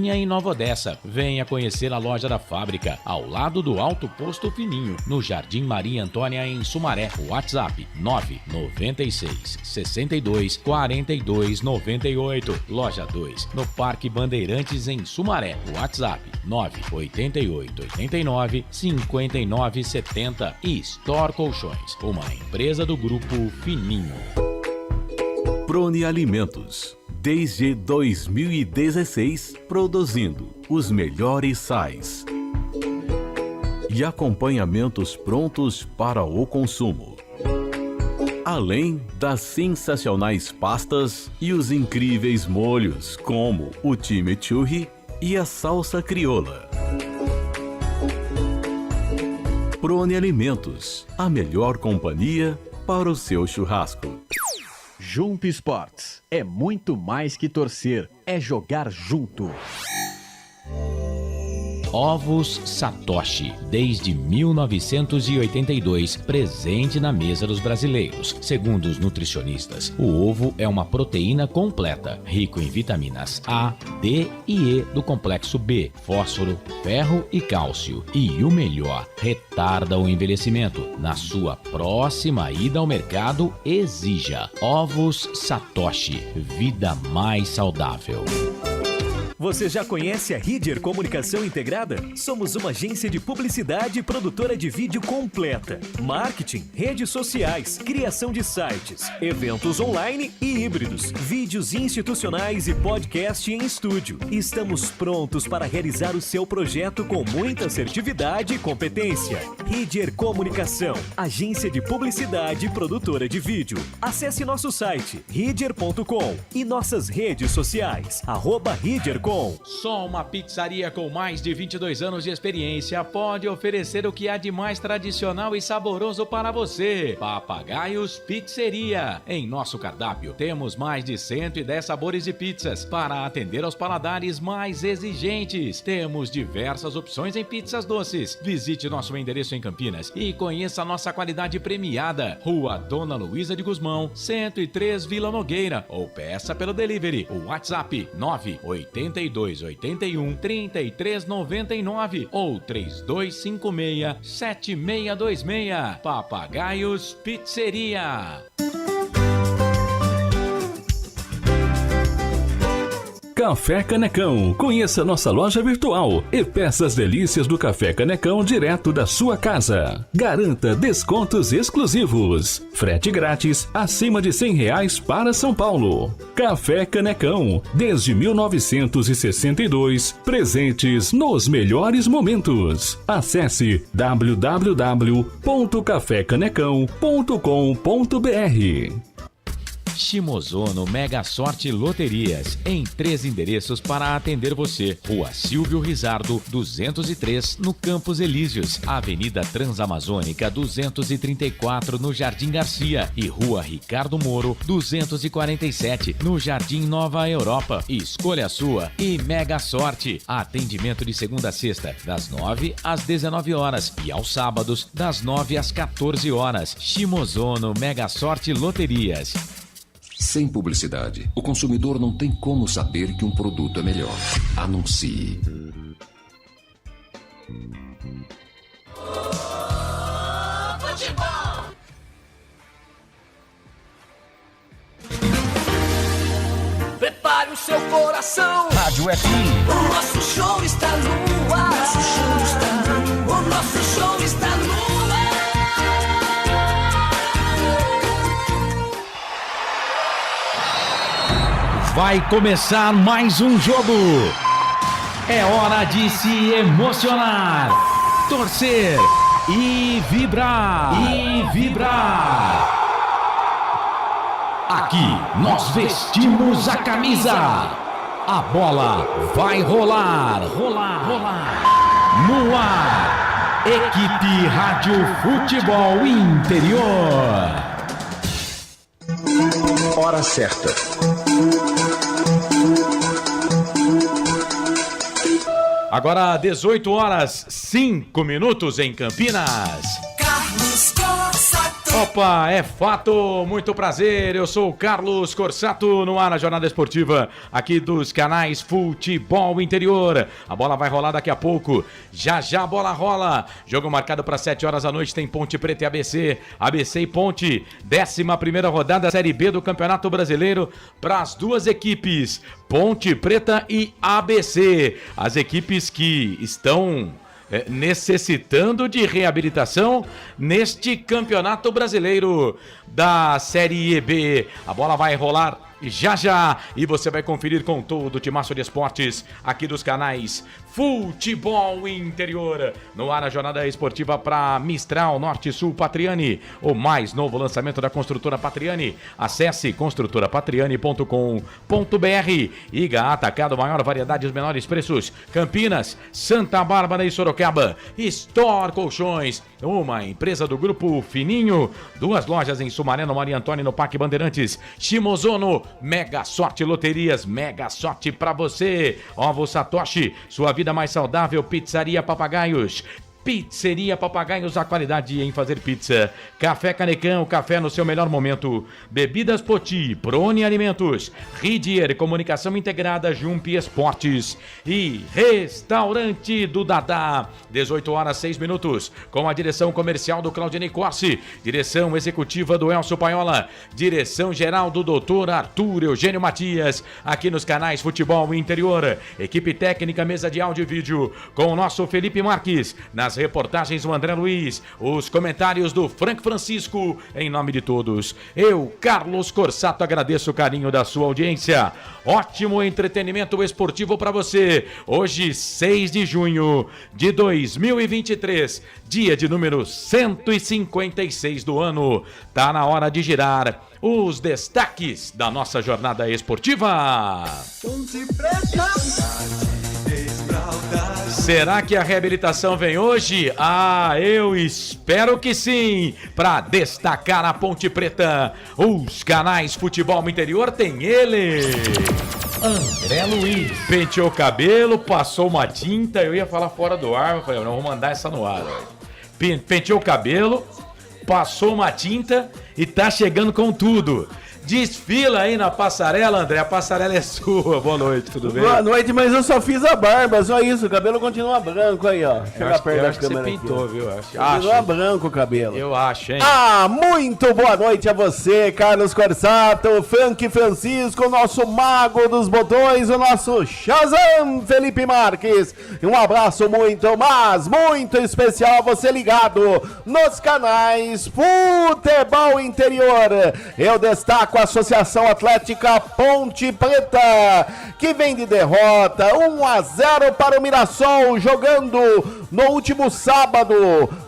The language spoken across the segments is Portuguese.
em Nova Odessa. Venha conhecer a loja da fábrica, ao lado do Alto Posto Fininho, no Jardim Maria Antônia, em Sumaré. WhatsApp 996 62 42 98. Loja 2, no Parque Bandeirantes, em Sumaré. WhatsApp 988 89 59 70. E Store Colchões, uma empresa do Grupo Fininho. Prone Alimentos. Desde 2016, produzindo os melhores sais e acompanhamentos prontos para o consumo. Além das sensacionais pastas e os incríveis molhos, como o chimichurri e a salsa crioula. Prone Alimentos, a melhor companhia para o seu churrasco. Junto Esportes é muito mais que torcer, é jogar junto. Ovos Satoshi, desde 1982, presente na mesa dos brasileiros. Segundo os nutricionistas, o ovo é uma proteína completa, rico em vitaminas A, D e E do complexo B, fósforo, ferro e cálcio. E o melhor, retarda o envelhecimento. Na sua próxima ida ao mercado, exija Ovos Satoshi, vida mais saudável. Você já conhece a Ridger Comunicação Integrada? Somos uma agência de publicidade e produtora de vídeo completa. Marketing, redes sociais, criação de sites, eventos online e híbridos, vídeos institucionais e podcast em estúdio. Estamos prontos para realizar o seu projeto com muita assertividade e competência. Ridger Comunicação, agência de publicidade e produtora de vídeo. Acesse nosso site, ridger.com, e nossas redes sociais, @ridger.com. Só uma pizzaria com mais de 22 anos de experiência pode oferecer o que há de mais tradicional e saboroso para você. Papagaios Pizzeria. Em nosso cardápio temos mais de 110 sabores de pizzas para atender aos paladares mais exigentes. Temos diversas opções em pizzas doces. Visite nosso endereço em Campinas e conheça a nossa qualidade premiada. Rua Dona Luísa de Guzmão, 103, Vila Nogueira. Ou peça pelo delivery. O WhatsApp 98281 3399 ou 3256 7626. Papagaios Pizzeria. Café Canecão. Conheça nossa loja virtual e peça as delícias do Café Canecão direto da sua casa. Garanta descontos exclusivos. Frete grátis acima de R$100 para São Paulo. Café Canecão. Desde 1962, presentes nos melhores momentos. Acesse www.cafecanecão.com.br. Shimozono Mega Sorte Loterias, em 3 endereços para atender você. Rua Silvio Rizardo, 203, no Campos Elíseos. Avenida Transamazônica, 234, no Jardim Garcia. E Rua Ricardo Moro, 247, no Jardim Nova Europa. Escolha a sua e Mega Sorte. Atendimento de segunda a sexta, das 9 às 19 horas. E aos sábados, das 9 às 14 horas. Shimozono Mega Sorte Loterias. Sem publicidade, o consumidor não tem como saber que um produto é melhor. Anuncie. Futebol! Prepare o seu coração. Rádio FM. O nosso show está no ar. O nosso show está no ar. Vai começar mais um jogo. É hora de se emocionar, torcer e vibrar. Aqui nós vestimos a camisa. A bola vai rolar. No ar, Equipe Rádio Futebol Interior. Hora certa. Agora 18 horas 5 minutos em Campinas. Carlos Costa. Opa, é fato, muito prazer, eu sou o Carlos Corsato, no ar na Jornada Esportiva, aqui dos canais Futebol Interior. A bola vai rolar daqui a pouco, já a bola rola. Jogo marcado para 7 horas da noite, tem Ponte Preta e ABC e Ponte. 11ª rodada, Série B do Campeonato Brasileiro, para as duas equipes, Ponte Preta e ABC. As equipes que estão necessitando de reabilitação neste Campeonato Brasileiro da Série B. A bola vai rolar já e você vai conferir com todo o timaço de esportes aqui dos canais Futebol Interior. No ar a Jornada Esportiva para Mistral Norte Sul Patriani, o mais novo lançamento da construtora Patriani. Acesse construtorapatriani.com.br. Iga Atacado, maior variedade, os menores preços. Campinas, Santa Bárbara e Sorocaba. Store Colchões, uma empresa do Grupo Fininho. 2 lojas em Sumaré, no Maria Antônia, no Parque Bandeirantes. Shimozono, Mega Sorte Loterias, Mega Sorte pra você. Ovo Satoshi, sua vida mais saudável. Pizzaria Papagaios, Pizzeria Papagaios, a qualidade em fazer pizza. Café Canecão, café no seu melhor momento. Bebidas Poti, Prone Alimentos, Ridier, Comunicação Integrada, Jump Esportes e Restaurante do Dadá. 18 horas 6 minutos, com a direção comercial do Claudinei Corsi, direção executiva do Elcio Paiola, direção geral do Dr. Arthur Eugênio Matias, aqui nos canais Futebol Interior. Equipe técnica, mesa de áudio e vídeo, com o nosso Felipe Marques. Nas reportagens, o André Luiz. Os comentários do Frank Francisco. Em nome de todos, eu, Carlos Corsato, agradeço o carinho da sua audiência. Ótimo entretenimento esportivo para você. Hoje, 6 de junho de 2023, dia de número 156 do ano. Tá na hora de girar os destaques da nossa jornada esportiva. Será que a reabilitação vem hoje? Eu espero que sim. Para destacar a Ponte Preta, os canais Futebol Interior tem ele, André Luiz. Penteou o cabelo, passou uma tinta. Eu ia falar fora do ar, eu falei, não vou mandar essa no ar. Penteou o cabelo, passou uma tinta e tá chegando com tudo. Desfila aí na passarela, André. A passarela é sua. Boa noite, tudo bem? Boa noite, mas eu só fiz a barba, só isso. O cabelo continua branco aí, ó. Chega perto da câmera. Você pintou, aqui, viu? Continua branco o cabelo. Eu acho, hein? Muito boa noite a você, Carlos Corsato, Frank Francisco, o nosso mago dos botões, o nosso Shazam, Felipe Marques. E um abraço muito, mas muito especial a você ligado nos canais Futebol Interior. Eu destaco a Associação Atlética Ponte Preta, que vem de derrota 1-0 para o Mirassol, jogando no último sábado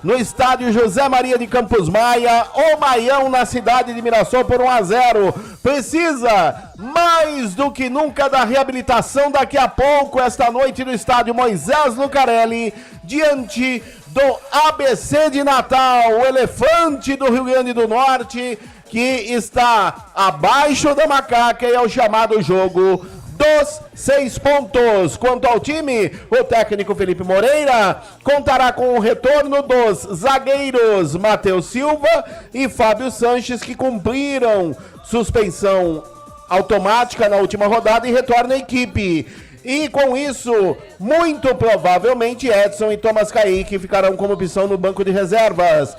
no estádio José Maria de Campos Maia, o Maião, na cidade de Mirassol, por 1-0. Precisa mais do que nunca da reabilitação daqui a pouco, esta noite no estádio Moisés Lucarelli, diante do ABC de Natal, o elefante do Rio Grande do Norte, que está abaixo da macaca, e é o chamado jogo dos 6 pontos. Quanto ao time, o técnico Felipe Moreira contará com o retorno dos zagueiros Matheus Silva e Fábio Sanches, que cumpriram suspensão automática na última rodada e retornam à equipe. E com isso, muito provavelmente Edson e Thomas Kaique ficarão como opção no banco de reservas.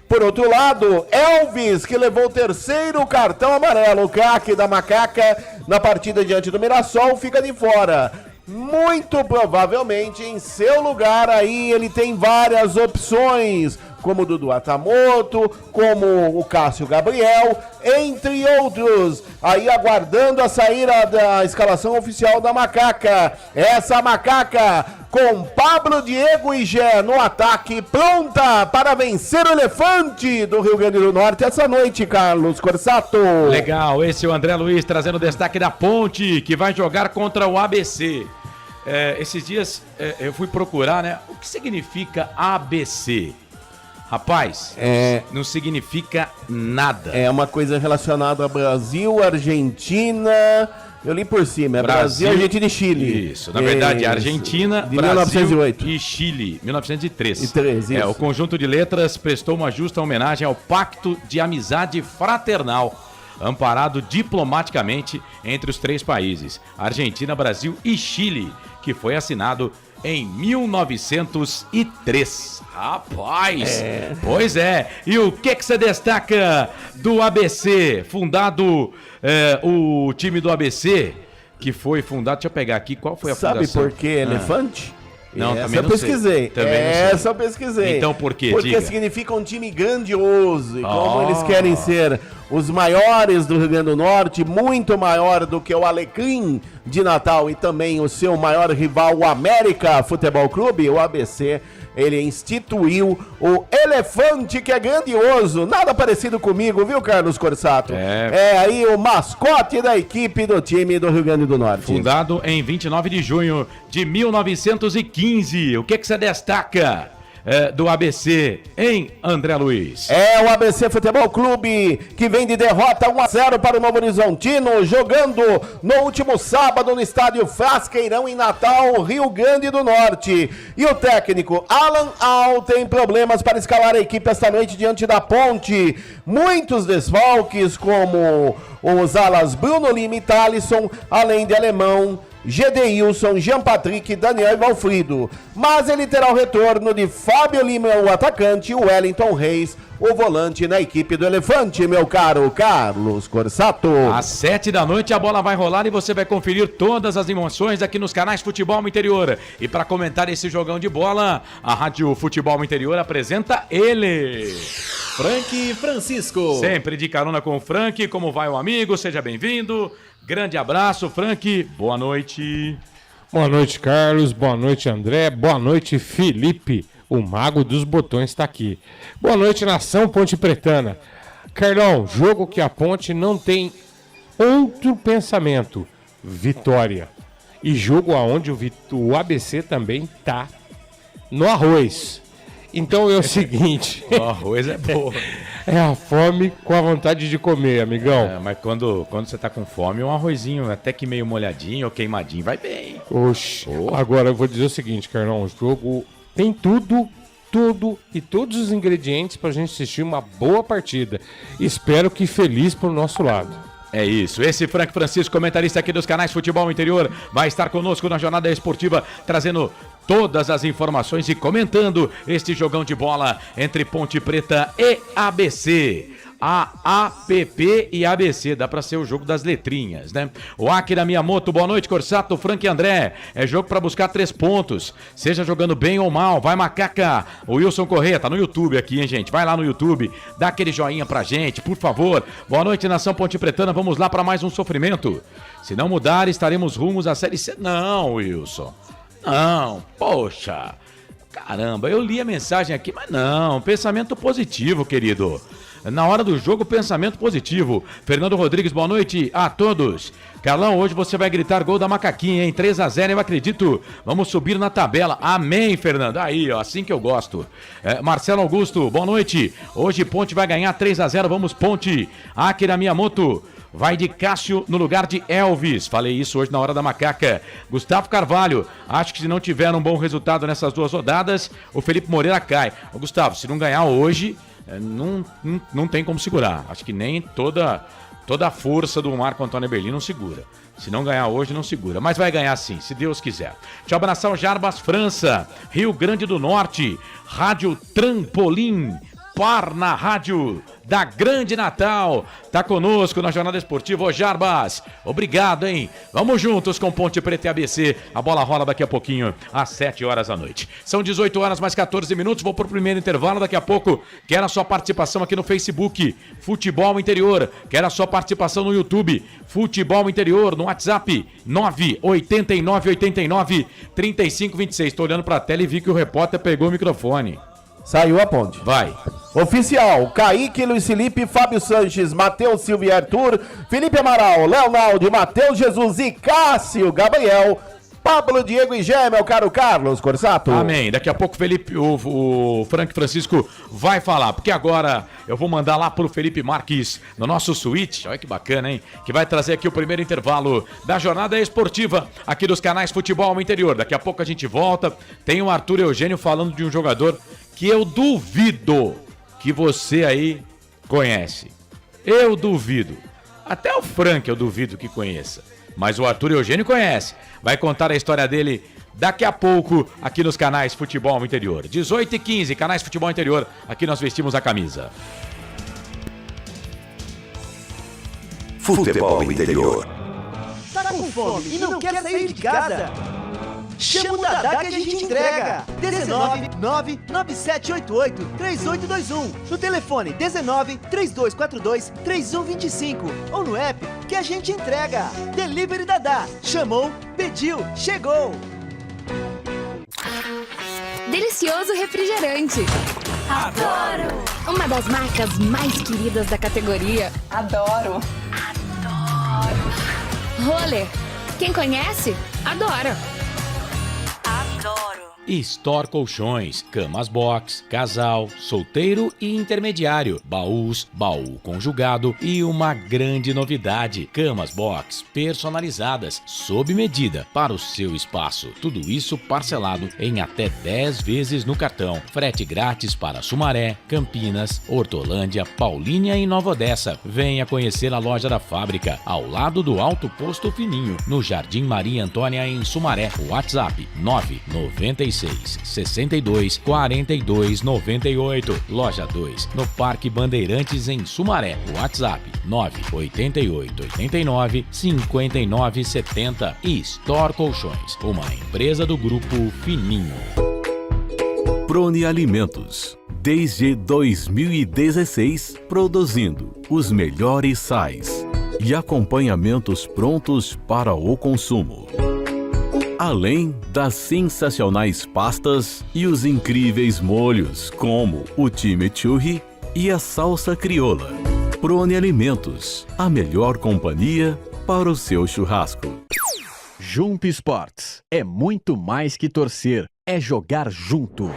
Por outro lado, Elvis, que levou o 3º cartão amarelo, o craque da macaca, na partida diante do Mirassol, fica de fora. Muito provavelmente, em seu lugar, aí ele tem várias opções, como o Dudu Atamoto, como o Cássio Gabriel, entre outros, aí aguardando a saída da escalação oficial da macaca. Essa macaca com Pablo, Diego e Gé no ataque, pronta para vencer o elefante do Rio Grande do Norte essa noite, Carlos Corsato. Legal, esse é o André Luiz trazendo o destaque da Ponte, que vai jogar contra o ABC. Esses dias eu fui procurar, né? O que significa ABC? Rapaz, não significa nada. É uma coisa relacionada a Brasil, Argentina, Eu li por cima, é Brasil, Argentina e Chile. Isso, na verdade, Argentina, de Brasil 1908. e Chile, 1903. Isso. O conjunto de letras prestou uma justa homenagem ao Pacto de Amizade Fraternal, amparado diplomaticamente entre os três países, Argentina, Brasil e Chile, que foi assinado em 1903. Rapaz! Pois é. E o que você destaca do ABC? Fundado, o time do ABC, que foi fundado... Deixa eu pegar aqui, qual foi a fundação? Sabe por que elefante? Não, essa também não pesquisei. Sei. Essa eu pesquisei. Então por quê? Porque Diga. significa um time grandioso. E como eles querem ser os maiores do Rio Grande do Norte, muito maior do que o Alecrim de Natal e também o seu maior rival, o América Futebol Clube, o ABC, ele instituiu o elefante, que é grandioso. Nada parecido comigo, viu, Carlos Corsato? É aí o mascote da equipe do time do Rio Grande do Norte. Fundado em 29 de junho de 1915. O que você destaca do ABC, hein, André Luiz? É o ABC Futebol Clube, que vem de derrota 1-0 para o Novo Horizontino, jogando no último sábado no estádio Frasqueirão, em Natal, Rio Grande do Norte. E o técnico Alan Al tem problemas para escalar a equipe esta noite diante da Ponte. Muitos desfalques, como os alas Bruno Lima e Thalisson, além de Alemão, Gedeilson, Jean Patrick, Daniel e Valfrido. Mas ele terá o retorno de Fábio Lima, o atacante, e o Wellington Reis, o volante na equipe do Elefante, meu caro Carlos Corsato. Às 7 da noite a bola vai rolar e você vai conferir todas as emoções aqui nos canais Futebol Interior. E para comentar esse jogão de bola, a Rádio Futebol Interior apresenta ele, Frank Francisco. Sempre de carona com o Frank. Como vai o amigo? Seja bem-vindo. Grande abraço, Frank. Boa noite. Boa noite, Carlos. Boa noite, André. Boa noite, Felipe. O mago dos botões está aqui. Boa noite, nação Ponte Pretana. Carlão, jogo que a Ponte não tem outro pensamento. Vitória. E jogo aonde o ABC também tá no arroz. Então é o seguinte... O arroz é bom. É a fome com a vontade de comer, amigão. Mas quando você tá com fome, um arrozinho até que meio molhadinho ou queimadinho vai bem. Oxe. Agora eu vou dizer o seguinte, Carlão. O jogo tem tudo e todos os ingredientes pra gente assistir uma boa partida. Espero que feliz pro nosso lado. É isso, esse Frank Francisco, comentarista aqui dos canais Futebol Interior, vai estar conosco na jornada esportiva, trazendo todas as informações e comentando este jogão de bola entre Ponte Preta e ABC. AAPP e ABC, dá pra ser o jogo das letrinhas, né? O Akira Miyamoto, boa noite, Corsato, Frank e André. É jogo pra buscar 3 pontos, seja jogando bem ou mal. Vai, Macaca. O Wilson Corrêa, tá no YouTube aqui, hein, gente? Vai lá no YouTube, dá aquele joinha pra gente, por favor. Boa noite, nação Ponte Pretana, vamos lá pra mais um sofrimento. Se não mudar, estaremos rumos à Série C. Não, Wilson. Não, poxa. Caramba, eu li a mensagem aqui, mas não, pensamento positivo, querido. Na hora do jogo, pensamento positivo. Fernando Rodrigues, boa noite a todos. Carlão, hoje você vai gritar gol da Macaquinha, hein? 3-0, eu acredito. Vamos subir na tabela. Amém, Fernando. Aí, ó, assim que eu gosto. Marcelo Augusto, boa noite. Hoje Ponte vai ganhar 3-0, vamos Ponte. Akira Miyamoto. Vai de Cássio no lugar de Elvis. Falei isso hoje na hora da Macaca. Gustavo Carvalho. Acho que se não tiver um bom resultado nessas 2 rodadas, o Felipe Moreira cai. Ô, Gustavo, se não ganhar hoje... Não tem como segurar. Acho que nem toda a força do Marco Antônio Eberlin não segura. Se não ganhar hoje, não segura. Mas vai ganhar sim, se Deus quiser. Deixa eu abraçar o Jarbas França, Rio Grande do Norte, Rádio Trampolim, Par na Rádio da Grande Natal. Tá conosco na jornada esportiva, ô Jarbas. Obrigado, hein? Vamos juntos com Ponte Preta e ABC. A bola rola daqui a pouquinho, às 7 horas da noite. São 18 horas mais 14 minutos. Vou pro primeiro intervalo daqui a pouco. Quero a sua participação aqui no Facebook, Futebol Interior. Quero a sua participação no YouTube, Futebol Interior. No WhatsApp, 989893526. Tô olhando pra tela e vi que o repórter pegou o microfone. Saiu a Ponte. Vai. Oficial, Kaique, Luiz Felipe, Fábio Sanches, Matheus Silva e Arthur, Felipe Amaral, Leonaldo, Matheus Jesus e Cássio Gabriel Pablo, Diego e Gé, meu caro Carlos Corsato. Amém. Daqui a pouco o Frank Francisco vai falar, porque agora eu vou mandar lá pro Felipe Marques no nosso suíte, olha que bacana, hein? Que vai trazer aqui o primeiro intervalo da jornada esportiva aqui dos canais Futebol Interior. Daqui a pouco a gente volta, tem o Arthur Eugênio falando de um jogador que eu duvido que você aí conhece. Eu duvido. Até o Frank eu duvido que conheça. Mas o Arthur Eugênio conhece. Vai contar a história dele daqui a pouco aqui nos canais Futebol Interior. 18h15, canais Futebol Interior. Aqui nós vestimos a camisa. Futebol Interior. Tá com fome e não quer sair de casa? Chama o Dadá que a gente entrega. 19 99788 3821. No telefone 19 3242 3125. Ou no app que a gente entrega. Delivery Dadá. Chamou, pediu, chegou. Delicioso refrigerante. Adoro! Uma das marcas mais queridas da categoria. Adoro! Roller. Quem conhece, adora. Store Colchões, camas box, casal, solteiro e intermediário, baús, baú conjugado e uma grande novidade, camas box personalizadas, sob medida para o seu espaço. Tudo isso parcelado em até 10 vezes no cartão. Frete grátis para Sumaré, Campinas, Hortolândia, Paulínia e Nova Odessa. Venha conhecer a loja da fábrica, ao lado do Alto Posto Fininho, no Jardim Maria Antônia, em Sumaré. WhatsApp 996 62 42 98. Loja 2, no Parque Bandeirantes, em Sumaré. WhatsApp 988 89 59 70. E Store Colchões, uma empresa do Grupo Fininho. Prone Alimentos. Desde 2016, produzindo os melhores sais e acompanhamentos prontos para o consumo. Além das sensacionais pastas e os incríveis molhos, como o chimichurri e a salsa crioula. Prone Alimentos, a melhor companhia para o seu churrasco. Jump Sports é muito mais que torcer, é jogar junto.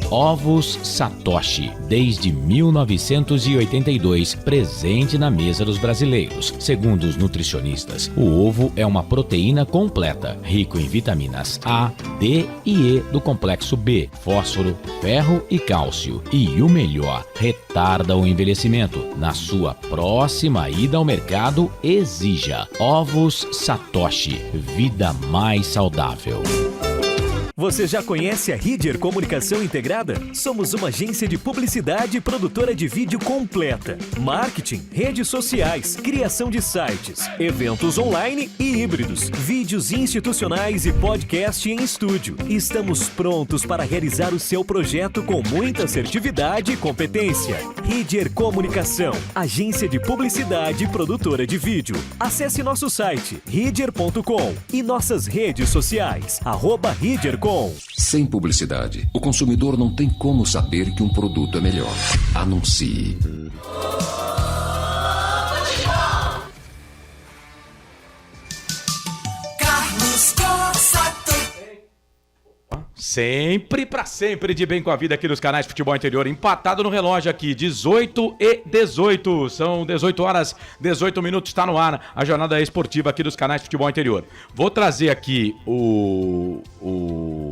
Ovos Satoshi, desde 1982, presente na mesa dos brasileiros. Segundo os nutricionistas, o ovo é uma proteína completa, rico em vitaminas A, D e E do complexo B, fósforo, ferro e cálcio. E o melhor, retarda o envelhecimento. Na sua próxima ida ao mercado, exija Ovos Satoshi, vida mais saudável. Você já conhece a Ridger Comunicação Integrada? Somos uma agência de publicidade e produtora de vídeo completa. Marketing, redes sociais, criação de sites, eventos online e híbridos, vídeos institucionais e podcast em estúdio. Estamos prontos para realizar o seu projeto com muita assertividade e competência. Ridger Comunicação, agência de publicidade e produtora de vídeo. Acesse nosso site ridger.com e nossas redes sociais, @ridger.com. Sem publicidade, o consumidor não tem como saber que um produto é melhor. Anuncie. Carlos Corsato. Sempre pra sempre de bem com a vida aqui nos canais Futebol Interior. Empatado no relógio aqui, 18h18. São 18 horas, 18 minutos, está no ar a jornada esportiva aqui dos canais Futebol Interior. Vou trazer aqui o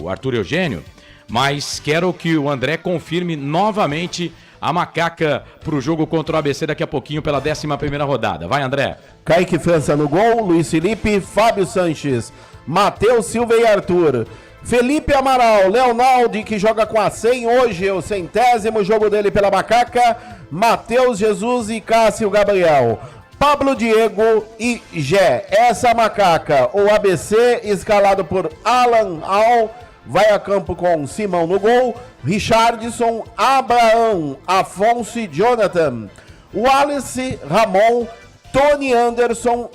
Arthur Eugênio, mas quero que o André confirme novamente a macaca pro jogo contra o ABC daqui a pouquinho pela 11ª rodada. Vai, André. Kaique França no gol, Luiz Felipe, Fábio Sanches, Matheus Silva e Arthur. Felipe Amaral, Leonaldi, que joga com a 100, hoje é o 100º jogo dele pela macaca, Matheus Jesus e Cássio Gabriel. Pablo, Diego e Gé. Essa macaca, o ABC, escalado por Alan Al, vai a campo com Simão no gol, Richardson, Abraão, Afonso e Jonathan, Wallace, Ramon, Tony Anderson,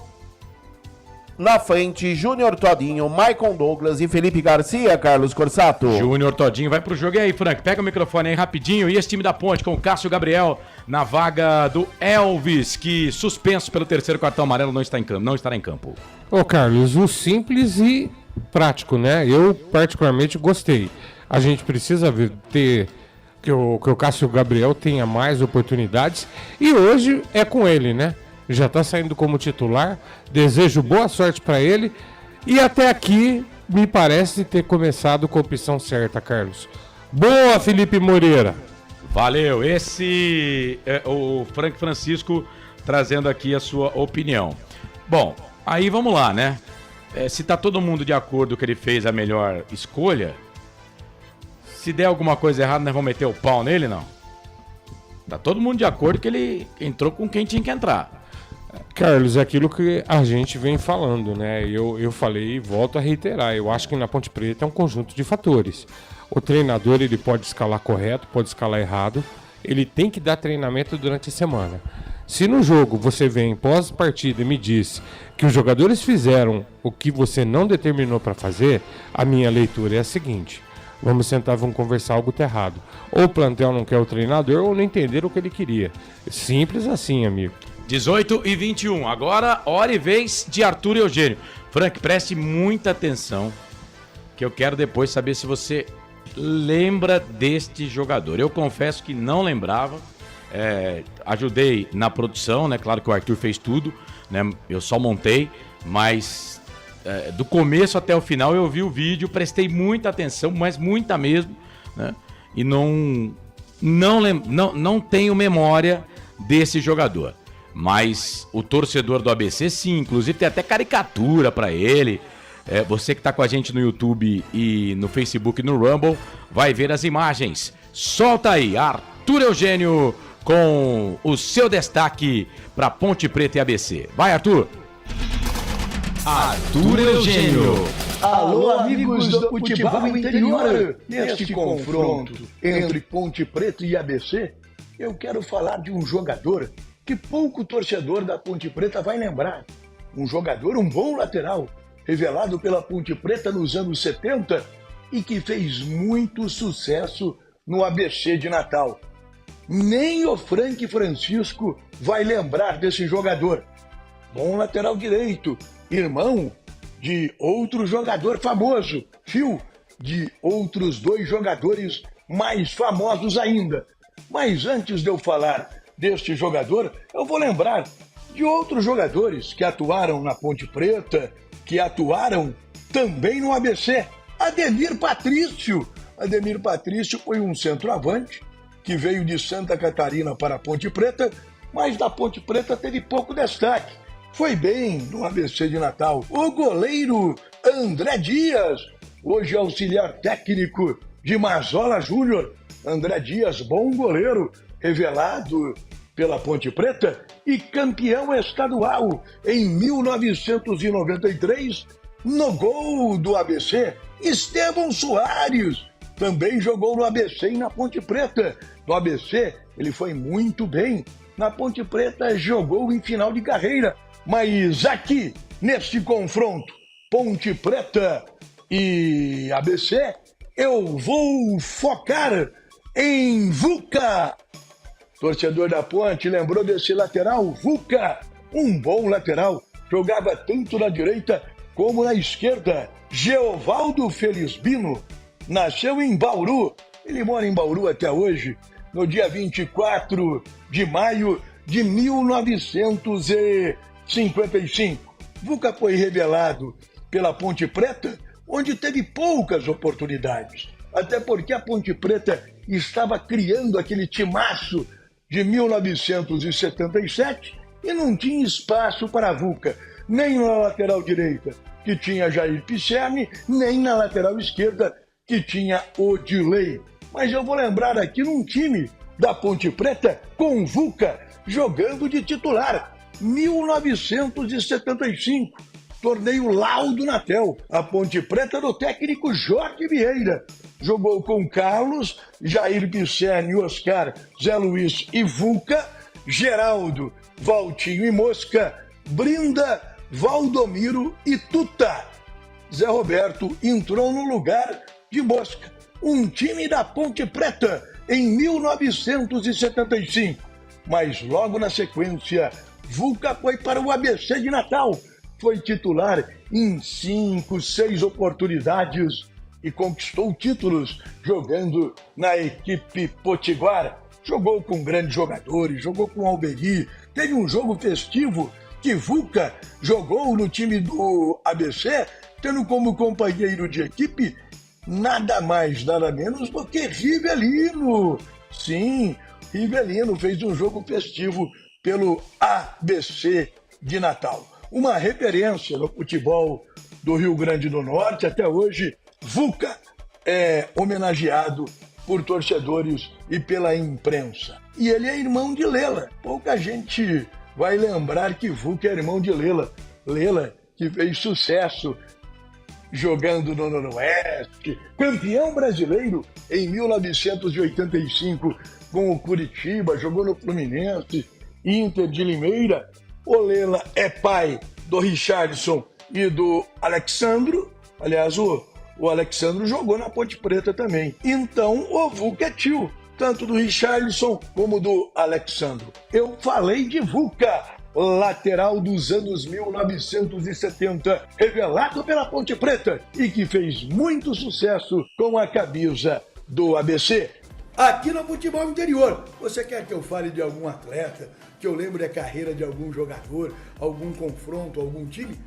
na frente, Júnior Todinho, Maicon Douglas e Felipe Garcia, Carlos Corsato. Júnior Todinho vai pro jogo. E aí, Frank, pega o microfone aí rapidinho. E esse time da Ponte com o Cássio Gabriel na vaga do Elvis, que suspenso pelo terceiro cartão amarelo, não estará em campo. Ô Carlos, o simples e prático, né? Eu particularmente gostei. A gente precisa ter que o Cássio Gabriel tenha mais oportunidades e hoje é com ele, né? Já tá saindo como titular. Desejo boa sorte para ele e até aqui me parece ter começado com a opção certa, Carlos. Boa, Felipe Moreira. Valeu. Esse é o Frank Francisco trazendo aqui a sua opinião. Bom, aí vamos lá, né? Se tá todo mundo de acordo que ele fez a melhor escolha, se der alguma coisa errada, nós vamos meter o pau nele, não? Tá todo mundo de acordo que ele entrou com quem tinha que entrar. Carlos, é aquilo que a gente vem falando, né? Eu falei e volto a reiterar. Eu acho que na Ponte Preta é um conjunto de fatores. O treinador, ele pode escalar correto, pode escalar errado. Ele tem que dar treinamento durante a semana. Se no jogo você vem pós-partida e me diz que os jogadores fizeram o que você não determinou para fazer, a minha leitura é a seguinte: vamos sentar, vamos conversar, algo tá errado. Ou o plantel não quer o treinador ou não entenderam o que ele queria. Simples assim, amigo. 18h21, agora hora e vez de Arthur Eugênio. Frank, preste muita atenção, que eu quero depois saber se você lembra deste jogador. Eu confesso que não lembrava, ajudei na produção, né? Claro que o Arthur fez tudo, né? Eu só montei, mas do começo até o final eu vi o vídeo, prestei muita atenção, mas muita mesmo, né? E não tenho memória desse jogador. Mas o torcedor do ABC, sim, inclusive tem até caricatura pra ele. Você que tá com a gente no YouTube e no Facebook e no Rumble, vai ver as imagens. Solta aí, Arthur Eugênio, com o seu destaque pra Ponte Preta e ABC. Vai, Arthur! Arthur Eugênio. Alô, amigos do futebol interior. Neste confronto entre Ponte Preta e ABC, eu quero falar de um jogador que pouco torcedor da Ponte Preta vai lembrar. Um jogador, um bom lateral, revelado pela Ponte Preta nos anos 70 e que fez muito sucesso no ABC de Natal. Nem o Frank Francisco vai lembrar desse jogador. Bom lateral direito, irmão de outro jogador famoso, filho de outros dois jogadores mais famosos ainda. Mas antes de eu falar deste jogador, eu vou lembrar de outros jogadores que atuaram na Ponte Preta, que atuaram também no ABC. Ademir Patrício. Ademir Patrício foi um centroavante que veio de Santa Catarina para a Ponte Preta, mas da Ponte Preta teve pouco destaque. Foi bem no ABC de Natal. O goleiro André Dias, hoje auxiliar técnico de Mazola Júnior. André Dias, bom goleiro, revelado pela Ponte Preta e campeão estadual em 1993 no gol do ABC. Estevão Soares também jogou no ABC e na Ponte Preta. No ABC ele foi muito bem, na Ponte Preta jogou em final de carreira, mas aqui neste confronto Ponte Preta e ABC eu vou focar em Vuca. Torcedor da Ponte lembrou desse lateral? Vuca, um bom lateral, jogava tanto na direita como na esquerda. Geovaldo Felisbino nasceu em Bauru, ele mora em Bauru até hoje, no dia 24 de maio de 1955. Vuca foi revelado pela Ponte Preta, onde teve poucas oportunidades, até porque a Ponte Preta estava criando aquele timaço de 1977 e não tinha espaço para Vuca, nem na lateral direita, que tinha Jair Pisserni, nem na lateral esquerda, que tinha Odilei. Mas eu vou lembrar aqui num time da Ponte Preta com Vuca jogando de titular, 1975, torneio Laudo Natel, a Ponte Preta do técnico Jorge Vieira. Jogou com Carlos, Jair Pisserni, Oscar, Zé Luiz e Vuca, Geraldo, Valtinho e Mosca, Brinda, Valdomiro e Tuta. Zé Roberto entrou no lugar de Mosca. Um time da Ponte Preta em 1975. Mas logo na sequência, Vuca foi para o ABC de Natal, foi titular em 5, 6 oportunidades e conquistou títulos jogando na equipe potiguar. Jogou com grandes jogadores, jogou com Alberi, teve um jogo festivo que Vuca jogou no time do ABC, tendo como companheiro de equipe nada mais, nada menos do que Rivelino. Sim, Rivelino fez um jogo festivo pelo ABC de Natal. Uma referência no futebol do Rio Grande do Norte. Até hoje, Vuca é homenageado por torcedores e pela imprensa. E ele é irmão de Lela. Pouca gente vai lembrar que Vuca é irmão de Lela. Lela, que fez sucesso jogando no Noroeste, campeão brasileiro em 1985 com o Curitiba, jogou no Fluminense, Inter de Limeira. O Lela é pai do Richardson e do Alexandro. Aliás, o Alexandro jogou na Ponte Preta também. Então, o Vuca é tio, tanto do Richardson como do Alexandro. Eu falei de Vuca, lateral dos anos 1970, revelado pela Ponte Preta e que fez muito sucesso com a camisa do ABC. Aqui no Futebol Interior, você quer que eu fale de algum atleta, que eu lembre a carreira de algum jogador, algum confronto, algum time?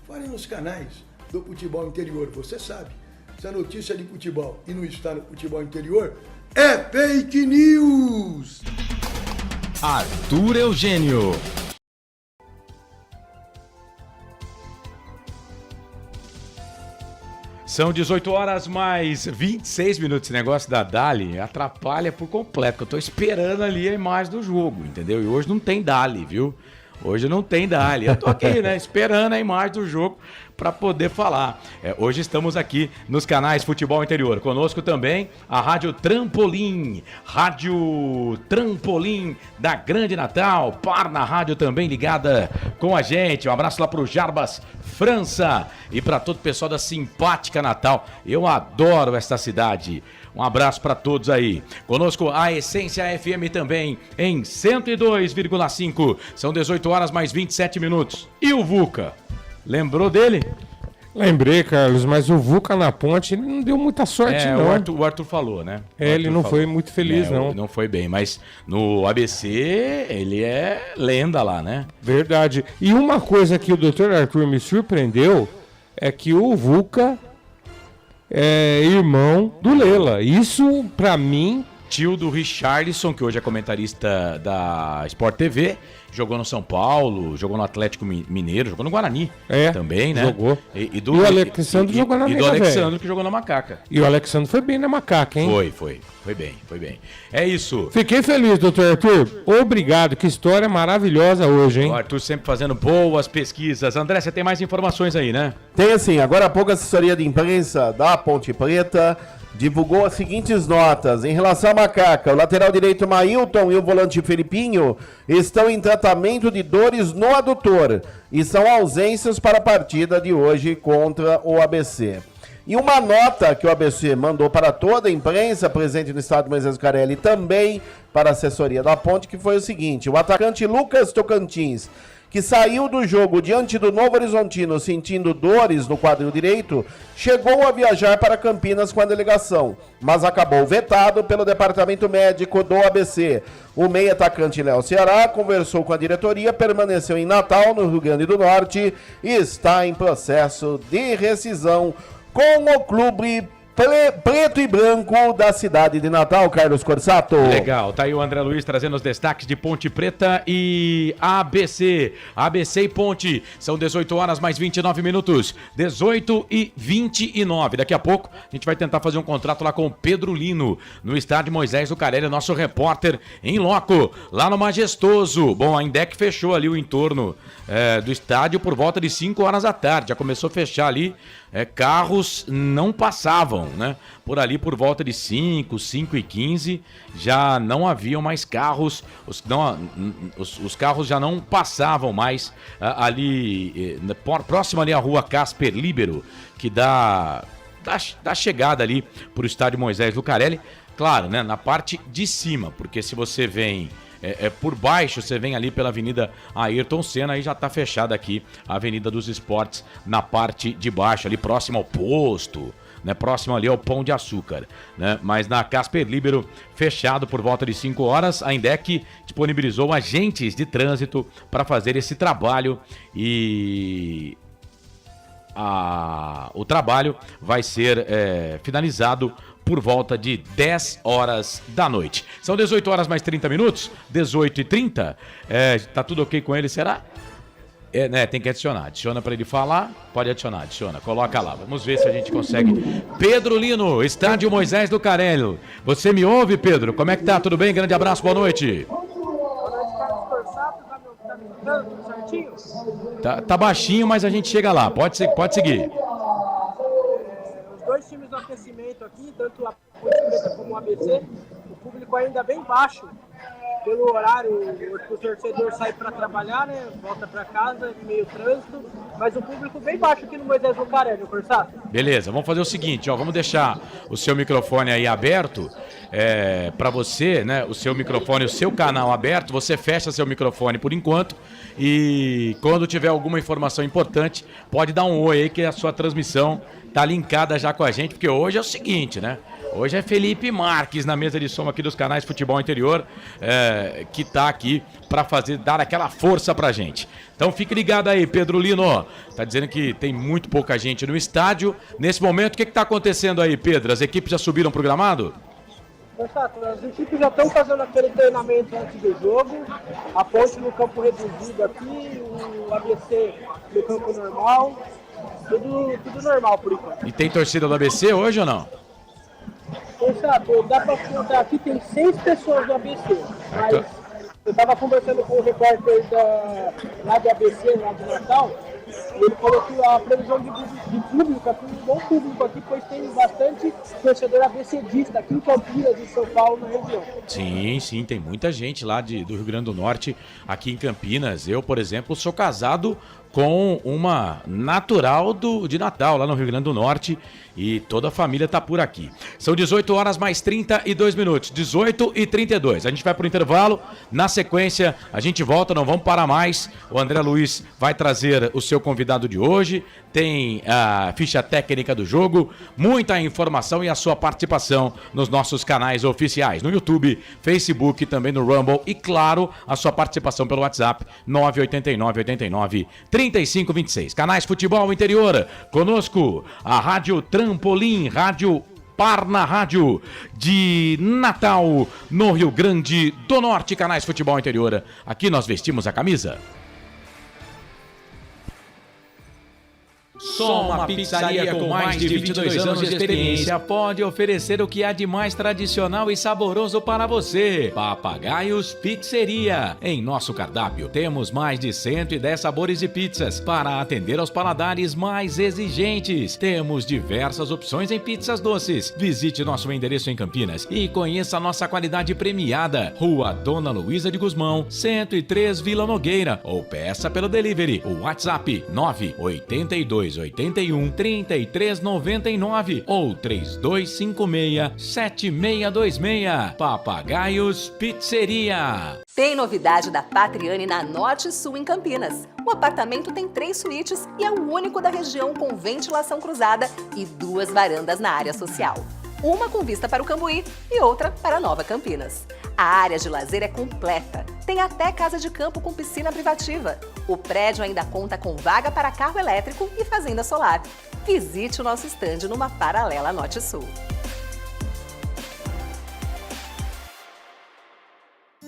Fale nos canais do Futebol Interior. Você sabe, se a notícia de futebol e não está no Futebol Interior, é fake news! Arthur Eugênio. São 18 horas mais 26 minutos. Esse negócio da Dali atrapalha por completo, porque eu tô esperando ali a imagem do jogo, entendeu? E hoje não tem Dali, viu? Hoje não tem Dali. Eu tô aqui, né, esperando a imagem do jogo para poder falar. Hoje estamos aqui nos canais Futebol Interior. Conosco também a Rádio Trampolim da Grande Natal. Parna Rádio também ligada com a gente. Um abraço lá pro Jarbas França e para todo o pessoal da Simpática Natal. Eu adoro esta cidade. Um abraço para todos aí. Conosco a Essência FM também em 102,5. São 18 horas mais 27 minutos. E o Vuca? Lembrou dele? Lembrei, Carlos, mas o Vuca na ponte ele não deu muita sorte, não. O Arthur falou, né? Ele não foi muito feliz, não. Não foi bem, mas no ABC ele é lenda lá, né? Verdade. E uma coisa que o Dr. Arthur me surpreendeu é que o Vuca é irmão do Lela. Isso, pra mim... Tio do Richardson, que hoje é comentarista da Sport TV, jogou no São Paulo, jogou no Atlético Mineiro, jogou no Guarani também, né? Jogou. E o Alexandre jogou na Mega. E do Alexandre que jogou na Macaca. E o Alexandre foi bem na Macaca, hein? Foi bem. É isso. Fiquei feliz, doutor Arthur. Obrigado, que história maravilhosa hoje, hein? O Arthur sempre fazendo boas pesquisas. André, você tem mais informações aí, né? Tem assim, agora há pouco a assessoria de imprensa da Ponte Preta divulgou as seguintes notas. Em relação à Macaca, o lateral direito Mailton e o volante Felipinho estão em tratamento de dores no adutor e são ausências para a partida de hoje contra o ABC. E uma nota que o ABC mandou para toda a imprensa presente no estado de Moisés Lucarelli e também para a assessoria da Ponte, que foi o seguinte: o atacante Lucas Tocantins, que saiu do jogo diante do Novo Horizontino sentindo dores no quadril direito, chegou a viajar para Campinas com a delegação, mas acabou vetado pelo departamento médico do ABC. O meio atacante Léo Ceará conversou com a diretoria, permaneceu em Natal, no Rio Grande do Norte, e está em processo de rescisão com o clube preto e branco da cidade de Natal, Carlos Corsato. Legal, tá aí o André Luiz trazendo os destaques de Ponte Preta e ABC. ABC e Ponte, são 18 horas mais 29 minutos, 18 e 29. Daqui a pouco a gente vai tentar fazer um contrato lá com o Pedro Lino, no estádio Moisés Lucarelli, nosso repórter em loco, lá no Majestoso. Bom, a Indec fechou ali o entorno do estádio por volta de 5 horas da tarde, já começou a fechar ali, carros não passavam, né? Por ali por volta de 5 e 15 já não haviam mais carros, os carros já não passavam mais ali, próximo ali à rua Casper Libero, que dá chegada ali para o estádio Moisés Lucarelli, claro, né? Na parte de cima, porque se você vem por baixo, você vem ali pela Avenida Ayrton Senna, aí já tá fechada aqui a Avenida dos Esportes na parte de baixo, ali próximo ao posto, né, próximo ali ao Pão de Açúcar, né, mas na Casper Libero, fechado por volta de 5 horas, a INDEC disponibilizou agentes de trânsito para fazer esse trabalho e o trabalho vai ser finalizado por volta de 10 horas da noite. São 18 horas mais 30 minutos, 18h30, tá tudo ok com ele, será? Tem que adicionar. Adiciona para ele falar. Pode adicionar, adiciona. Coloca lá. Vamos ver se a gente consegue. Pedro Lino, Estádio Moisés do Carello. Você me ouve, Pedro? Como é que tá? Tudo bem? Grande abraço, boa noite. Tá baixinho, mas a gente chega lá. Pode seguir. Os dois times do aquecimento aqui, tanto a Ponte Preta como o ABC, o público ainda bem baixo. Pelo horário, o torcedor sai para trabalhar, né? Volta para casa, meio trânsito, mas o público bem baixo aqui no Moisés do Carello, Corsato. Beleza, vamos fazer o seguinte, vamos deixar o seu microfone aí aberto, para você, né? O seu microfone, o seu canal aberto, você fecha seu microfone por enquanto e quando tiver alguma informação importante, pode dar um oi aí que a sua transmissão tá linkada já com a gente, porque hoje é o seguinte, né? Hoje é Felipe Marques na mesa de som aqui dos canais Futebol Interior, que tá aqui para dar aquela força pra gente. Então fique ligado aí, Pedro Lino. Tá dizendo que tem muito pouca gente no estádio. Nesse momento, o que tá acontecendo aí, Pedro? As equipes já subiram pro gramado? Exato, as equipes já estão fazendo aquele treinamento antes do jogo. A Ponte no campo reduzido aqui, o ABC no campo normal. Tudo normal por enquanto. E tem torcida do ABC hoje ou não? Exato, dá pra contar aqui, tem 6 pessoas do ABC, mas eu tava conversando com o repórter lá do ABC, lá de Natal, e ele falou que a previsão de público aqui, um bom público aqui, pois tem bastante torcedor ABCdista aqui em Campinas, em São Paulo, na região. Sim, tem muita gente lá do Rio Grande do Norte, aqui em Campinas. Eu, por exemplo, sou casado com uma natural de Natal, lá no Rio Grande do Norte, e toda a família tá por aqui. São 18 horas mais 32 minutos, 18h32. A gente vai pro intervalo, na sequência a gente volta, não vamos parar mais. O André Luiz vai trazer o seu convidado de hoje, tem a ficha técnica do jogo, muita informação e a sua participação nos nossos canais oficiais, no YouTube, Facebook, também no Rumble e, claro, a sua participação pelo WhatsApp 989-3526. Canais Futebol Interior, conosco a Rádio Trampolim, Rádio Parna Rádio de Natal, no Rio Grande do Norte. Canais Futebol Interior, aqui nós vestimos a camisa. Só uma pizzaria com mais de 22 anos de experiência pode oferecer o que há de mais tradicional e saboroso para você. Papagaios Pizzeria. Em nosso cardápio temos mais de 110 sabores de pizzas para atender aos paladares mais exigentes. Temos diversas opções em pizzas doces. Visite nosso endereço em Campinas e conheça a nossa qualidade premiada. Rua Dona Luísa de Gusmão, 103 Vila Nogueira, ou peça pelo delivery. O WhatsApp 98281-3399 ou 3256-7626. Papagaios Pizzeria. Tem novidade da Patriane na Norte Sul, em Campinas. O apartamento tem 3 suítes e é o único da região com ventilação cruzada e 2 varandas na área social. Uma com vista para o Cambuí e outra para Nova Campinas. A área de lazer é completa. Tem até casa de campo com piscina privativa. O prédio ainda conta com vaga para carro elétrico e fazenda solar. Visite o nosso estande numa paralela Norte Sul.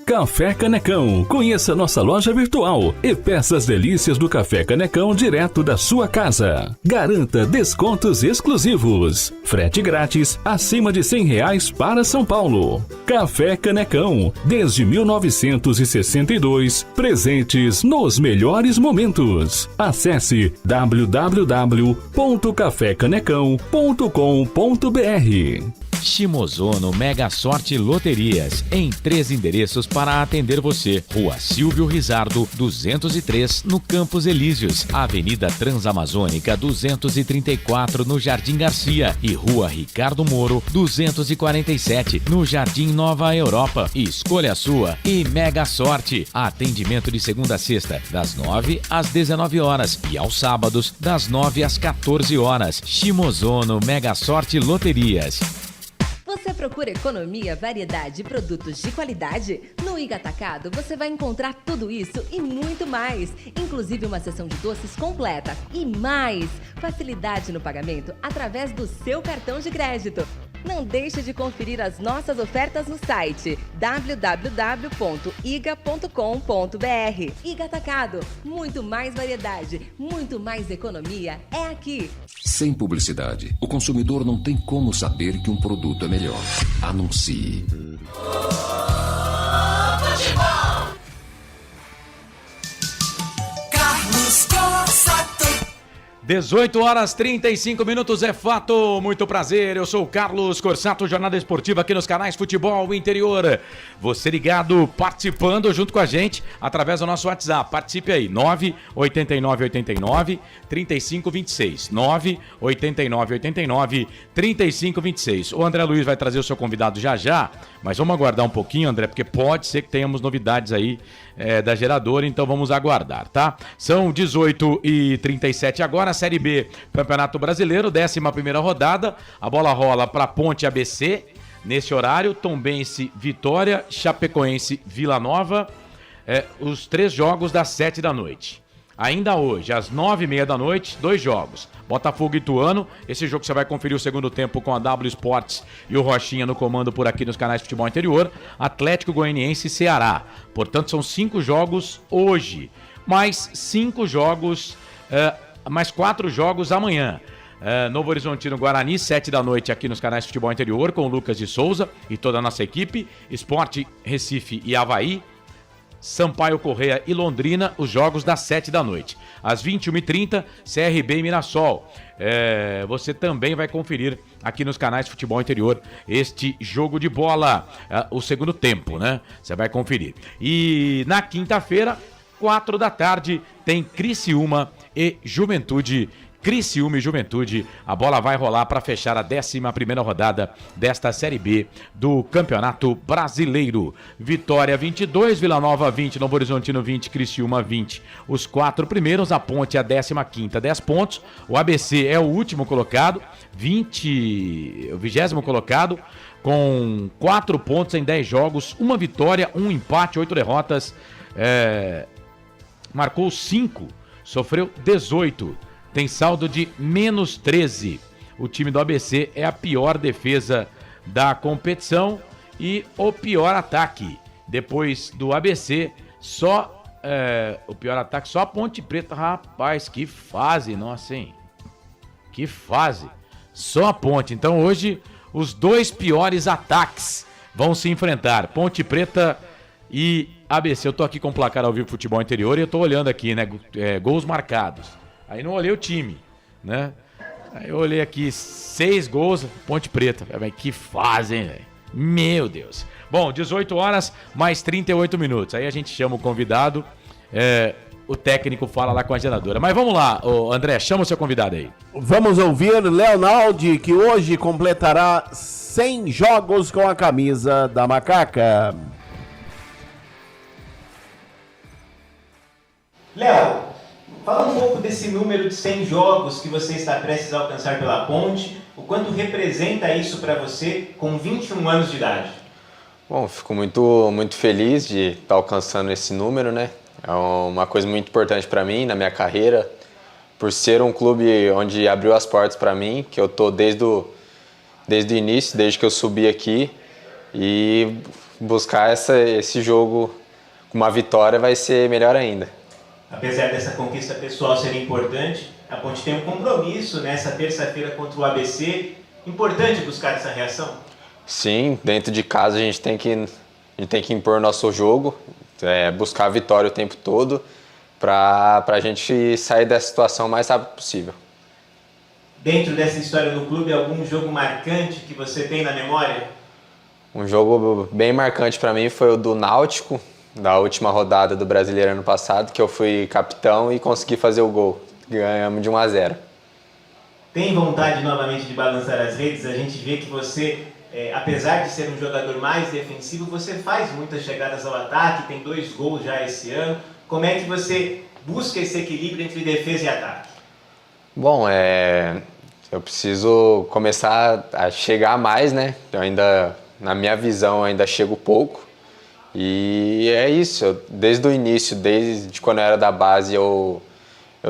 Café Canecão. Conheça nossa loja virtual e peça as delícias do Café Canecão direto da sua casa. Garanta descontos exclusivos. Frete grátis acima de R$100 para São Paulo. Café Canecão. Desde 1962, presentes nos melhores momentos. Acesse www.cafecanecão.com.br. Shimozono Mega Sorte Loterias, em 3 endereços para atender você. Rua Silvio Rizardo, 203, no Campos Elíseos, Avenida Transamazônica 234, no Jardim Garcia, e Rua Ricardo Moro, 247, no Jardim Nova Europa. Escolha a sua e Mega Sorte. Atendimento de segunda a sexta, das 9 às 19 horas e aos sábados, das 9 às 14 horas. Shimozono Mega Sorte Loterias. Você procura economia, variedade e produtos de qualidade? No Iga Atacado você vai encontrar tudo isso e muito mais, inclusive uma seção de doces completa e mais facilidade no pagamento através do seu cartão de crédito. Não deixe de conferir as nossas ofertas no site www.iga.com.br. Iga Atacado, muito mais variedade, muito mais economia é aqui. Sem publicidade, o consumidor não tem como saber que um produto é melhor. Anuncie. Carlos Corsato. 18 horas 35 minutos, é fato, muito prazer, eu sou o Carlos Corsato, jornada esportiva aqui nos canais Futebol Interior. Você ligado, participando junto com a gente através do nosso WhatsApp, participe aí, 98989-3526, 98989-3526. O André Luiz vai trazer o seu convidado já, mas vamos aguardar um pouquinho, André, porque pode ser que tenhamos novidades aí da geradora, então vamos aguardar, tá? São 18h37 agora, Série B, Campeonato Brasileiro, 11ª rodada, a bola rola para Ponte ABC, nesse horário, Tombense, Vitória, Chapecoense, Vila Nova, os 3 jogos das 7 da noite. Ainda hoje, às 9h30 da noite, 2 jogos. Botafogo e Ituano. Esse jogo você vai conferir o segundo tempo com a W Sports e o Rochinha no comando por aqui nos canais Futebol Interior. Atlético Goianiense e Ceará. Portanto, são 5 jogos hoje. Mais 5 jogos, mais 4 jogos amanhã. Novo Horizontino Guarani, 7 da noite aqui nos canais Futebol Interior com o Lucas de Souza e toda a nossa equipe. Sport Recife e Avaí. Sampaio Correia e Londrina, os jogos das 7 da noite. Às 21h30, CRB e Mirassol. Você também vai conferir aqui nos canais Futebol Interior este jogo de bola, o segundo tempo, né? Você vai conferir. E na quinta-feira, 4 da tarde, tem Criciúma e Juventude. Criciúma e Juventude, a bola vai rolar para fechar a 11ª rodada desta Série B do Campeonato Brasileiro. Vitória 22, Vila Nova 20, Novo Horizontino 20, Criciúma 20. Os 4 primeiros, a Ponte a 15ª, 10 pontos. O ABC é o último colocado, o 20º colocado, com 4 pontos em 10 jogos, 1 vitória, 1 empate, 8 derrotas. Marcou 5, sofreu 18. Tem saldo de menos 13. O time do ABC é a pior defesa da competição e o pior ataque. Depois do ABC, só o pior ataque, só a Ponte Preta. Rapaz, que fase, nossa, hein? Que fase. Só a Ponte. Então hoje, os 2 piores ataques vão se enfrentar. Ponte Preta e ABC. Eu tô aqui com o placar ao vivo Futebol Interior e eu tô olhando aqui, né? Gols marcados. Aí não olhei o time, né? Aí eu olhei aqui, 6 gols, Ponte Preta. Que fase, hein, velho? Meu Deus. Bom, 18 horas, mais 38 minutos. Aí a gente chama o convidado, o técnico fala lá com a geradora. Mas vamos lá, André, chama o seu convidado aí. Vamos ouvir Leonaldi, que hoje completará 100 jogos com a camisa da Macaca. Léo, fala um pouco desse número de 100 jogos que você está prestes a alcançar pela Ponte, o quanto representa isso para você com 21 anos de idade? Bom, fico muito feliz de estar alcançando esse número, né? É uma coisa muito importante para mim, na minha carreira, por ser um clube onde abriu as portas para mim, que eu tô desde o início, desde que eu subi aqui, e buscar esse jogo com uma vitória vai ser melhor ainda. Apesar dessa conquista pessoal ser importante, a Ponte tem um compromisso nessa terça-feira contra o ABC. Importante buscar essa reação? Sim, dentro de casa a gente tem que impor nosso jogo, buscar a vitória o tempo todo para a gente sair dessa situação o mais rápido possível. dentro dessa história do clube, algum jogo marcante que você tem na memória? Um jogo bem marcante para mim foi o do Náutico, da última rodada do Brasileiro ano passado, que eu fui capitão e consegui fazer o gol. Ganhamos de 1-0. Tem vontade novamente de balançar as redes? A gente vê que você, apesar de ser um jogador mais defensivo, você faz muitas chegadas ao ataque, tem 2 gols já esse ano. Como é que você busca esse equilíbrio entre defesa e ataque? Bom, eu preciso começar a chegar mais, né? Eu ainda, na minha visão, ainda chego pouco. E é isso, desde o início, desde quando eu era da base, eu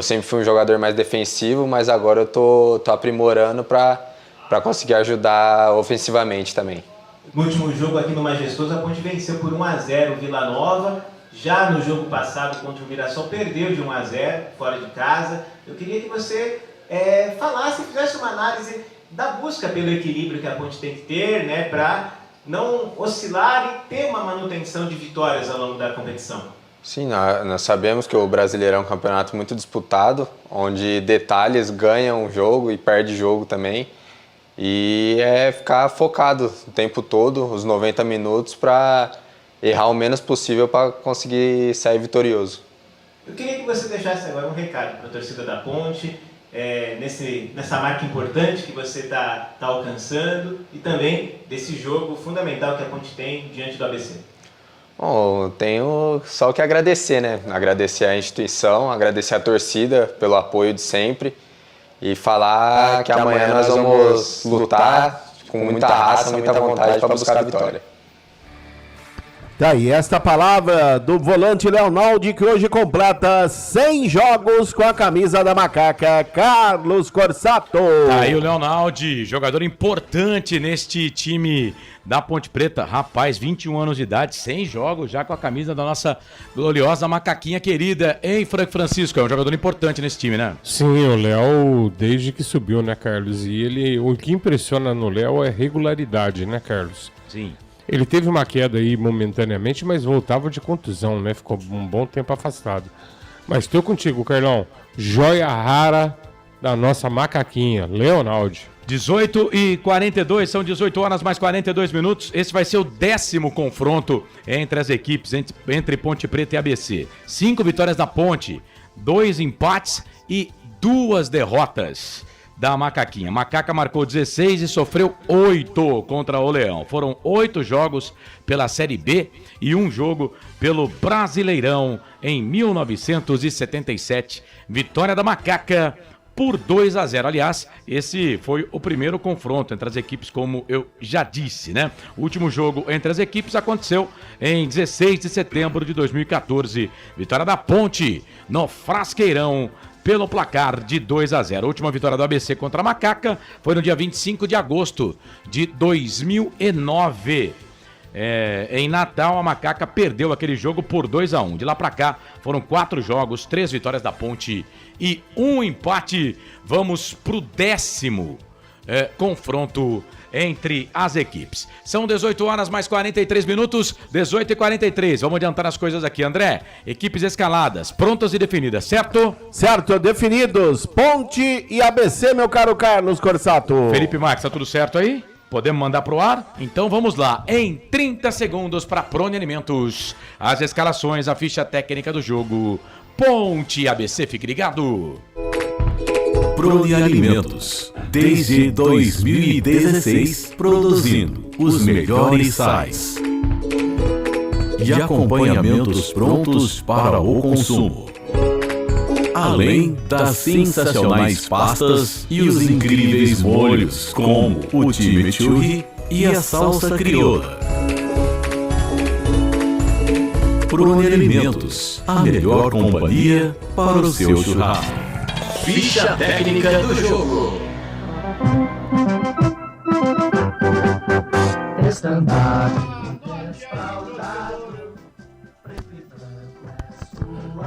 sempre fui um jogador mais defensivo, mas agora eu tô aprimorando para conseguir ajudar ofensivamente também. No último jogo aqui no Majestoso, a Ponte venceu por 1-0 o Vila Nova. Já no jogo passado contra o Mirassol, perdeu de 1-0 fora de casa. Eu queria que você falasse, fizesse uma análise da busca pelo equilíbrio que a Ponte tem que ter, né, para não oscilar e ter uma manutenção de vitórias ao longo da competição. Sim, nós sabemos que o Brasileirão é um campeonato muito disputado, onde detalhes ganham um jogo e perde jogo também. E é ficar focado o tempo todo, os 90 minutos, para errar o menos possível para conseguir sair vitorioso. Eu queria que você deixasse agora um recado para a torcida da Ponte, nessa marca importante que você está alcançando e também desse jogo fundamental que a Ponte tem diante do ABC. Bom, eu tenho só o que agradecer, né? Agradecer a instituição, agradecer a torcida pelo apoio de sempre e falar que amanhã nós vamos lutar com muita raça, muita vontade para buscar a vitória. Tá aí esta palavra do volante Leonaldi, que hoje completa 100 jogos com a camisa da Macaca, Carlos Corsato. Tá aí o Leonaldi, jogador importante neste time da Ponte Preta. Rapaz, 21 anos de idade, 100 jogos já com a camisa da nossa gloriosa macaquinha querida, hein, Frank Francisco? É um jogador importante nesse time, né? Sim, o Léo, desde que subiu, né, Carlos? E o que impressiona no Léo é regularidade, né, Carlos? Sim. Ele teve uma queda aí momentaneamente, mas voltava de contusão, né? Ficou um bom tempo afastado. Mas estou contigo, Carlão. Joia rara da nossa macaquinha, Leonaldi. 18h42, são 18 horas mais 42 minutos. Esse vai ser o 10º confronto entre as equipes, entre Ponte Preta e ABC. 5 vitórias da Ponte, 2 empates e 2 derrotas da Macaquinha. Macaca marcou 16 e sofreu 8 contra o Leão. Foram 8 jogos pela Série B e 1 jogo pelo Brasileirão em 1977. Vitória da Macaca por 2-0. Aliás, esse foi o primeiro confronto entre as equipes, como eu já disse, né? O último jogo entre as equipes aconteceu em 16 de setembro de 2014. Vitória da Ponte no Frasqueirão pelo placar de 2-0. A última vitória do ABC contra a Macaca foi no dia 25 de agosto de 2009. Em Natal, a Macaca perdeu aquele jogo por 2-1. De lá pra cá, foram 4 jogos, 3 vitórias da Ponte e 1 empate. Vamos pro 10º confronto entre as equipes. São 18 horas mais 43 minutos, 18h43. Vamos adiantar as coisas aqui, André. Equipes escaladas, prontas e definidas, certo? Certo, definidos. Ponte e ABC, meu caro Carlos Corsato. Felipe Marques, tá tudo certo aí? Podemos mandar pro ar? Então vamos lá. Em 30 segundos para Prone Alimentos. As escalações, a ficha técnica do jogo. Ponte e ABC, fique ligado. Prone Alimentos, desde 2016, produzindo os melhores sais e acompanhamentos prontos para o consumo. Além das sensacionais pastas e os incríveis molhos, como o chimichurri e a salsa crioula. Prone Alimentos, a melhor companhia para o seu churrasco. Ficha técnica do jogo.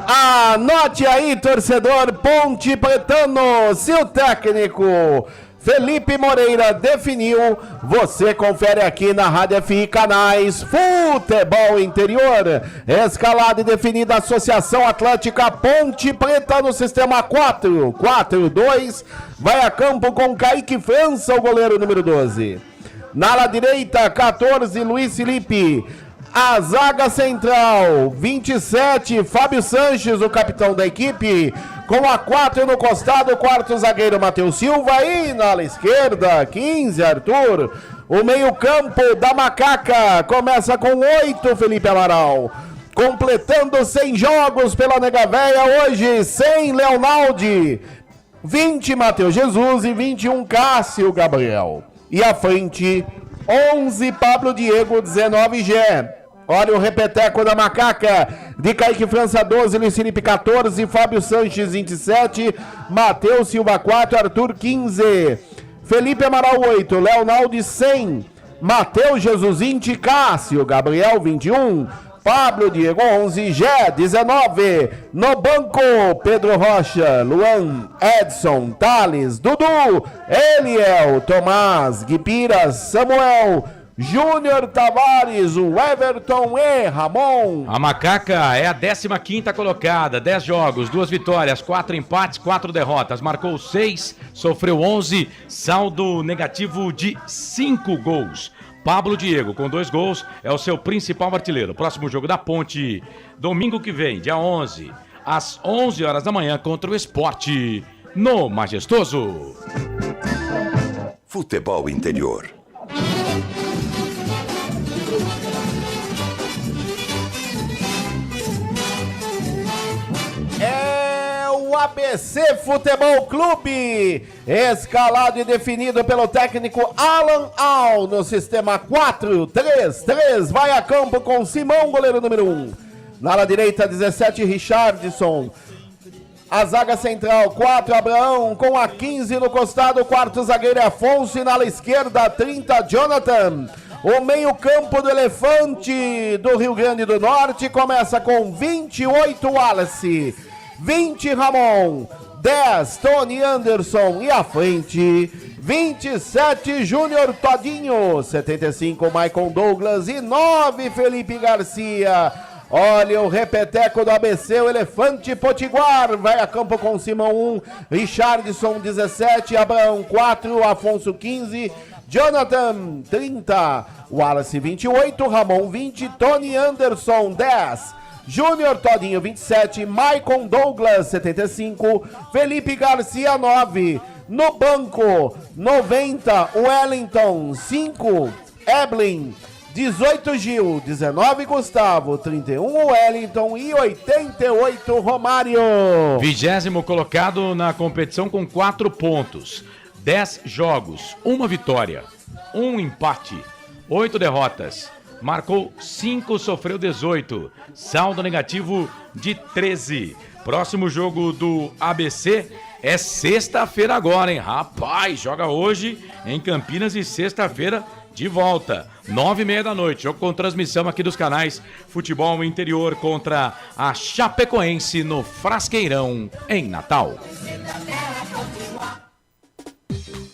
Anote aí, torcedor Ponte Pretano, se o técnico Felipe Moreira definiu. Você confere aqui na Rádio FI Canais Futebol Interior. Escalada e definida Associação Atlética Ponte Preta no sistema 4-4-2. Vai a campo com Kaique França, o goleiro número 12. Na ala direita, 14, Luiz Felipe. A zaga central, 27, Fábio Sanches, o capitão da equipe. Com a 4 no costado, quarto zagueiro Matheus Silva. E na ala esquerda, 15, Arthur. O meio-campo da Macaca começa com 8, Felipe Amaral. Completando 100 jogos pela Nega Véia hoje, 100 Leonaldi. 20, Matheus Jesus e 21, Cássio Gabriel. E à frente, 11, Pablo Diego, 19, Gé. Olha o repeteco da Macaca, de Kaique França 12, Luiz Felipe 14, Fábio Sanches 27, Matheus Silva 4, Arthur 15, Felipe Amaral 8, Leonaldi 100, Matheus Jesus 20, Cássio Gabriel 21, Pablo Diego 11, Gé 19, no banco Pedro Rocha, Luan, Edson, Thales, Dudu, Eliel, Tomás, Guipiras, Samuel, Júnior Tavares, o Everton e Ramon. A Macaca é a 15ª colocada, 10 jogos, 2 vitórias, 4 empates, 4 derrotas. Marcou 6, sofreu 11, saldo negativo de 5 gols. Pablo Diego, com 2 gols, é o seu principal artilheiro. Próximo jogo da Ponte, domingo que vem, dia 11, às 11 horas da manhã, contra o Sport, no Majestoso. Futebol Interior. É o ABC Futebol Clube, escalado e definido pelo técnico Alan Al no sistema 4-3-3. Vai a campo com Simão, goleiro número 1. Na ala direita, 17, Richardson. A zaga central, 4, Abraão, com a 15 no costado, quarto zagueiro Afonso. E na ala esquerda, 30, Jonathan. O meio-campo do Elefante do Rio Grande do Norte começa com 28, Wallace, 20, Ramon, 10, Tony Anderson e à frente, 27, Júnior Todinho, 75, Maicon Douglas e 9, Felipe Garcia. Olha o repeteco do ABC, o Elefante Potiguar, vai a campo com Simão 1, Richardson 17, Abraão 4, Afonso 15, Jonathan 30, Wallace 28, Ramon 20, Tony Anderson 10, Júnior Todinho 27, Maicon Douglas 75, Felipe Garcia 9, no banco 90, Wellington 5, Eblin 18, Gil 19, Gustavo 31, Wellington e 88, Romário. 20º colocado na competição com 4 pontos, 10 jogos, 1 vitória, 1 empate, 8 derrotas. Marcou 5, sofreu 18. Saldo negativo de 13. Próximo jogo do ABC é sexta-feira agora, hein? Rapaz, joga hoje em Campinas e sexta-feira de volta. 9h30 da noite. Jogo com transmissão aqui dos canais Futebol Interior contra a Chapecoense no Frasqueirão, em Natal.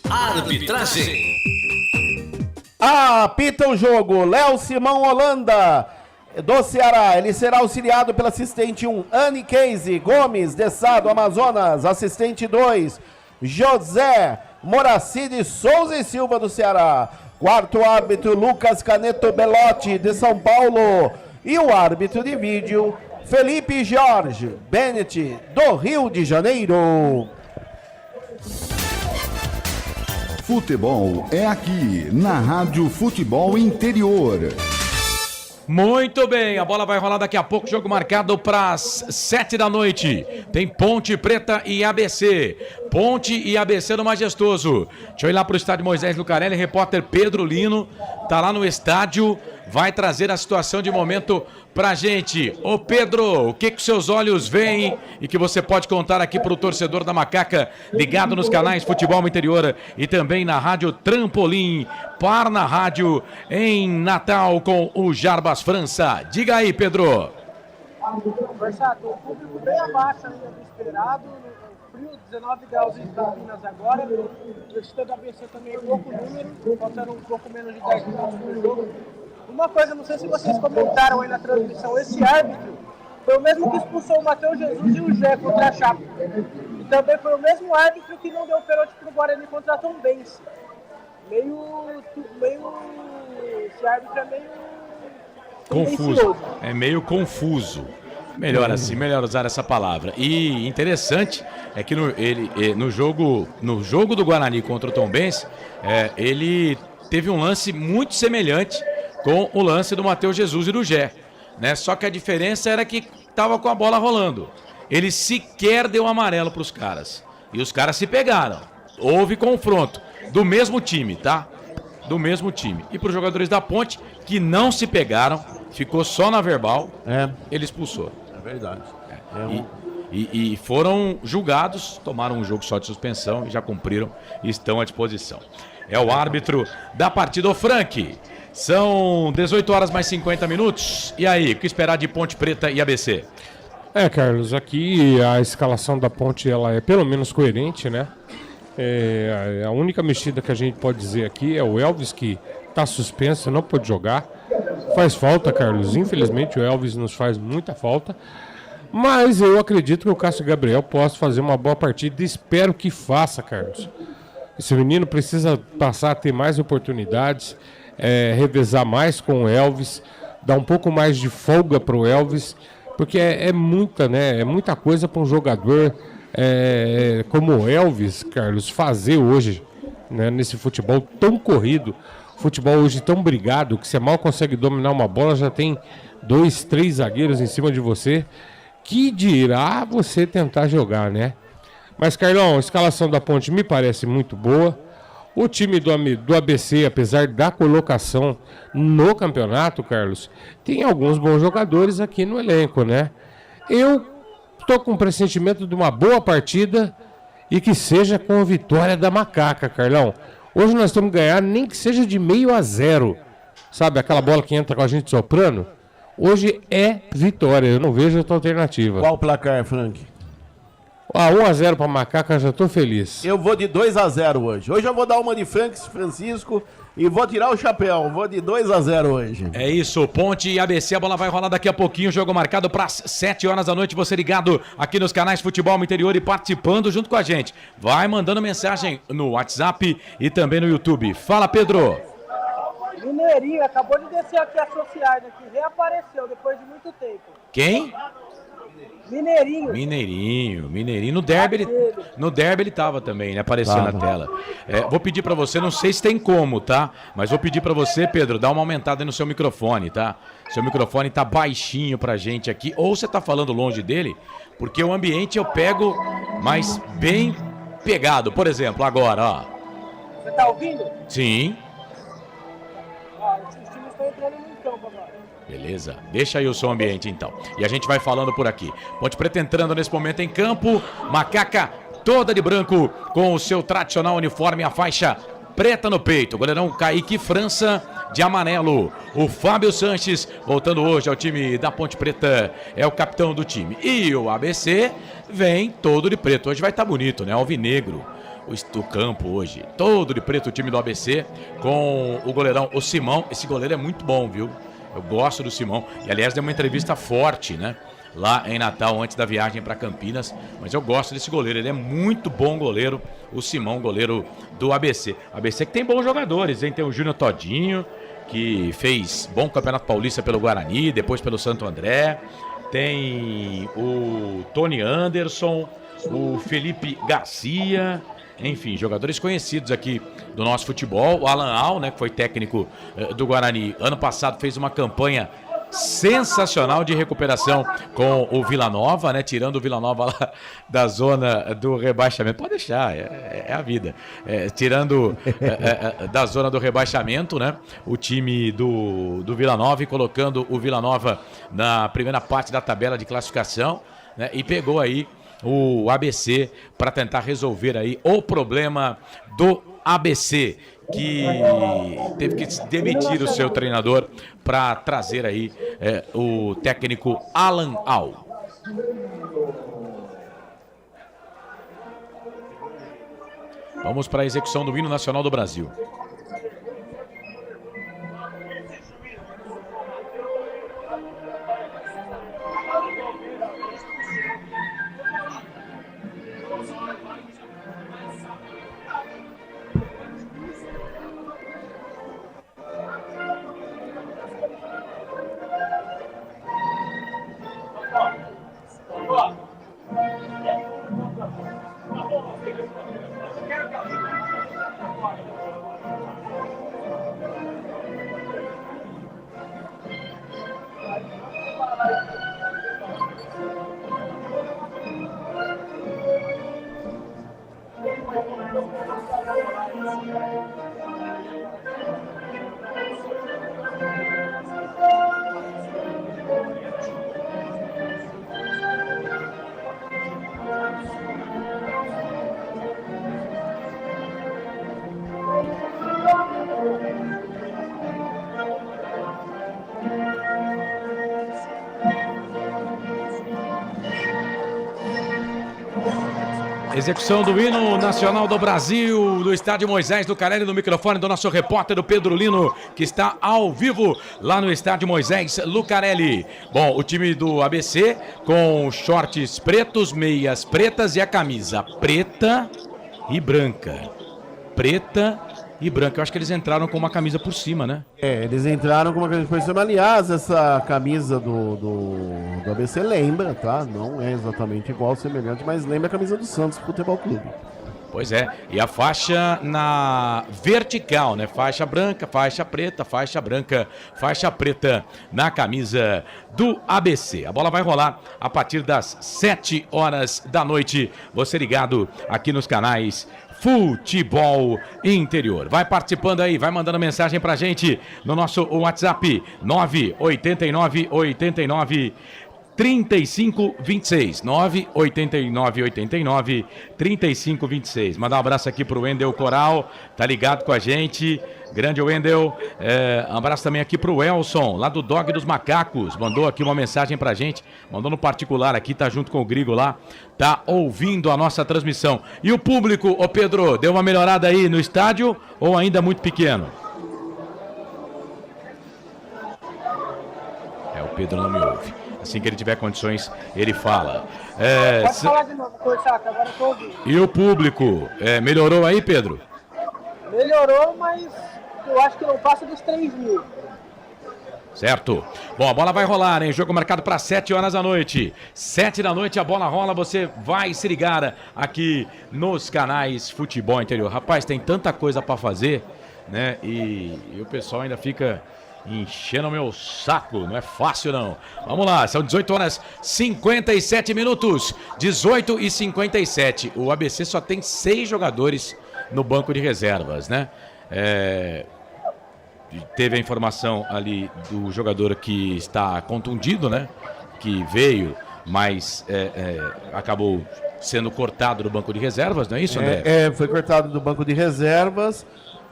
Arbitragem. Apita o jogo, Léo Simão Holanda, do Ceará. Ele será auxiliado pela assistente 1, Anne Casey Gomes, de Sado, Amazonas. Assistente 2, José Moracide Souza e Silva, do Ceará. Quarto árbitro, Lucas Caneto Belotti, de São Paulo. E o árbitro de vídeo, Felipe Jorge Bennett, do Rio de Janeiro. Futebol é aqui, na Rádio Futebol Interior. Muito bem, a bola vai rolar daqui a pouco, jogo marcado para as 7 da noite. Tem Ponte Preta e ABC. Ponte e ABC no Majestoso. Deixa eu ir lá para o estádio Moisés Lucarelli, repórter Pedro Lino, tá lá no estádio, vai trazer a situação de momento pra gente. Ô Pedro, o que que seus olhos veem e que você pode contar aqui pro torcedor da Macaca, ligado nos canais Futebol Interior e também na Rádio Trampolim, par na rádio em Natal com o Jarbas França. Diga aí, Pedro. O público bem abaixo ainda do esperado, frio, 19 graus em Campinas agora. O torcida do ABC também é pouco número, faltando um pouco menos de 10 minutos no jogo. Uma coisa, não sei se vocês comentaram aí na transmissão, esse árbitro foi o mesmo que expulsou o Matheus Jesus e o Jé contra a Chape. E também foi o mesmo árbitro que não deu pênalti pro Guarani contra a Tombense. Esse árbitro é meio confuso. É meio confuso. Melhor assim, melhor usar essa palavra. E interessante é que no jogo do Guarani contra o Tombense, ele teve um lance muito semelhante com o lance do Matheus Jesus e do Jé, né? Só que a diferença era que estava com a bola rolando. Ele sequer deu amarelo para os caras. E os caras se pegaram. Houve confronto do mesmo time, tá? Do mesmo time. E para os jogadores da Ponte, que não se pegaram, ficou só na verbal, ele expulsou. É verdade. E foram julgados, tomaram um jogo só de suspensão e já cumpriram e estão à disposição. É o árbitro da partida, o Frank. São 18 horas mais 50 minutos. E aí, o que esperar de Ponte Preta e ABC? Carlos, aqui a escalação da Ponte ela é pelo menos coerente, né? A única mexida que a gente pode dizer aqui é o Elvis, que está suspenso, não pode jogar. Faz falta, Carlos. Infelizmente o Elvis nos faz muita falta. Mas eu acredito que o Cássio Gabriel possa fazer uma boa partida. Espero que faça, Carlos. Esse menino precisa passar a ter mais oportunidades, revezar mais com o Elvis, dar um pouco mais de folga para o Elvis, porque é muita coisa para um jogador como o Elvis, Carlos, fazer hoje, né, nesse futebol tão corrido, futebol hoje tão brigado, que você mal consegue dominar uma bola, já tem 2, 3 zagueiros em cima de você, que dirá você tentar jogar, né? Mas, Carlão, a escalação da Ponte me parece muito boa. O time do ABC, apesar da colocação no campeonato, Carlos, tem alguns bons jogadores aqui no elenco, né? Eu estou com o pressentimento de uma boa partida e que seja com a vitória da Macaca, Carlão. Hoje nós temos que ganhar, nem que seja de 0-0. Sabe, aquela bola que entra com a gente soprando? Hoje é vitória, eu não vejo outra alternativa. Qual o placar, Frank? 1-0 para Macaca, já tô feliz. Eu vou de 2-0 hoje. Hoje eu vou dar uma de Francisco e vou tirar o chapéu. Vou de 2-0 hoje. É isso, Ponte e ABC, a bola vai rolar daqui a pouquinho. Jogo marcado para 7 horas da noite. Você ligado aqui nos canais Futebol Interior e participando junto com a gente. Vai mandando mensagem no WhatsApp e também no YouTube. Fala, Pedro. Mineirinho acabou de descer aqui a Sociedade, aqui reapareceu depois de muito tempo. Quem? Mineirinho. No derby ele tava também, né? Apareceu na tela. Vou pedir pra você, não sei se tem como, tá? Mas vou pedir pra você, Pedro, dar uma aumentada aí no seu microfone, tá? Seu microfone tá baixinho pra gente aqui. Ou você tá falando longe dele, porque o ambiente eu pego, mas bem pegado. Por exemplo, agora, ó. Você tá ouvindo? Sim. Os times estão entrando no campo agora. Beleza, deixa aí o som ambiente então. E a gente vai falando por aqui. Ponte Preta entrando nesse momento em campo. Macaca toda de branco com o seu tradicional uniforme, a faixa preta no peito. O goleirão Kaique França de amarelo. O Fábio Sanches voltando hoje ao time da Ponte Preta. É o capitão do time. E o ABC vem todo de preto. Hoje vai estar bonito, né? Alvinegro. O campo hoje. Todo de preto o time do ABC com o goleirão, o Simão. Esse goleiro é muito bom, viu? Eu gosto do Simão. E, aliás, deu uma entrevista forte, né? Lá em Natal, antes da viagem para Campinas. Mas eu gosto desse goleiro. Ele é muito bom goleiro. O Simão, goleiro do ABC. ABC que tem bons jogadores, hein? Tem o Júnior Todinho, que fez bom Campeonato Paulista pelo Guarani, depois pelo Santo André. Tem o Tony Anderson, o Felipe Garcia... Enfim, jogadores conhecidos aqui do nosso futebol. O Alan Al, né, que foi técnico do Guarani, ano passado fez uma campanha sensacional de recuperação com o Vila Nova, né, tirando o Vila Nova lá da zona do rebaixamento. Pode deixar, é a vida. Tirando da zona do rebaixamento, né, o time do Vila Nova e colocando o Vila Nova na primeira parte da tabela de classificação, né, e pegou aí o ABC para tentar resolver aí o problema do ABC, que teve que demitir o seu treinador para trazer aí o técnico Alan Al. Vamos para a execução do hino nacional do Brasil. Execução do hino nacional do Brasil, do estádio Moisés Lucarelli, no microfone do nosso repórter, do Pedro Lino, que está ao vivo lá no estádio Moisés Lucarelli. Bom, o time do ABC com shorts pretos, meias pretas e a camisa preta e branca. Preta e branca. Eu acho que eles entraram com uma camisa por cima, né? Eles entraram com uma camisa por cima. Aliás, essa camisa do ABC lembra, tá? Não é exatamente igual, semelhante, mas lembra a camisa do Santos Futebol Clube. Pois é, e a faixa na vertical, né? Faixa branca, faixa preta, faixa branca, faixa preta na camisa do ABC. A bola vai rolar a partir das 7 horas da noite. Você ligado aqui nos canais Futebol Interior. Vai participando aí, vai mandando mensagem pra gente no nosso WhatsApp 98989 3526 98989 3526. Mandar um abraço aqui pro Wendel Coral, tá ligado com a gente, grande Wendel. Um abraço também aqui pro Elson, lá do Dog dos Macacos, mandou aqui uma mensagem pra gente, mandou no particular aqui, tá junto com o Grigo lá, tá ouvindo a nossa transmissão. E o público, ô Pedro, deu uma melhorada aí no estádio ou ainda muito pequeno? O Pedro não me ouve. Assim que ele tiver condições, ele fala. Pode falar de novo, Corsato, agora eu tô ouvindo. E o público, melhorou aí, Pedro? Melhorou, mas eu acho que não passa dos 3 mil. Certo. Bom, a bola vai rolar, hein? Jogo marcado para 7 horas da noite. 7 da noite a bola rola, você vai se ligar aqui nos canais Futebol Interior. Rapaz, tem tanta coisa para fazer, né? E o pessoal ainda fica enchendo o meu saco, não é fácil não. Vamos lá, são 18 horas 57 minutos, 18 e 57. O ABC só tem 6 jogadores no banco de reservas, né? Teve a informação ali do jogador que está contundido, né? Que veio, mas acabou sendo cortado do banco de reservas, não é isso, André? Foi cortado do banco de reservas.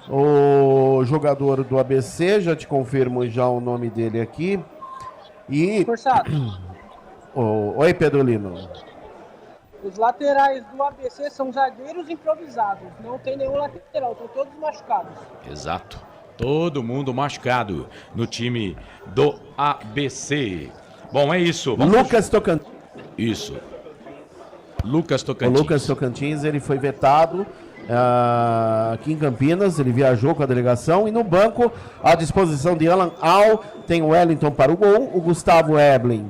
O jogador do ABC, já te confirmo já o nome dele aqui. E... Oi, Pedro Lino. Os laterais do ABC são zagueiros improvisados. Não tem nenhum lateral, estão todos machucados. Exato. Todo mundo machucado no time do ABC. Bom, é isso. Lucas Tocantins. Isso. Lucas Tocantins. O Lucas Tocantins, ele foi vetado aqui em Campinas, ele viajou com a delegação e no banco, à disposição de Alan Al, tem o Wellington para o gol, o Gustavo Eblin,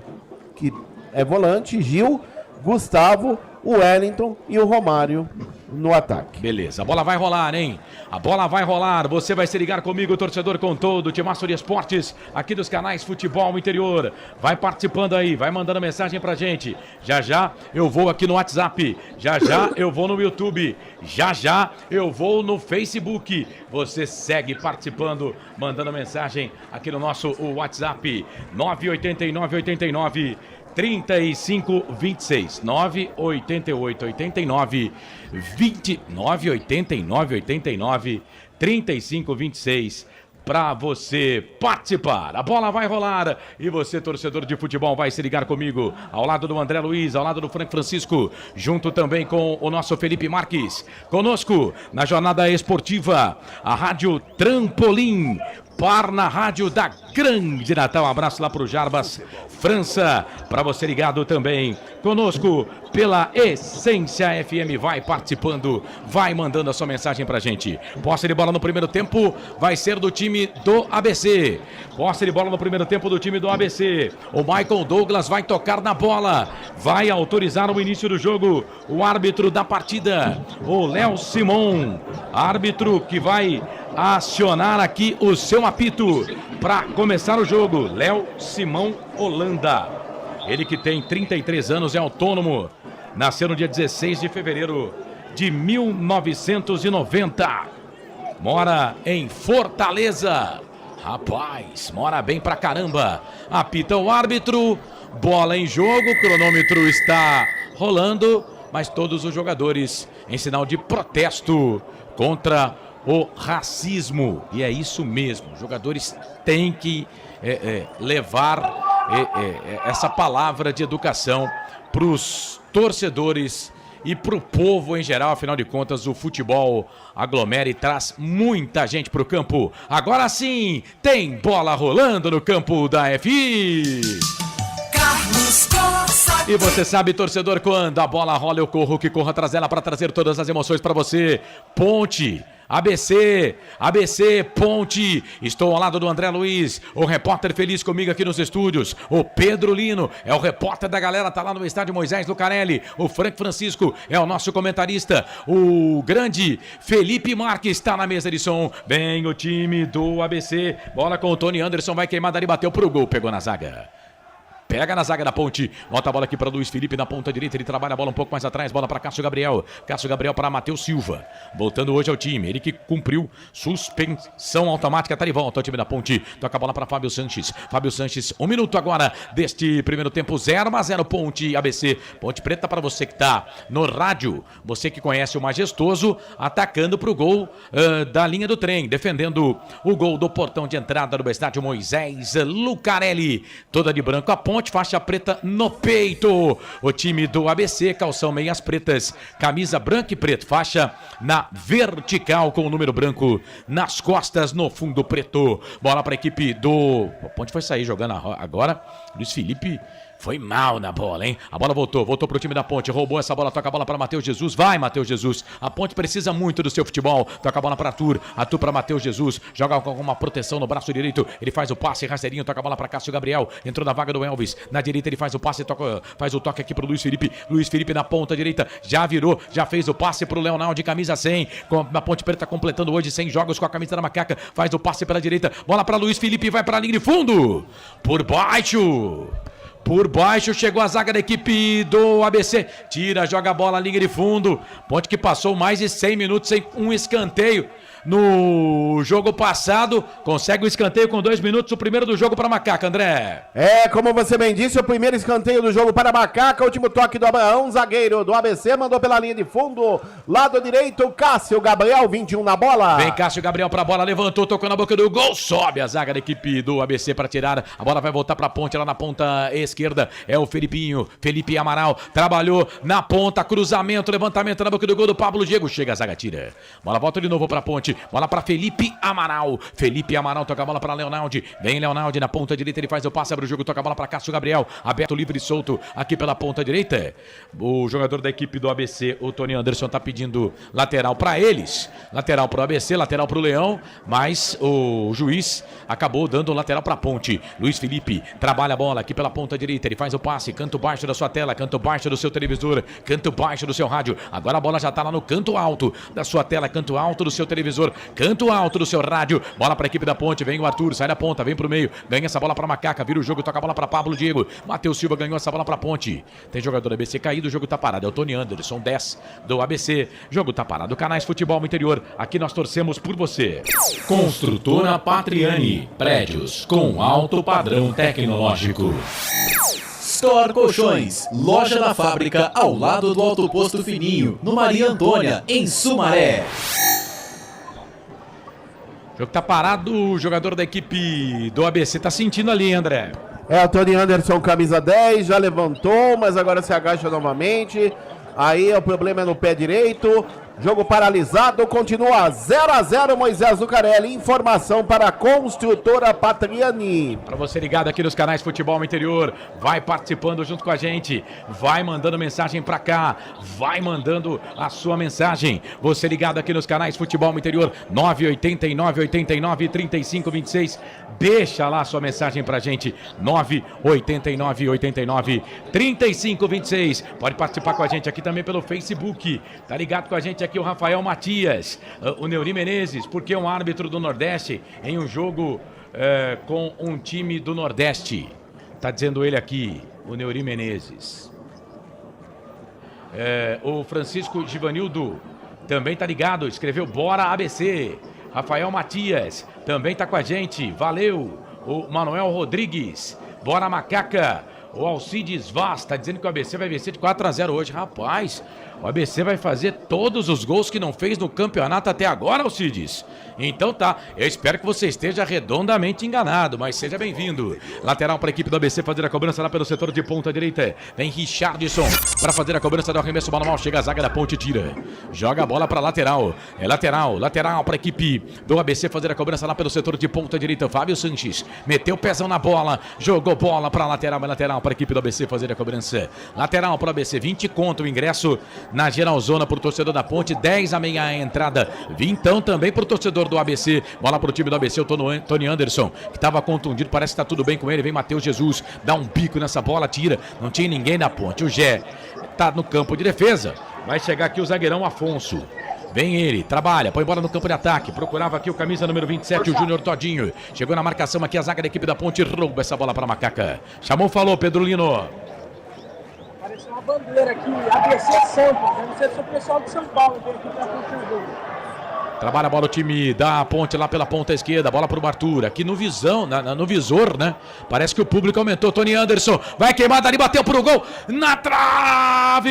que é volante, Gil, Gustavo, o Wellington e o Romário no ataque. Beleza, a bola vai rolar, hein? A bola vai rolar, você vai se ligar comigo, torcedor com todo, Timaço de Esportes, aqui dos canais Futebol Interior. Vai participando aí, vai mandando mensagem pra gente. Já já eu vou aqui no WhatsApp, já já eu vou no YouTube, já já eu vou no Facebook. Você segue participando, mandando mensagem aqui no nosso WhatsApp, 98989 3526 98889 298989 3526 para você participar. A bola vai rolar e você, torcedor de futebol, vai se ligar comigo, ao lado do André Luiz, ao lado do Frank Francisco, junto também com o nosso Felipe Marques. Conosco na jornada esportiva, a Rádio Trampolim, na rádio da Grande Natal. Um abraço lá pro Jarbas França, para você ligado também conosco pela Essência FM. Vai participando, vai mandando a sua mensagem pra gente. Posse de bola no primeiro tempo vai ser do time do ABC. Posse de bola no primeiro tempo do time do ABC. O Michael Douglas vai tocar na bola, vai autorizar o início do jogo. O árbitro da partida, o Léo Simon, árbitro que vai acionar aqui o seu apito para começar o jogo. Léo Simão Holanda, ele que tem 33 anos, é autônomo, nasceu no dia 16 de fevereiro de 1990, mora em Fortaleza, rapaz, mora bem pra caramba. Apita o árbitro, bola em jogo, cronômetro está rolando, mas todos os jogadores em sinal de protesto contra o racismo. E é isso mesmo, os jogadores têm que levar essa palavra de educação para os torcedores e para o povo em geral. Afinal de contas, o futebol aglomera e traz muita gente para o campo. Agora sim, tem bola rolando no campo da FI. E você sabe, torcedor, quando a bola rola eu corro, que corro atrás dela para trazer todas as emoções para você. Ponte, ABC, Ponte. Estou ao lado do André Luiz, o repórter feliz comigo aqui nos estúdios. O Pedro Lino é o repórter da galera, tá lá no estádio Moisés Lucarelli. O Frank Francisco é o nosso comentarista. O grande Felipe Marques está na mesa de som. Vem o time do ABC. Bola com o Tony Anderson, vai queimar dali, bateu pro gol, pegou na zaga. Pega na zaga da Ponte, volta a bola aqui para Luiz Felipe na ponta direita, ele trabalha a bola um pouco mais atrás, bola para Cássio Gabriel para Matheus Silva, voltando hoje ao time, ele que cumpriu suspensão automática, tá de volta ao time da Ponte, toca a bola para Fábio Sanches, 1 minuto agora deste primeiro tempo, 0-0 Ponte ABC, Ponte Preta para você que tá no rádio, você que conhece o Majestoso, atacando pro gol da linha do trem, defendendo o gol do portão de entrada do estádio Moisés Lucarelli, toda de branco a Ponte, faixa preta no peito, o time do ABC, calção meias pretas, camisa branca e preto, faixa na vertical com o número branco nas costas, no fundo preto, bola para a equipe do... A Ponte foi sair jogando agora, Luiz Felipe foi mal na bola, hein? A bola voltou pro time da Ponte, roubou essa bola, toca a bola para Matheus Jesus, vai Matheus Jesus, a Ponte precisa muito do seu futebol, toca a bola para Arthur para Matheus Jesus, joga com uma proteção no braço direito, ele faz o passe rasteirinho, toca a bola para Cássio Gabriel, entrou na vaga do Elvis, na direita ele faz o passe, faz o toque aqui pro Luiz Felipe na ponta direita, já virou, já fez o passe pro Leonardo de camisa 100, a Ponte Preta completando hoje 100 jogos com a camisa da macaca, faz o passe pela direita, bola para Luiz Felipe, vai para a linha de fundo, por baixo chegou a zaga da equipe do ABC, tira, joga a bola, linha de fundo, Ponte que passou mais de 100 minutos sem um escanteio no jogo passado, consegue o escanteio com 2 minutos, o primeiro do jogo para a Macaca, André. Como você bem disse, o primeiro escanteio do jogo para a Macaca, último toque do Abraão, zagueiro do ABC, mandou pela linha de fundo, lado direito, Cássio Gabriel, 21 na bola. Vem Cássio Gabriel para a bola, levantou, tocou na boca do gol, sobe a zaga da equipe do ABC para tirar, a bola vai voltar para a Ponte, lá na ponta esquerda, é o Felipe Amaral, trabalhou na ponta, cruzamento, levantamento na boca do gol do Pablo Diego, chega a zaga, tira, bola volta de novo para a Ponte, bola para Felipe Amaral, toca a bola para Leonardo, vem Leonardo na ponta direita, ele faz o passe, abre o jogo, toca a bola para Cássio Gabriel, aberto, livre e solto aqui pela ponta direita, o jogador da equipe do ABC, o Tony Anderson, tá pedindo lateral para eles, lateral para o ABC, lateral para o Leão, mas o juiz acabou dando lateral para a Ponte. Luiz Felipe trabalha a bola aqui pela ponta direita, ele faz o passe, canto baixo da sua tela, canto baixo do seu televisor, canto baixo do seu rádio, agora a bola já tá lá no canto alto da sua tela, canto alto do seu televisor, canto alto do seu rádio, bola para a equipe da Ponte, vem o Arthur, sai da ponta, vem pro meio, ganha essa bola para Macaca, vira o jogo, toca a bola para Pablo Diego, Matheus Silva ganhou essa bola para Ponte, tem jogador do ABC caído, o jogo tá parado, é o Tony Anderson, 10 do ABC, jogo tá parado, Canais Futebol Interior, aqui nós torcemos por você. Construtora Patriani, prédios com alto padrão tecnológico. Store Colchões, loja da fábrica ao lado do Alto Posto Fininho, no Maria Antônia, em Sumaré. O jogo tá parado, o jogador da equipe do ABC tá sentindo ali, André. O Tony Anderson, camisa 10, já levantou, mas agora se agacha novamente. Aí o problema é no pé direito. Jogo paralisado, continua 0-0, Moisés Zucarelli. Informação para a construtora Patriani. Para você ligado aqui nos canais Futebol Interior, vai participando junto com a gente, vai mandando mensagem para cá, vai mandando a sua mensagem. Você ligado aqui nos canais Futebol Interior, 989-89-3526. Deixa lá a sua mensagem pra gente, 989-89-3526. Pode participar com a gente aqui também pelo Facebook. Tá ligado com a gente aqui o Rafael Matias, o Neuri Menezes, porque um árbitro do Nordeste em um jogo com um time do Nordeste. Tá dizendo ele aqui, o Neuri Menezes. O Francisco Givanildo também tá ligado, escreveu bora ABC. Rafael Matias também tá com a gente, valeu. O Manuel Rodrigues, bora Macaca. O Alcides Vaz tá dizendo que o ABC vai vencer de 4-0 hoje. Rapaz, o ABC vai fazer todos os gols que não fez no campeonato até agora, Alcides. Então tá, eu espero que você esteja redondamente enganado, mas seja bem-vindo. Lateral para a equipe do ABC fazer a cobrança lá pelo setor de ponta direita. Vem Richardson para fazer a cobrança do arremesso, bola mal, chega a zaga da ponte, tira. Joga a bola para lateral. É lateral para a equipe do ABC fazer a cobrança lá pelo setor de ponta direita. Fábio Sanches meteu o pezão na bola, jogou bola para lateral, para a equipe do ABC fazer a cobrança. Lateral para o ABC, 20 conto o ingresso na geralzona para o torcedor da ponte, 10 a meia entrada, vintão também para o torcedor do ABC, bola para o time do ABC, o Tony Anderson, que estava contundido, parece que está tudo bem com ele, vem Matheus Jesus, dá um bico nessa bola, tira, não tinha ninguém na ponte, o Gé está no campo de defesa, vai chegar aqui o zagueirão Afonso. Vem ele, trabalha, põe bola no campo de ataque. Procurava aqui o camisa número 27, o Júnior Todinho. Chegou na marcação aqui a zaga da equipe da ponte, rouba essa bola para Macaca. Chamou, falou, Pedro Lino. Apareceu uma bandeira aqui, ABC Sampa. Deve ser o pessoal de São Paulo, que aqui para curtir o jogo. Trabalha a bola o time da ponte lá pela ponta esquerda. Bola pro Arthur. Aqui no visor, né? Parece que o público aumentou. Tony Anderson vai queimar dali, bateu pro gol. Na trave!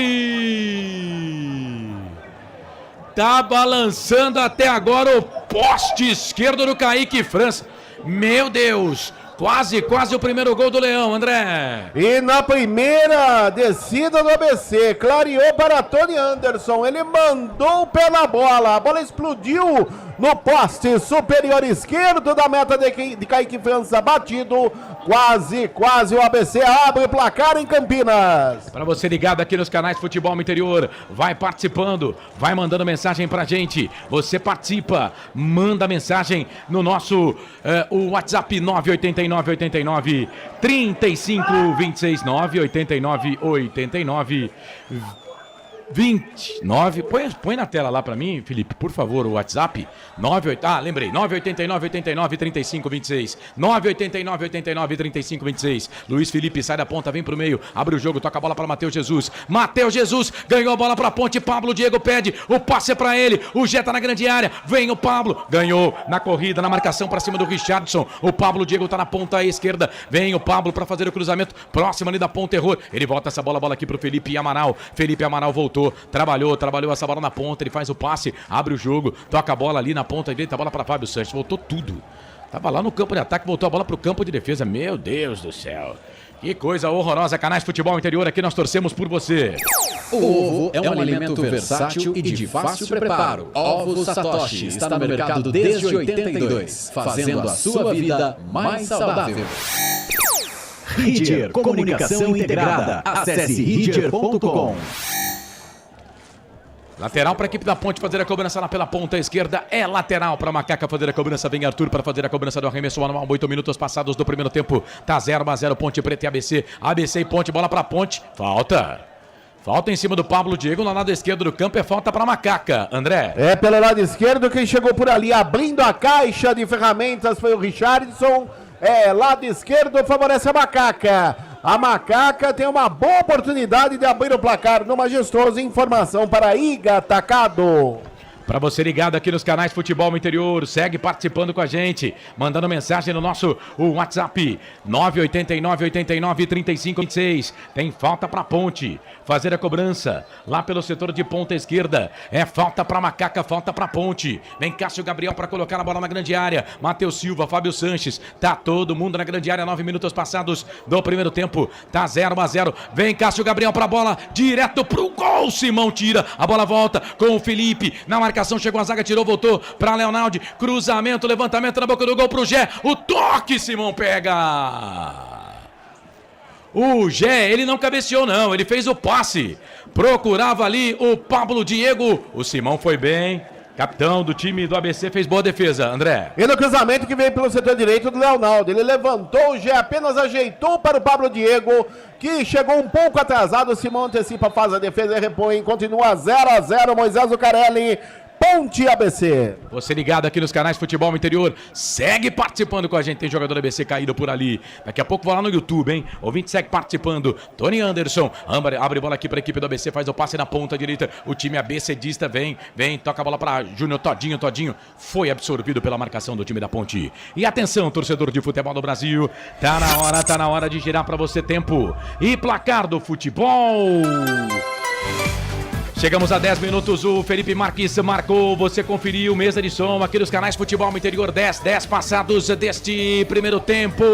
Tá balançando até agora o poste esquerdo do Kaique França. Meu Deus! Quase o primeiro gol do Leão, André. E na primeira descida do ABC, clareou para Tony Anderson. Ele mandou o pé na bola. A bola explodiu no poste superior esquerdo da meta de Kaique França. Batido. Quase o ABC abre o placar em Campinas. Para você ligado aqui nos canais Futebol Interior, vai participando, vai mandando mensagem pra gente. Você participa, manda mensagem no nosso o WhatsApp 989 3526 989 29. Põe na tela lá pra mim, Felipe, por favor, o WhatsApp. Lembrei. 989-3526. 989-3526. Luiz Felipe sai da ponta, vem pro meio, abre o jogo, toca a bola pra Matheus Jesus. Matheus Jesus ganhou a bola pra ponte. Pablo Diego pede, o passe é pra ele. O Jé tá na grande área. Vem o Pablo, ganhou na corrida, na marcação pra cima do Richardson. O Pablo Diego tá na ponta esquerda. Vem o Pablo pra fazer o cruzamento próximo ali da ponta, errou. Ele volta essa bola aqui pro Felipe Amaral. Felipe Amaral voltou. Trabalhou essa bola na ponta, ele faz o passe, abre o jogo, toca a bola ali na ponta direita, a bola para Fábio Sanches, voltou tudo. Tava lá no campo de ataque, voltou a bola pro campo de defesa. Meu Deus do céu. Que coisa horrorosa, canais Futebol Interior, aqui nós torcemos por você. O ovo é um alimento versátil e de fácil preparo. Ovos Satoshi está no mercado desde 82, fazendo a sua vida mais saudável. Ridger Comunicação Integrada. Acesse ridger.com. Lateral para a equipe da ponte fazer a cobrança lá pela ponta esquerda. É lateral para Macaca fazer a cobrança. Vem Arthur para fazer a cobrança do arremesso manual. 8 minutos passados do primeiro tempo. Tá 0-0 Ponte Preta e ABC. ABC e Ponte, bola para Ponte. Falta em cima do Pablo Diego no lado esquerdo do campo. É falta para Macaca, André. É pelo lado esquerdo quem chegou por ali abrindo a caixa de ferramentas foi o Richardson. Lado esquerdo favorece a Macaca. A Macaca tem uma boa oportunidade de abrir o placar no Majestoso. Informação para Iga Atacado. Para você ligado aqui nos canais Futebol Interior, segue participando com a gente, mandando mensagem no nosso WhatsApp 989-89-3526. Tem falta para Ponte fazer a cobrança lá pelo setor de ponta esquerda. É falta para Macaca, falta para Ponte. Vem Cássio Gabriel para colocar a bola na grande área. Matheus Silva, Fábio Sanches. Tá todo mundo na grande área. 9 minutos passados do primeiro tempo. Tá 0-0. Vem Cássio Gabriel para a bola, direto pro gol. Simão tira, a bola volta com o Felipe. Na marcação chegou a zaga, tirou, voltou para Leonardo. Cruzamento, levantamento na boca do gol pro Gé. O toque, Simão pega. O Gé, ele não cabeceou não, ele fez o passe. Procurava ali o Pablo Diego. O Simão foi bem. Capitão do time do ABC fez boa defesa, André. E no cruzamento que veio pelo setor direito do Leonardo. Ele levantou, o Gé apenas ajeitou para o Pablo Diego, que chegou um pouco atrasado. O Simão antecipa, faz a defesa e repõe. Continua 0-0, Moisés Zucarelli. Ponte ABC. Você ligado aqui nos canais Futebol Interior, segue participando com a gente. Tem jogador do ABC caído por ali. Daqui a pouco vou lá no YouTube, hein? Ouvinte segue participando. Tony Anderson abre bola aqui para a equipe do ABC, faz o passe na ponta direita. O time ABCdista vem, toca a bola para Júnior Todinho. Foi absorvido pela marcação do time da Ponte. E atenção, torcedor de futebol do Brasil. Tá na hora de girar para você tempo. E placar do futebol. Chegamos a 10 minutos, o Felipe Marques marcou, você conferiu, mesa de som aqui nos canais Futebol Interior, 10 passados deste primeiro tempo,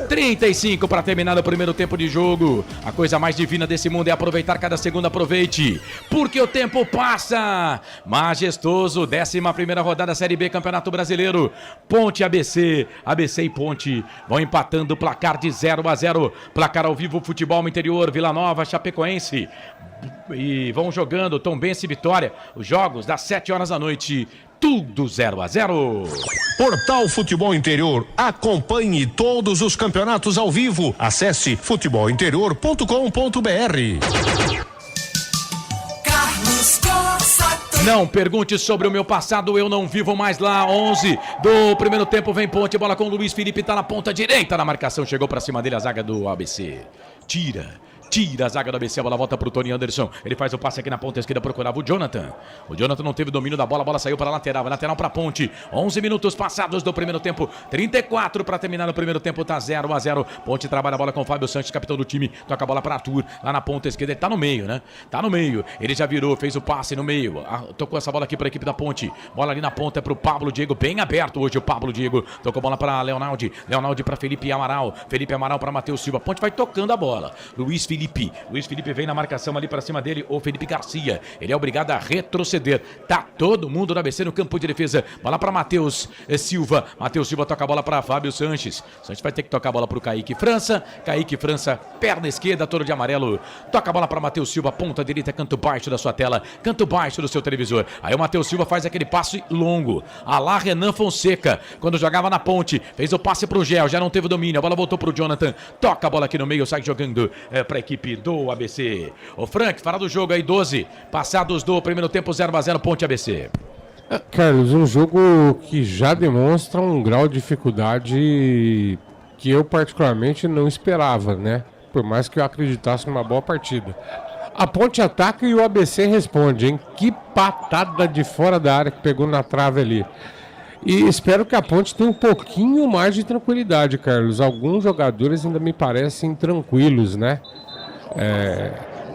35 para terminar o primeiro tempo de jogo. A coisa mais divina desse mundo é aproveitar cada segundo, aproveite, porque o tempo passa. Majestoso, 11ª rodada Série B, Campeonato Brasileiro. Ponte ABC e Ponte vão empatando o placar de 0-0, placar ao vivo Futebol Interior, Vila Nova, Chapecoense. E vão jogando Tombense e Vitória. Os jogos das 7 horas da noite. Tudo 0-0. Portal Futebol Interior. Acompanhe todos os campeonatos ao vivo. Acesse futebolinterior.com.br. Não pergunte sobre o meu passado, eu não vivo mais lá. 11 do primeiro tempo, vem Ponte, bola com o Luiz Felipe, tá na ponta direita na marcação, chegou pra cima dele a zaga do ABC. Tira a zaga do ABC, a bola volta pro Tony Anderson. Ele faz o passe aqui na ponta esquerda, procurava o Jonathan. O Jonathan não teve domínio da bola, a bola saiu para a lateral pra Ponte. 11 minutos passados do primeiro tempo, 34 para terminar o primeiro tempo, tá 0-0. Ponte trabalha a bola com o Fábio Sanches, capitão do time. Toca a bola para Arthur, lá na ponta esquerda. Ele tá no meio, né? Tá no meio. Ele já virou, fez o passe no meio. Tocou essa bola aqui para a equipe da Ponte. Bola ali na ponta é pro Pablo Diego, bem aberto hoje o Pablo Diego. Tocou a bola para Leonardo para Felipe Amaral para Matheus Silva. Ponte vai tocando a bola. Luiz Felipe vem na marcação ali para cima dele, o Felipe Garcia. Ele é obrigado a retroceder. Tá todo mundo na ABC no campo de defesa. Bola para Matheus Silva. Matheus Silva toca a bola para Fábio Sanches. Sanches vai ter que tocar a bola para o Kaique França. Perna esquerda, todo de amarelo. Toca a bola para Matheus Silva, ponta direita, canto baixo da sua tela, canto baixo do seu televisor. Aí o Matheus Silva faz aquele passe longo. A lá Renan Fonseca, quando jogava na Ponte, fez o passe pro Gel, já não teve domínio. A bola voltou pro Jonathan. Toca a bola aqui no meio, sai jogando para a equipe do ABC. O Frank, fala do jogo aí, 12 passados do primeiro tempo, 0-0, Ponte ABC. Carlos, um jogo que já demonstra um grau de dificuldade que eu particularmente não esperava, né? Por mais que eu acreditasse numa boa partida. A Ponte ataca e o ABC responde, hein? Que patada de fora da área que pegou na trave ali. E espero que a Ponte tenha um pouquinho mais de tranquilidade, Carlos. Alguns jogadores ainda me parecem tranquilos, né?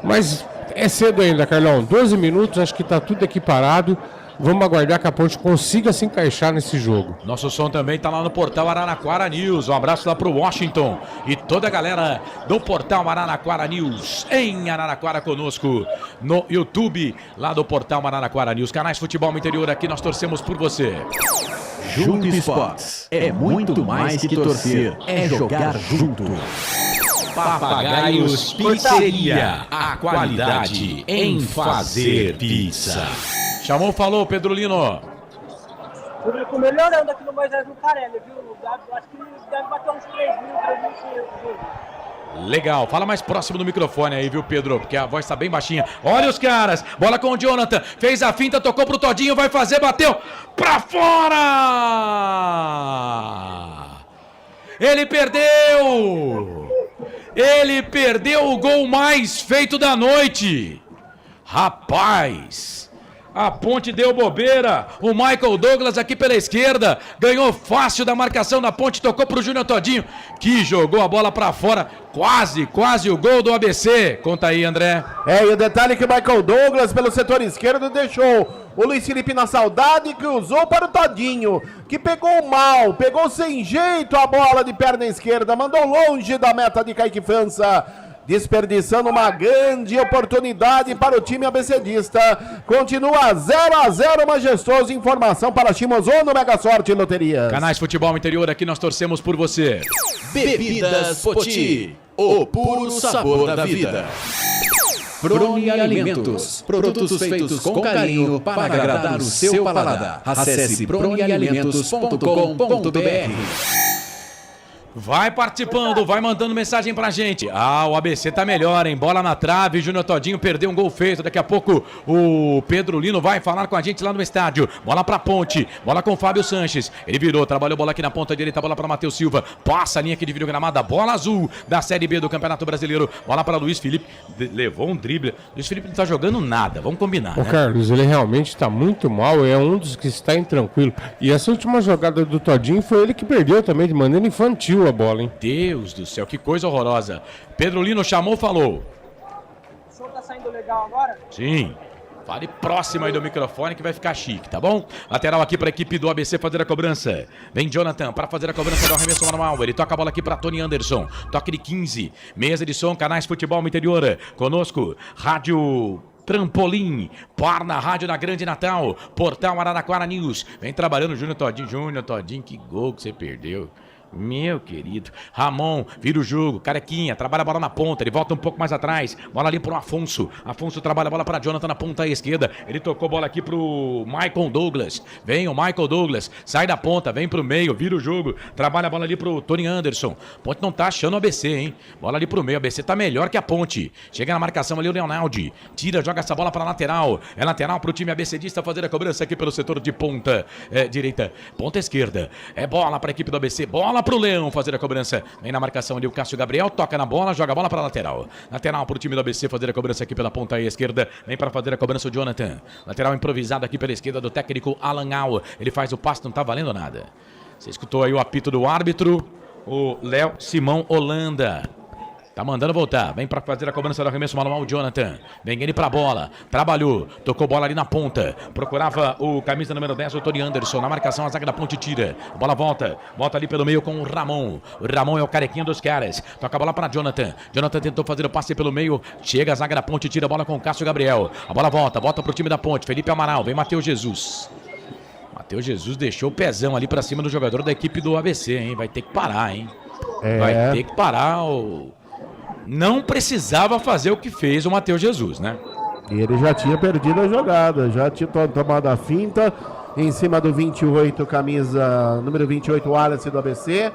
Mas é cedo ainda, Carlão. 12 minutos, acho que tá tudo equiparado. Vamos aguardar que a Ponte consiga se encaixar nesse jogo. Nosso som também tá lá no portal Araraquara News. Um abraço lá pro Washington e toda a galera do portal Araraquara News em Araraquara conosco no YouTube, lá do portal Araraquara News. Canais Futebol Interior, aqui nós torcemos por você. Junto Esportes é muito mais que torcer, é jogar junto. Papagaios Pizzeria, a qualidade em fazer pizza. Chamou, falou, Pedro Lino. Público melhorando aqui no Moisés Zucarelli, viu? Acho que deve bater uns 3.000, 3.500. Legal, fala mais próximo do microfone aí, viu, Pedro? Porque a voz tá bem baixinha. Olha os caras, bola com o Jonathan, fez a finta, tocou pro Todinho, vai fazer, bateu pra fora! Ele perdeu! Ele perdeu o gol mais feito da noite! Rapaz! A Ponte deu bobeira. O Michael Douglas aqui pela esquerda. Ganhou fácil da marcação da Ponte. Tocou pro Júnior Todinho, que jogou a bola pra fora. Quase o gol do ABC. Conta aí, André. E o detalhe é que o Michael Douglas, pelo setor esquerdo, deixou o Luiz Felipe na saudade e cruzou para o Todinho, que pegou mal, pegou sem jeito a bola de perna esquerda, mandou longe da meta de Kaique França, desperdiçando uma grande oportunidade para o time abecedista. Continua 0-0 majestoso. Informação para Shimozono Mega Sorte Loterias. Canais Futebol Interior, aqui nós torcemos por você. Bebidas Poti, o puro sabor da vida. Prone Alimentos, produtos feitos com carinho para agradar o seu paladar. Acesse pronealimentos.com.br. Vai participando, vai mandando mensagem pra gente. O ABC tá melhor, hein? Bola na trave, Júnior Todinho perdeu um gol feito. Daqui a pouco o Pedro Lino vai falar com a gente lá no estádio. Bola pra Ponte, bola com o Fábio Sanches. Ele virou, trabalhou bola aqui na ponta direita, bola pra Matheus Silva. Passa a linha aqui de videogramada, bola azul da Série B do Campeonato Brasileiro. Bola para Luiz Felipe, levou um drible. Luiz Felipe não tá jogando nada, vamos combinar, né? Carlos, ele realmente tá muito mal, é um dos que está intranquilo. E essa última jogada do Todinho foi ele que perdeu também de maneira infantil a bola, hein? Deus do céu, que coisa horrorosa. Pedro Lino chamou, falou. O show tá saindo legal agora? Sim. Fale próximo aí do microfone que vai ficar chique, tá bom? Lateral aqui para a equipe do ABC fazer a cobrança. Vem Jonathan para fazer a cobrança do arremesso manual. Ele toca a bola aqui para Tony Anderson. Toque de 15. Mesa de som, Canais Futebol Interior. Conosco, Rádio Trampolim, Parna Rádio da Grande Natal, Portal Araraquara News. Vem trabalhando o Júnior Todinho. Júnior Todinho, que gol que você perdeu. Meu querido, Ramon, vira o jogo, Carequinha, trabalha a bola na ponta, ele volta um pouco mais atrás, bola ali pro Afonso, Afonso trabalha a bola para Jonathan na ponta esquerda, ele tocou a bola aqui pro Michael Douglas, vem o Michael Douglas, sai da ponta, vem pro meio, vira o jogo, trabalha a bola ali pro Tony Anderson, Ponte não tá achando o ABC, hein, bola ali pro meio, o ABC tá melhor que a Ponte, chega na marcação ali o Leonardi, tira, joga essa bola pra lateral, é lateral pro time ABCdista fazer a cobrança aqui pelo setor de ponta direita, ponta esquerda, é bola pra equipe do ABC, bola pro Leão fazer a cobrança. Vem na marcação ali o Cássio Gabriel, toca na bola, joga a bola para lateral. Lateral pro time do ABC fazer a cobrança aqui pela ponta esquerda. Vem para fazer a cobrança o Jonathan. Lateral improvisado aqui pela esquerda do técnico Alan Al. Ele faz o passe, não tá valendo nada. Você escutou aí o apito do árbitro, o Léo Simão Holanda. Tá mandando voltar, vem pra fazer a cobrança do arremesso manual o Jonathan, vem ele pra bola, trabalhou, tocou bola ali na ponta, procurava o camisa número 10, o Tony Anderson, na marcação a zaga da Ponte tira, a bola volta ali pelo meio com o Ramon é o carequinho dos caras, toca a bola pra Jonathan tentou fazer o passe pelo meio, chega a zaga da Ponte, tira a bola com o Cássio Gabriel, a bola volta pro time da Ponte, Felipe Amaral, vem Matheus Jesus deixou o pezão ali pra cima do jogador da equipe do ABC, hein, vai ter que parar, hein, vai ter que parar Não precisava fazer o que fez o Matheus Jesus, né? E ele já tinha perdido a jogada, já tinha tomado a finta em cima do 28, camisa número 28, Wallace do ABC.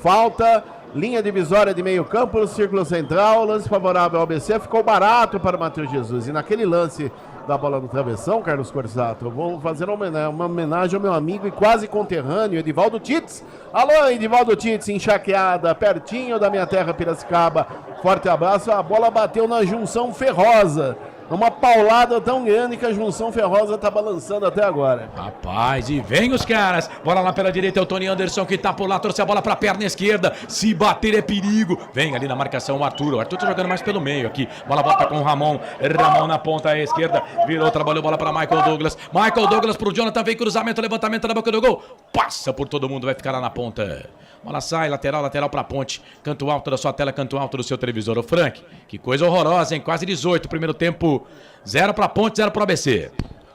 Falta, linha divisória de meio campo, no círculo central, lance favorável ao ABC, ficou barato para o Matheus Jesus. E naquele lance da bola no travessão, Carlos Corsato, eu vou fazer uma homenagem ao meu amigo e quase conterrâneo, Edivaldo Tits. Alô, Edivaldo Tits, enxaqueada, pertinho da minha terra, Piracicaba. Forte abraço, a bola bateu na Junção Ferrosa. Uma paulada tão grande que a Junção Ferrosa tá balançando até agora. Rapaz, e vem os caras. Bola lá pela direita, é o Tony Anderson que tá por lá, torce a bola pra perna esquerda. Se bater é perigo. Vem ali na marcação o Arthur. O Arthur tá jogando mais pelo meio aqui. Bola volta com o Ramon. Ramon na ponta esquerda. Virou, trabalhou bola pra Michael Douglas. Michael Douglas pro Jonathan, vem cruzamento, levantamento na boca do gol. Passa por todo mundo, vai ficar lá na ponta. Bola sai, lateral pra Ponte. Canto alto da sua tela, canto alto do seu televisor. Ô Frank, que coisa horrorosa, hein? Quase 18, primeiro tempo. 0 pra Ponte, 0 pro ABC.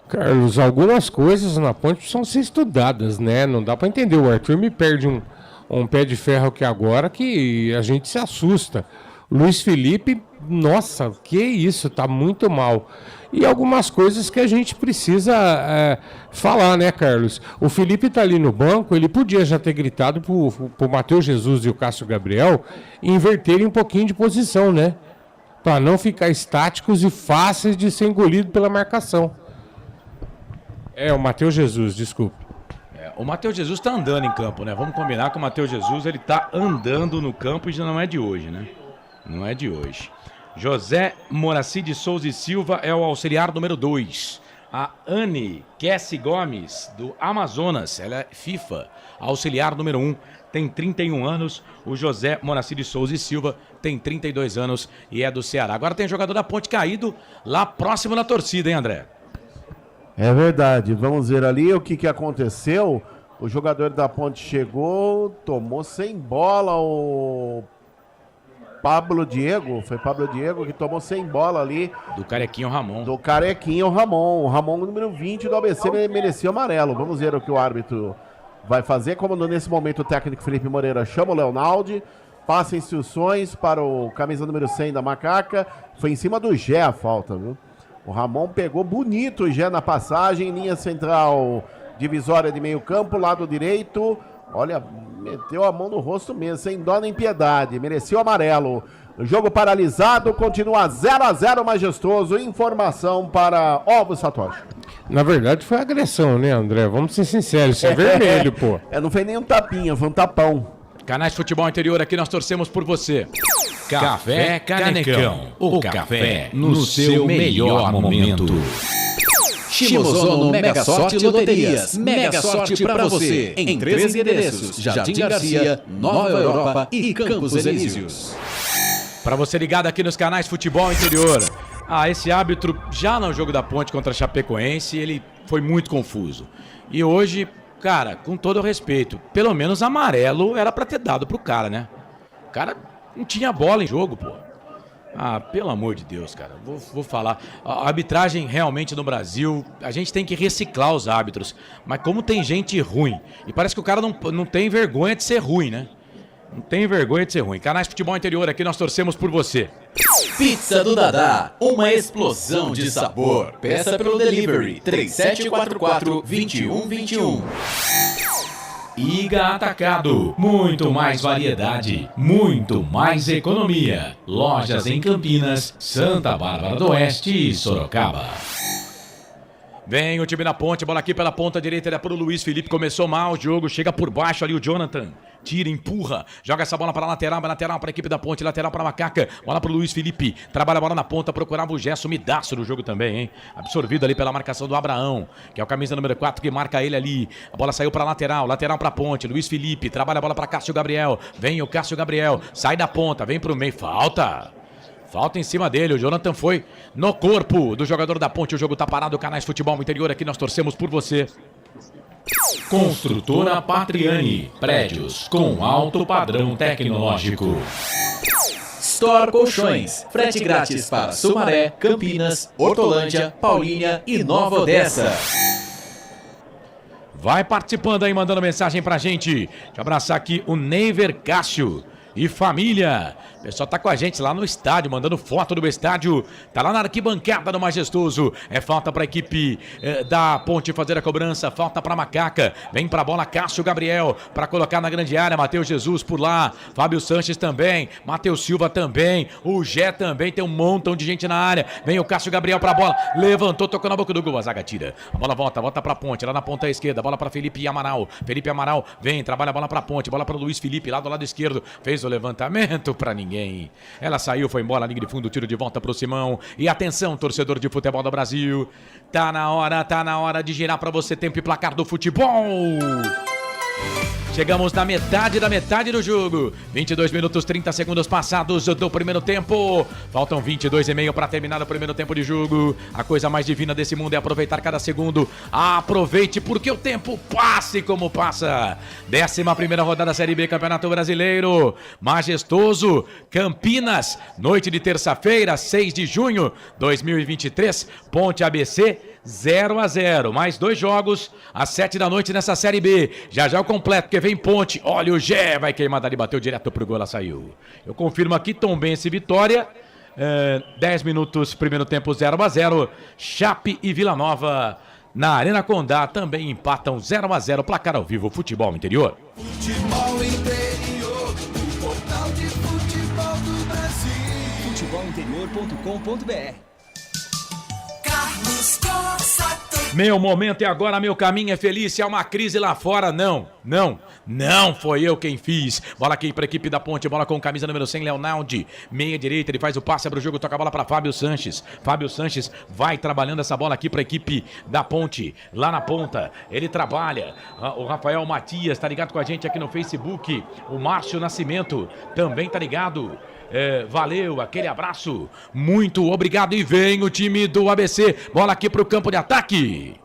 Carlos, algumas coisas na Ponte precisam ser estudadas, né? Não dá pra entender. O Arthur me perde um pé de ferro aqui agora que a gente se assusta. Luiz Felipe, nossa, que isso, tá muito mal. E algumas coisas que a gente precisa falar, né, Carlos? O Felipe tá ali no banco, ele podia já ter gritado pro Matheus Jesus e o Cássio Gabriel inverterem um pouquinho de posição, né? Para não ficar estáticos e fáceis de ser engolido pela marcação. O Matheus Jesus, desculpa. O Matheus Jesus tá andando em campo, né? Vamos combinar que o Matheus Jesus, ele tá andando no campo e já não é de hoje, né? Não é de hoje. José Moraci de Souza e Silva é o auxiliar número 2. a Anne Kessi Gomes, do Amazonas. Ela é FIFA, auxiliar número 1, tem 31 anos. O José Moraci de Souza e Silva tem 32 anos e é do Ceará. Agora tem jogador da Ponte caído lá próximo na torcida, hein, André? É verdade. Vamos ver ali o que aconteceu. O jogador da Ponte chegou, tomou sem bola o Pablo Diego. Foi Pablo Diego que tomou sem bola ali. Do Carequinho Ramon. Do Carequinho Ramon. O Ramon, número 20 do ABC, merecia amarelo. Vamos ver o que o árbitro vai fazer. Como nesse momento o técnico Felipe Moreira chama o Leonaldi, passa instruções para o camisa número 100 da Macaca. Foi em cima do Gé a falta, viu? O Ramon pegou bonito o Gé na passagem, linha central, divisória de meio campo, lado direito. Olha, meteu a mão no rosto mesmo, sem dó nem piedade. Mereceu amarelo. O jogo paralisado, continua 0-0 majestoso. Informação para Ovo Satoshi. Na verdade foi agressão, né, André? Vamos ser sinceros, isso é vermelho, pô. Não foi nem um tapinha, foi um tapão. Canais Futebol Interior, aqui nós torcemos por você. Café Canecão, o café no seu melhor momento. Shimozono Mega Sorte Loterias. Mega sorte pra você em 3 endereços: Jardim Garcia, Nova Europa e Campos Elíseos. Para você ligado aqui nos canais Futebol Interior. Esse árbitro já no jogo da Ponte contra a Chapecoense, ele foi muito confuso. E hoje, cara, com todo o respeito, pelo menos amarelo era pra ter dado pro cara, né? O cara não tinha bola em jogo, pô. Pelo amor de Deus, cara. Vou falar. A arbitragem realmente no Brasil, a gente tem que reciclar os árbitros. Mas como tem gente ruim. E parece que o cara não tem vergonha de ser ruim, né? Não tem vergonha de ser ruim. Canais Futebol Interior, aqui nós torcemos por você. Pizza do Dadá, uma explosão de sabor. Peça pelo delivery 3744-2121. Iga Atacado, muito mais variedade, muito mais economia. Lojas em Campinas, Santa Bárbara do Oeste e Sorocaba. Vem o time da Ponte, bola aqui pela ponta direita, ele é pro Luiz Felipe, começou mal o jogo, chega por baixo ali o Jonathan, tira, empurra, joga essa bola para lateral para a equipe da Ponte, lateral para Macaca, bola pro Luiz Felipe, trabalha a bola na ponta, procurava o Gerson, sumidaço no jogo também, hein, absorvido ali pela marcação do Abraão, que é o camisa número 4 que marca ele ali, a bola saiu para lateral para Ponte, Luiz Felipe, trabalha a bola para Cássio Gabriel, vem o Cássio Gabriel, sai da ponta, vem pro meio, falta em cima dele, o Jonathan foi no corpo do jogador da Ponte, o jogo tá parado, Canais Futebol Interior, aqui nós torcemos por você. Construtora Patriani, prédios com alto padrão tecnológico. Store Colchões, frete grátis para Sumaré, Campinas, Hortolândia, Paulínia e Nova Odessa. Vai participando aí, mandando mensagem pra gente. Deixa eu abraçar aqui o Neiver Cássio e família. O pessoal tá com a gente lá no estádio, mandando foto do estádio. Tá lá na arquibancada do Majestoso. É falta pra equipe da Ponte fazer a cobrança. Falta pra Macaca. Vem pra bola Cássio Gabriel pra colocar na grande área. Matheus Jesus por lá. Fábio Sanches também. Matheus Silva também. O Gé também. Tem um montão de gente na área. Vem o Cássio Gabriel pra bola. Levantou, tocou na boca do gol. A zaga tira. A bola volta pra Ponte. Lá na ponta esquerda. Bola pra Felipe Amaral. Felipe Amaral vem, trabalha a bola pra Ponte. Bola pra Luiz Felipe lá do lado esquerdo. Fez o levantamento pra ninguém. Ela saiu, foi embora, linha de fundo, tiro de volta pro Simão. E atenção, torcedor de futebol do Brasil. Tá na hora de girar pra você tempo e placar do futebol. Chegamos na metade do jogo. 22 minutos, 30 segundos passados do primeiro tempo. Faltam 22,5 para terminar o primeiro tempo de jogo. A coisa mais divina desse mundo é aproveitar cada segundo. Aproveite porque o tempo passe como passa. 11ª rodada da Série B Campeonato Brasileiro. Majestoso, Campinas. Noite de terça-feira, 6 de junho 2023. Ponte ABC 0-0, mais 2 jogos às 7 da noite nessa Série B. Já o completo, porque vem Ponte. Olha o Gé, vai queimar dali, bateu direto pro gol, ela saiu. Eu confirmo aqui, Tombense e Vitória. 10 minutos, primeiro tempo 0-0. Chape e Vila Nova na Arena Condá também empatam 0-0. Placar ao vivo, Futebol Interior. Futebol Interior, o portal de futebol do Brasil. futebolinterior.com.br. Meu momento é agora, meu caminho é feliz. Se há uma crise lá fora, não Não foi eu quem fiz. Bola aqui para a equipe da Ponte. Bola com camisa número 100, Leonardo. Meia direita, ele faz o passe, abre o jogo, toca a bola para Fábio Sanches. Fábio Sanches vai trabalhando essa bola aqui para a equipe da Ponte. Lá na ponta, ele trabalha. O Rafael Matias tá ligado com a gente aqui no Facebook. O Márcio Nascimento também tá ligado. Valeu, aquele abraço. Muito obrigado. E vem o time do ABC. Bola aqui para o campo de ataque.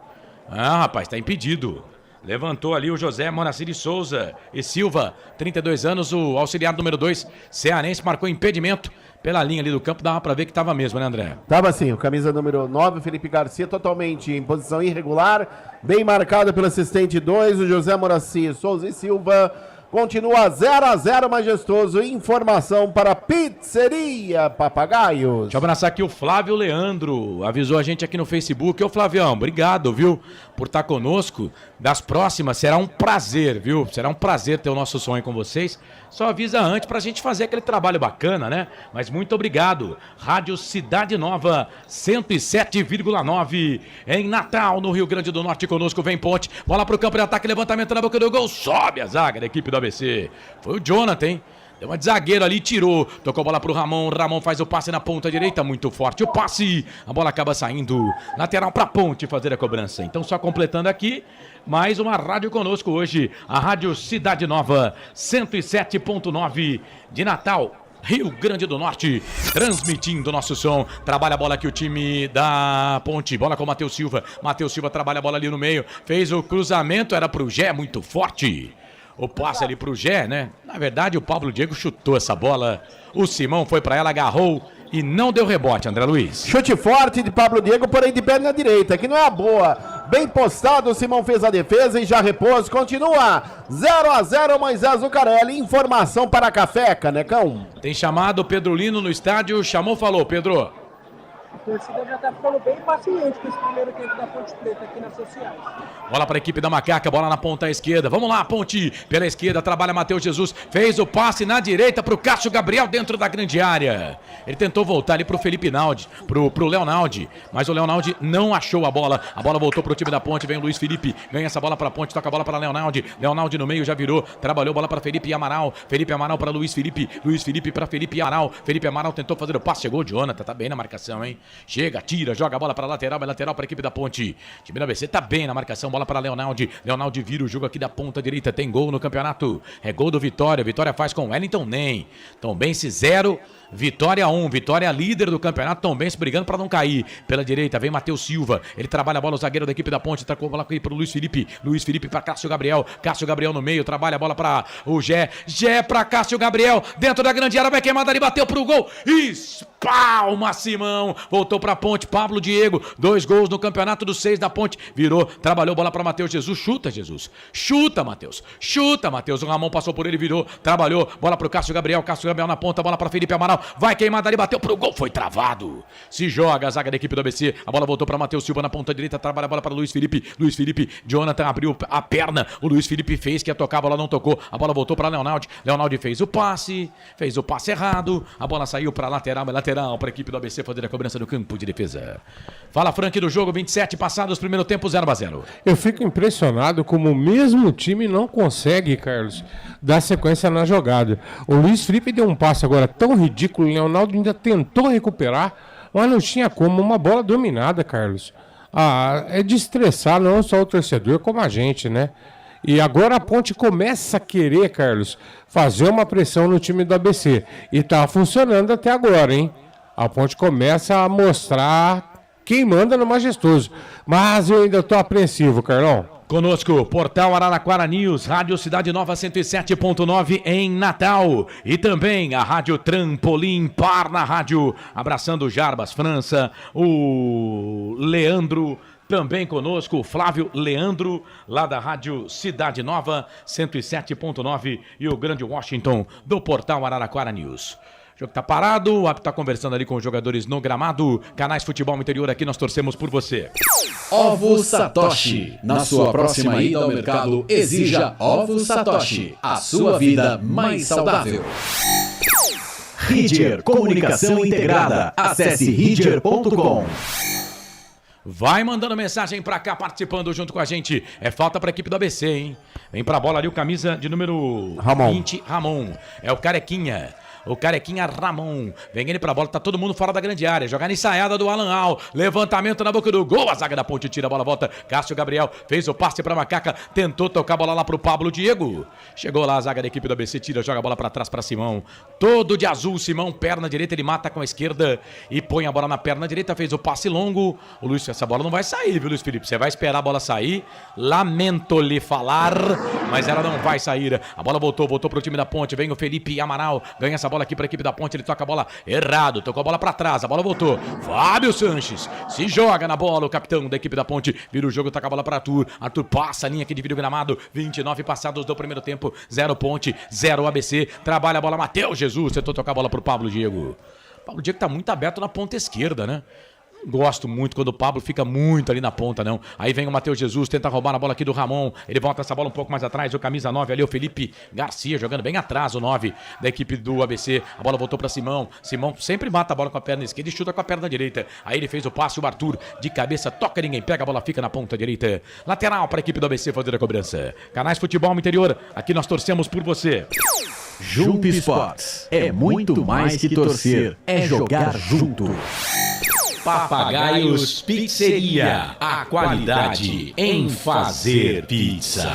Rapaz, tá impedido. Levantou ali o José Monacir Souza e Silva, 32 anos, o auxiliar número 2, cearense, marcou impedimento pela linha ali do campo, dava pra ver que tava mesmo, né, André? Tava sim, o camisa número 9, o Felipe Garcia, totalmente em posição irregular, bem marcado pelo assistente 2, o José Monacir Souza e Silva. Continua 0-0, majestoso. Informação para Pizzeria Papagaios. Deixa eu abraçar aqui o Flávio Leandro. Avisou a gente aqui no Facebook. Ô, Flavião, obrigado, viu, por estar conosco. Das próximas, será um prazer, viu? Será um prazer ter o nosso sonho com vocês. Só avisa antes pra gente fazer aquele trabalho bacana, né? Mas muito obrigado. Rádio Cidade Nova, 107,9 em Natal, no Rio Grande do Norte. Conosco vem Ponte. Bola pro campo de ataque, levantamento na boca do gol. Sobe a zaga da equipe do ABC. Foi o Jonathan, hein? Deu uma de zagueiro ali, tirou. Tocou a bola pro Ramon. Ramon faz o passe na ponta direita, muito forte. O passe, a bola acaba saindo. Lateral pra Ponte fazer a cobrança. Então, só completando aqui, mais uma rádio conosco hoje. A Rádio Cidade Nova, 107,9 de Natal, Rio Grande do Norte, transmitindo nosso som. Trabalha a bola aqui o time da Ponte. Bola com o Matheus Silva. Matheus Silva trabalha a bola ali no meio. Fez o cruzamento, era pro Gé, muito forte. O passe ali pro Gé, né? Na verdade, o Pablo Diego chutou essa bola. O Simão foi pra ela, agarrou e não deu rebote, André Luiz. Chute forte de Pablo Diego, porém de perna direita, que não é a boa. Bem postado, o Simão fez a defesa e já repôs. Continua 0-0, Moisés Zucarelli. Informação para Café Canecão. Tem chamado o Pedro Lino no estádio. Chamou, falou, Pedro. A torcida já tá ficando bem paciente com esse primeiro tempo da Ponte Preta aqui nas sociais. Bola para a equipe da Macaca, bola na ponta esquerda. Vamos lá, Ponte. Pela esquerda, trabalha Matheus Jesus. Fez o passe na direita para o Cássio Gabriel dentro da grande área. Ele tentou voltar ali para o Felipe Naldi, pro Leonaldi. Mas o Leonaldi não achou a bola. A bola voltou para o time da Ponte. Vem o Luiz Felipe. Ganha essa bola para a Ponte. Toca a bola para Leonaldi. Leonaldi no meio já virou. Trabalhou bola para Felipe Amaral. Felipe Amaral para Luiz Felipe. Luiz Felipe para Felipe Amaral. Felipe Amaral tentou fazer o passe. Chegou o Jonathan. Tá bem na marcação, hein? Chega, tira, joga a bola para lateral. É lateral para a equipe da Ponte. O time da ABC tá bem na marcação. Bola para Leonaldi. Leonaldi vira o jogo aqui da ponta direita. Tem gol no campeonato. É gol do Vitória. Vitória faz com Wellington Nem. Tombense 0. Vitória 1, Vitória líder do campeonato, Tombense brigando para não cair. Pela direita vem Matheus Silva, ele trabalha a bola, o zagueiro da equipe da Ponte, tacou a bola aqui para o Luiz Felipe para Cássio Gabriel, Cássio Gabriel no meio, trabalha a bola para o Gé para Cássio Gabriel, dentro da grande área, vai queimada ali, bateu pro gol, espalma Simão, voltou para Ponte, Pablo Diego, 2 gols no campeonato dos 6 da Ponte, virou, trabalhou bola para Matheus Jesus, chuta Matheus, o Ramon passou por ele, virou, trabalhou, bola pro Cássio Gabriel na ponta, bola para Felipe Amaral, vai queimada ali, bateu pro gol, foi travado. Se joga a zaga da equipe do ABC, a bola voltou para Matheus Silva na ponta direita, trabalha a bola para Luiz Felipe, Jonathan abriu a perna, o Luiz Felipe fez, que ia tocar, a bola não tocou, a bola voltou para Leonaldi fez o passe errado, a bola saiu para lateral para a equipe do ABC fazer a cobrança do campo de defesa. Fala, Frank, do jogo, 27 passados, primeiro tempo, 0-0. Eu fico impressionado como o mesmo time não consegue, Carlos, dar sequência na jogada. O Luiz Felipe deu um passe agora tão ridículo, o Leonardo ainda tentou recuperar, mas não tinha como, uma bola dominada, Carlos. É de estressar não só o torcedor, como a gente, né? E agora a Ponte começa a querer, Carlos, fazer uma pressão no time do ABC. E tá funcionando até agora, hein? A Ponte começa a mostrar quem manda no Majestoso. Mas eu ainda tô apreensivo, Carlão. Conosco, Portal Araraquara News, Rádio Cidade Nova 107.9 em Natal. E também a Rádio Trampolim Parna Rádio. Abraçando o Jarbas França, o Leandro. Também conosco, o Flávio Leandro, lá da Rádio Cidade Nova 107.9 e o Grande Washington do Portal Araraquara News. O jogo tá parado, o árbitro tá conversando ali com os jogadores no gramado. Canais Futebol Interior, aqui nós torcemos por você. Ovos Satoshi. Na sua próxima ida ao mercado, exija Ovos Satoshi. A sua vida mais saudável. Ridger Comunicação Integrada. Acesse ridger.com. Vai mandando mensagem pra cá, participando junto com a gente. É falta pra equipe do ABC, hein? Vem pra bola ali o camisa de número 20, Ramon. É o Carequinha. O Carequinha Ramon. Vem ele pra bola, tá todo mundo fora da grande área. Jogar ensaiada do Alan Al. Levantamento na boca do gol. A zaga da Ponte tira a bola, volta. Cássio Gabriel fez o passe pra Macaca. Tentou tocar a bola lá pro Pablo Diego. Chegou lá a zaga da equipe do ABC, tira, joga a bola pra trás pra Simão. Todo de azul, Simão, perna direita, ele mata com a esquerda e põe a bola na perna direita, fez o passe longo. O Luiz, essa bola não vai sair, viu, Luiz Felipe? Você vai esperar a bola sair. Lamento lhe falar, mas ela não vai sair. A bola voltou pro time da Ponte. Vem o Felipe Amaral, ganha essa bola aqui pra equipe da Ponte, ele toca a bola errado, tocou a bola pra trás, a bola voltou. Fábio Sanches se joga na bola, o capitão da equipe da Ponte, vira o jogo, toca a bola pra Arthur. Arthur passa a linha que divide o gramado, 29 passados do primeiro tempo, 0 Ponte, 0 ABC, trabalha a bola, Matheus Jesus, tentou tocar a bola pro Pablo Diego. Pablo Diego tá muito aberto na ponta esquerda, né? Gosto muito quando o Pablo fica muito ali na ponta, não. Aí vem o Matheus Jesus, tenta roubar a bola aqui do Ramon. Ele volta essa bola um pouco mais atrás. O camisa 9 ali, o Felipe Garcia, jogando bem atrás, o 9 da equipe do ABC. A bola voltou pra Simão. Simão sempre mata a bola com a perna esquerda e chuta com a perna direita. Aí ele fez o passe, o Arthur de cabeça, toca, ninguém pega, a bola fica na ponta direita. Lateral para a equipe do ABC fazer a cobrança. Canais Futebol Interior, aqui nós torcemos por você. Junto Esportes é muito mais que torcer, é jogar junto. Papagaios Pizzeria, a qualidade em fazer pizza.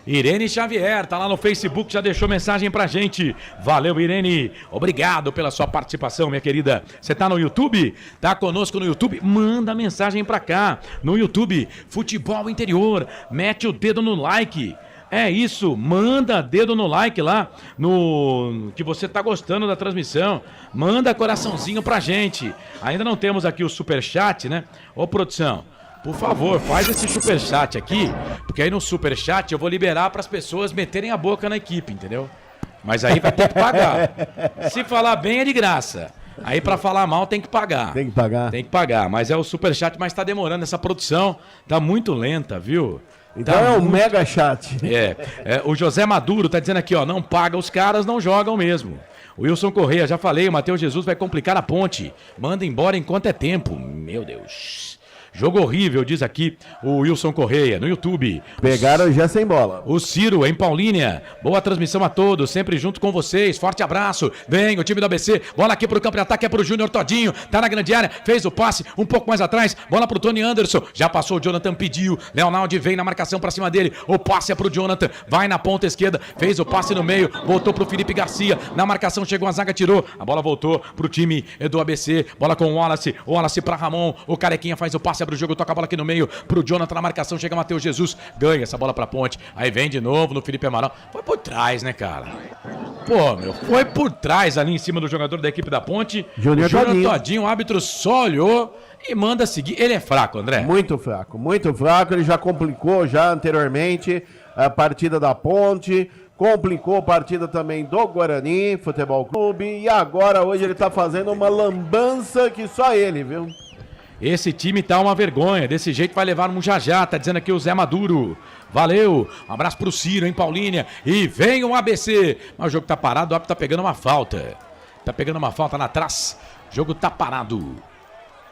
Irene Xavier, tá lá no Facebook, já deixou mensagem pra gente. Valeu, Irene. Obrigado pela sua participação, minha querida. Você tá no YouTube? Tá conosco no YouTube? Manda mensagem pra cá. No YouTube, Futebol Interior. Mete o dedo no like. É isso, manda dedo no like lá, no que você tá gostando da transmissão, manda coraçãozinho pra gente. Ainda não temos aqui o superchat, né? Ô produção, por favor, faz esse superchat aqui, porque aí no superchat eu vou liberar pras pessoas meterem a boca na equipe, entendeu? Mas aí vai ter que pagar. Se falar bem é de graça. Aí pra falar mal tem que pagar. Tem que pagar. Tem que pagar, mas é o superchat, mas tá demorando, essa produção tá muito lenta, viu? Então tá um mega chat. O José Maduro tá dizendo aqui, ó, não paga os caras, não jogam mesmo. O Wilson Correia, já falei, o Matheus Jesus vai complicar a Ponte. Manda embora enquanto é tempo. Meu Deus. Jogo horrível, diz aqui o Wilson Correia, no YouTube. Pegaram já sem bola. O Ciro, em Paulínia. Boa transmissão a todos, sempre junto com vocês. Forte abraço. Vem o time do ABC. Bola aqui pro campo de ataque, é pro Júnior Todinho. Tá na grande área, fez o passe, um pouco mais atrás. Bola pro Tony Anderson. Já passou o Jonathan, pediu. Leonardo vem na marcação pra cima dele. O passe é pro Jonathan. Vai na ponta esquerda, fez o passe no meio. Voltou pro Felipe Garcia. Na marcação chegou a zaga, tirou. A bola voltou pro time do ABC. Bola com o Wallace. O Wallace pra Ramon. O Carequinha faz o passe pro jogo, toca a bola aqui no meio pro Jonathan na marcação, chega Matheus Jesus, ganha essa bola pra Ponte, aí vem de novo no Felipe Amaral, foi por trás, né, cara? Pô, meu, foi por trás ali em cima do jogador da equipe da Ponte, Júnior Todinho, o árbitro só olhou e manda seguir, ele é fraco, André? Muito fraco, ele já complicou já anteriormente a partida da Ponte, complicou a partida também do Guarani Futebol Clube e agora hoje ele tá fazendo uma lambança que só ele, viu? Esse time tá uma vergonha, desse jeito vai levar um já, tá dizendo aqui o Zé Maduro. Valeu, um abraço pro Ciro, em Paulínia, e vem o ABC. Mas o jogo tá parado, o árbitro tá pegando uma falta. Tá pegando uma falta lá atrás, o jogo tá parado.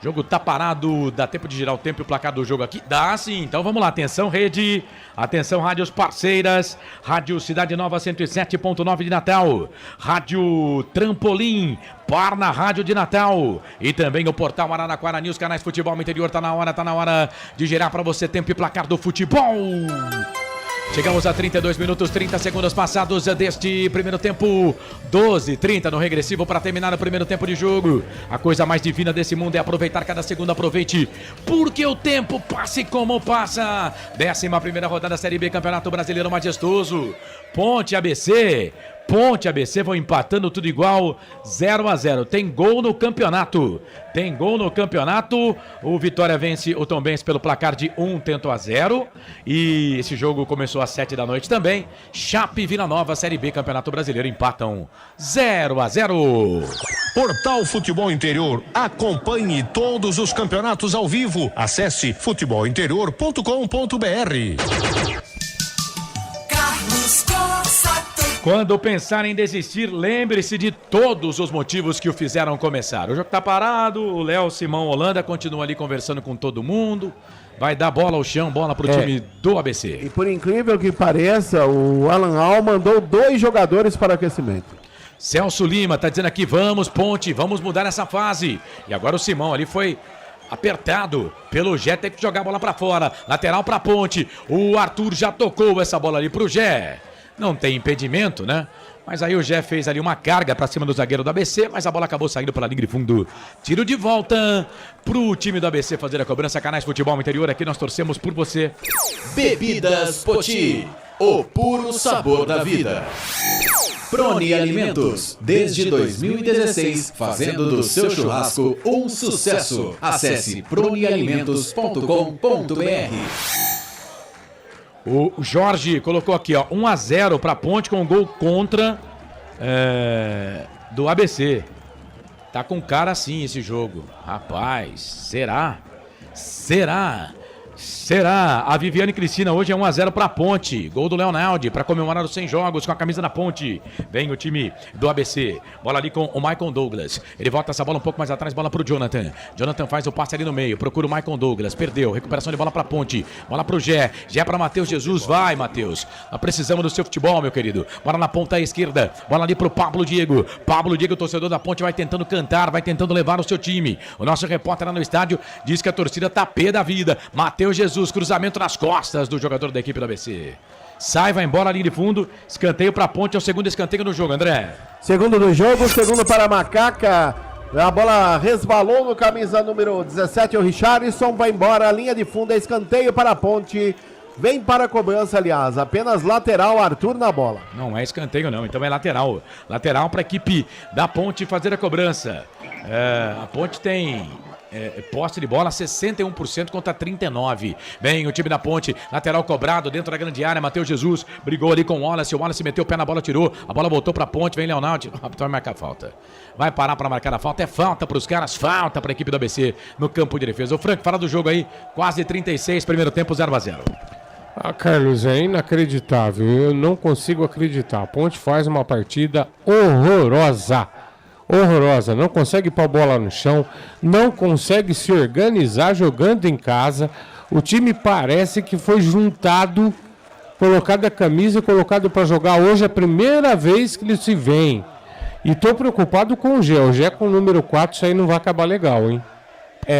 Jogo tá parado, dá tempo de girar o tempo e o placar do jogo aqui? Dá sim, então vamos lá, atenção rede, atenção rádios parceiras, Rádio Cidade Nova 107.9 de Natal, Rádio Trampolim, Parna Rádio de Natal e também o portal Araraquara News, canais Futebol Interior, tá na hora de gerar pra você tempo e placar do futebol. Chegamos a 32 minutos, 30 segundos passados deste primeiro tempo, 12:30 no regressivo para terminar o primeiro tempo de jogo. A coisa mais divina desse mundo é aproveitar cada segundo, aproveite, porque o tempo passe como passa. 11ª rodada Série B, Campeonato Brasileiro Majestoso. Ponte ABC vão empatando tudo igual, 0-0. Tem gol no campeonato. O Vitória vence o Tombense pelo placar de 1-0. E esse jogo começou às 7 da noite também. Chape e Vila Nova, Série B, Campeonato Brasileiro, empatam 0-0. Portal Futebol Interior. Acompanhe todos os campeonatos ao vivo. Acesse futebolinterior.com.br. Carlos Cossa Quando pensar em desistir, lembre-se de todos os motivos que o fizeram começar. O jogo tá parado, o Léo Simão Holanda continua ali conversando com todo mundo. Vai dar bola ao chão, bola pro time do ABC. E por incrível que pareça, o Alan Al mandou 2 jogadores para o aquecimento. Celso Lima tá dizendo aqui, vamos Ponte, vamos mudar essa fase. E agora o Simão ali foi apertado pelo Gé, tem que jogar a bola pra fora. Lateral pra Ponte, o Arthur já tocou essa bola ali pro Gé. Não tem impedimento, né? Mas aí o Gé fez ali uma carga pra cima do zagueiro do ABC, mas a bola acabou saindo pela linha de fundo. Tiro de volta pro time do ABC fazer a cobrança. Canais Futebol Interior, aqui nós torcemos por você. Bebidas Poti, o puro sabor da vida. Prone Alimentos, desde 2016, fazendo do seu churrasco um sucesso. Acesse pronealimentos.com.br. O Jorge colocou aqui, ó, 1-0 pra Ponte com gol contra do ABC. Tá com cara assim esse jogo. Rapaz, será? A Viviane Cristina hoje é 1-0 pra Ponte. Gol do Leonardo pra comemorar os 100 jogos com a camisa da Ponte. Vem o time do ABC. Bola ali com o Michael Douglas. Ele volta essa bola um pouco mais atrás, bola pro Jonathan. Jonathan faz o passe ali no meio. Procura o Michael Douglas. Perdeu. Recuperação de bola pra Ponte. Bola pro Gé. Gé pra Matheus Jesus. Vai, Matheus. Nós precisamos do seu futebol, meu querido. Bola na ponta esquerda. Bola ali pro Pablo Diego. Pablo Diego, torcedor da Ponte, vai tentando cantar, vai tentando levar o seu time. O nosso repórter lá no estádio diz que a torcida tá pé da vida. Matheus Jesus, cruzamento nas costas do jogador da equipe do ABC. Sai, vai embora, linha de fundo. Escanteio pra Ponte, é o segundo escanteio no jogo, André. Segundo do jogo, segundo para a Macaca. A bola resvalou no camisa número 17, o Richarlison. Vai embora, linha de fundo, é escanteio para a Ponte. Vem para a cobrança, aliás. Apenas lateral, Arthur na bola. Não é escanteio, não. Então é lateral. Lateral para a equipe da Ponte fazer a cobrança. A Ponte tem posse de bola 61% contra 39%. Vem o time da Ponte, lateral cobrado dentro da grande área. Matheus Jesus brigou ali com o Wallace meteu o pé na bola, tirou. A bola voltou pra Ponte, vem Leonardo. Vai marcar falta. Vai parar pra marcar a falta. É falta pros caras, falta pra equipe do ABC no campo de defesa. O Frank, fala do jogo aí. Quase 36, primeiro tempo 0-0. Carlos, é inacreditável. Eu não consigo acreditar. A Ponte faz uma partida horrorosa. Não consegue pôr a bola no chão, não consegue se organizar jogando em casa. O time parece que foi juntado, colocado a camisa e colocado para jogar. Hoje é a primeira vez que eles se veem. E tô preocupado com o Gé. O Gé com o número 4, isso aí não vai acabar legal, hein?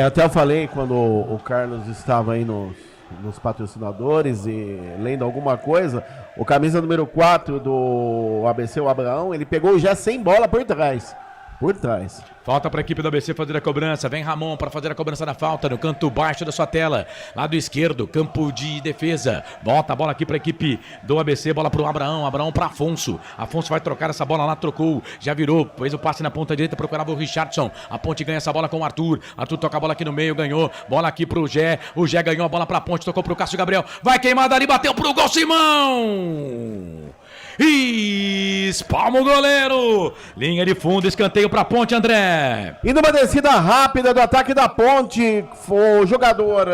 Até eu falei quando o Carlos estava aí nos patrocinadores e lendo alguma coisa, o camisa número 4 do ABC, o Abraão, ele pegou o Gé sem bola por trás. Falta para a equipe do ABC fazer a cobrança. Vem Ramon para fazer a cobrança da falta no canto baixo da sua tela. Lado esquerdo, campo de defesa. Bota a bola aqui para a equipe do ABC. Bola para o Abraão. Abraão para Afonso. Afonso vai trocar essa bola lá, trocou. Já virou, fez o passe na ponta direita, procurava o Richardson. A Ponte ganha essa bola com o Arthur. Arthur toca a bola aqui no meio, ganhou. Bola aqui para o Gé. O Gé ganhou a bola para a Ponte, tocou para o Cássio Gabriel. Vai queimada ali, bateu para o gol, Simão! Espalma o goleiro. Linha de fundo, escanteio pra Ponte, André. E numa descida rápida do ataque da Ponte, o jogador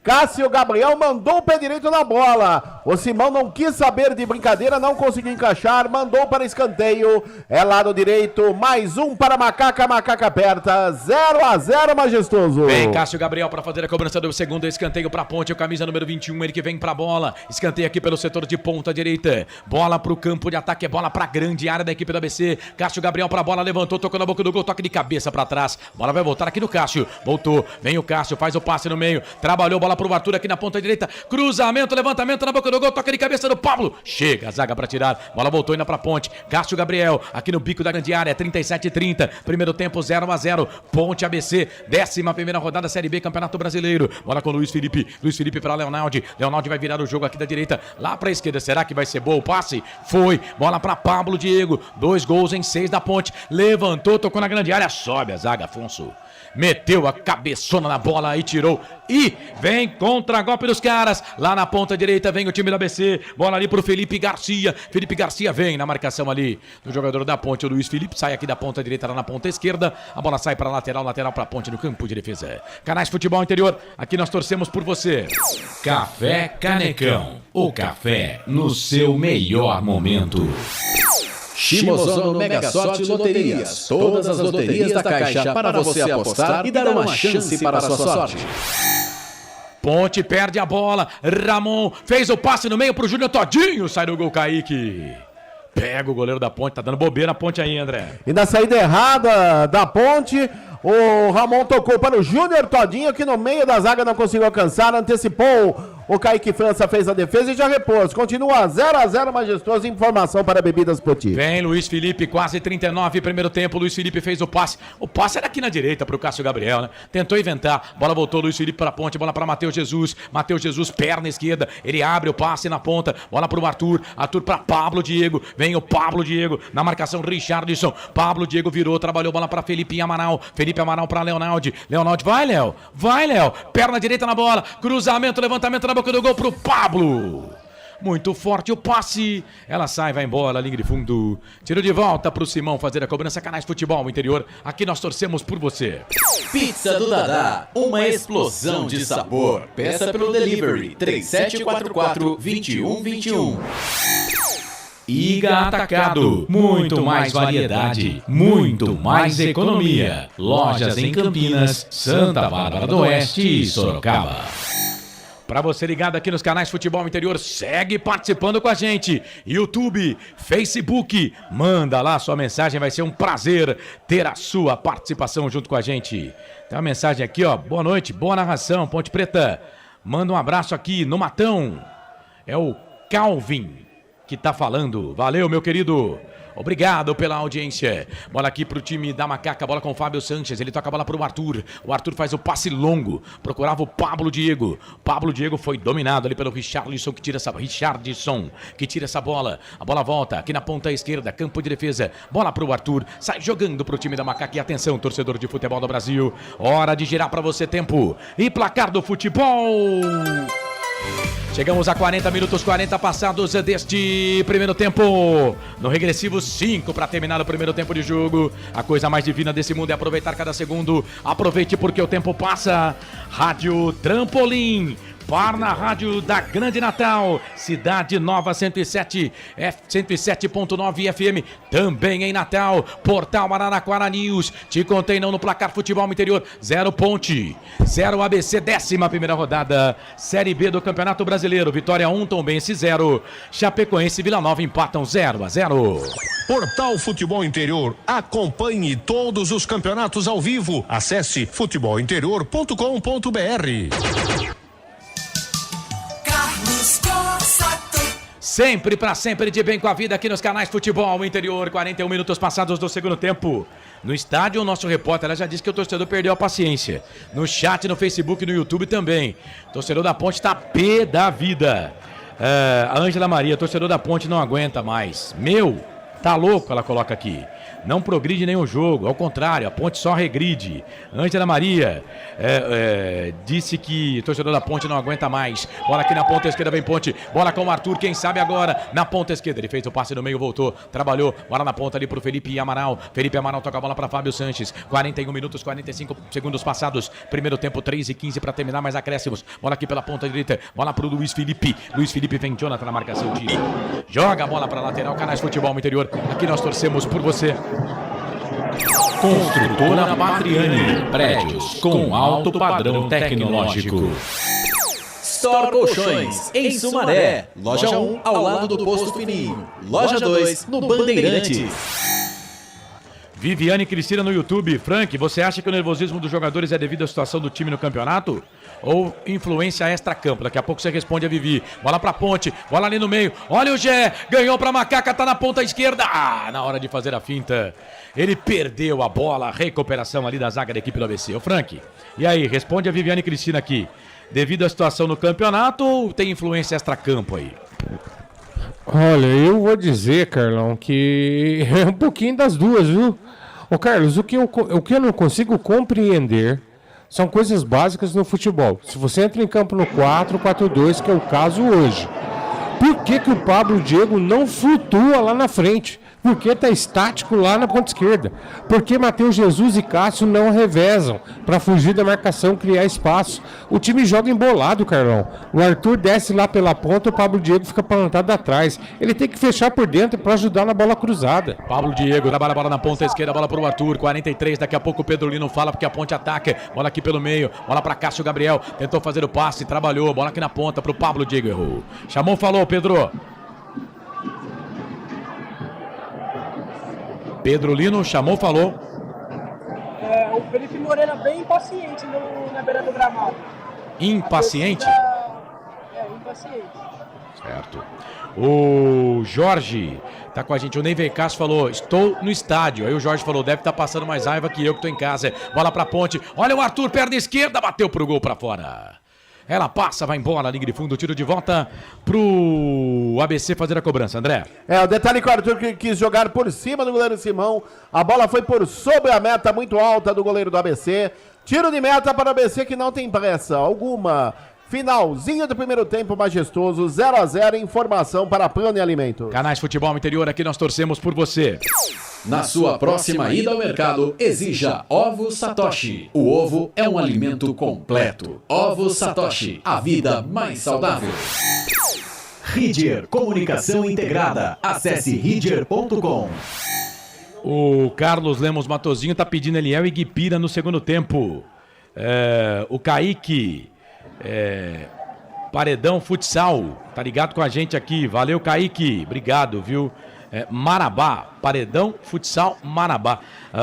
Cássio Gabriel mandou o pé direito na bola. O Simão não quis saber de brincadeira, não conseguiu encaixar, mandou para escanteio. É lado direito, mais um para Macaca, Macaca aperta, 0-0, majestoso. Vem Cássio Gabriel para fazer a cobrança do segundo escanteio para Ponte, o camisa número 21, ele que vem para a bola. Escanteio aqui pelo setor de ponta direita. Bola para o campo de ataque, é bola para a grande área da equipe do ABC. Cássio Gabriel para a bola, levantou, tocou na boca do gol, toque de cabeça para trás. Bola vai voltar aqui no Cássio. Voltou, vem o Cássio, faz o passe no meio, trabalhou, bola pro Arthur aqui na ponta direita, cruzamento, levantamento na boca do gol, toca de cabeça do Pablo, chega a zaga pra tirar, bola voltou indo pra Ponte, Cássio Gabriel, aqui no bico da grande área, 37-30, primeiro tempo 0-0, Ponte ABC, 11ª rodada Série B, Campeonato Brasileiro, bola com Luiz Felipe pra Leonardo vai virar o jogo aqui da direita, lá pra esquerda, será que vai ser bom o passe? Foi, bola pra Pablo Diego, 2 gols em 6 da Ponte, levantou, tocou na grande área, sobe a zaga, Afonso. Meteu a cabeçona na bola e tirou. E vem contra-golpe dos caras. Lá na ponta direita vem o time do ABC. Bola ali pro Felipe Garcia. Felipe Garcia vem na marcação ali do jogador da Ponte. O Luiz Felipe sai aqui da ponta direita lá na ponta esquerda. A bola sai para lateral pra Ponte no campo de defesa. Canais Futebol Interior. Aqui nós torcemos por você. Café Canecão. O café no seu melhor momento. Shimozono Mega Sorte Loterias. Todas as loterias da Caixa para você apostar e dar uma chance para a sua sorte. Ponte perde a bola. Ramon fez o passe no meio pro Júnior Todinho. Sai do gol, Kaique. Pega o goleiro da Ponte. Tá dando bobeira a Ponte aí, André. E na saída errada da Ponte, o Ramon tocou para o Júnior Todinho, que no meio da zaga não conseguiu alcançar. Antecipou. O Kaique França fez a defesa e já repôs. Continua 0-0, Majestoso. Informação para Bebidas Poti. Vem Luiz Felipe, quase 39, primeiro tempo. Luiz Felipe fez o passe. O passe era aqui na direita pro Cássio Gabriel, né? Tentou inventar. Bola voltou, Luiz Felipe para a Ponte. Bola para Matheus Jesus. Matheus Jesus, perna esquerda. Ele abre o passe na ponta. Bola pro Arthur. Arthur para Pablo Diego. Vem o Pablo Diego. Na marcação, Richardson. Pablo Diego virou, trabalhou. Bola para Felipe Amaral. Felipe Amaral para Leonaldi. Leonaldi, vai, Léo. Vai, Léo. Perna direita na bola. Cruzamento, levantamento na boca do gol pro Pablo. Muito forte o passe. Ela sai, vai embora, linha de fundo. Tiro de volta pro Simão fazer a cobrança. Canais Futebol Interior. Aqui nós torcemos por você. Pizza do Dadá, uma explosão de sabor. Peça pelo delivery 3744-2121. Iga Atacado, muito mais variedade, muito mais economia. Lojas em Campinas, Santa Bárbara do Oeste e Sorocaba. Para você ligado aqui nos canais Futebol Interior, segue participando com a gente. YouTube, Facebook, manda lá sua mensagem, vai ser um prazer ter a sua participação junto com a gente. Tem uma mensagem aqui, ó, boa noite, boa narração, Ponte Preta. Manda um abraço aqui no Matão. É o Calvin que tá falando. Valeu, meu querido. Obrigado pela audiência. Bola aqui pro time da Macaca, bola com o Fábio Sanches, ele toca a bola pro Arthur. O Arthur faz o passe longo, procurava o Pablo Diego. Pablo Diego foi dominado ali pelo Richardson, que tira essa bola. A bola volta aqui na ponta esquerda, campo de defesa. Bola pro Arthur, sai jogando pro time da Macaca. E atenção, torcedor de futebol do Brasil. Hora de girar pra você tempo. E placar do futebol. Chegamos a 40 minutos, 40 passados deste primeiro tempo. No regressivo, 5 para terminar o primeiro tempo de jogo. A coisa mais divina desse mundo é aproveitar cada segundo. Aproveite porque o tempo passa. Rádio Trampolim. Par na rádio da Grande Natal, Cidade Nova 107.9 FM, também em Natal, Portal Araraquara News, te contei não no placar Futebol Interior, 0 Ponte, 0 ABC, 11ª rodada, Série B do Campeonato Brasileiro, Vitória 1, Tombense 0, Chapecoense e Vila Nova empatam 0-0. Portal Futebol Interior, acompanhe todos os campeonatos ao vivo, acesse futebolinterior.com.br. Sempre pra sempre de bem com a vida aqui nos canais Futebol Interior. 41 minutos passados do segundo tempo. No estádio, o nosso repórter ela já disse que o torcedor perdeu a paciência. No chat, no Facebook e no YouTube também. O torcedor da Ponte tá pé da vida. A Ângela Maria, torcedor da Ponte, não aguenta mais. Tá louco, ela coloca aqui. Não progride nenhum jogo, ao contrário, a Ponte só regride. Ângela Maria disse que o torcedor da Ponte não aguenta mais. Bola aqui na ponta esquerda, vem Ponte. Bola com o Arthur, quem sabe agora na ponta esquerda. Ele fez o passe no meio, voltou, trabalhou. Bola na ponta ali pro Felipe Amaral. Felipe Amaral toca a bola para Fábio Sanches. 41 minutos, 45 segundos passados. Primeiro tempo, 3:15 para terminar, mais acréscimos. Bola aqui pela ponta direita. Bola pro Luiz Felipe. Luiz Felipe vem Jonathan na marcação. Tira. Joga a bola para lateral. Canais Futebol Interior. Aqui nós torcemos por você. Construtora Patriani, prédios com alto padrão tecnológico. Store Colchões, em Sumaré. Loja 1, ao lado do Posto Fininho. Loja 2, no Bandeirantes. Viviane Cristina no YouTube. Frank, você acha que o nervosismo dos jogadores é devido à situação do time no campeonato? Ou influência extra-campo? Daqui a pouco você responde a Vivi. Bola pra Ponte, bola ali no meio. Olha o Gé, ganhou pra Macaca, tá na ponta esquerda. Na hora de fazer a finta, ele perdeu a bola. Recuperação ali da zaga da equipe do ABC. Ô Frank, e aí, responde a Viviane Cristina aqui. Devido à situação no campeonato ou tem influência extra-campo aí? Olha, eu vou dizer, Carlão, que é um pouquinho das duas, viu? Ô Carlos, o que eu não consigo compreender são coisas básicas no futebol. Se você entra em campo no 4-4-2, que é o caso hoje, Por que o Pablo Diego não flutua lá na frente? Por que está estático lá na ponta esquerda? Por que Matheus Jesus e Cássio não revezam para fugir da marcação, criar espaço? O time joga embolado, Carlão. O Arthur desce lá pela ponta, o Pablo Diego fica plantado atrás. Ele tem que fechar por dentro para ajudar na bola cruzada. Pablo Diego trabalha a bola na ponta esquerda, bola para o Arthur, 43, daqui a pouco o Pedro Lino fala porque a ponte ataca. Bola aqui pelo meio, bola para Cássio Gabriel, tentou fazer o passe, trabalhou, bola aqui na ponta para o Pablo Diego, errou. Chamou, falou, Pedro. Pedro Lino chamou, falou. O Felipe Moreira bem impaciente na beira do gramado. Impaciente? Impaciente. Certo. O Jorge tá com a gente. O Ney Veicas falou, estou no estádio. Aí o Jorge falou, deve estar passando mais raiva que eu que estou em casa. Bola pra ponte. Olha o Arthur, perna esquerda, bateu pro gol pra fora. Ela passa, vai embora, linha de fundo, tiro de volta pro ABC fazer a cobrança, André. O detalhe que o Arthur quis jogar por cima do goleiro Simão, a bola foi por sobre a meta muito alta do goleiro do ABC, tiro de meta para o ABC que não tem pressa alguma. Finalzinho do primeiro tempo majestoso, 0-0, informação para Prônia Alimentos. Canais Futebol Interior, aqui nós torcemos por você. Na sua próxima ida ao mercado, exija Ovos Satoshi. O ovo é um alimento completo. Ovos Satoshi, a vida mais saudável. Ridger Comunicação Integrada. Acesse ridger.com. O Carlos Lemos Matozinho tá pedindo Eliel e Guipira no segundo tempo. O Kaique... Paredão Futsal, tá ligado com a gente aqui. Valeu, Kaique, obrigado, viu? Marabá, Paredão Futsal Marabá.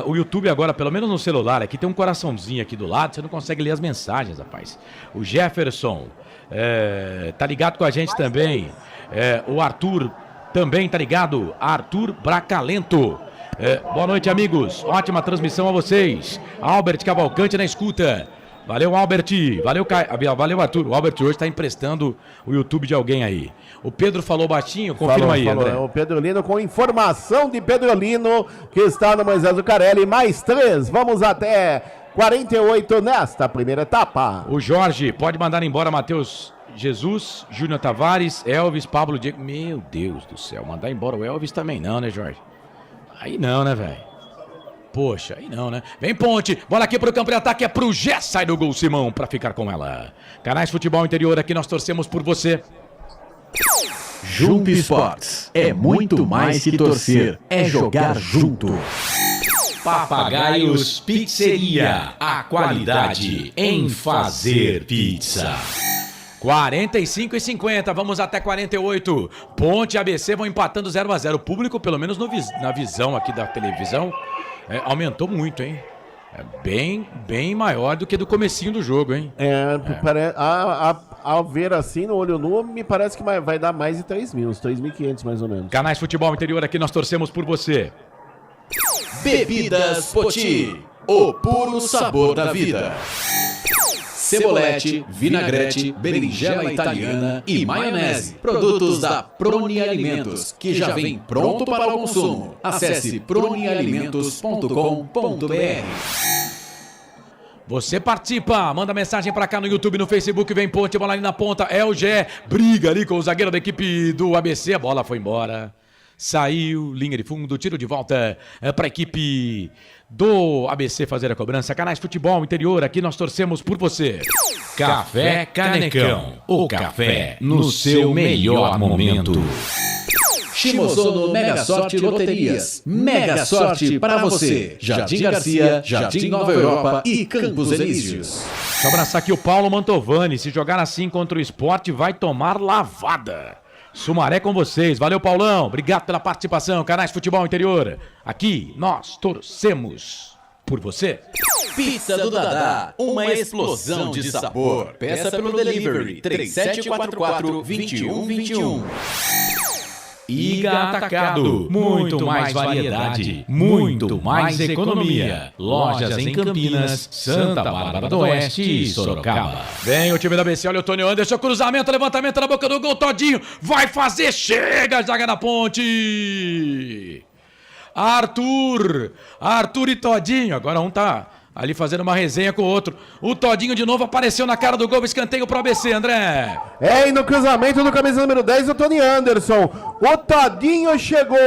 O YouTube agora, pelo menos no celular, aqui tem um coraçãozinho aqui do lado, você não consegue ler as mensagens, rapaz. O Jefferson tá ligado com a gente também. O Arthur também tá ligado. Arthur Bracalento. Boa noite, amigos. Ótima transmissão a vocês. Albert Cavalcante na escuta. Valeu, Albert. Valeu, Arthur. O Albert hoje está emprestando o YouTube de alguém aí. O Pedro falou baixinho, confirma aí, André. O Pedro Lino com informação de Pedro Lino, que está no Moisés Zucarelli. Mais 3, vamos até 48 nesta primeira etapa. O Jorge, pode mandar embora Matheus Jesus, Júnior Tavares, Elvis, Pablo Diego. Meu Deus do céu, mandar embora o Elvis também não, né, Jorge? Aí não, né, velho? Poxa, aí não, né? Vem ponte, bola aqui pro campo de ataque, é pro Gé, sai do gol Simão pra ficar com ela. Canais Futebol Interior, aqui nós torcemos por você. Junto Esportes é muito mais que torcer, é jogar junto. Papagaios Pizzeria, a qualidade em fazer pizza. 45:50, vamos até 48. Ponte e ABC vão empatando 0-0. O público, pelo menos na visão aqui da televisão, aumentou muito, hein? É bem maior do que do comecinho do jogo, hein? Ao ver assim no olho nu, me parece que vai dar mais de 3 mil, uns 3.500 mais ou menos. Canais Futebol Interior, aqui nós torcemos por você. Bebidas Poti, o puro sabor da vida. Cebolete, vinagrete, berinjela italiana e maionese. Produtos da Prônia Alimentos, que já vem pronto para o consumo. Acesse pronialimentos.com.br. Você participa, manda mensagem pra cá no YouTube, no Facebook, vem ponte, bola ali na ponta, o Gé, briga ali com o zagueiro da equipe do ABC, a bola foi embora. Saiu, linha de fundo, tiro de volta para a equipe do ABC fazer a cobrança. Canais Futebol Interior, aqui nós torcemos por você. Café Canecão, o café no seu melhor momento. Shimozono Mega Sorte Loterias. Mega Sorte para você. Jardim Garcia, Jardim Nova Europa e Campos Elíseos. Deixa eu abraçar aqui o Paulo Mantovani. Se jogar assim contra o Sport, vai tomar lavada. Sumaré com vocês. Valeu, Paulão. Obrigado pela participação. Canais Futebol Interior. Aqui nós torcemos por você. Pizza do Dadá, uma explosão de sabor. Peça pelo delivery 3744-2121. Iga Atacado, muito mais variedade, muito mais economia. Lojas em Campinas, Santa Bárbara do Oeste e Sorocaba. Vem o time da ABC, olha o Tony Anderson, cruzamento, levantamento na boca do gol, Todinho, vai fazer, chega, zaga na ponte. Arthur e Todinho, agora um tá ali fazendo uma resenha com o outro. O Todinho de novo apareceu na cara do gol, escanteio pro ABC, André. E no cruzamento do camisa número 10, o Tony Anderson. O Todinho chegou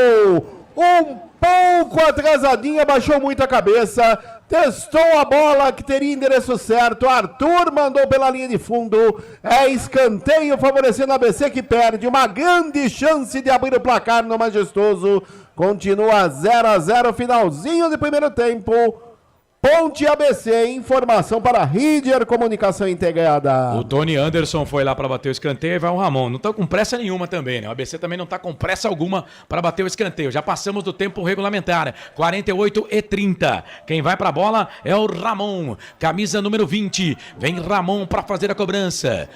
um pouco atrasadinho, abaixou muito a cabeça, testou a bola que teria endereço certo. Arthur mandou pela linha de fundo. É escanteio favorecendo a ABC, que perde uma grande chance de abrir o placar no Majestoso. Continua 0-0, finalzinho de primeiro tempo. Ponte ABC, informação para Ríder Comunicação Integrada. O Tony Anderson foi lá para bater o escanteio e vai o Ramon. Não estão com pressa nenhuma também, né? O ABC também não está com pressa alguma para bater o escanteio. Já passamos do tempo regulamentar, 48:30. Quem vai para a bola é o Ramon, camisa número 20. Vem Ramon para fazer a cobrança.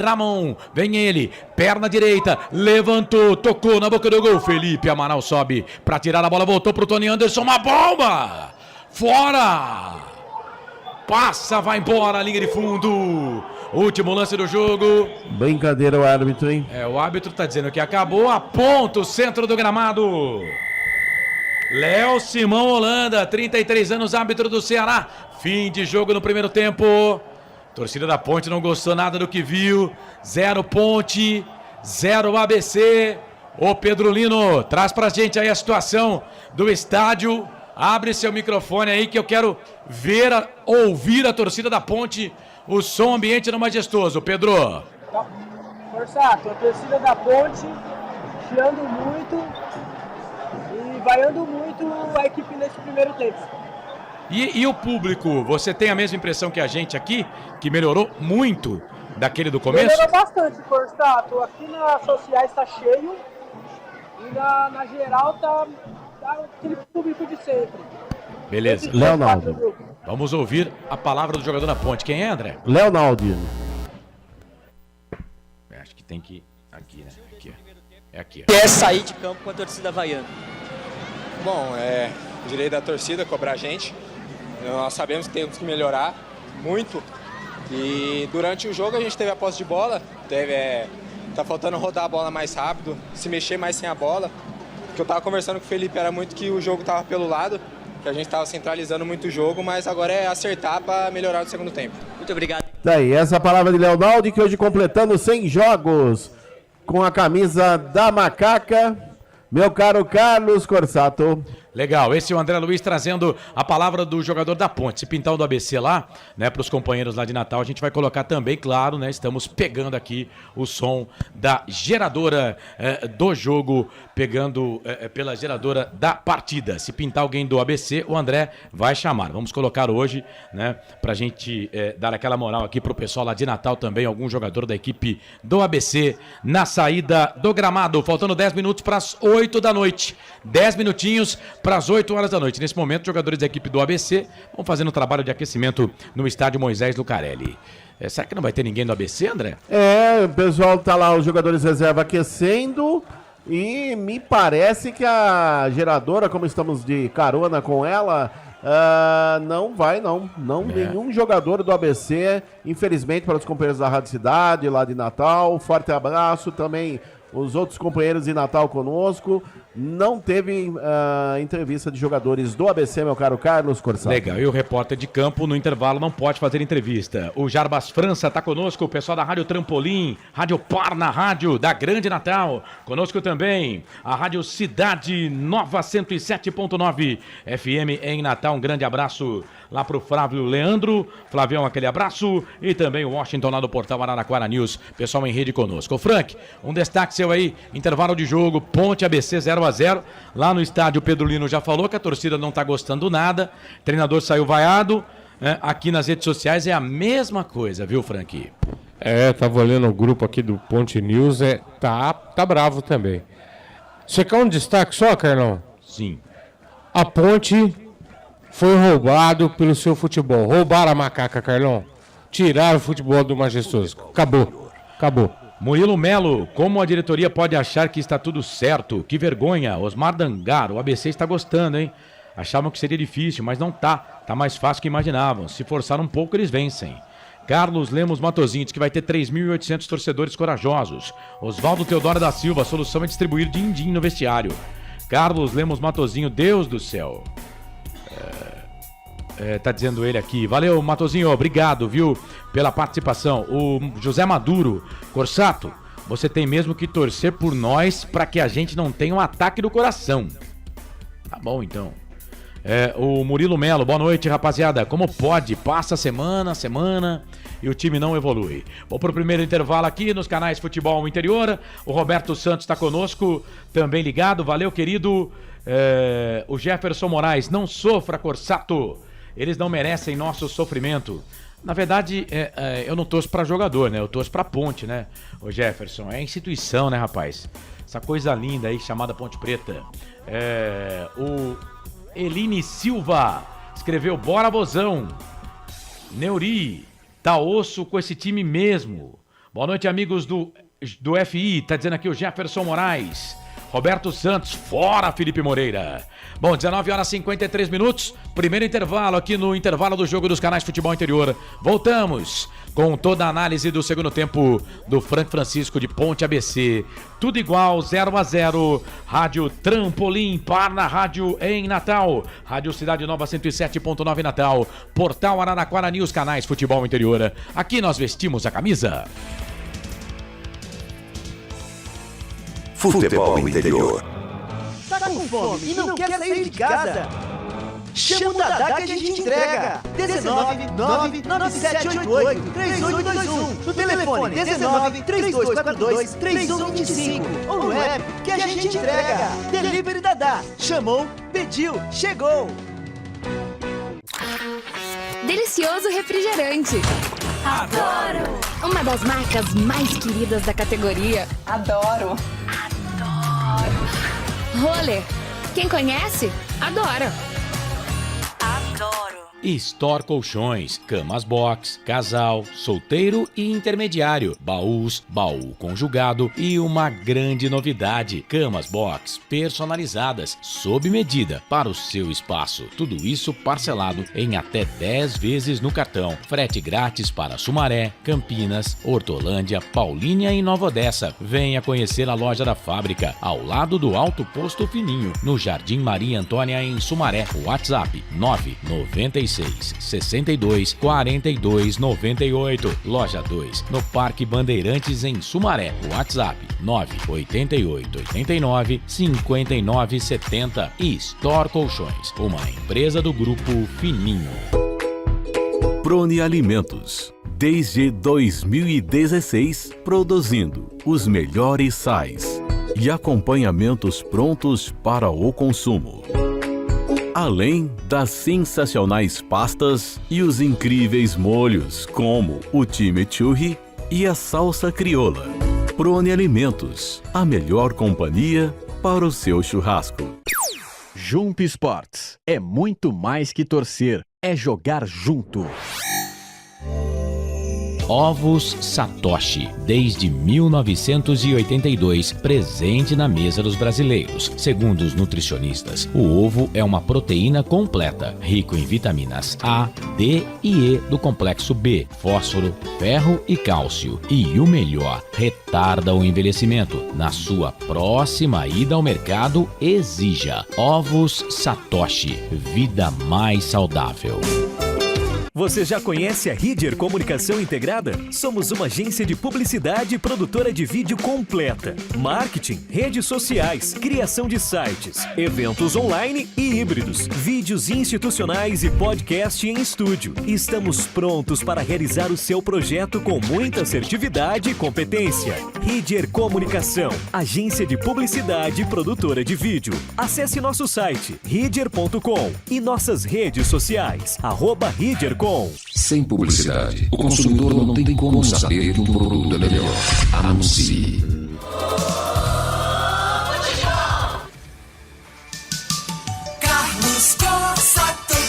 Ramon, vem ele, perna direita, levantou, tocou na boca do gol. Felipe Amaral sobe para tirar a bola, voltou pro Tony Anderson, uma bomba! Fora! Passa, vai embora a linha de fundo. Último lance do jogo. Brincadeira o árbitro, hein? O árbitro tá dizendo que acabou. Aponta o centro do gramado. Léo Simão Holanda, 33 anos, árbitro do Ceará. Fim de jogo no primeiro tempo. Torcida da Ponte não gostou nada do que viu. 0 Ponte, 0 ABC. Ô Pedro Lino, traz pra gente aí a situação do estádio. Abre seu microfone aí que eu quero ouvir a torcida da Ponte, o som ambiente no Majestoso. Pedro. Forçato, a torcida da Ponte chiando muito e vaiando muito a equipe nesse primeiro tempo. E o público, você tem a mesma impressão que a gente aqui, que melhorou muito daquele do começo? Melhorou bastante, Forçato. Aqui nas sociais tá cheio e na geral tá aquele público de sempre. Beleza. Leonardo. Vamos ouvir a palavra do jogador da Ponte. Quem é, André? Leonardo. Acho que tem que ir aqui, né? Aqui. É aqui. É sair de campo com a torcida havaiana. Bom, é o direito da torcida cobrar a gente. Nós sabemos que temos que melhorar muito. E durante o jogo a gente teve a posse de bola. Tá faltando rodar a bola mais rápido, se mexer mais sem a bola. Que eu tava conversando com o Felipe, era muito que o jogo tava pelo lado, que a gente tava centralizando muito o jogo, mas agora é acertar para melhorar no segundo tempo. Muito obrigado. Daí, essa palavra de Leonardo, que hoje completando 100 jogos com a camisa da Macaca, meu caro Carlos Corsato. Legal, esse é o André Luiz trazendo a palavra do jogador da Ponte. Se pintar o do ABC lá, né, para os companheiros lá de Natal, a gente vai colocar também, claro, né, estamos pegando aqui o som da geradora do jogo, pegando pela geradora da partida. Se pintar alguém do ABC, o André vai chamar. Vamos colocar hoje, né, pra gente dar aquela moral aqui pro pessoal lá de Natal também, algum jogador da equipe do ABC na saída do gramado. Faltando 10 minutos para as 8 da noite. 10 minutinhos para as 8 horas da noite. Nesse momento, jogadores da equipe do ABC vão fazendo um trabalho de aquecimento no estádio Moisés Lucarelli. Será que não vai ter ninguém do ABC, André? O pessoal tá lá, os jogadores reserva aquecendo, e me parece que a geradora, como estamos de carona com ela, não vai não. Nenhum jogador do ABC, infelizmente, para os companheiros da Rádio Cidade, lá de Natal, forte abraço também. Os outros companheiros de Natal conosco, não teve entrevista de jogadores do ABC, meu caro Carlos Corsato. Legal, e o repórter de campo no intervalo não pode fazer entrevista. O Jarbas França está conosco, o pessoal da Rádio Trampolim, Rádio Parna Rádio da Grande Natal. Conosco também a Rádio Cidade Nova 107.9 FM em Natal. Um grande abraço lá pro Flávio Leandro. Flavião, aquele abraço. E também o Washington lá do portal Araraquara News, pessoal em rede conosco. Ô Frank, um destaque seu aí, intervalo de jogo, Ponte ABC 0-0. Lá no estádio, o Pedro Lino já falou que a torcida não tá gostando nada. O treinador saiu vaiado. Aqui nas redes sociais é a mesma coisa, viu, Frank? Tava olhando o grupo aqui do Ponte News, tá bravo também. Você quer um destaque só, Carlão? Sim. A Ponte foi roubado pelo seu futebol. Roubaram a Macaca, Carlão. Tiraram o futebol do Majestoso. Acabou. Murilo Melo, como a diretoria pode achar que está tudo certo? Que vergonha. Osmar Dangar, o ABC está gostando, hein? Achavam que seria difícil, mas não tá. Tá mais fácil que imaginavam. Se forçar um pouco, eles vencem. Carlos Lemos Matozinho diz que vai ter 3.800 torcedores corajosos. Oswaldo Teodoro da Silva, a solução é distribuir din-din no vestiário. Carlos Lemos Matozinho, Deus do céu. Tá dizendo ele aqui. Valeu, Matosinho, obrigado, viu, pela participação. O José Maduro, Corsato, você tem mesmo que torcer por nós para que a gente não tenha um ataque do coração. Tá bom, então. O Murilo Melo, boa noite, rapaziada. Como pode? Passa semana e o time não evolui. Vou pro primeiro intervalo aqui nos canais Futebol Interior. O Roberto Santos está conosco, também ligado. Valeu, querido. O Jefferson Moraes, não sofra, Corsato. Eles não merecem nosso sofrimento. Na verdade, eu não torço pra jogador, né? Eu torço pra Ponte, né? O Jefferson, é instituição, né, rapaz? Essa coisa linda aí chamada Ponte Preta. O Eline Silva escreveu: bora, Bozão. Neuri, tá osso com esse time mesmo. Boa noite, amigos do FI. Tá dizendo aqui o Jefferson Moraes. Roberto Santos, fora Felipe Moreira. Bom, 19h53, primeiro intervalo aqui no intervalo do jogo dos canais Futebol Interior. Voltamos com toda a análise do segundo tempo do Franco Francisco de Ponte ABC. Tudo igual, 0-0. Rádio Trampolim, Parna Rádio em Natal. Rádio Cidade Nova 107.9 Natal. Portal Araraquara News, canais Futebol Interior. Aqui nós vestimos a camisa. Futebol Interior. Tá com fome e não quer sair de casa? Chama o Dadá que a gente entrega. 19-99788-3821. No telefone 19-3242-3125. Ou no app que a gente entrega. Delivery Dadá. Chamou, pediu, chegou. Delicioso refrigerante. Adoro! Uma das marcas mais queridas da categoria. Adoro! Roller. Quem conhece, adora. Adoro! Store Colchões, camas box, casal, solteiro e intermediário, baús, baú conjugado e uma grande novidade, camas box personalizadas, sob medida para o seu espaço. Tudo isso parcelado em até 10 vezes no cartão. Frete grátis para Sumaré, Campinas, Hortolândia, Paulínia e Nova Odessa. Venha conhecer a loja da fábrica, ao lado do Alto Posto Fininho, no Jardim Maria Antônia, em Sumaré. WhatsApp 996 62 42 98. Loja 2, no Parque Bandeirantes, em Sumaré. WhatsApp 988 89 59 70. E Store Colchões, uma empresa do Grupo Fininho. Prone Alimentos. Desde 2016, produzindo os melhores sais e acompanhamentos prontos para o consumo. Além das sensacionais pastas e os incríveis molhos, como o chimichurri e a salsa crioula. Prone Alimentos, a melhor companhia para o seu churrasco. Jump Sports é muito mais que torcer, é jogar junto. Ovos Satoshi, desde 1982, presente na mesa dos brasileiros. Segundo os nutricionistas, o ovo é uma proteína completa, rico em vitaminas A, D e E do complexo B, fósforo, ferro e cálcio. E o melhor, retarda o envelhecimento. Na sua próxima ida ao mercado, exija Ovos Satoshi, vida mais saudável. Você já conhece a Ridger Comunicação Integrada? Somos uma agência de publicidade e produtora de vídeo completa. Marketing, redes sociais, criação de sites, eventos online e híbridos, vídeos institucionais e podcast em estúdio. Estamos prontos para realizar o seu projeto com muita assertividade e competência. Ridger Comunicação, agência de publicidade e produtora de vídeo. Acesse nosso site, ridger.com, e nossas redes sociais, @ridger.com. Sem publicidade, o consumidor não tem como saber que um produto é melhor. Anuncie.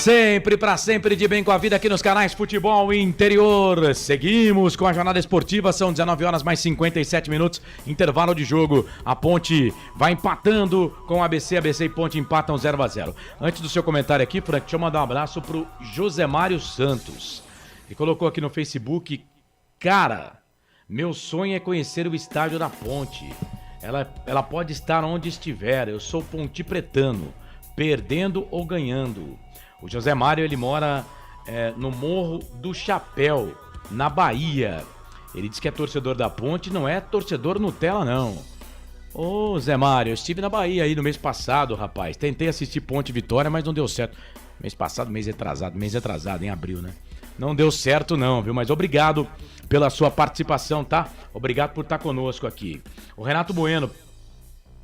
Sempre pra sempre de bem com a vida aqui nos canais Futebol Interior. Seguimos com a jornada esportiva, são 19h57, intervalo de jogo. A Ponte vai empatando com a ABC e Ponte empatam 0-0. Antes do seu comentário aqui, Frank, deixa eu mandar um abraço pro Josemário Santos. Ele colocou aqui no Facebook: cara, meu sonho é conhecer o estádio da Ponte. Ela pode estar onde estiver, eu sou pontipretano, perdendo ou ganhando. O José Mário, ele mora no Morro do Chapéu, na Bahia. Ele diz que é torcedor da Ponte, não é torcedor Nutella, não. Ô, Zé Mário, eu estive na Bahia aí no mês passado, rapaz. Tentei assistir Ponte Vitória, mas não deu certo. Mês passado, mês retrasado, em abril, né? Não deu certo não, viu? Mas obrigado pela sua participação, tá? Obrigado por estar conosco aqui. O Renato Bueno,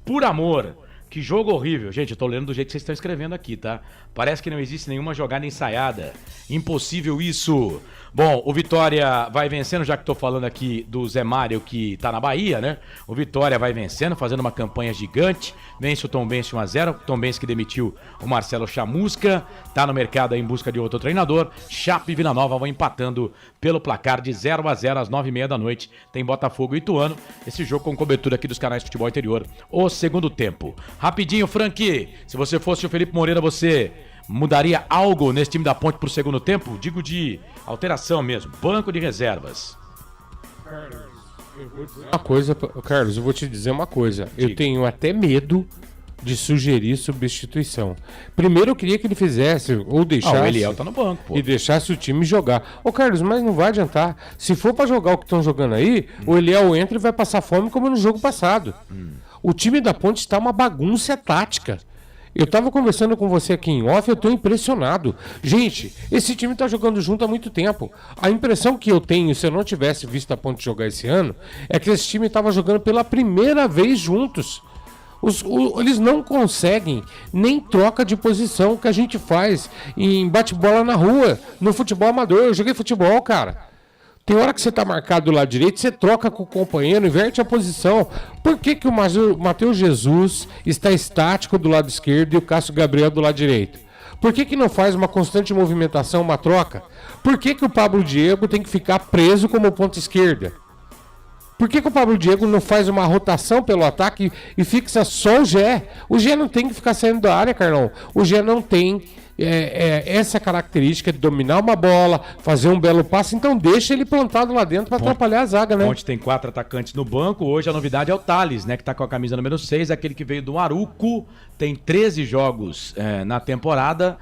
por amor, que jogo horrível. Gente, eu tô lendo do jeito que vocês estão escrevendo aqui, tá? Parece que não existe nenhuma jogada ensaiada. Impossível isso. Bom, o Vitória vai vencendo, já que tô falando aqui do Zé Mário, que tá na Bahia, né? O Vitória vai vencendo, fazendo uma campanha gigante. Vence o Tombense 1-0. Tombense que demitiu o Marcelo Chamusca. Tá no mercado aí em busca de outro treinador. Chape e Vila Nova vão empatando pelo placar de 0-0 às 9h30 da noite. Tem Botafogo e Ituano. Esse jogo com cobertura aqui dos canais de Futebol Interior. O segundo tempo. Rapidinho, Frank. Se você fosse o Felipe Moreira, você mudaria algo nesse time da Ponte pro segundo tempo? Digo de alteração mesmo. Banco de reservas. Carlos, eu vou te dizer uma coisa. Diga. Eu tenho até medo de sugerir substituição. Primeiro eu queria que ele fizesse ou deixasse... o Eliel tá no banco, pô. E deixasse o time jogar. Ô, Carlos, mas não vai adiantar. Se for pra jogar o que estão jogando aí, o Eliel entra e vai passar fome como no jogo passado. O time da Ponte está uma bagunça tática. Eu tava conversando com você aqui em off, eu tô impressionado. Gente, esse time tá jogando junto há muito tempo. A impressão que eu tenho, se eu não tivesse visto a Ponte jogar esse ano, é que esse time tava jogando pela primeira vez juntos. Eles não conseguem nem troca de posição que a gente faz em bate-bola na rua, no futebol amador. Eu joguei futebol, cara. Tem hora que você tá marcado do lado direito, você troca com o companheiro, inverte a posição. Por que que o Matheus Jesus está estático do lado esquerdo e o Cássio Gabriel do lado direito? Por que que não faz uma constante movimentação, uma troca? Por que que o Pablo Diego tem que ficar preso como ponta esquerda? Por que que o Pablo Diego não faz uma rotação pelo ataque e fixa só o Gé? O Gé não tem que ficar saindo da área, Carlão. O Gé não tem essa característica de dominar uma bola, fazer um belo passe, então deixa ele plantado lá dentro para atrapalhar a zaga, né? Ontem tem 4 atacantes no banco, hoje a novidade é o Thales, né, que tá com a camisa número 6, aquele que veio do Aruco, tem 13 jogos na temporada,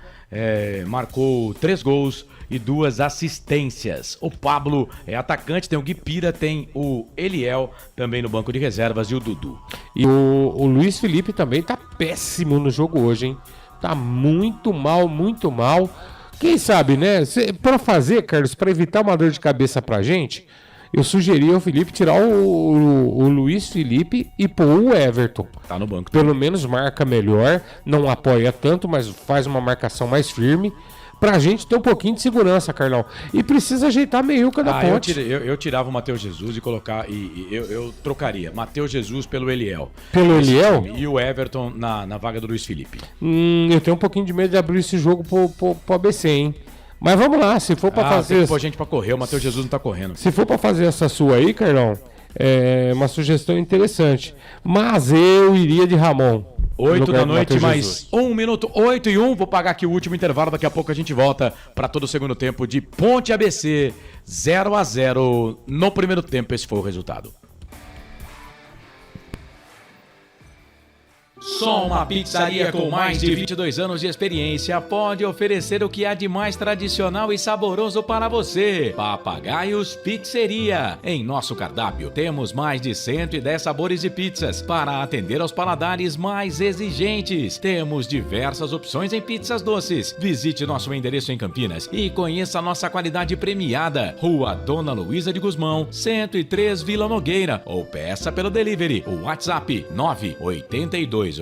marcou 3 gols e 2 assistências. O Pablo é atacante, tem o Guipira, tem o Eliel também no banco de reservas e o Dudu. E o Luiz Felipe também tá péssimo no jogo hoje, hein? Tá muito mal, muito mal. Quem sabe, né? Pra fazer, Carlos, pra evitar uma dor de cabeça pra gente, eu sugeri ao Felipe tirar o Luiz Felipe e pôr o Everton. Tá no banco. Pelo menos marca melhor, não apoia tanto, mas faz uma marcação mais firme. Pra gente ter um pouquinho de segurança, Carlão. E precisa ajeitar a meiuca da Ponte. Eu tirava o Matheus Jesus e colocar. Eu trocaria Matheus Jesus pelo Eliel. Pelo Eliel? E o Everton na vaga do Luiz Felipe. Eu tenho um pouquinho de medo de abrir esse jogo pro ABC, hein? Mas vamos lá, se for pra fazer. Tem que pôr gente pra correr, o Matheus Jesus não tá correndo. Se for pra fazer essa sua aí, Carlão, é uma sugestão interessante. Mas eu iria de Ramon. 8 da noite, mais 1 minuto, 8:01. Vou pagar aqui o último intervalo. Daqui a pouco a gente volta para todo o segundo tempo de Ponte ABC. 0-0 no primeiro tempo. Esse foi o resultado. Só uma pizzaria com mais de 22 anos de experiência pode oferecer o que há de mais tradicional e saboroso para você. Papagaios Pizzeria. Em nosso cardápio temos mais de 110 sabores de pizzas para atender aos paladares mais exigentes. Temos diversas opções em pizzas doces. Visite nosso endereço em Campinas e conheça nossa qualidade premiada. Rua Dona Luísa de Gusmão, 103 Vila Nogueira, ou peça pelo delivery. O WhatsApp 98281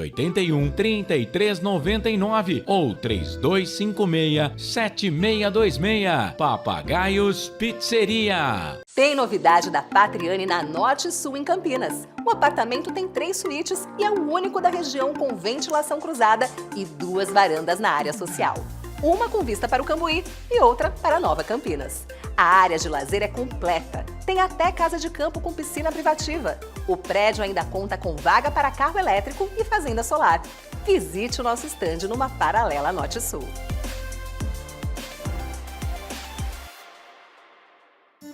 3399 ou 3256-7626. Papagaios Pizzeria. Tem novidade da Patriane na Norte Sul em Campinas. O apartamento tem 3 suítes e é o único da região com ventilação cruzada e 2 varandas na área social. Uma com vista para o Cambuí e outra para Nova Campinas. A área de lazer é completa. Tem até casa de campo com piscina privativa. O prédio ainda conta com vaga para carro elétrico e fazenda solar. Visite o nosso estande numa paralela Norte-Sul.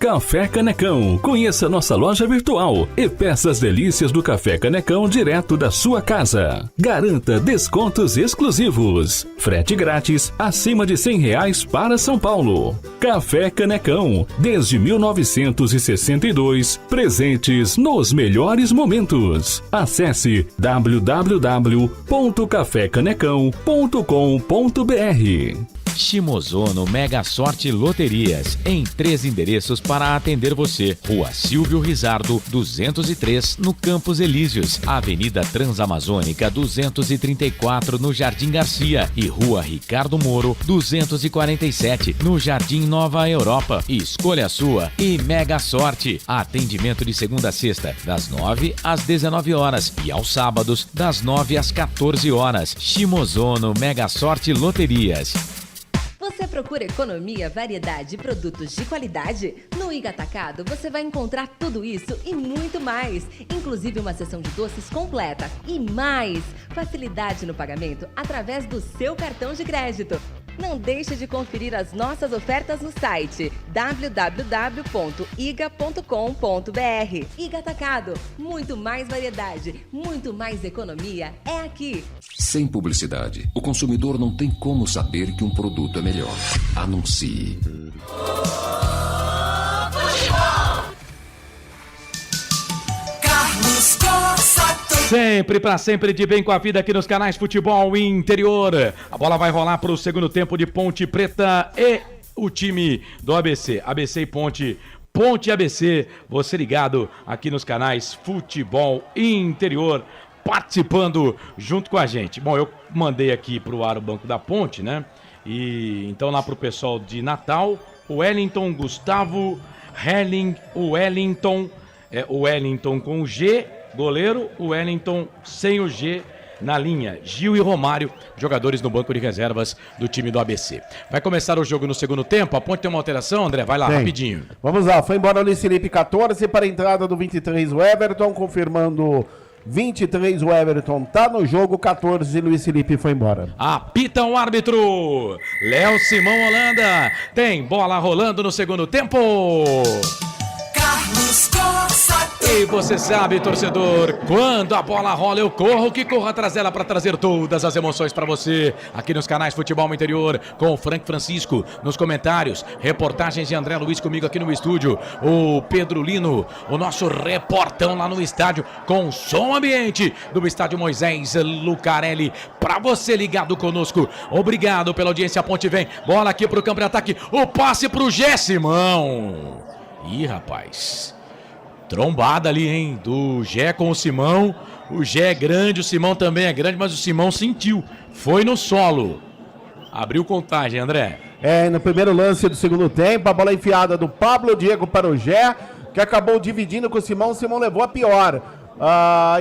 Café Canecão. Conheça nossa loja virtual e peça as delícias do Café Canecão direto da sua casa. Garanta descontos exclusivos. Frete grátis acima de R$100 para São Paulo. Café Canecão, desde 1962, presentes nos melhores momentos. Acesse www.cafecanecão.com.br. Shimozono Mega Sorte Loterias, em 3 endereços para atender você. Rua Silvio Rizardo, 203, no Campos Elíseos, Avenida Transamazônica, 234, no Jardim Garcia, e Rua Ricardo Moro, 247, no Jardim Nova Europa. Escolha a sua e Mega Sorte. Atendimento de segunda a sexta, das 9 às 19 horas e aos sábados, das 9 às 14 horas. Shimozono Mega Sorte Loterias. Você procura economia, variedade e produtos de qualidade? No Iga Atacado você vai encontrar tudo isso e muito mais, inclusive uma seção de doces completa e mais facilidade no pagamento através do seu cartão de crédito. Não deixe de conferir as nossas ofertas no site www.iga.com.br. Iga Atacado, muito mais variedade, muito mais economia é aqui. Sem publicidade, o consumidor não tem como saber que um produto é melhor. Anuncie. Carlos Costa. Sempre pra sempre de bem com a vida aqui nos canais Futebol Interior. A bola vai rolar pro segundo tempo de Ponte Preta e o time do ABC. ABC e Ponte. Ponte e ABC. Você ligado aqui nos canais Futebol Interior, participando junto com a gente. Bom, eu mandei aqui pro ar o banco da Ponte, né? E então lá pro pessoal de Natal, o Wellington, Gustavo, Helling, o Wellington com o G, goleiro, o Wellington sem o G na linha. Gil e Romário, jogadores no banco de reservas do time do ABC. Vai começar o jogo no segundo tempo. A Ponte tem uma alteração, André? Vai lá, rapidinho. Vamos lá, foi embora o Luiz Felipe, 14, para a entrada do 23, o Everton, confirmando 23, o Everton tá no jogo, 14, Luiz Felipe foi embora. Apita o árbitro, Léo Simão Holanda, tem bola rolando no segundo tempo. Carlos Costa. E você sabe, torcedor, quando a bola rola eu corro, que corro atrás dela para trazer todas as emoções para você. Aqui nos canais Futebol Interior, com o Frank Francisco nos comentários, reportagens de André Luiz comigo aqui no estúdio, o Pedro Lino, o nosso reportão lá no estádio, com som ambiente do estádio Moisés Lucarelli, para você ligado conosco. Obrigado pela audiência, a Ponte vem, bola aqui pro campo de ataque, o passe pro Gé Simão. Ih, rapaz, trombada ali, hein, do Gé com o Simão. O Gé é grande, o Simão também é grande, mas o Simão sentiu, foi no solo. Abriu contagem, André. No primeiro lance do segundo tempo, a bola enfiada do Pablo Diego para o Gé, que acabou dividindo com o Simão levou a pior.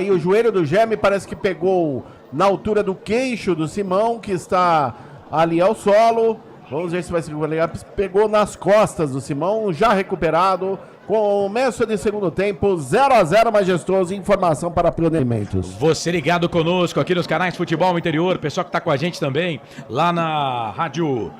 E o joelho do Gé me parece que pegou na altura do queixo do Simão, que está ali ao solo. Vamos ver se vai se recuperar. Pegou nas costas do Simão, já recuperado. Começo de segundo tempo, 0-0 majestoso. Informação para Alimentos. Você ligado conosco aqui nos canais Futebol Interior. Pessoal que está com a gente também lá na rádio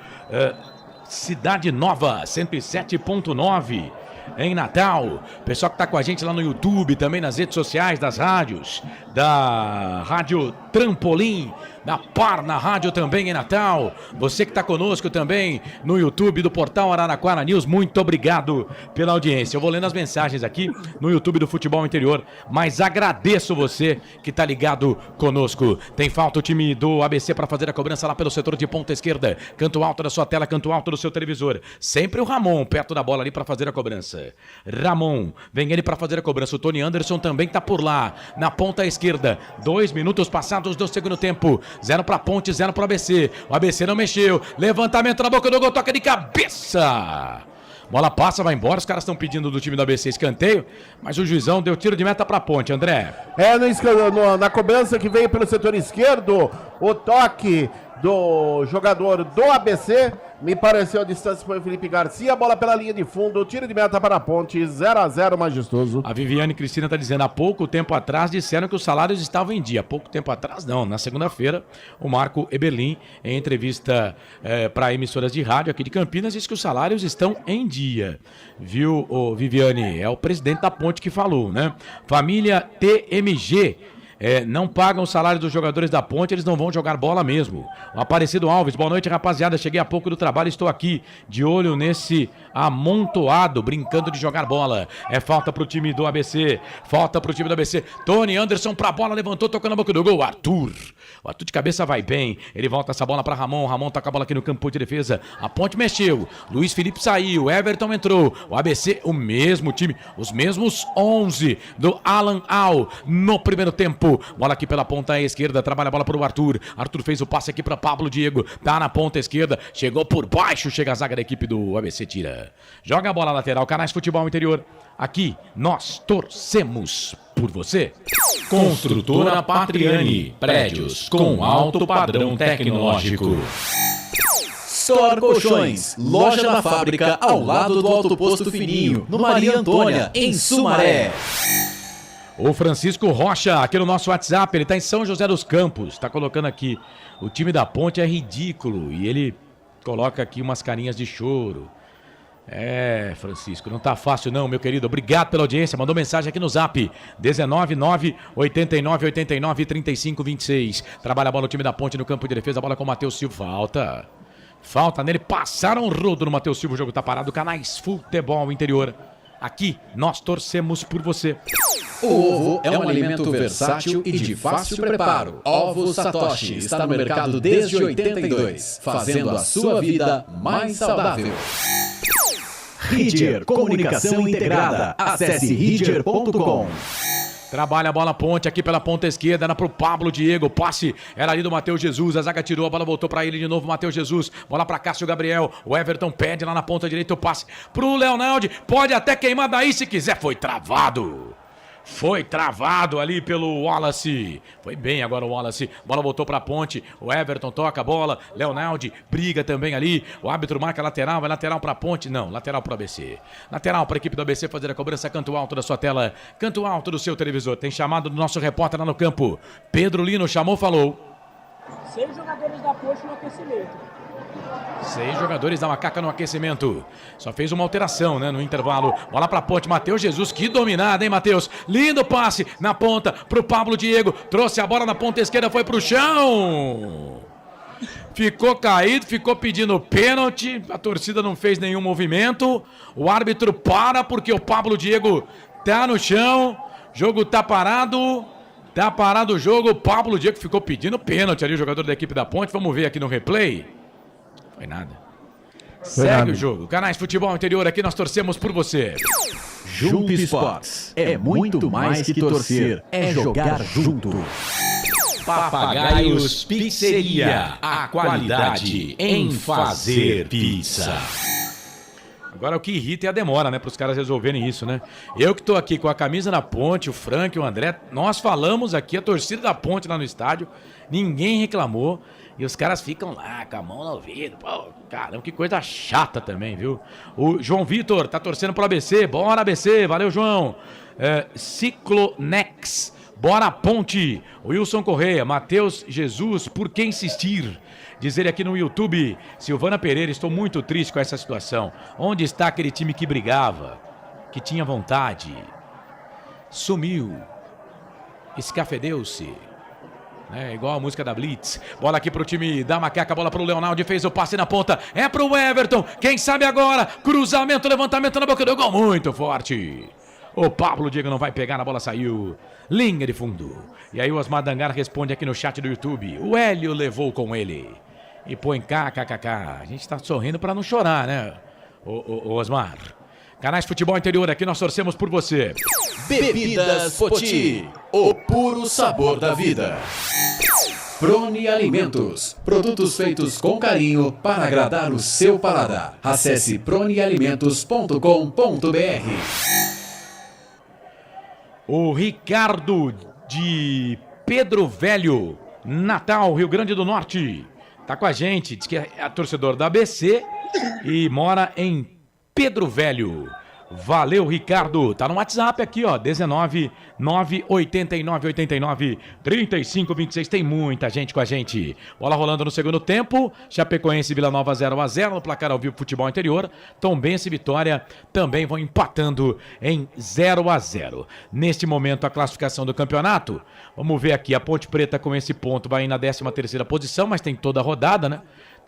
Cidade Nova 107.9 em Natal. Pessoal que está com a gente lá no YouTube, também nas redes sociais das rádios, da Rádio Trampolim, da Parna Rádio também em Natal. Você que está conosco também no YouTube do Portal Araraquara News, muito obrigado pela audiência. Eu vou lendo as mensagens aqui no YouTube do Futebol Interior, mas agradeço você que está ligado conosco. Tem falta o time do ABC para fazer a cobrança lá pelo setor de ponta esquerda. Canto alto da sua tela, canto alto do seu televisor. Sempre o Ramon perto da bola ali para fazer a cobrança. Ramon, vem ele para fazer a cobrança. O Tony Anderson também está por lá, na ponta esquerda. 2 minutos passados do segundo tempo. 0 para Ponte, 0 para o ABC. O ABC não mexeu. Levantamento na boca do gol, toca de cabeça. Bola passa, vai embora. Os caras estão pedindo do time do ABC escanteio, mas o juizão deu tiro de meta para Ponte, André. Na cobrança que veio pelo setor esquerdo, o toque do jogador do ABC. Me pareceu a distância foi o Felipe Garcia. Bola pela linha de fundo. Tiro de meta para a Ponte. 0-0 majestoso. A Viviane Cristina está dizendo, há pouco tempo atrás disseram que os salários estavam em dia. Pouco tempo atrás, não. Na segunda-feira, o Marco Eberlin, em entrevista para emissoras de rádio aqui de Campinas, disse que os salários estão em dia. Viu, Viviane? É o presidente da Ponte que falou, né? Família TMG. Não pagam o salário dos jogadores da Ponte, eles não vão jogar bola mesmo. O Aparecido Alves, boa noite, rapaziada. Cheguei há pouco do trabalho, estou aqui de olho nesse amontoado, brincando de jogar bola. É falta pro time do ABC. Falta pro time do ABC. Tony Anderson pra bola, levantou, tocando na boca do gol. Arthur. O Arthur de cabeça vai bem. Ele volta essa bola pra Ramon. Ramon toca a bola aqui no campo de defesa. A Ponte mexeu. Luiz Felipe saiu. Everton entrou. O ABC, o mesmo time. Os mesmos 11 do Alan Al no primeiro tempo. Bola aqui pela ponta esquerda, trabalha a bola para o Arthur. Arthur fez o passe aqui para Pablo Diego. Tá na ponta esquerda, chegou por baixo, chega a zaga da equipe do ABC, tira. Joga a bola lateral, Canais Futebol Interior. Aqui nós torcemos por você. Construtora Patriani, prédios com alto padrão tecnológico. Store Colchões, loja da fábrica ao lado do Alto Posto Fininho, no Maria Antônia, em Sumaré. O Francisco Rocha, aqui no nosso WhatsApp, ele está em São José dos Campos, está colocando aqui, o time da Ponte é ridículo, e ele coloca aqui umas carinhas de choro. Francisco, não tá fácil não, meu querido, obrigado pela audiência, mandou mensagem aqui no Zap, 199-89-89-35-26, trabalha a bola o time da Ponte no campo de defesa, a bola com o Matheus Silva, falta nele, passaram um rodo no Matheus Silva, o jogo tá parado, Canais Futebol Interior. Aqui nós torcemos por você. O ovo é um alimento versátil e de fácil preparo. Ovo Satoshi está no mercado desde 82, fazendo a sua vida mais saudável. Ridger Comunicação Integrada. Acesse ridger.com. Trabalha a bola Ponte aqui pela ponta esquerda, era pro Pablo Diego, passe era ali do Matheus Jesus, a zaga tirou, a bola voltou pra ele de novo, Matheus Jesus, bola pra Cássio Gabriel, o Everton pede lá na ponta direita o passe pro Leonardo, pode até queimar daí se quiser, foi travado ali pelo Wallace, foi bem agora o Wallace, bola voltou pra Ponte, o Everton toca a bola, Leonardo briga também ali, o árbitro marca lateral, é lateral pra Ponte, não, lateral pro ABC, lateral pra equipe do ABC fazer a cobrança, canto alto da sua tela, canto alto do seu televisor, tem chamado do nosso repórter lá no campo, Pedro Lino chamou, falou. 6 jogadores da Ponte no aquecimento. 6 jogadores da Macaca no aquecimento. Só fez uma alteração, né, no intervalo. Bola pra Ponte, Matheus Jesus, que dominada, hein, Matheus? Lindo passe na ponta pro Pablo Diego. Trouxe a bola na ponta esquerda, foi pro chão. Ficou caído, ficou pedindo pênalti. A torcida não fez nenhum movimento. O árbitro para porque o Pablo Diego tá no chão. Jogo tá parado. Tá parado o jogo. O Pablo Diego ficou pedindo pênalti ali, o jogador da equipe da Ponte. Vamos ver aqui no replay. Foi nada. Segue o jogo. Canais Futebol Interior, aqui nós torcemos por você. Junto Esportes é muito mais que torcer, é jogar junto. Papagaios Pizzeria, a qualidade em fazer pizza. Agora o que irrita é a demora, né, para os caras resolverem isso, né? Eu que tô aqui com a camisa da Ponte, o Frank, o André, nós falamos aqui, a torcida da Ponte lá no estádio, ninguém reclamou. E os caras ficam lá com a mão no ouvido. Pô, caramba, que coisa chata também, viu? O João Vitor tá torcendo pro ABC. Bora, ABC. Valeu, João. Ciclonex. Bora, Ponte. Wilson Correia. Matheus Jesus. Por que insistir? Diz ele aqui no YouTube. Silvana Pereira. Estou muito triste com essa situação. Onde está aquele time que brigava? Que tinha vontade? Sumiu. Escafedeu-se. Igual a música da Blitz. Bola aqui pro time da Macaca, bola pro Leonardo, fez o passe na ponta, é pro Everton, quem sabe agora, cruzamento, levantamento na boca do gol, muito forte. O Pablo Diego não vai pegar, a bola saiu, linha de fundo. E aí o Osmar Dangar responde aqui no chat do YouTube, o Hélio levou com ele. E põe kkkk, a gente tá sorrindo pra não chorar, né, o Osmar. Canais Futebol Interior, aqui nós torcemos por você. Bebidas Poti, o puro sabor da vida. Prone Alimentos, produtos feitos com carinho para agradar o seu paladar. Acesse pronealimentos.com.br. O Ricardo de Pedro Velho, Natal, Rio Grande do Norte. Tá com a gente, diz que é torcedor da ABC e mora em Pedro Velho. Valeu, Ricardo. Tá no WhatsApp aqui, ó. 19 989 89 35 26. Tem muita gente com a gente. Bola rolando no segundo tempo. Chapecoense e Vila Nova 0-0 no placar ao vivo Futebol Interior. Tombense e Vitória também vão empatando em 0-0. Neste momento, a classificação do campeonato. Vamos ver aqui. A Ponte Preta com esse ponto vai na 13ª posição, mas tem toda a rodada, né?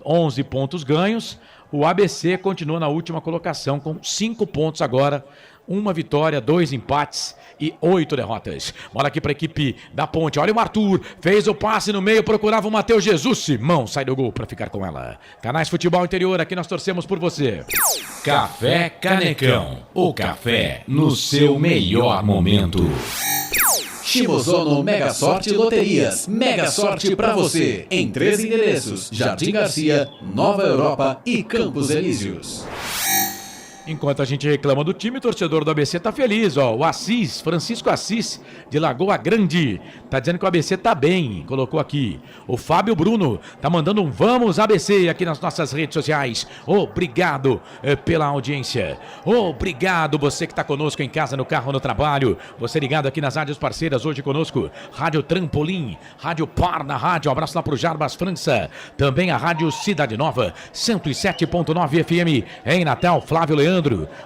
11 pontos ganhos. O ABC continua na última colocação com 5 pontos agora. 1 vitória, 2 empates e 8 derrotas. Bola aqui para a equipe da Ponte. Olha o Arthur, fez o passe no meio, procurava o Matheus Jesus. Simão sai do gol para ficar com ela. Canais Futebol Interior, aqui nós torcemos por você. Café Canecão, o café no seu melhor momento. Shimozono Mega Sorte Loterias. Mega Sorte pra você. Em 3 endereços: Jardim Garcia, Nova Europa e Campos Elíseos. Enquanto a gente reclama do time, o torcedor do ABC tá feliz, ó. O Assis, Francisco Assis, de Lagoa Grande, tá dizendo que o ABC tá bem, colocou aqui. O Fábio Bruno tá mandando um vamos ABC aqui nas nossas redes sociais. Obrigado pela audiência. Obrigado você que tá conosco em casa, no carro, no trabalho. Você ligado aqui nas rádios parceiras hoje conosco. Rádio Trampolim, Rádio Par na rádio. Um abraço lá pro Jarbas França. Também a Rádio Cidade Nova, 107.9 FM em Natal. Flávio Leandro.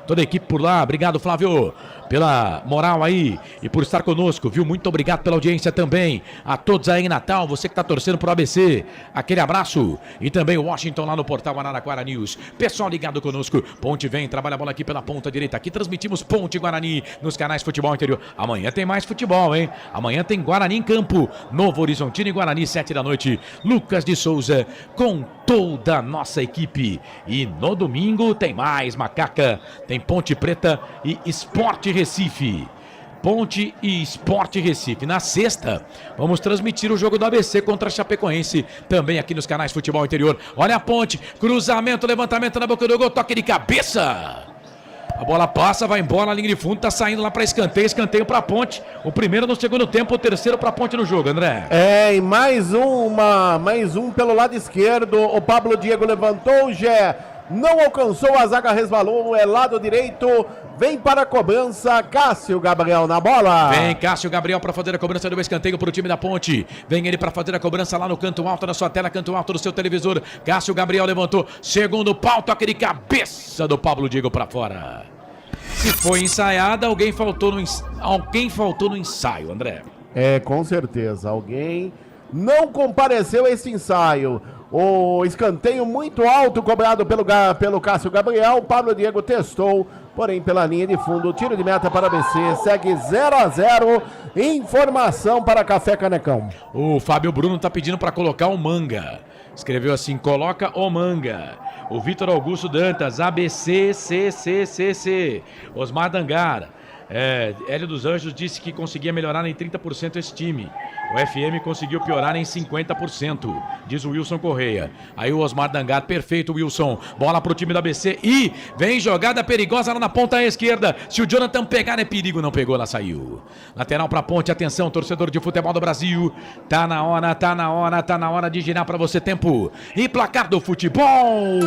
Toda a equipe por lá, obrigado Flávio pela moral aí e por estar conosco, viu? Muito obrigado pela audiência também, a todos aí em Natal, você que tá torcendo pro ABC, aquele abraço, e também o Washington lá no portal Araraquara News, pessoal ligado conosco. Ponte vem, trabalha a bola aqui pela ponta direita, aqui transmitimos Ponte Guarani nos canais Futebol Interior. Amanhã tem mais futebol, hein? Amanhã tem Guarani em campo, Novo Horizontino e Guarani, 7 da noite, Lucas de Souza com toda a nossa equipe. E no domingo tem mais Macaca, tem Ponte Preta e Sport Recife. Ponte e Sport Recife. Na sexta, vamos transmitir o jogo do ABC contra a Chapecoense, também aqui nos canais Futebol Interior. Olha a Ponte, cruzamento, levantamento na boca do gol, toque de cabeça. A bola passa, vai embora na linha de fundo, tá saindo lá para escanteio para Ponte. O primeiro no segundo tempo, o terceiro para Ponte no jogo, André. É, e mais um pelo lado esquerdo. O Pablo Diego levantou, o Gé não alcançou, a zaga resvalou, é lado direito, vem para a cobrança, Cássio Gabriel na bola. Vem Cássio Gabriel para fazer a cobrança do escanteio para o time da Ponte. Vem ele para fazer a cobrança lá no canto alto da sua tela, canto alto do seu televisor. Cássio Gabriel levantou, segundo pau, toque de cabeça do Pablo Diego para fora. Se foi ensaiada, alguém faltou no ensaio, André. É, com certeza, alguém não compareceu a esse ensaio. O escanteio muito alto cobrado pelo Cássio Gabriel. O Pablo Diego testou, porém pela linha de fundo. O tiro de meta para ABC, segue 0-0. Informação para Café Canecão. O Fábio Bruno tá pedindo para colocar o Manga. Escreveu assim, coloca o Manga. O Vitor Augusto Dantas, ABC, C. Osmar Dangar. Hélio dos Anjos disse que conseguia melhorar em 30% esse time. O FM conseguiu piorar em 50%, diz o Wilson Correia. Aí o Osmar Dangar, perfeito, Wilson. Bola pro time da ABC e vem jogada perigosa lá na ponta esquerda. Se o Jonathan pegar é perigo, não pegou, ela saiu. Lateral pra Ponte, atenção, torcedor de futebol do Brasil. Tá na hora de girar pra você tempo. E placar do futebol.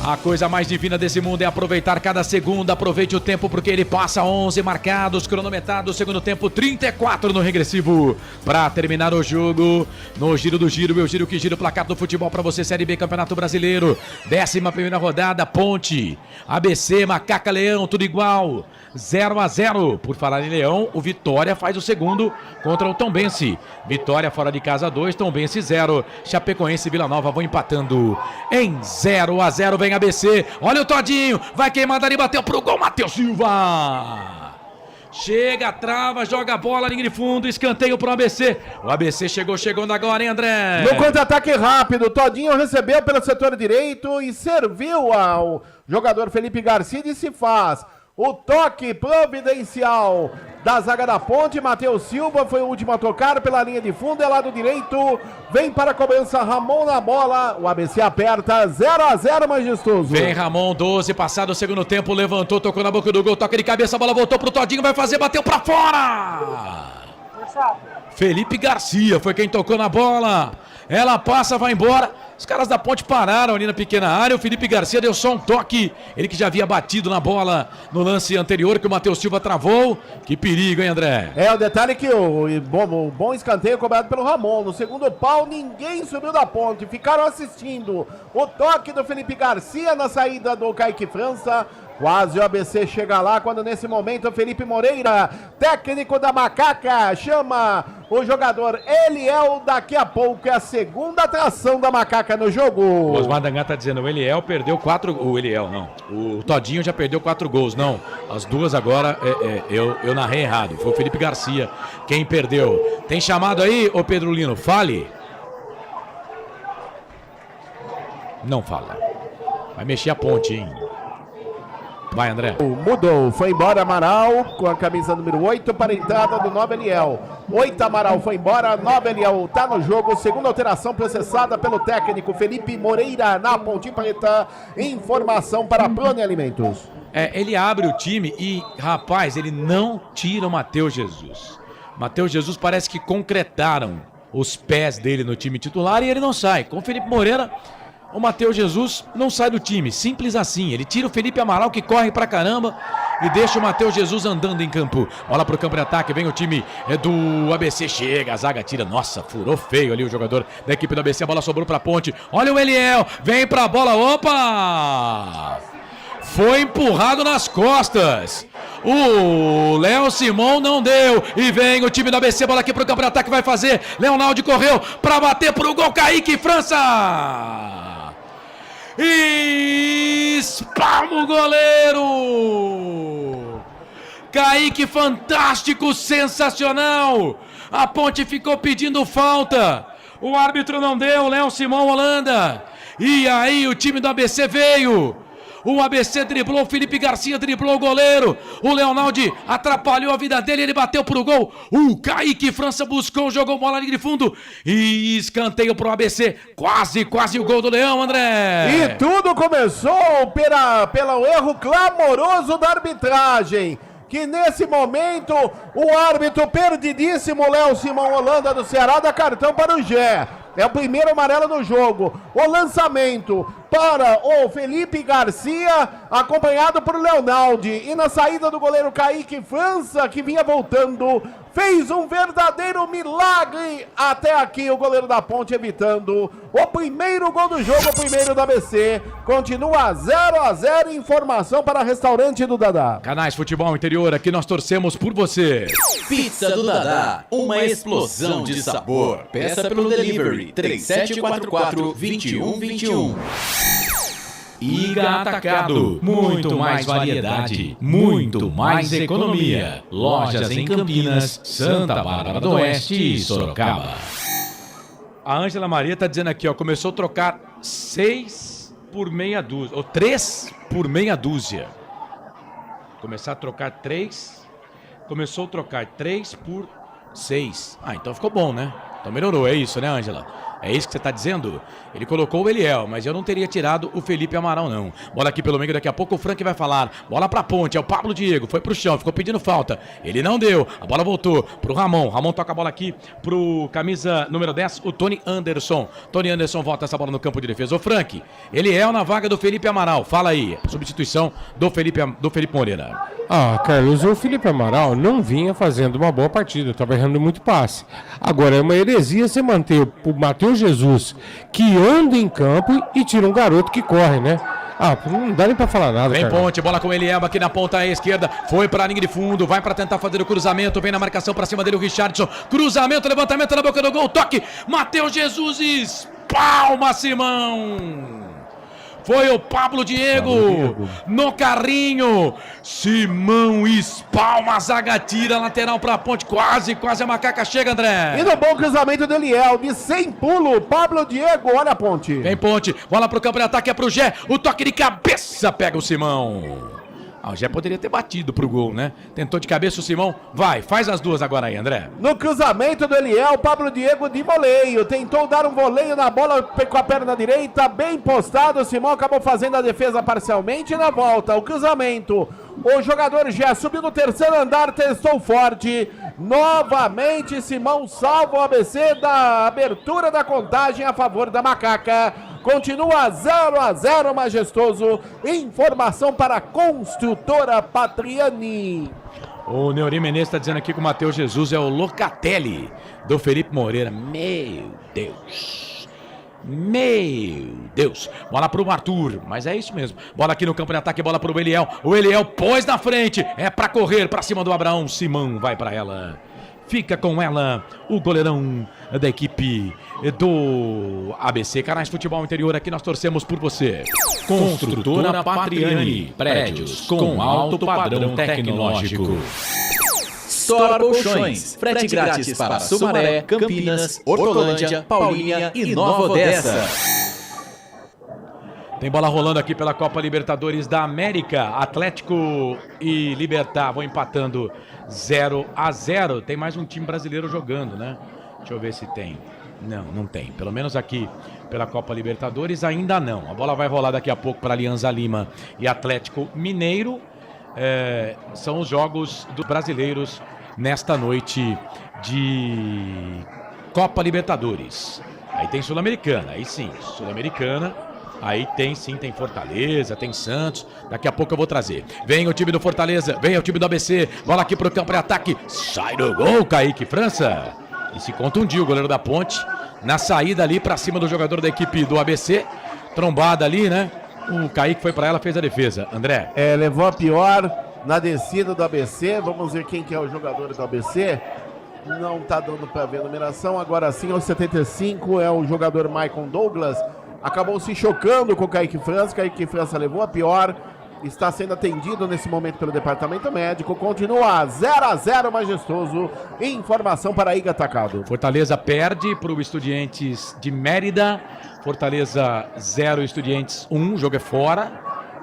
A coisa mais divina desse mundo é aproveitar cada segundo. Aproveite o tempo porque ele passa. 11 marcados, cronometrado, segundo tempo 34 no regressivo. Para terminar o jogo, no giro do giro, eu giro que giro, placar do futebol para você, Série B, Campeonato Brasileiro. 11ª rodada, Ponte, ABC, Macaca, Leão, tudo igual. 0-0. Por falar em Leão, o Vitória faz o segundo contra o Tombense. Vitória fora de casa 2, Tombense 0. Chapecoense e Vila Nova vão empatando em 0-0. Vem ABC, olha o Todinho, vai queimar dali, bateu pro gol, Matheus Silva. Chega, trava, joga a bola, linha de fundo, escanteio pro ABC. O ABC chegando agora, hein, André? No contra-ataque rápido, Todinho recebeu pelo setor direito e serviu ao jogador Felipe Garcia e se faz. O toque providencial da zaga da Ponte, Matheus Silva foi o último a tocar pela linha de fundo, é lado direito, vem para a cobrança, Ramon na bola, o ABC aperta, 0-0, majestoso. Vem Ramon, 12, passado o segundo tempo, levantou, tocou na boca do gol, toque de cabeça, a bola voltou pro Todinho, vai fazer, bateu pra fora! Felipe Garcia foi quem tocou na bola. Ela passa, vai embora. Os caras da Ponte pararam ali na pequena área. O Felipe Garcia deu só um toque. Ele que já havia batido na bola no lance anterior, que o Matheus Silva travou. Que perigo, hein, André? O detalhe é que o bom escanteio cobrado pelo Ramon. No segundo pau, ninguém subiu da ponte. Ficaram assistindo o toque do Felipe Garcia na saída do Kaique França. Quase o ABC chega lá, quando nesse momento o Felipe Moreira, técnico da Macaca, chama o jogador Eliel. Daqui a pouco é a segunda atração da Macaca no jogo. O Osmar Dangan tá dizendo, o Eliel perdeu 4... O Eliel, não. O Todinho já perdeu 4 gols. Não, as duas agora, eu narrei errado. Foi o Felipe Garcia quem perdeu. Tem chamado aí, ô Pedro Lino? Fale. Não fala. Vai mexer a ponte, hein? Vai, André. Mudou, foi embora Amaral com a camisa número 8 para a entrada do 9 Eliel. 8 Amaral foi embora, 9 Eliel tá no jogo. Segunda alteração processada pelo técnico Felipe Moreira na Ponte Preta. Informação para a Prone Alimentos. Ele abre o time e, rapaz, ele não tira o Matheus Jesus. Matheus Jesus parece que concretaram os pés dele no time titular e ele não sai. Com o Felipe Moreira, o Matheus Jesus não sai do time, simples assim. Ele tira o Felipe Amaral, que corre pra caramba, e deixa o Matheus Jesus andando em campo. Bola pro campo de ataque, vem o time do ABC, chega, a zaga tira, nossa, furou feio ali o jogador da equipe do ABC, a bola sobrou pra ponte, olha o Eliel, vem pra bola, opa! Foi empurrado nas costas. O Léo Simão não deu. E vem o time do ABC, bola aqui pro campo de ataque, vai fazer. Leonaldo correu pra bater pro gol, Kaique França. Espalma o goleiro. Kaique fantástico, sensacional. A Ponte ficou pedindo falta. O árbitro não deu, Léo Simão Holanda. E aí o time do ABC veio. O ABC driblou, o Felipe Garcia driblou o goleiro. O Leonaldo atrapalhou a vida dele, ele bateu pro gol. O Kaique França buscou, jogou bola ali de fundo. E escanteio pro ABC. Quase o gol do Leão, André. E tudo começou pelo erro clamoroso da arbitragem. Que nesse momento o árbitro perdidíssimo, Léo Simão Holanda do Ceará, dá cartão para o Gé. É o primeiro amarelo do jogo. O lançamento para o Felipe Garcia, acompanhado por Leonaldo. E na saída do goleiro Kaique França, que vinha voltando, fez um verdadeiro milagre. Até aqui o goleiro da Ponte evitando o primeiro gol do jogo, o primeiro da ABC. Continua 0-0, informação para restaurante do Dadá. Canais Futebol Interior, aqui nós torcemos por você. Pizza do Dadá, uma explosão de sabor. Peça pelo delivery 3744-2121. Iga Atacado, muito mais variedade, muito mais economia. Lojas em Campinas, Santa Bárbara do Oeste e Sorocaba. A Ângela Maria tá dizendo aqui, ó, começou a trocar 6 por meia dúzia, ou 3 por meia dúzia. Começou a trocar 3 por 6. Ah, então ficou bom, né? Então melhorou, é isso, né, Ângela? É isso que você está dizendo? Ele colocou o Eliel, mas eu não teria tirado o Felipe Amaral, não. Bola aqui pelo meio, daqui a pouco o Frank vai falar. Bola pra Ponte, é o Pablo Diego, foi pro chão, ficou pedindo falta. Ele não deu, a bola voltou pro Ramon. Ramon toca a bola aqui pro camisa número 10, o Tony Anderson. Tony Anderson volta essa bola no campo de defesa. O Frank, Eliel na vaga do Felipe Amaral. Fala aí, substituição do Felipe Moreira. Ah, Carlos, o Felipe Amaral não vinha fazendo uma boa partida, estava errando muito passe. Agora é uma heresia você manter o Matheus Jesus, que anda em campo, e tira um garoto que corre, né? Ah, não dá nem pra falar nada, Vem Carlos. Ponte, bola com ele, Elba aqui na ponta esquerda, foi pra linha de fundo, vai pra tentar fazer o cruzamento, vem na marcação pra cima dele o Richardson, cruzamento, levantamento na boca do gol, toque, Matheus Jesus, espalma Simão. Foi o Pablo Diego no carrinho. Simão espalma, a zaga tira, lateral pra Ponte. Quase a Macaca chega, André. E no bom cruzamento do Eliel, de 100 pulo, Pablo Diego, olha a Ponte. Vem Ponte, bola pro campo de ataque, é pro Gé. O toque de cabeça pega o Simão. O Gé poderia ter batido pro gol, né? Tentou de cabeça o Simão. Vai, faz as duas agora aí, André. No cruzamento do Eliel, Pablo Diego de voleio. Tentou dar um voleio na bola com a perna direita, bem postado. O Simão acabou fazendo a defesa parcialmente na volta. O cruzamento. O jogador Gé subiu no terceiro andar, testou forte. Novamente, Simão salva o ABC da abertura da contagem a favor da Macaca. Continua 0-0, majestoso. Informação para a construtora Patriani. O Neuri Menezes está dizendo aqui que o Matheus Jesus é o Locatelli do Felipe Moreira. Meu Deus. Meu Deus. Bola pro Arthur, mas é isso mesmo. Bola aqui no campo de ataque, bola pro Eliel. O Eliel pôs na frente. É pra correr pra cima do Abraão. Simão vai pra ela. Fica com ela o goleirão da equipe do ABC. Canais Futebol Interior, aqui nós torcemos por você. Construtora Patriani. Prédios com alto padrão tecnológico. Store Colchões. Frete grátis para Sumaré, Campinas, Hortolândia, Paulínia e Nova Odessa. Tem bola rolando aqui pela Copa Libertadores da América. Atlético e Libertad vão empatando 0-0. Tem mais um time brasileiro jogando, né? Deixa eu ver se tem. Não tem. Pelo menos aqui pela Copa Libertadores ainda não. A bola vai rolar daqui a pouco para Alianza Lima e Atlético Mineiro. São os jogos dos brasileiros nesta noite de Copa Libertadores. Aí tem Sul-Americana, aí sim, Sul-Americana. Aí tem Fortaleza, tem Santos. Daqui a pouco eu vou trazer. Vem o time do Fortaleza, vem o time do ABC. Bola aqui pro campo de ataque. Sai do gol, Kaique França. E se contundiu o goleiro da Ponte. Na saída ali pra cima do jogador da equipe do ABC. Trombada ali, né? O Kaique foi pra ela, fez a defesa. André. Levou a pior na descida do ABC. Vamos ver quem que é o jogador do ABC. Não tá dando pra ver a numeração. Agora sim, aos 75 é o jogador Maicon Douglas. Acabou se chocando com o Kaique França. Kaique França levou a pior. Está sendo atendido nesse momento pelo departamento médico. Continua 0-0, majestoso. Informação para Iga Atacado. Fortaleza perde para o Estudiantes de Mérida. Fortaleza 0, Estudiantes 1. O jogo é fora,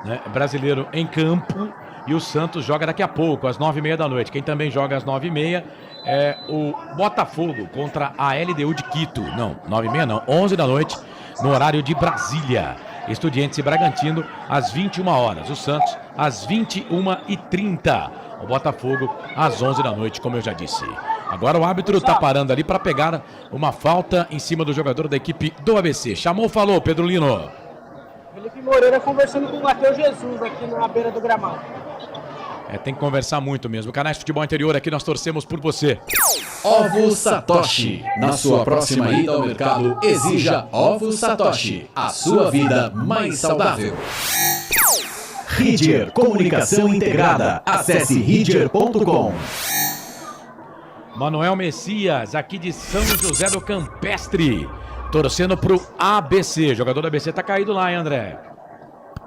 né? Brasileiro em campo. E o Santos joga daqui a pouco, às 9h30 da noite. Quem também joga às 9h30 é o Botafogo contra a LDU de Quito. Não, 9h30 não, 11 da noite. No horário de Brasília. Estudiantes e Bragantino às 21 horas. O Santos às 21h30. O Botafogo às 11 da noite, como eu já disse. Agora o árbitro está parando ali para pegar uma falta em cima do jogador da equipe do ABC. Chamou, falou, Pedro Lino. Felipe Moreira conversando com o Matheus Jesus aqui na beira do gramado. Tem que conversar muito mesmo. Canais Futebol Interior, aqui nós torcemos por você. Ovos Satoshi. Na sua próxima ida ao mercado, exija Ovos Satoshi. A sua vida mais saudável. Ridger Comunicação Integrada. Acesse ridger.com. Manuel Messias, aqui de São José do Campestre, torcendo pro ABC. O jogador do ABC tá caído lá, hein, André?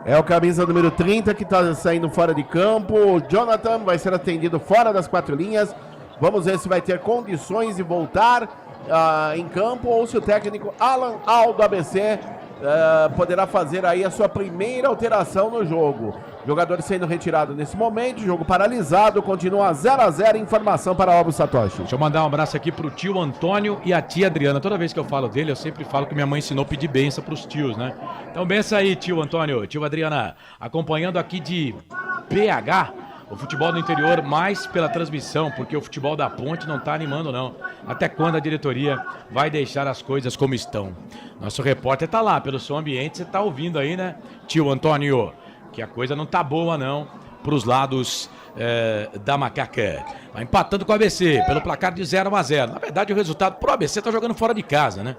É o camisa número 30 que está saindo fora de campo. O Jonathan vai ser atendido fora das 4 linhas. Vamos ver se vai ter condições de voltar em campo ou se o técnico Alan Aldo ABC poderá fazer aí a sua primeira alteração no jogo. Jogador sendo retirado nesse momento, jogo paralisado, continua 0-0, informação para Ovos Satoshi. Deixa eu mandar um abraço aqui pro tio Antônio e a tia Adriana. Toda vez que eu falo dele, eu sempre falo que minha mãe ensinou a pedir benção pros tios, né? Então benção aí, tio Antônio, tio Adriana, acompanhando aqui de BH, o futebol do interior mais pela transmissão, porque o futebol da Ponte não tá animando não. Até quando a diretoria vai deixar as coisas como estão? Nosso repórter tá lá, pelo som ambiente, você tá ouvindo aí, né, tio Antônio? Que a coisa não tá boa não, pros lados da Macaca. Vai empatando com o ABC, pelo placar de 0-0. Na verdade o resultado pro ABC tá jogando fora de casa, né?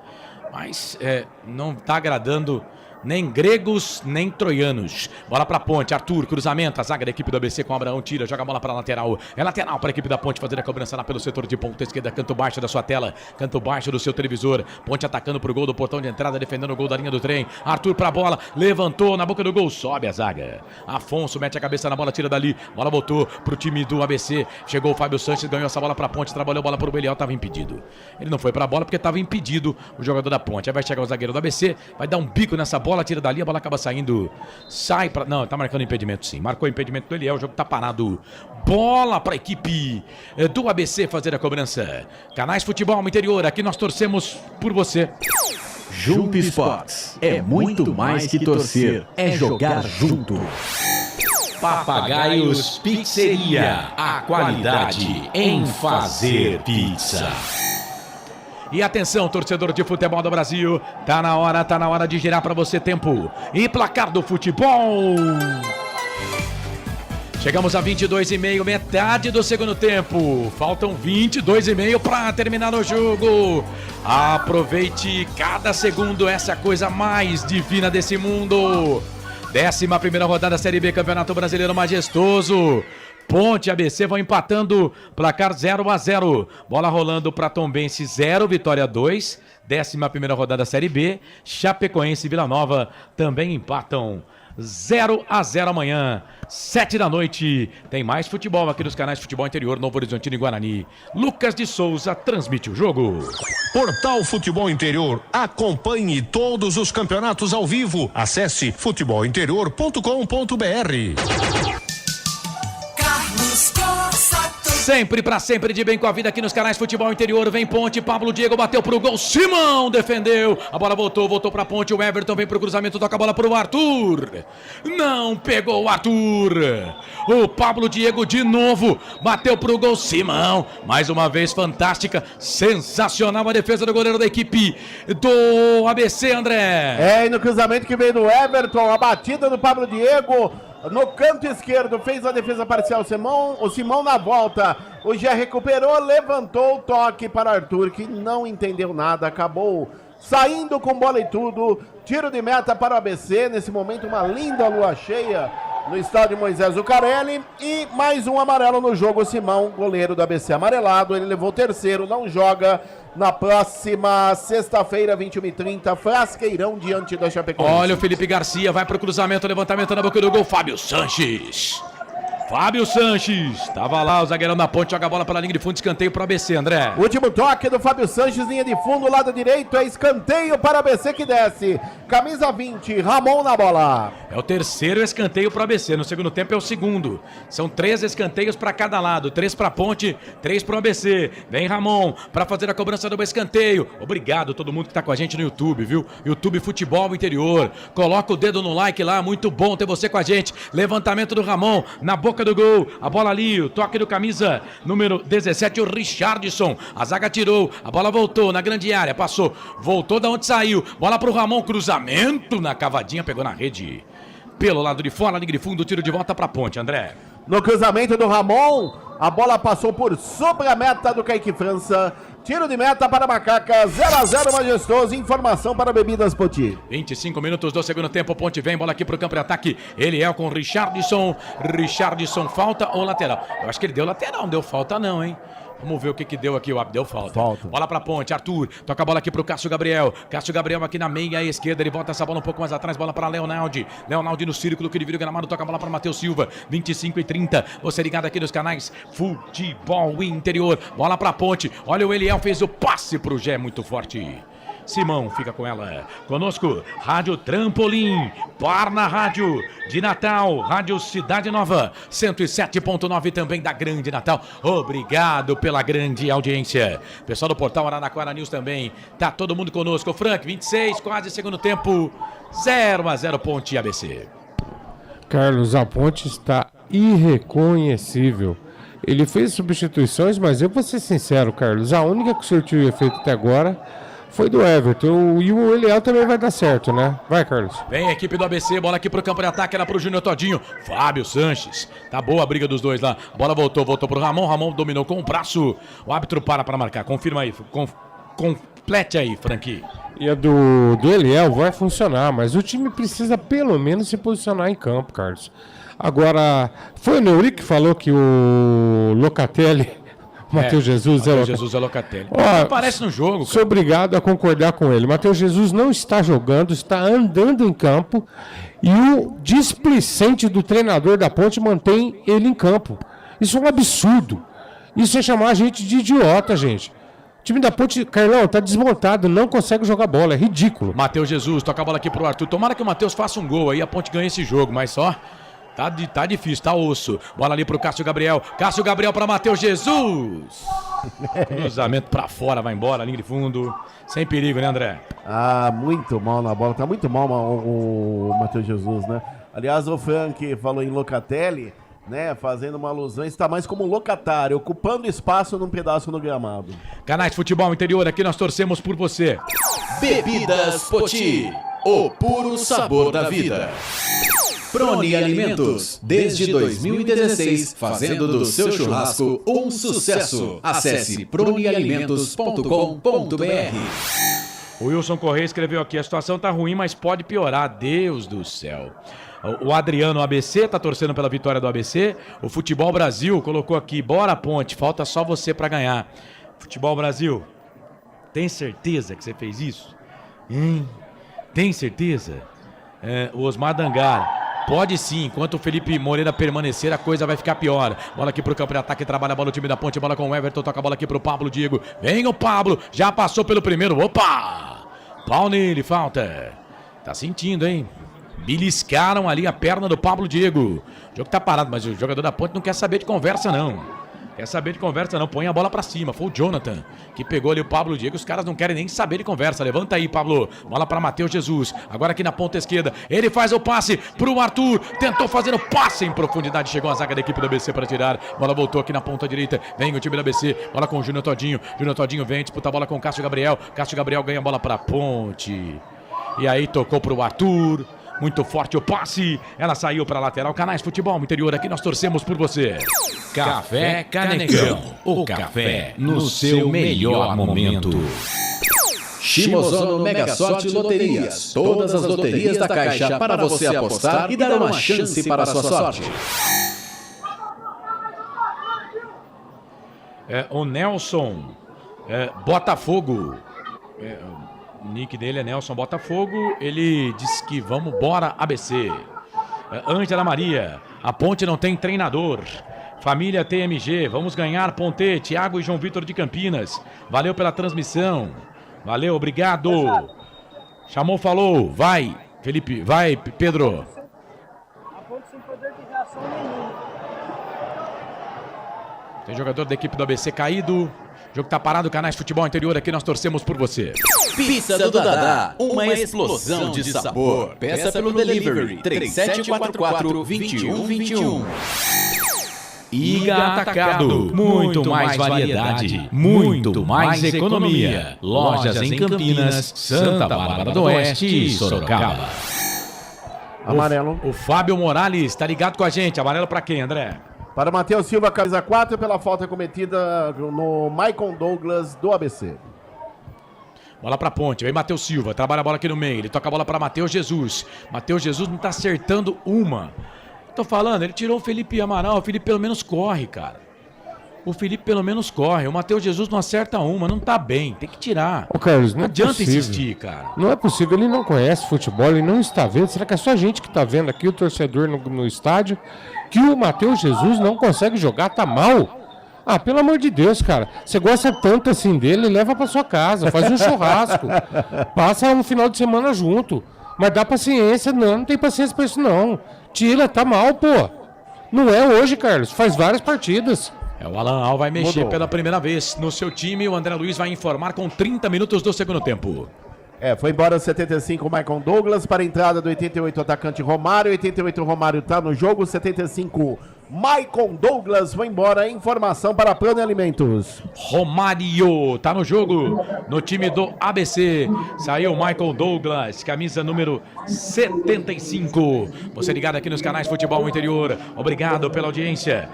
Mas não tá agradando nem gregos, nem troianos. Bola pra Ponte, Arthur, cruzamento, a zaga da equipe do ABC com o Abraão, tira, joga a bola pra lateral. É lateral pra equipe da Ponte fazer a cobrança lá pelo setor de ponta esquerda, canto baixo da sua tela, canto baixo do seu televisor. Ponte atacando pro gol do portão de entrada, defendendo o gol da linha do trem. Arthur pra bola, levantou na boca do gol, sobe a zaga. Afonso mete a cabeça na bola, tira dali, bola voltou pro time do ABC. Chegou o Fábio Sanches, ganhou essa bola pra Ponte, trabalhou a bola pro Belial, tava impedido. Ele não foi pra bola porque tava impedido o jogador da Ponte. Aí vai chegar o zagueiro do ABC, vai dar um bico nessa bola, tira dali, a bola acaba saindo, sai pra... Não, tá marcando impedimento sim, marcou impedimento do Eliel, o jogo tá parado. Bola pra equipe do ABC fazer a cobrança. Canais Futebol Interior, aqui nós torcemos por você. Jump Sports é muito mais que torcer, é jogar junto. Papagaios Pizzeria, a qualidade em fazer pizza. E atenção, torcedor de futebol do Brasil, tá na hora de girar para você tempo. E placar do futebol. Chegamos a 22,5, metade do segundo tempo. Faltam 22,5 para terminar o jogo. Aproveite cada segundo, essa é a coisa mais divina desse mundo. 11ª rodada Série B, Campeonato Brasileiro majestoso. Ponte e ABC vão empatando, placar 0-0. Bola rolando para Tombense 0, Vitória 2. 11ª rodada Série B, Chapecoense e Vila Nova também empatam 0-0 amanhã, 7 da noite. Tem mais futebol aqui nos canais Futebol Interior, Novo Horizontino e Guarani. Lucas de Souza transmite o jogo. Portal Futebol Interior. Acompanhe todos os campeonatos ao vivo. Acesse futebolinterior.com.br. Sempre pra sempre de bem com a vida aqui nos canais Futebol Interior. Vem Ponte, Pablo Diego bateu pro gol, Simão defendeu, a bola voltou pra Ponte, o Everton vem pro cruzamento, toca a bola pro Arthur, não pegou o Arthur, o Pablo Diego de novo, bateu pro gol, Simão, mais uma vez fantástica, sensacional a defesa do goleiro da equipe do ABC, André. E no cruzamento que veio do Everton, a batida do Pablo Diego, no canto esquerdo, fez a defesa parcial, o Simão na volta, o Gé recuperou, levantou o toque para Arthur, que não entendeu nada, acabou saindo com bola e tudo, tiro de meta para o ABC, nesse momento uma linda lua cheia no estádio Moisés Zucarelli, e mais um amarelo no jogo, o Simão, goleiro do ABC amarelado, ele levou o terceiro, não joga na próxima sexta-feira, 21h30, Frasqueirão diante da Chapecoense. Olha o Felipe Garcia, vai pro cruzamento, levantamento na boca do gol, Fábio Sanches, tava lá, o zagueirão da Ponte, joga a bola pela linha de fundo, escanteio para o ABC, André. Último toque do Fábio Sanches, linha de fundo, lado direito, é escanteio para o ABC que desce, camisa 20, Ramon na bola. É o terceiro escanteio para o ABC, no segundo tempo é o segundo, são 3 escanteios para cada lado, 3 para Ponte, 3 para o ABC, vem Ramon para fazer a cobrança do escanteio, obrigado a todo mundo que tá com a gente no YouTube, viu? YouTube Futebol Interior, coloca o dedo no like lá, muito bom ter você com a gente, levantamento do Ramon, na boca do gol, a bola ali, o toque do camisa número 17, o Richardson, a zaga tirou, a bola voltou na grande área, passou, voltou da onde saiu, bola pro Ramon, cruzamento na cavadinha, pegou na rede, pelo lado de fora, linha de fundo, tiro de volta pra Ponte, André. No cruzamento do Ramon, a bola passou por sobre a meta do Kaique França, tiro de meta para Macaca, 0-0 majestoso, informação para Bebidas Poti. 25 minutos do segundo tempo, Ponte vem, bola aqui pro campo de ataque, ele é com o Richardson, falta ou lateral? Eu acho que ele deu lateral, não deu falta não, hein? Vamos ver o que deu aqui, deu falta. Bola pra Ponte, Arthur, toca a bola aqui pro Cássio Gabriel aqui na meia esquerda, ele volta essa bola um pouco mais atrás, bola pra Leonaldi no círculo que divide o gramado, toca a bola pra Matheus Silva, 25h30, você ligado aqui nos canais Futebol Interior, bola pra Ponte, olha o Eliel, fez o passe pro Gé, muito forte. Simão fica com ela. Conosco, Rádio Trampolim, Parna Rádio de Natal, Rádio Cidade Nova, 107.9 também da Grande Natal. Obrigado pela grande audiência. Pessoal do Portal Araraquara News também. Tá todo mundo conosco. Frank, 26, quase segundo tempo, 0-0 Ponte e ABC. Carlos, a Ponte está irreconhecível. Ele fez substituições, mas eu vou ser sincero, Carlos, a única que surtiu efeito até agora foi do Everton, e o Eliel também vai dar certo, né? Vai, Carlos. Vem a equipe do ABC, bola aqui pro campo de ataque, era pro Júnior Todinho, Fábio Sanches, tá boa a briga dos dois lá, a bola voltou pro Ramon dominou com o braço, o árbitro para marcar, confirma aí, complete aí, Frank. E a do Eliel vai funcionar, mas o time precisa pelo menos se posicionar em campo, Carlos. Agora, foi o Neuri que falou que o Locatelli... Matheus Jesus é Locatelli. Aparece no jogo. Sou obrigado a concordar com ele. Matheus Jesus não está jogando, está andando em campo e o displicente do treinador da Ponte mantém ele em campo. Isso é um absurdo. Isso é chamar a gente de idiota, gente. O time da Ponte, Carlão, tá desmontado, não consegue jogar bola, é ridículo. Matheus Jesus, toca a bola aqui pro Arthur. Tomara que o Matheus faça um gol aí, a Ponte ganha esse jogo, mas só... Tá difícil, tá osso. Bola ali pro Cássio Gabriel pra Matheus Jesus. Cruzamento pra fora, vai embora, linha de fundo. Sem perigo, né, André? Muito mal na bola, tá muito mal o Matheus Jesus, né? Aliás, o Frank falou em Locatelli, né? Fazendo uma alusão, está mais como locatário, ocupando espaço num pedaço no gramado. Canais Futebol Interior, aqui nós torcemos por você. Bebidas Poti, o puro sabor da vida. Prone Alimentos, desde 2016, fazendo do seu churrasco um sucesso. Acesse pronealimentos.com.br. O Wilson Correia escreveu aqui, a situação tá ruim, mas pode piorar, Deus do céu. O Adriano ABC tá torcendo pela vitória do ABC. O Futebol Brasil colocou aqui, bora Ponte, falta só você pra ganhar. Futebol Brasil, tem certeza que você fez isso? Tem certeza? O Osmar Dangar, pode sim, enquanto o Felipe Moreira permanecer, a coisa vai ficar pior. Bola aqui pro campo de ataque, trabalha a bola o time da Ponte, bola com o Everton, toca a bola aqui pro Pablo Diego. Vem o Pablo, já passou pelo primeiro, opa! Pau nele, falta. Tá sentindo, hein? Beliscaram ali a perna do Pablo Diego. O jogo tá parado, mas o jogador da Ponte não quer saber de conversa, não. Quer saber de conversa, não. Põe a bola pra cima. Foi o Jonathan que pegou ali o Pablo Diego. Os caras não querem nem saber de conversa. Levanta aí, Pablo. Bola pra Matheus Jesus. Agora aqui na ponta esquerda. Ele faz o passe pro Arthur. Tentou fazer o passe em profundidade. Chegou a zaga da equipe do ABC para tirar. Bola voltou aqui na ponta direita. Vem o time do ABC. Bola com o Júnior Todinho. Júnior Todinho vem. Disputa a bola com o Cássio Gabriel. Cássio Gabriel ganha a bola pra Ponte. E aí tocou pro Arthur. Muito forte o passe, ela saiu para a lateral. Canais Futebol Interior, aqui nós torcemos por você. Café Canecão, o café no seu melhor momento. Shimozono Mega Sorte Loterias, todas as loterias da Caixa para você apostar e dar uma chance para a sua sorte. O Nelson Botafogo, o nick dele é Nelson Botafogo. Ele disse que vamos embora ABC. Ângela Maria, a Ponte não tem treinador. Família TMG, vamos ganhar Ponte. Thiago e João Vitor de Campinas. Valeu pela transmissão. Valeu, obrigado. Chamou, falou. Vai, Felipe, vai, Pedro. A Ponte sem poder de reação nenhuma. Tem jogador da equipe do ABC caído. O jogo tá parado, Canais Futebol Interior, aqui nós torcemos por você. Pizza do Dadá, uma explosão de sabor. Peça pelo delivery 3744-2121. Iga Atacado, muito mais variedade, muito mais economia. Lojas em Campinas, Santa Bárbara do Oeste e Sorocaba. Amarelo. O Fábio Morales tá ligado com a gente. Amarelo pra quem, André? Para Matheus Silva, camisa 4, pela falta cometida no Maicon Douglas do ABC. Bola pra Ponte, vem Matheus Silva, trabalha a bola aqui no meio, ele toca a bola pra Matheus Jesus. Matheus Jesus não tá acertando uma. Tô falando, ele tirou o Felipe Amaral, o Felipe pelo menos corre, cara. O Felipe pelo menos corre, o Matheus Jesus não acerta uma, não tá bem, tem que tirar. Ô Carlos, não adianta é possível. insistir, cara. Não é possível, ele não conhece futebol, ele não está vendo. Será que é só a gente que tá vendo aqui, o torcedor no estádio, que o Matheus Jesus não consegue jogar, tá mal? Ah, pelo amor de Deus, cara. Você gosta tanto assim dele, leva pra sua casa, faz um churrasco. Passa um final de semana junto. Mas dá paciência, não tem paciência pra isso não. Tira, tá mal, pô. Não é hoje, Carlos, faz várias partidas. O Alan Al vai mexer pela primeira vez no seu time. O André Luiz vai informar com 30 minutos do segundo tempo. Foi embora o 75 o Maicon Douglas para a entrada do 88 atacante Romário. 88 Romário tá no jogo. 75 Maicon Douglas foi embora. Informação para a Prone Alimentos. Romário tá no jogo no time do ABC. Saiu Maicon Douglas, camisa número 75. Você ligado aqui nos canais Futebol Interior. Obrigado pela audiência.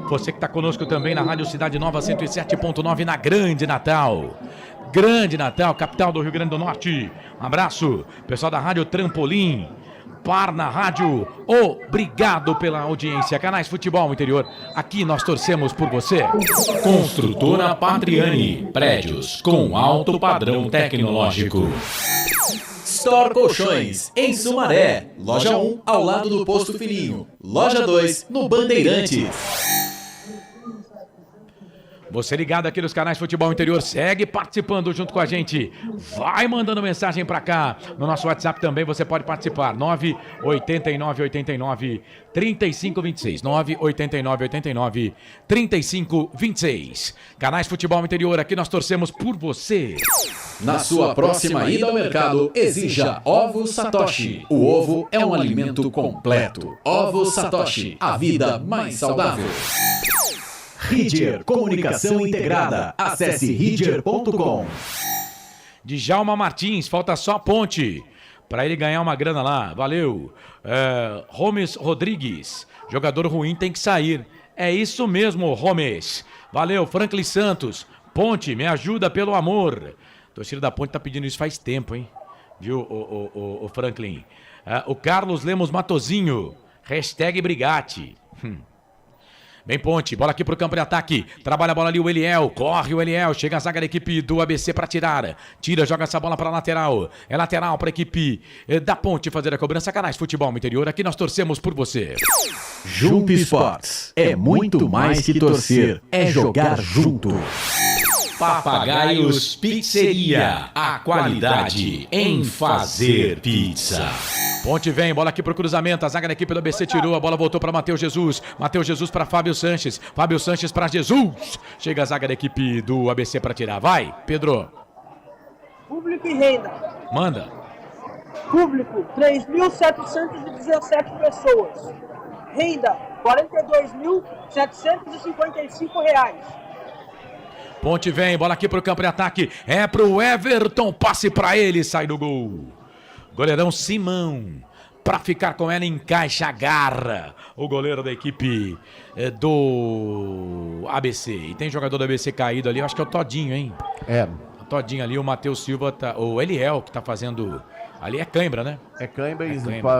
Você que está conosco também na Rádio Cidade Nova 107.9 na Grande Natal. Grande Natal, capital do Rio Grande do Norte. Um abraço, pessoal da Rádio Trampolim, Par na Rádio. Obrigado pela audiência. Canais Futebol Interior, aqui nós torcemos por você. Construtora Patriani, prédios com alto padrão tecnológico. Store Colchões, em Sumaré. Loja 1, ao lado do Posto Filhinho. Loja 2, no Bandeirantes. Você ligado aqui nos canais Futebol Interior, segue participando junto com a gente. Vai mandando mensagem pra cá. No nosso WhatsApp também você pode participar. 98989-3526. 98989-3526. Canais Futebol Interior, aqui nós torcemos por você. Na sua próxima ida ao mercado, exija Ovo Satoshi. O ovo é um alimento completo. Ovo Satoshi, a vida mais saudável. Ridger Comunicação Integrada. Acesse ridger.com. Djalma Martins, falta só a ponte para ele ganhar uma grana lá. Valeu. Romes Rodrigues, jogador ruim tem que sair. É isso mesmo, Romes. Valeu. Franklin Santos, ponte, me ajuda pelo amor. A torcida da ponte tá pedindo isso faz tempo, hein? Viu, o Franklin? O Carlos Lemos Matozinho, hashtag Brigatti. Vem ponte, bola aqui pro campo de ataque. Trabalha a bola ali o Eliel. Corre o Eliel. Chega a zaga da equipe do ABC para tirar. Tira, joga essa bola para lateral. É lateral para a equipe da ponte fazer a cobrança. Canais Futebol Interior. Aqui nós torcemos por você. Jump Sports é muito mais que torcer. É jogar junto. Papagaios Pizzeria. A qualidade em fazer pizza. Ponte vem, bola aqui pro cruzamento, a zaga da equipe do ABC tirou, a bola voltou para Matheus Jesus. Matheus Jesus para Fábio Sanches. Fábio Sanches para Jesus. Chega a zaga da equipe do ABC para tirar. Vai, Pedro. Público e renda. Manda. Público, 3.717 pessoas. Renda, R$ 42.755. Ponte vem, bola aqui pro campo de ataque. É pro Everton, passe para ele, sai do gol. Goleirão Simão, para ficar com ela, encaixa, agarra o goleiro da equipe do ABC. E tem jogador do ABC caído ali, eu acho que é o Todinho, hein? O Todinho ali, o Matheus Silva, o Eliel que tá fazendo... Ali é cãibra, né? É cãibra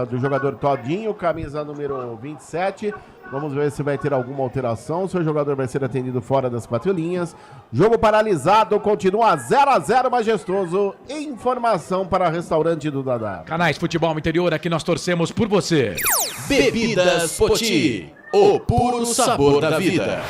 do jogador Todinho, camisa número 27. Vamos ver se vai ter alguma alteração. O seu jogador vai ser atendido fora das 4 linhas. Jogo paralisado, continua 0-0 majestoso. Informação para restaurante do Dadá. Canais Futebol Interior, aqui nós torcemos por você. Bebidas Poti, o puro sabor da vida.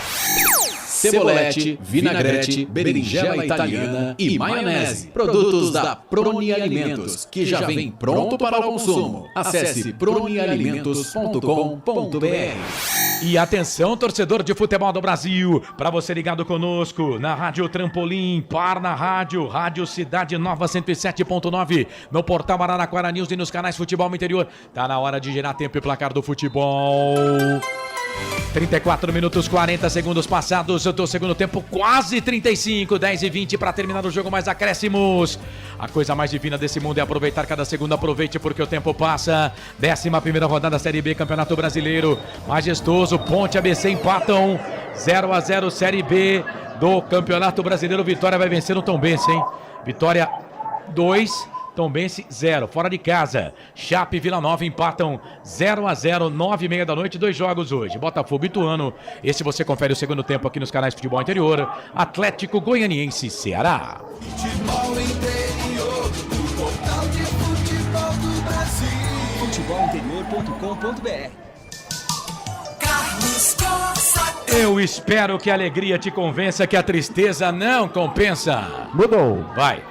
Cebolete, vinagrete, berinjela italiana e maionese. Produtos da Proni Alimentos, que já vem pronto para o consumo. Acesse pronialimentos.com.br. E atenção, torcedor de futebol do Brasil, para você ligado conosco na Rádio Trampolim, Parna Rádio, Rádio Cidade Nova 107.9, no portal Araraquara News e nos canais Futebol Interior. Tá na hora de gerar tempo e placar do futebol. 34 minutos, 40 segundos passados do segundo tempo, quase 35, 10 e 20 para terminar o jogo, mais acréscimos. A coisa mais divina desse mundo é aproveitar cada segundo, aproveite porque o tempo passa. 11ª rodada Série B, Campeonato Brasileiro, majestoso, Ponte ABC empatam, 0-0 Série B do Campeonato Brasileiro. Vitória vai vencer no Tombense, hein? Vitória 2, Tombense 0, fora de casa. Chape e Vila Nova empatam 0-0, 9h30 da noite, 2 jogos hoje. Botafogo e Ituano. Esse você confere o segundo tempo aqui nos canais Futebol Interior. Atlético Goianiense, Ceará. Futebol Interior, o portal de futebol do Brasil. Futebolinterior.com.br. Carlos Cossa. Eu espero que a alegria te convença que a tristeza não compensa. Mudou. Vai.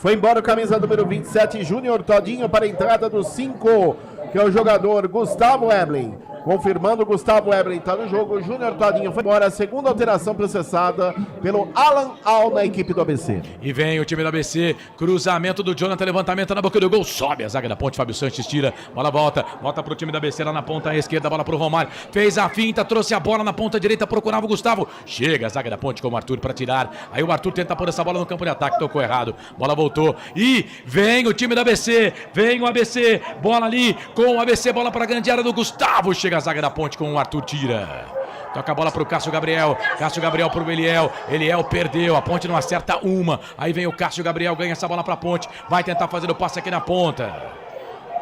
Foi embora o camisa número 27, Júnior Todinho, para a entrada do 5, que é o jogador Gustavo Eblin. Confirmando, Gustavo Eblin está no jogo. Júnior Todinho foi embora. A segunda alteração processada pelo Alan Al na equipe do ABC. E vem o time do ABC. Cruzamento do Jonathan, levantamento na boca do gol. Sobe a zaga da ponte. Fábio Sanches tira. Bola volta para o time do ABC lá na ponta esquerda. Bola para o Romário. Fez a finta, trouxe a bola na ponta direita. Procurava o Gustavo. Chega a zaga da ponte com o Arthur para tirar. Aí o Arthur tenta pôr essa bola no campo de ataque. Tocou errado. Bola voltou. E vem o time do ABC. Vem o ABC. Bola ali com o ABC. Bola para a grande área do Gustavo. Chega a zaga da ponte com o Arthur, tira. Toca a bola pro Cássio Gabriel. Cássio Gabriel pro Eliel. Eliel perdeu. A ponte não acerta uma. Aí vem o Cássio Gabriel. Ganha essa bola pra ponte. Vai tentar fazer o passe aqui na ponta.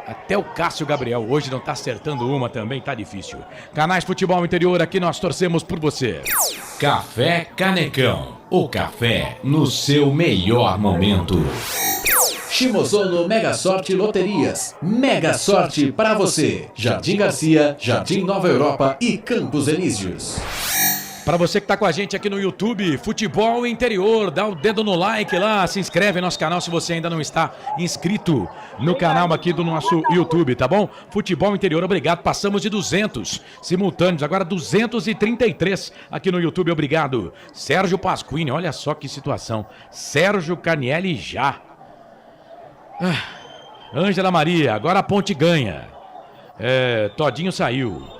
Até o Cássio Gabriel hoje não tá acertando uma também. Tá difícil. Canais Futebol Interior. Aqui nós torcemos por você. Café Canecão. O café no seu melhor momento. Shimozono Mega Sorte Loterias. Mega Sorte para você. Jardim Garcia, Jardim Nova Europa e Campos Elíseos. Para você que está com a gente aqui no YouTube, Futebol Interior, dá o dedo no like lá, se inscreve no nosso canal se você ainda não está inscrito no canal aqui do nosso YouTube, tá bom? Futebol Interior, obrigado. Passamos de 200 simultâneos, agora 233 aqui no YouTube, obrigado. Sérgio Pasquini, olha só que situação. Sérgio Canielli já. Ângela Maria, agora a Ponte ganha. Todinho saiu.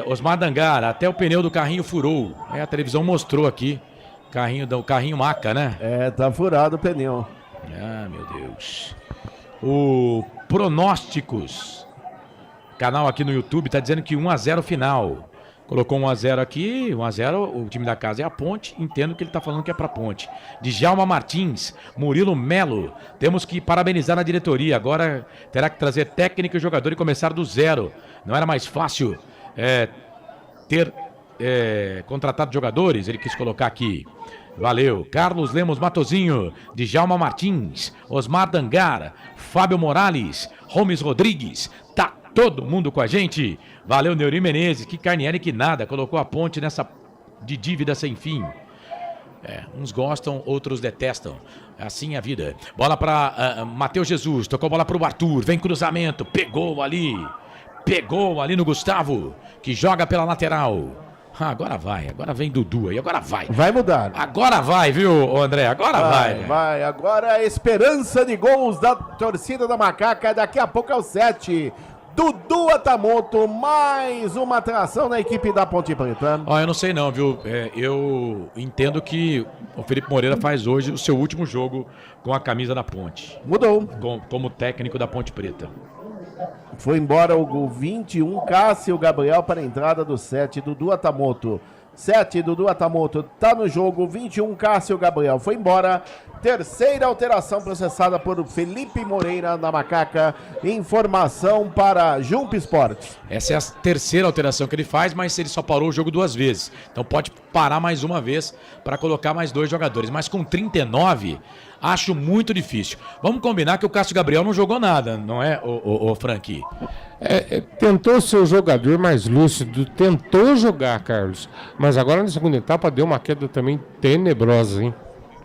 Osmar Dangara, até o pneu do carrinho furou. A televisão mostrou aqui. O carrinho maca, né? Tá furado o pneu. Meu Deus. O Pronósticos, canal aqui no YouTube, tá dizendo que 1-0 final. Colocou 1-0 aqui, 1-0, o time da casa é a Ponte, entendo que ele tá falando que é pra Ponte. Djalma Martins, Murilo Melo, temos que parabenizar a diretoria, agora terá que trazer técnico e jogador e começar do zero. Não era mais fácil ter contratado jogadores, ele quis colocar aqui. Valeu. Carlos Lemos Matozinho, Djalma Martins, Osmar Dangara, Fábio Morales, Gomes Rodrigues, tá todo mundo com a gente. Valeu, Neuri Menezes, que Carnieri que nada, colocou a Ponte nessa de dívida sem fim. Uns gostam, outros detestam. Assim é a vida. Bola para Matheus Jesus, tocou bola para o Arthur, vem cruzamento, pegou ali no Gustavo, que joga pela lateral. Agora vem Dudu aí, agora vai. Vai mudar. Agora vai, viu, André? Agora vai. Vai, agora a esperança de gols da torcida da Macaca, daqui a pouco é o 7. Dudu Atamoto, mais uma atração na equipe da Ponte Preta. Eu não sei não, viu? Eu entendo que o Felipe Moreira faz hoje o seu último jogo com a camisa da Ponte. Mudou. Como técnico da Ponte Preta. Foi embora o 21, Cássio Gabriel para a entrada do 7, Dudu Atamoto. 7, Dudu Atamoto tá no jogo, 21, Cássio Gabriel foi embora. Terceira alteração processada por Felipe Moreira na Macaca. Informação para Jump Esportes. Essa é a terceira alteração que ele faz, mas ele só parou o jogo 2 vezes. Então pode parar mais uma vez para colocar mais 2 jogadores. Mas com 39, acho muito difícil. Vamos combinar que o Cássio Gabriel não jogou nada, não é, o Frank? Tentou ser o jogador mais lúcido, tentou jogar, Carlos. Mas agora na segunda etapa deu uma queda também tenebrosa, hein?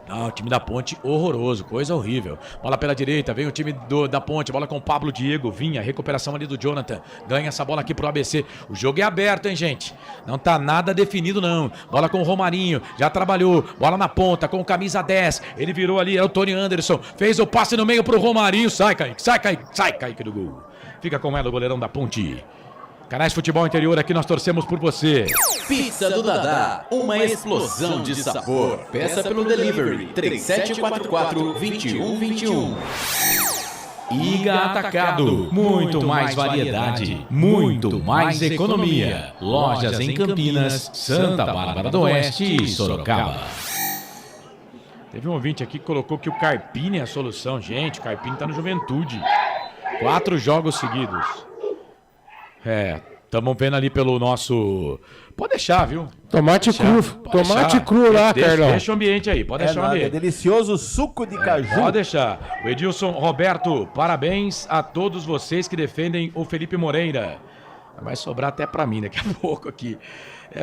O time da Ponte horroroso, coisa horrível. Bola pela direita, vem o time da Ponte, bola com o Pablo Diego, Vinha, recuperação ali do Jonathan, ganha essa bola aqui pro ABC. O jogo é aberto, hein, gente? Não tá nada definido, não. Bola com o Romarinho, já trabalhou, bola na ponta com o camisa 10, ele virou ali, é o Tony Anderson, fez o passe no meio pro Romarinho, sai Kaique do gol. Fica com ela o goleirão da Ponte. Canais Futebol Interior, aqui nós torcemos por você. Pizza do Dadá, uma explosão de sabor. Peça pelo delivery 3744-2121. Iga Atacado, muito mais variedade, muito mais economia. Lojas em Campinas, Santa Bárbara do Oeste e Sorocaba. Teve um ouvinte aqui que colocou que o Carpini é a solução. Gente, o Carpini tá no Juventude. 4 jogos seguidos. Estamos vendo ali pelo nosso... Pode deixar, viu? Tomate cru lá, Carlão. Deixa o ambiente aí, pode deixar o ambiente. Delicioso suco de caju. Pode deixar. O Edilson Roberto, parabéns a todos vocês que defendem o Felipe Moreira. Vai sobrar até pra mim daqui a pouco aqui.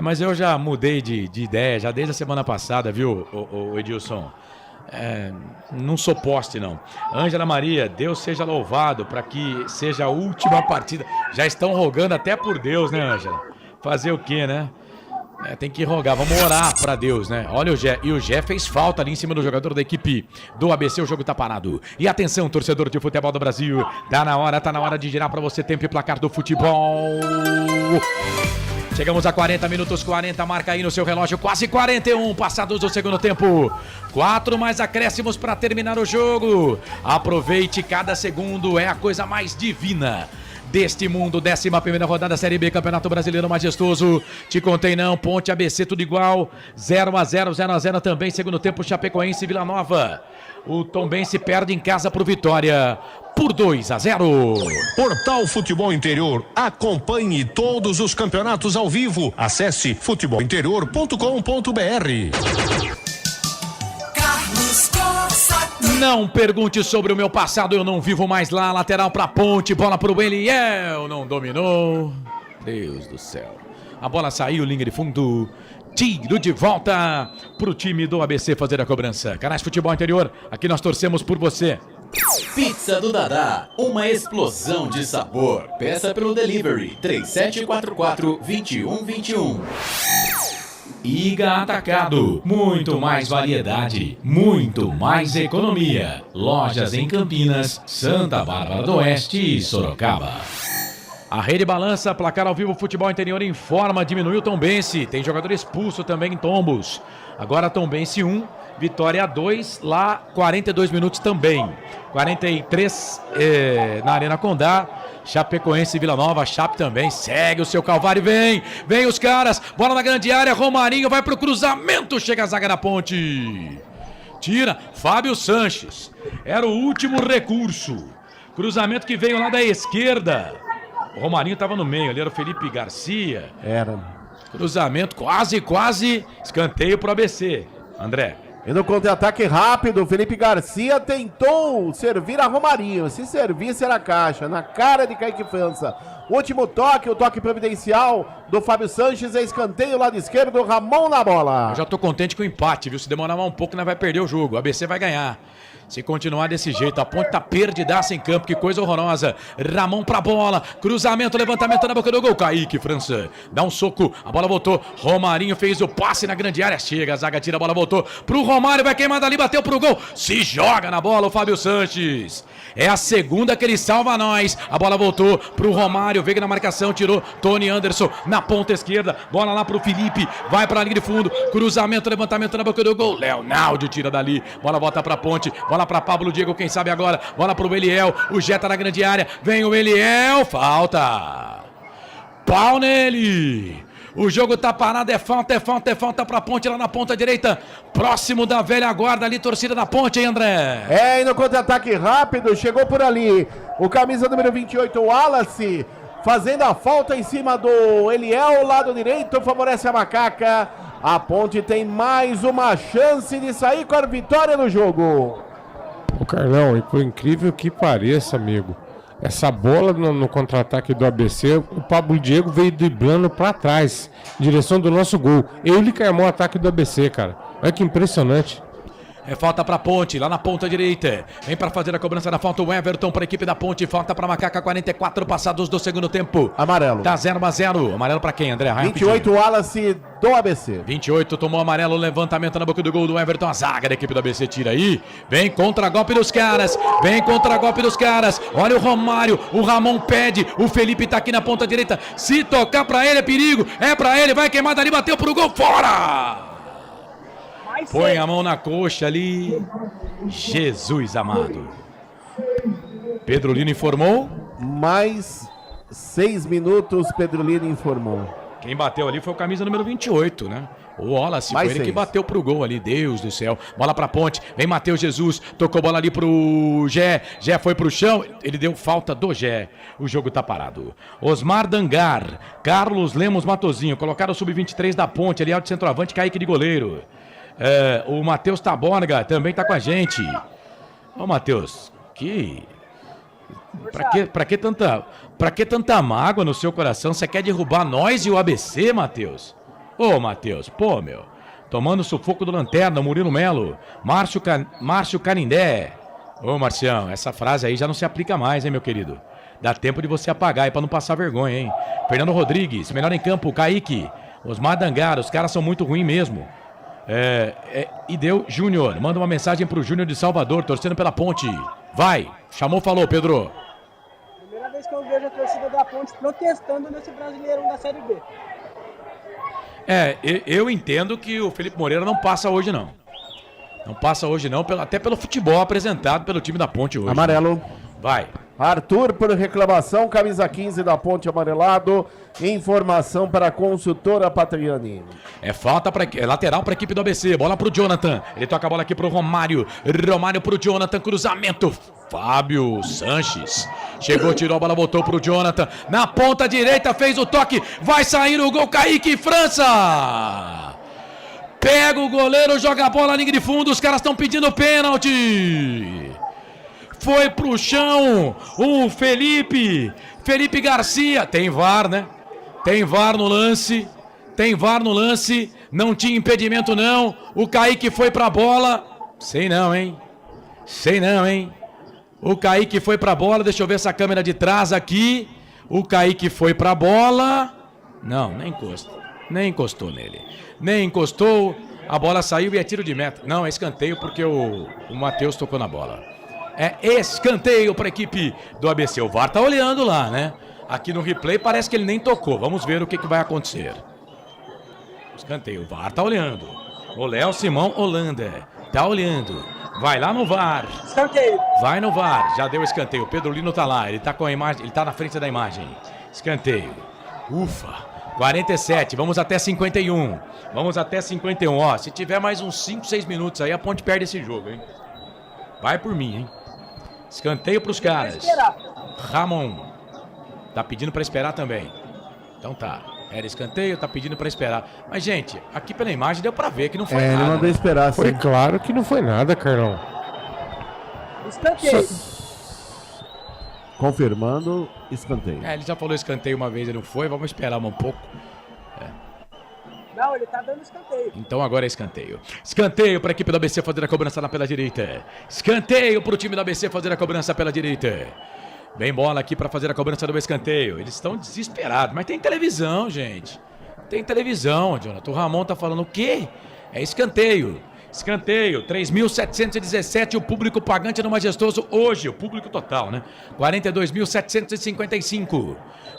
Mas eu já mudei de ideia, já desde a semana passada, viu, o Edilson? Não sou poste, não. Ângela Maria, Deus seja louvado para que seja a última partida. Já estão rogando até por Deus, né, Ângela? Fazer o quê, né? Tem que rogar, vamos orar para Deus, né? Olha o Gé, e o Gé fez falta ali em cima do jogador da equipe do ABC, o jogo tá parado. E atenção, torcedor de futebol do Brasil, tá na hora de girar para você tempo e placar do futebol. Chegamos a 40 minutos, 40, marca aí no seu relógio, quase 41, passados do segundo tempo. 4 mais acréscimos para terminar o jogo. Aproveite cada segundo, é a coisa mais divina deste mundo. 11ª rodada, Série B, Campeonato Brasileiro Majestoso. Te contei não, Ponte, ABC, tudo igual. 0-0, 0-0 também, segundo tempo, Chapecoense e Vila Nova. O Tombense perde em casa pro Vitória por 2-0. Portal Futebol Interior. Acompanhe todos os campeonatos ao vivo. Acesse futebolinterior.com.br. Não pergunte sobre o meu passado, eu não vivo mais lá. Lateral pra Ponte, bola pro Eliel, não dominou. Deus do céu. A bola saiu, linha de fundo. Tiro de volta pro time do ABC fazer a cobrança. Canais Futebol Interior, aqui nós torcemos por você. Pizza do Dadá, uma explosão de sabor. Peça pelo delivery 3744-2121. Iga Atacado, muito mais variedade, muito mais economia. Lojas em Campinas, Santa Bárbara do Oeste e Sorocaba. A rede balança, placar ao vivo, Futebol Interior informa, diminuiu Tombense, tem jogador expulso também em tombos. Agora Tombense 1, Vitória 2, lá 42 minutos também. 43 na Arena Condá, Chapecoense e Vila Nova, Chape também, segue o seu calvário, vem os caras, bola na grande área, Romarinho vai pro cruzamento, chega a zaga da Ponte. Tira, Fábio Sanches, era o último recurso. Cruzamento que veio lá da esquerda. O Romarinho estava no meio, ali era o Felipe Garcia. Era. Cruzamento quase, escanteio pro ABC. André. E no contra-ataque rápido, o Felipe Garcia tentou servir a Romarinho. Se servisse era caixa, na cara de Kaique França. Último toque, o toque providencial do Fábio Sanches, é escanteio lado esquerdo, Ramon na bola. Eu já tô contente com o empate, viu? Se demorar mais um pouco, nós vai perder o jogo. O ABC vai ganhar. Se continuar desse jeito, a Ponte tá perdidaça em campo, que coisa horrorosa. Ramon pra bola, cruzamento, levantamento na boca do gol. Kaique França dá um soco, a bola voltou. Romarinho fez o passe na grande área, chega, a zaga tira, a bola voltou pro Romário, vai queimar dali, bateu pro gol. Se joga na bola o Fábio Sanches. É a segunda que ele salva nós. A bola voltou pro Romário, veio na marcação, tirou Tony Anderson na ponta esquerda. Bola lá pro Felipe, vai pra linha de fundo. Cruzamento, levantamento na boca do gol. Leonardo tira dali, bola volta pra Ponte, bola pra Pablo Diego, quem sabe agora. Bola pro Eliel, o Jé tá na grande área. Vem o Eliel, falta. Pau nele. O jogo tá parado, é falta pra Ponte lá na ponta direita. Próximo da velha guarda ali, torcida da Ponte, hein, André? E no contra-ataque rápido, chegou por ali o camisa número 28, o Wallace, fazendo a falta em cima do Eliel, lado direito, favorece a Macaca. A Ponte tem mais uma chance de sair com a vitória no jogo. Ô Carlão, e por incrível que pareça, amigo, essa bola no contra-ataque do ABC, o Pablo Diego veio driblando pra trás, em direção do nosso gol. Ele que armou o ataque do ABC, cara. Olha que impressionante. É falta pra Ponte, lá na ponta direita. Vem pra fazer a cobrança da falta o Everton pra equipe da Ponte. Falta pra Macaca, 44 passados do segundo tempo. Amarelo. Tá 0-0. Amarelo pra quem, André? 28, Wallace do ABC. 28, tomou amarelo, levantamento na boca do gol do Everton. A zaga da equipe do ABC tira aí. Vem contra-golpe dos caras. Olha o Romário, o Ramon pede. O Felipe tá aqui na ponta direita. Se tocar pra ele é perigo. É pra ele, vai queimar dali, bateu pro gol, fora! Põe a mão na coxa ali. Jesus amado. Pedro Lino informou. Mais 6 minutos, Pedro Lino informou. Quem bateu ali foi o camisa número 28, né? O Wallace, foi ele que bateu pro gol ali. Deus do céu. Bola pra Ponte. Vem Matheus Jesus. Tocou bola ali pro Gé. Gé foi pro chão. Ele deu falta do Gé. O jogo tá parado. Osmar Dangar. Carlos Lemos Matozinho. Colocaram o sub-23 da Ponte. Ali, alto centroavante, Kaique de goleiro. O Matheus Taborga também tá com a gente. Ô, Matheus, Pra que tanta mágoa no seu coração? Você quer derrubar nós e o ABC, Matheus? Ô, Matheus, pô, meu. Tomando sufoco do Lanterna, Murilo Melo. Márcio Canindé. Ô, Marcião, essa frase aí já não se aplica mais, hein, meu querido? Dá tempo de você apagar aí pra não passar vergonha, hein? Fernando Rodrigues, melhor em campo, Kaique. Osmar Dangar, os caras são muito ruins mesmo. Ideu Júnior, manda uma mensagem pro Júnior de Salvador, torcendo pela Ponte. Vai, chamou, falou, Pedro. Primeira vez que eu vejo a torcida da Ponte protestando nesse Brasileirão da Série B. Eu entendo que o Felipe Moreira não passa hoje, não. Não passa hoje, não, até pelo futebol apresentado pelo time da Ponte hoje. Amarelo. Né? Vai. Arthur por reclamação, camisa 15 da Ponte, amarelado. Informação para a consultora Patriani. É lateral para a equipe do ABC. Bola pro Jonathan. Ele toca a bola aqui pro Romário. Romário pro Jonathan. Cruzamento. Fábio Sanches. Chegou, tirou a bola, voltou pro Jonathan. Na ponta direita, fez o toque. Vai sair o gol. Kaique França. Pega o goleiro, joga a bola na linha de fundo. Os caras estão pedindo pênalti. Foi pro chão o Felipe Garcia. Tem VAR, né? Tem VAR no lance. Não tinha impedimento, não. O Kaique foi pra bola. Sei não, hein? O Kaique foi pra bola. Deixa eu ver essa câmera de trás aqui. O Kaique foi pra bola. Não, nem encostou nele. Nem encostou. A bola saiu e é tiro de meta. Não, é escanteio porque o Matheus tocou na bola. É escanteio para a equipe do ABC. O VAR tá olhando lá, né? Aqui no replay parece que ele nem tocou. Vamos ver o que vai acontecer. Escanteio. O VAR tá olhando. O Léo Simão Holanda tá olhando. Vai lá no VAR. Escanteio. Vai no VAR. Já deu escanteio. O Pedro Lino tá lá. Ele tá com a imagem. Ele tá na frente da imagem. Escanteio. Ufa. 47. Vamos até 51. Ó, se tiver mais uns 5, 6 minutos aí, a Ponte perde esse jogo, hein? Vai por mim, hein? Escanteio pros caras. Ramon. Tá pedindo pra esperar também. Então tá. Era escanteio, tá pedindo pra esperar. Mas, gente, aqui pela imagem deu pra ver que não foi nada. Ele mandou esperar, Foi claro que não foi nada, Carlão. Escanteio. Confirmando, escanteio. Ele já falou escanteio uma vez, ele não foi. Vamos esperar um pouco. Não, ele tá dando escanteio. Então agora é escanteio. Escanteio para a equipe do ABC fazer a cobrança lá pela direita. Escanteio para o time do ABC fazer a cobrança pela direita. Vem bola aqui para fazer a cobrança do escanteio. Eles estão desesperados, mas tem televisão, gente. Tem televisão, Jonathan. O Ramon tá falando o quê? É escanteio. Escanteio, 3.717 o público pagante no Majestoso hoje, o público total, né? 42.755.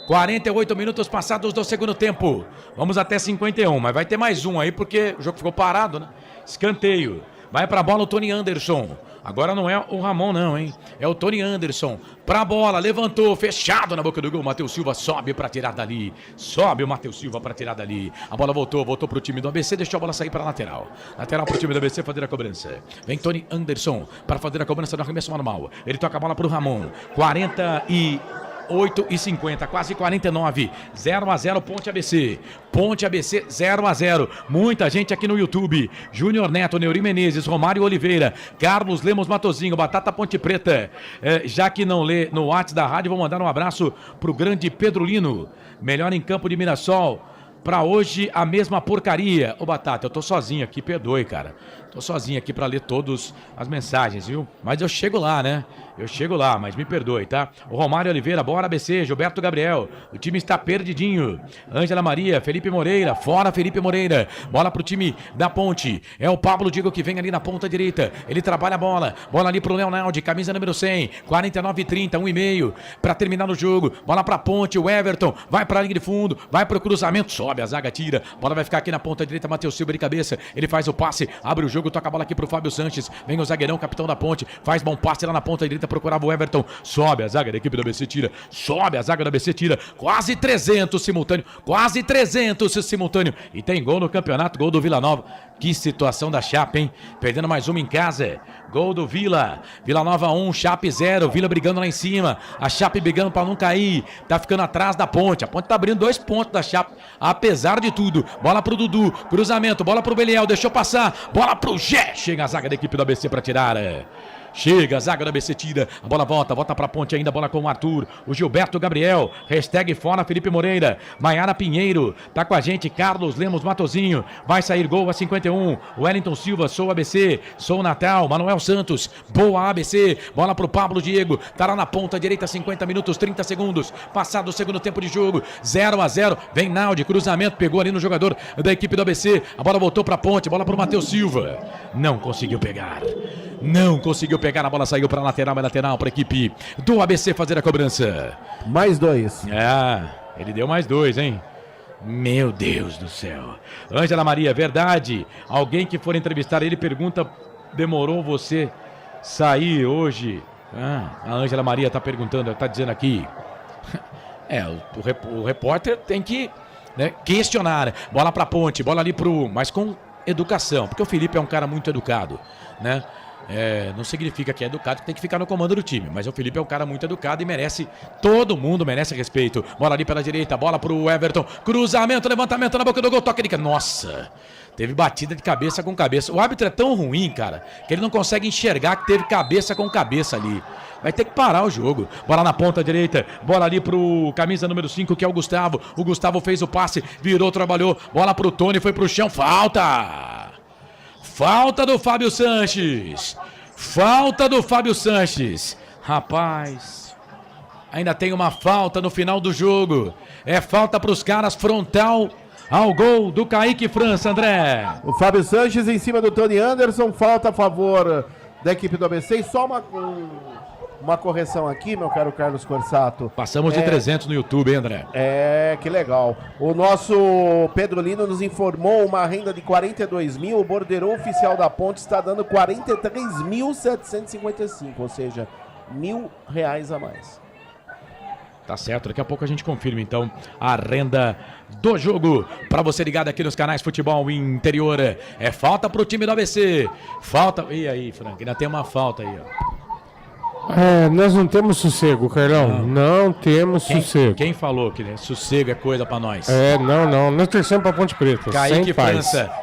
48 minutos passados do segundo tempo. Vamos até 51, mas vai ter mais um aí porque o jogo ficou parado, né? Escanteio. Vai pra bola o Tony Anderson. Agora não é o Ramon não, hein? É o Tony Anderson. Pra bola, levantou, fechado na boca do gol. Matheus Silva sobe pra tirar dali. Sobe o Matheus Silva pra tirar dali. A bola voltou pro time do ABC, deixou a bola sair pra lateral. Lateral pro time do ABC fazer a cobrança. Vem Tony Anderson para fazer a cobrança do arremesso manual. Ele toca a bola pro Ramon. 48:50, quase 49. 0-0 Ponte ABC. Ponte ABC 0-0. Muita gente aqui no YouTube. Júnior Neto, Neuri Menezes, Romário Oliveira, Carlos Lemos Matozinho, Batata Ponte Preta. Já que não lê no WhatsApp da rádio, vou mandar um abraço pro grande Pedro Lino. Melhor em campo de Mirassol. Pra hoje, a mesma porcaria. Ô, Batata, eu tô sozinho aqui, perdoe, cara. Tô sozinho aqui pra ler todas as mensagens, viu? Mas eu chego lá, né? Eu chego lá, mas me perdoe, tá? O Romário Oliveira, bora ABC, Gilberto Gabriel. O time está perdidinho. Ângela Maria, Felipe Moreira, fora Felipe Moreira. Bola pro time da Ponte. É o Pablo Diego que vem ali na ponta direita. Ele trabalha a bola. Bola ali pro Leonardo, camisa número 100. 49:30, 1,5 pra terminar o jogo. Bola pra Ponte, o Everton. Vai pra linha de fundo, vai pro cruzamento, sobe, a zaga tira. Bola vai ficar aqui na ponta direita, Matheus Silva de cabeça. Ele faz o passe, abre o jogo, toca a bola aqui pro Fábio Sanches. Vem o zagueirão, capitão da Ponte. Faz bom passe lá na ponta direita, procurava o Everton. Sobe a zaga da equipe do ABC, tira. Sobe a zaga do ABC, tira. Quase 300 simultâneo. Quase 300 simultâneo. E tem gol no campeonato, gol do Vila Nova. Que situação da Chape, hein? Perdendo mais uma em casa. Gol do Vila. Vila Nova 1, Chape 0. Vila brigando lá em cima. A Chape brigando pra não cair. Tá ficando atrás da Ponte. A Ponte tá abrindo 2 pontos da Chape. Apesar de tudo. Bola pro Dudu. Cruzamento. Bola pro Beliel. Deixou passar. Bola pro Gé. Chega a zaga da equipe do ABC pra tirar. Chega, a zaga do ABC tira, a bola volta pra Ponte ainda, bola com o Arthur, o Gilberto Gabriel, hashtag fora Felipe Moreira, Maiara Pinheiro, tá com a gente, Carlos Lemos Matozinho, vai sair gol a 51, Wellington Silva, sou ABC, sou Natal, Manuel Santos, boa ABC, bola pro Pablo Diego, tá lá na ponta direita, 50 minutos, 30 segundos, passado o segundo tempo de jogo, 0-0, vem Naldi, cruzamento, pegou ali no jogador da equipe do ABC, a bola voltou pra Ponte, bola pro Matheus Silva, não conseguiu pegar, a bola saiu para lateral, é lateral para a equipe do ABC fazer a cobrança. Mais 2. Ele deu mais 2, hein? Meu Deus do céu. Ângela Maria, verdade. Alguém que for entrevistar ele pergunta, demorou você sair hoje? A Ângela Maria tá perguntando, tá dizendo aqui. O repórter tem que, né, questionar. Bola para Ponte, bola ali mas com educação, porque o Felipe é um cara muito educado, né? não significa que é educado, que tem que ficar no comando do time. Mas o Felipe é um cara muito educado e merece, todo mundo merece respeito. Bola ali pela direita, bola pro Everton. Cruzamento, levantamento na boca do gol, toque de... Nossa, teve batida de cabeça com cabeça. O árbitro é tão ruim, cara, que ele não consegue enxergar que teve cabeça com cabeça ali. Vai ter que parar o jogo. Bola na ponta direita, bola ali pro camisa número 5, que é o Gustavo. O Gustavo fez o passe, virou, trabalhou. Bola pro Tony, foi pro chão, falta! Falta do Fábio Sanches. Falta do Fábio Sanches. Rapaz, ainda tem uma falta no final do jogo. É falta pros caras, frontal ao gol do Kaique França, André. O Fábio Sanches em cima do Tony Anderson, falta a favor da equipe do ABC. E só uma correção aqui, meu caro Carlos Corsato. Passamos de 300 no YouTube, hein, André? Que legal. O nosso Pedro Lino nos informou uma renda de 42 mil. O borderô oficial da Ponte está dando 43.755, ou seja, R$1.000 a mais. Tá certo, daqui a pouco a gente confirma então a renda do jogo. Pra você ligado aqui nos canais Futebol Interior. É falta pro time do ABC. Falta. E aí, Frank? Ainda tem uma falta aí, ó. Nós não temos sossego, Carlão. Não temos sossego. Quem falou que sossego é coisa pra nós? Não. Nós torcemos pra Ponte Preta.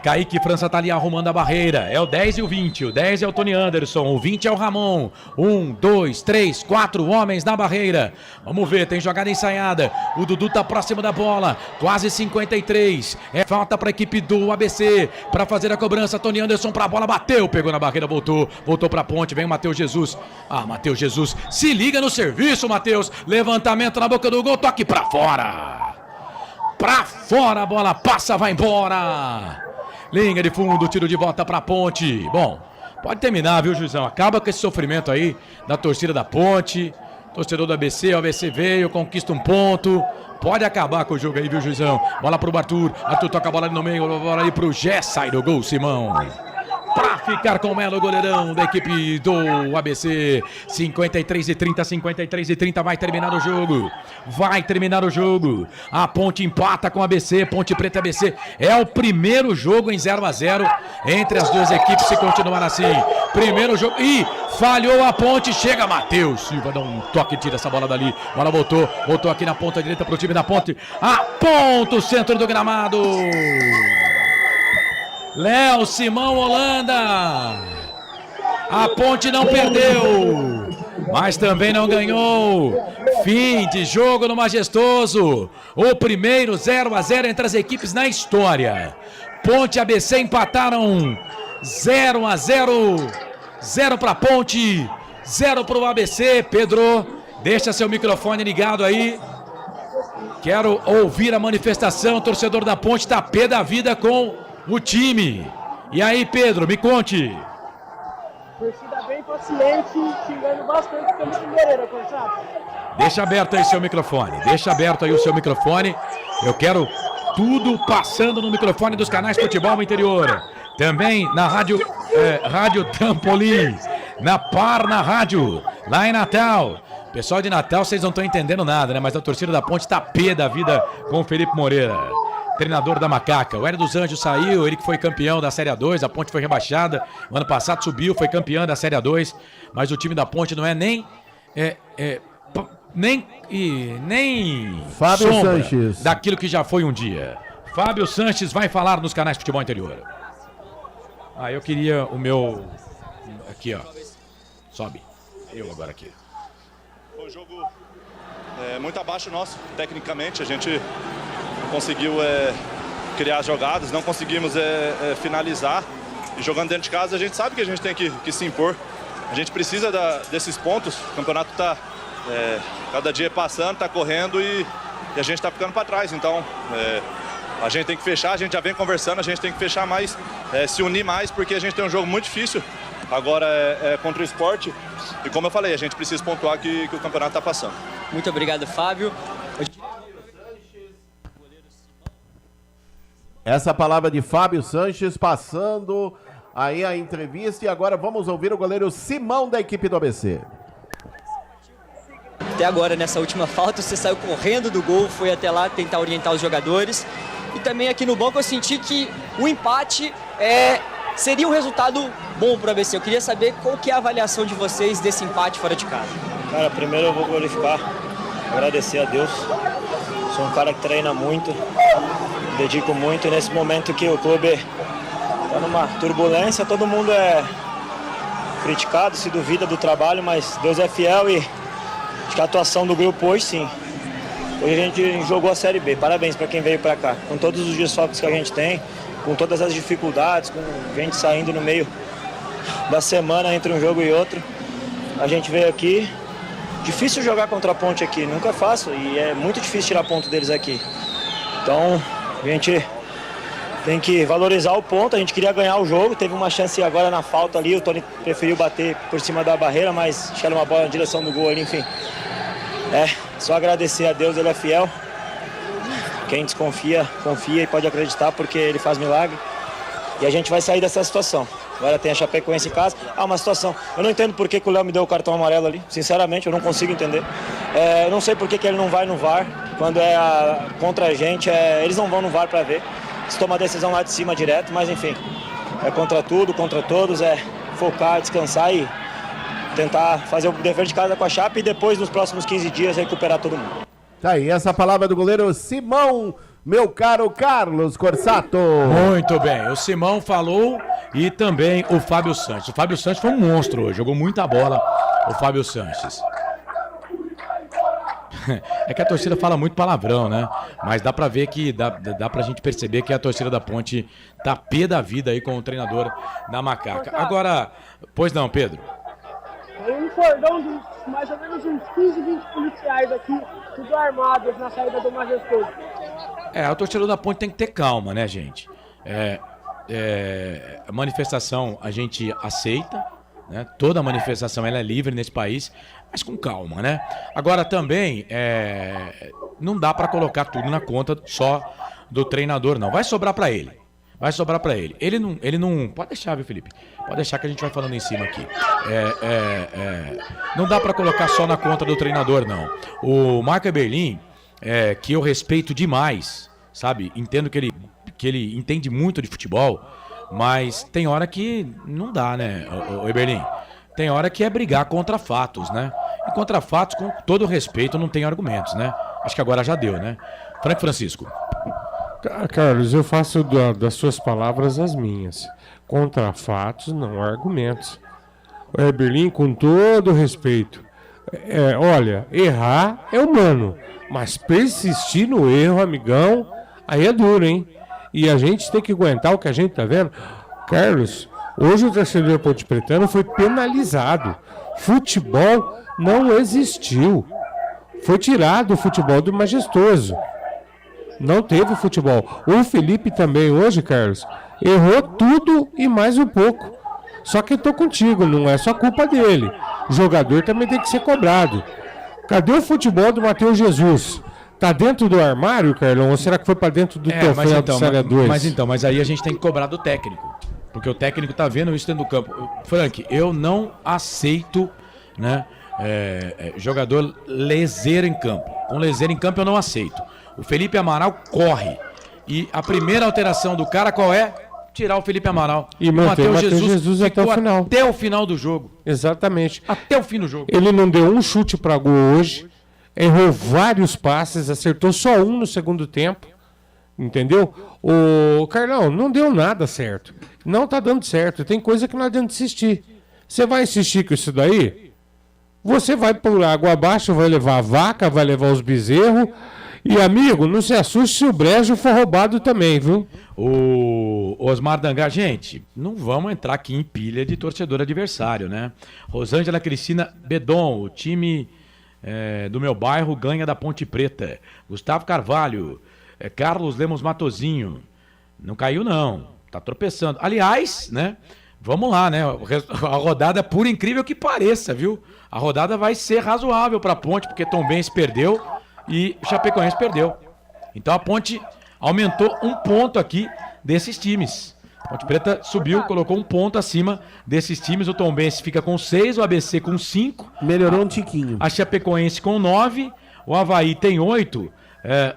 Kaique França tá ali arrumando a barreira. É o 10 e o 20. O 10 é o Tony Anderson. O 20 é o Ramon. 1, 2, 3, 4 homens na barreira. Vamos ver, tem jogada ensaiada. O Dudu tá próximo da bola. Quase 53. É falta pra equipe do ABC. Pra fazer a cobrança. Tony Anderson pra bola. Bateu. Pegou na barreira, voltou. Voltou pra Ponte. Vem o Matheus Jesus. Matheus Jesus, se liga no serviço, Matheus. Levantamento na boca do gol, toque pra fora. Pra fora, a bola passa, vai embora. Linha de fundo, tiro de volta pra Ponte. Bom, pode terminar, viu, Juizão? Acaba com esse sofrimento aí da torcida da Ponte. Torcedor do ABC, o ABC veio, conquista um ponto. Pode acabar com o jogo aí, viu, Juizão? Bola pro Arthur. Arthur toca a bola ali no meio, bola ali pro Gé, sai do gol, Simão. Pra ficar com ela, o goleirão da equipe do ABC. 53-30, vai terminar o jogo. Vai terminar o jogo. A Ponte empata com o ABC, Ponte Preta e ABC. É o primeiro jogo em 0-0 entre as duas equipes, se continuar assim. Primeiro jogo. Ih, falhou a Ponte, chega Matheus Silva, dá um toque e tira essa bola dali. Bola voltou aqui na ponta direita pro time da Ponte. Aponta o centro do gramado. Léo Simão Holanda. A Ponte não perdeu, mas também não ganhou. Fim de jogo no Majestoso. O primeiro 0-0 entre as equipes na história. Ponte e ABC empataram 0-0. 0 para Ponte, 0 para o ABC. Pedro, deixa seu microfone ligado aí. Quero ouvir a manifestação. O torcedor da Ponte está pé da vida com o time. E aí, Pedro, me conte. Torcida bem paciente, xingando bastante pelo Moreira, Corsato. Deixa aberto aí seu microfone. Deixa aberto aí o seu microfone. Eu quero tudo passando no microfone dos canais Futebol Interior. Também na rádio Trampolim. Na Parna Rádio, lá em Natal. Pessoal de Natal, vocês não estão entendendo nada, né? Mas a torcida da Ponte tá pé da vida com o Felipe Moreira, treinador da Macaca. O Hélio dos Anjos saiu, ele que foi campeão da Série A2, a Ponte foi rebaixada. O ano passado subiu, foi campeão da Série A2. Mas o time da Ponte não é nem Fábio Sanches daquilo que já foi um dia. Fábio Sanches vai falar nos canais Futebol Interior. Eu queria o meu... Aqui, ó. Sobe. Eu agora aqui. Foi um jogo muito abaixo nosso, tecnicamente. A gente conseguiu criar jogadas, não conseguimos finalizar. E jogando dentro de casa, a gente sabe que a gente tem que se impor. A gente precisa desses pontos. O campeonato está cada dia passando, está correndo e a gente está ficando para trás. Então, a gente tem que fechar, a gente já vem conversando, a gente tem que fechar mais, se unir mais, porque a gente tem um jogo muito difícil. Agora contra o Sport. E como eu falei, a gente precisa pontuar que o campeonato está passando. Muito obrigado, Fábio. Essa palavra de Fábio Sanches passando aí a entrevista. E agora vamos ouvir o goleiro Simão da equipe do ABC. Até agora, nessa última falta, você saiu correndo do gol, foi até lá tentar orientar os jogadores. E também aqui no banco eu senti que o empate seria um resultado bom para o ABC. Eu queria saber qual que é a avaliação de vocês desse empate fora de casa. Cara, primeiro eu vou glorificar, agradecer a Deus. Sou um cara que treina muito, me dedico muito. E nesse momento que o clube está numa turbulência, todo mundo é criticado, se duvida do trabalho, mas Deus é fiel e acho que a atuação do grupo hoje, sim. Hoje a gente jogou a Série B. Parabéns para quem veio para cá. Com todos os desfalques que a gente tem, com todas as dificuldades, com gente saindo no meio da semana entre um jogo e outro, a gente veio aqui. Difícil jogar contra a Ponte aqui, nunca é fácil e é muito difícil tirar ponto deles aqui. Então a gente tem que valorizar o ponto. A gente queria ganhar o jogo, teve uma chance agora na falta ali, o Tony preferiu bater por cima da barreira, mas acho que era uma bola na direção do gol ali, enfim. Só agradecer a Deus, Ele é fiel. Quem desconfia, confia e pode acreditar porque Ele faz milagre. E a gente vai sair dessa situação. Agora tem a Chapecoense em casa. Uma situação. Eu não entendo por que o Léo me deu o cartão amarelo ali. Sinceramente, eu não consigo entender. Eu não sei por que ele não vai no VAR. Quando contra a gente, eles não vão no VAR para ver. Se toma a decisão lá de cima direto, mas enfim. É contra tudo, contra todos. Focar, descansar e tentar fazer o dever de casa com a Chape e depois, nos próximos 15 dias, recuperar todo mundo. Tá aí, essa palavra do goleiro Simão, meu caro Carlos Corsato. Muito bem, o Simão falou e também o Fábio Sanches. O Fábio Sanches foi um monstro hoje, jogou muita bola o Fábio Sanches. É que a torcida fala muito palavrão, né? Mas dá pra ver que, dá pra gente perceber que a torcida da Ponte tá pé da vida aí com o treinador da Macaca. Agora, pois não, Pedro? Tem um cordão de mais ou menos uns 15, 20 policiais aqui, tudo armados na saída do Majestoso. A torcida da Ponte tem que ter calma, né, gente? A manifestação a gente aceita, né? Toda manifestação ela é livre nesse país, mas com calma, né? Agora também, não dá pra colocar tudo na conta só do treinador, não. Vai sobrar pra ele. Vai sobrar pra ele. Ele não... Pode deixar, viu, Felipe? Pode deixar que a gente vai falando em cima aqui. Não dá pra colocar só na conta do treinador, não. O Marco Eberlin, que eu respeito demais, sabe? Entendo que ele entende muito de futebol, mas tem hora que não dá, né, o Eberlin? Tem hora que é brigar contra fatos, né? E contra fatos, com todo respeito, não tem argumentos, né? Acho que agora já deu, né? Frank Francisco. Carlos, eu faço das suas palavras as minhas. Contra fatos, não argumentos. O Eberlin, com todo respeito, olha, errar é humano, mas persistir no erro, amigão, aí é duro, hein? E a gente tem que aguentar o que a gente tá vendo. Carlos, hoje o torcedor pontepretano foi penalizado. Futebol não existiu. Foi tirado o futebol do Majestoso. Não teve futebol. O Felipe também hoje, Carlos, errou tudo e mais um pouco. Só que eu tô contigo, não é só culpa dele. O jogador também tem que ser cobrado. Cadê o futebol do Matheus Jesus? Tá dentro do armário, Carlão? Ou será que foi pra dentro do troféu do Série 2? Mas aí a gente tem que cobrar do técnico. Porque o técnico tá vendo isso dentro do campo. Frank, eu não aceito, né, jogador leseiro em campo. Com leseiro em campo eu não aceito. O Felipe Amaral corre. E a primeira alteração do cara qual é? Tirar o Felipe Amaral. E manter o Matheus Jesus até o final. Até o final do jogo. Exatamente. Até o fim do jogo. Ele não deu um chute para gol hoje. Errou vários passes. Acertou só um no segundo tempo. Entendeu? O Carlão, não deu nada certo. Não tá dando certo. Tem coisa que não adianta insistir. Você vai insistir com isso daí? Você vai por água abaixo, vai levar a vaca, vai levar os bezerros. E, amigo, não se assuste se o brejo for roubado também, viu? O Osmar Dangar, gente, não vamos entrar aqui em pilha de torcedor adversário, né? Rosângela Cristina Bedon, o time do meu bairro ganha da Ponte Preta. Gustavo Carvalho, Carlos Lemos Matozinho, não caiu não, tá tropeçando. Aliás, né, vamos lá, né, a rodada, por incrível que pareça, viu? A rodada vai ser razoável pra Ponte, porque Tombense perdeu e o Chapecoense perdeu. Então a Ponte aumentou um ponto aqui desses times. A Ponte Preta subiu, colocou um ponto acima desses times. O Tombense fica com 6, o ABC com 5. Melhorou um tiquinho. A Chapecoense com 9, o Avaí tem 8,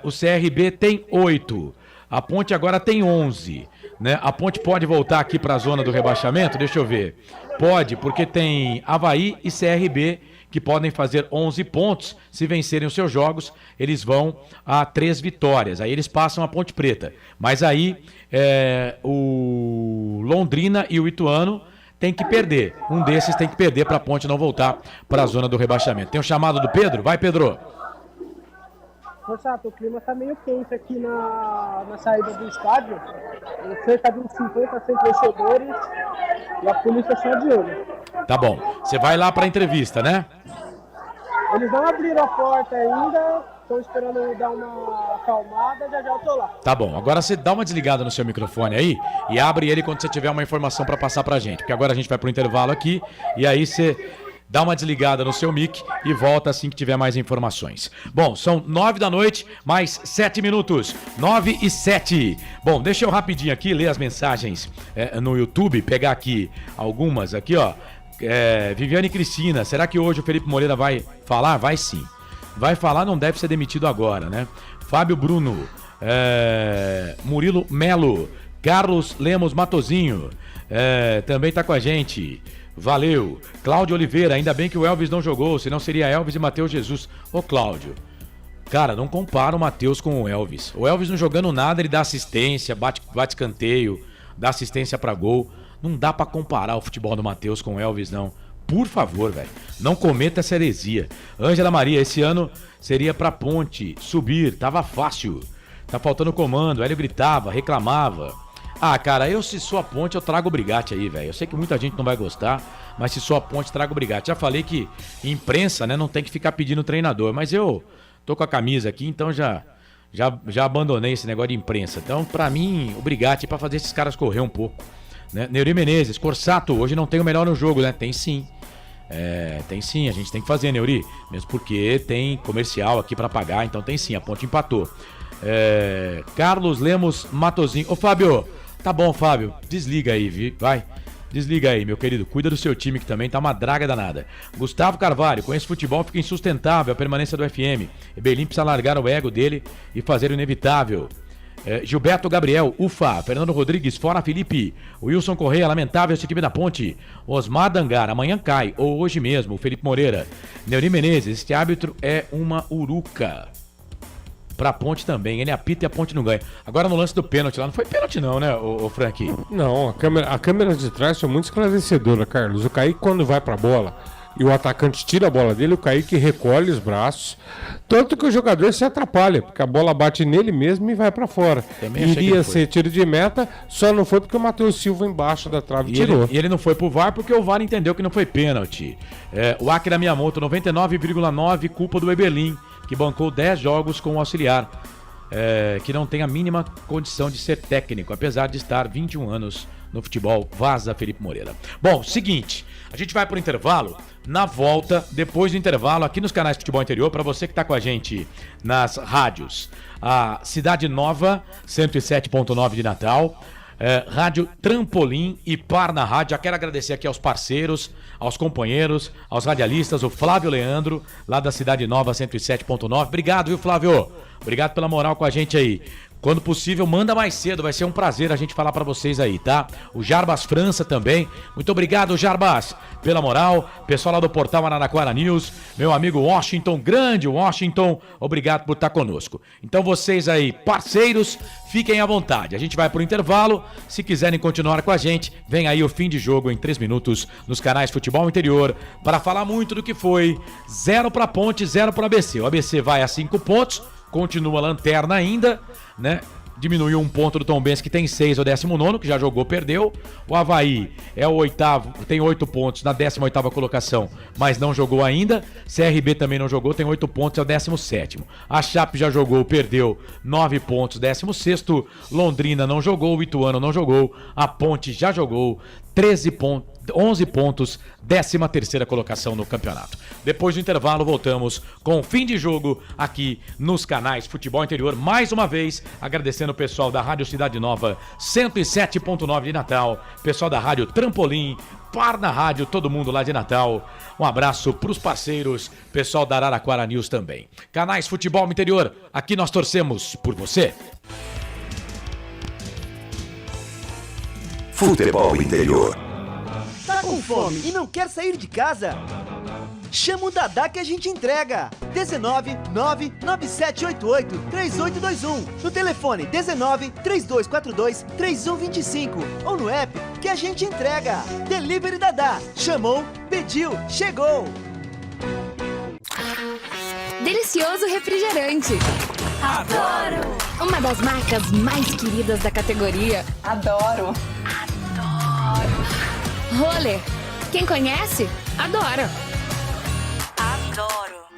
o CRB tem 8. A Ponte agora tem 11. né? A Ponte pode voltar aqui para a zona do rebaixamento? Deixa eu ver. Pode, porque tem Avaí e CRB que podem fazer 11 pontos. Se vencerem os seus jogos, eles vão a 3 vitórias. Aí eles passam a Ponte Preta. Mas aí o Londrina e o Ituano tem que perder. Um desses tem que perder para a Ponte não voltar para a zona do rebaixamento. Tem um chamado do Pedro? Vai, Pedro. Forçato, o clima tá meio quente aqui na saída do estádio. Cerca de uns 50, 100 torcedores e a polícia só de olho. Tá bom. Você vai lá para a entrevista, né? Eles não abriram a porta ainda, estão esperando dar uma acalmada, já eu tô lá. Tá bom. Agora você dá uma desligada no seu microfone aí e abre ele quando você tiver uma informação para passar pra gente. Porque agora a gente vai pro intervalo aqui e aí você dá uma desligada no seu mic e volta assim que tiver mais informações. Bom, são 9 da noite, mais 7 minutos. 9 e 7. Bom, deixa eu rapidinho aqui ler as mensagens no YouTube, pegar aqui algumas aqui, ó. Viviane Cristina, será que hoje o Felipe Moreira vai falar? Vai sim. Vai falar, não deve ser demitido agora, né? Fábio Bruno, Murilo Melo, Carlos Lemos Matozinho, também tá com a gente. Valeu. Cláudio Oliveira, ainda bem que o Elvis não jogou, senão seria Elvis e Matheus Jesus. Ô Cláudio, cara, não compara o Matheus com o Elvis. O Elvis não jogando nada, ele dá assistência, bate escanteio, dá assistência pra gol. Não dá pra comparar o futebol do Matheus com o Elvis, não. Por favor, velho. Não cometa essa heresia. Ângela Maria, esse ano seria pra Ponte subir. Tava fácil. Tá faltando comando. Hélio gritava, reclamava. Ah, cara, se sou a Ponte, eu trago o Brigatti aí, velho. Eu sei que muita gente não vai gostar, mas se sou a Ponte, trago o Brigatti. Já falei que imprensa, né, não tem que ficar pedindo treinador. Mas eu tô com a camisa aqui, então já abandonei esse negócio de imprensa. Então, pra mim, o Brigatti é pra fazer esses caras correr um pouco. Né? Neuri Menezes, Corsato, hoje não tem o melhor no jogo, né? Tem sim. Tem sim, a gente tem que fazer, Neuri. Mesmo porque tem comercial aqui pra pagar, então tem sim, a Ponte empatou. Carlos Lemos Matozinho. Ô Fábio, tá bom, Fábio, desliga aí, vai. Desliga aí, meu querido, cuida do seu time que também tá uma draga danada. Gustavo Carvalho, com esse futebol fica insustentável a permanência do FM. Ebelim precisa largar o ego dele e fazer o inevitável. Gilberto Gabriel, ufa. Fernando Rodrigues, fora Felipe. Wilson Correia, lamentável esse time da Ponte. Osmar Dangar, amanhã cai, ou hoje mesmo. Felipe Moreira. Neuri Menezes, este árbitro é uma uruca. Pra Ponte também, ele apita e a Ponte não ganha. Agora no lance do pênalti lá, não foi pênalti não, né, o Frank? Não, a câmera de trás foi muito esclarecedora, Carlos. O Kaique, quando vai pra bola e o atacante tira a bola dele, o Kaique recolhe os braços, tanto que o jogador se atrapalha, porque a bola bate nele mesmo e vai pra fora. Iria ser tiro de meta, só não foi porque o Matheus Silva embaixo da trave tirou. E ele não foi pro VAR porque o VAR entendeu que não foi pênalti. O Akira Miyamoto, 99,9, culpa do Eberlin, que bancou 10 jogos com o auxiliar, que não tem a mínima condição de ser técnico, apesar de estar 21 anos no futebol. Vaza, Felipe Moreira. Bom, seguinte, a gente vai pro intervalo. Na volta, depois do intervalo, aqui nos canais de Futebol Interior, para você que tá com a gente nas rádios, a Cidade Nova, 107.9 de Natal, Rádio Trampolim e Par na Rádio. Já quero agradecer aqui aos parceiros, aos companheiros, aos radialistas, o Flávio Leandro, lá da Cidade Nova, 107.9. Obrigado, viu, Flávio? Obrigado pela moral com a gente aí. Quando possível, manda mais cedo, vai ser um prazer a gente falar pra vocês aí, tá? O Jarbas França também. Muito obrigado, Jarbas, pela moral. Pessoal lá do portal Araraquara News, meu amigo Washington, grande Washington, obrigado por estar conosco. Então vocês aí, parceiros, fiquem à vontade. A gente vai pro intervalo. Se quiserem continuar com a gente, vem aí o fim de jogo em 3 minutos nos canais Futebol Interior para falar muito do que foi. 0 pra Ponte, 0 pro ABC. O ABC vai a 5 pontos. Continua lanterna ainda, né? Diminuiu um ponto do Tombense, que tem 6, é o 19º, que já jogou, perdeu. O Avaí é o 8º, tem 8 pontos na 18ª colocação, mas não jogou ainda. CRB também não jogou, tem 8 pontos, é o 17º. A Chape já jogou, perdeu, 9 pontos, 16º. Londrina não jogou, o Ituano não jogou. A Ponte já jogou, 11 pontos, 13ª colocação no campeonato. Depois do intervalo, voltamos com o fim de jogo aqui nos canais Futebol Interior. Mais uma vez, agradecendo o pessoal da Rádio Cidade Nova, 107.9 de Natal, pessoal da Rádio Trampolim, Par na Rádio, todo mundo lá de Natal. Um abraço pros parceiros, pessoal da Araraquara News também. Canais Futebol Interior, aqui nós torcemos por você. Futebol Interior. Tá com fome e não quer sair de casa? Chama o Dadá que a gente entrega. 19 99788 3821. No telefone 19 3242 3125. Ou no app que a gente entrega. Delivery Dadá. Chamou, pediu, chegou. Delicioso refrigerante. Adoro! Uma das marcas mais queridas da categoria. Adoro. Roller. Quem conhece, adora.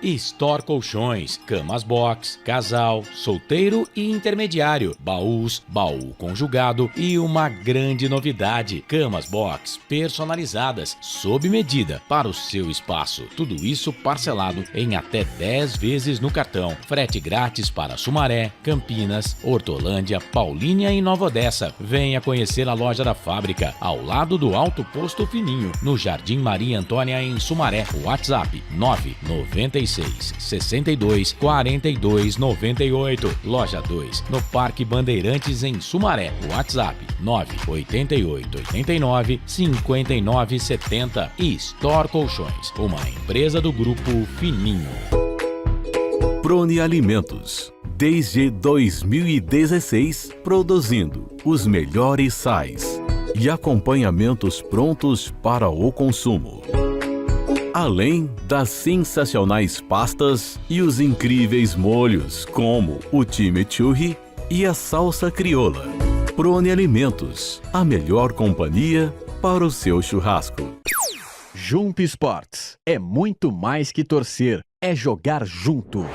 Store Colchões, camas box, casal, solteiro e intermediário, baús, baú conjugado e uma grande novidade, camas box personalizadas, sob medida, para o seu espaço. Tudo isso parcelado em até 10 vezes no cartão. Frete grátis para Sumaré, Campinas, Hortolândia, Paulínia e Nova Odessa. Venha conhecer a loja da fábrica, ao lado do Alto Posto Fininho, no Jardim Maria Antônia, em Sumaré. WhatsApp 996 62 42 98. Loja 2, no Parque Bandeirantes, em Sumaré. WhatsApp 988 89 59 70. E Store Colchões, uma empresa do Grupo Fininho. Prone Alimentos. Desde 2016, produzindo os melhores sais e acompanhamentos prontos para o consumo. Além das sensacionais pastas e os incríveis molhos, como o chimichurri e a salsa crioula. Prone Alimentos, a melhor companhia para o seu churrasco. Jump Sports é muito mais que torcer, é jogar junto.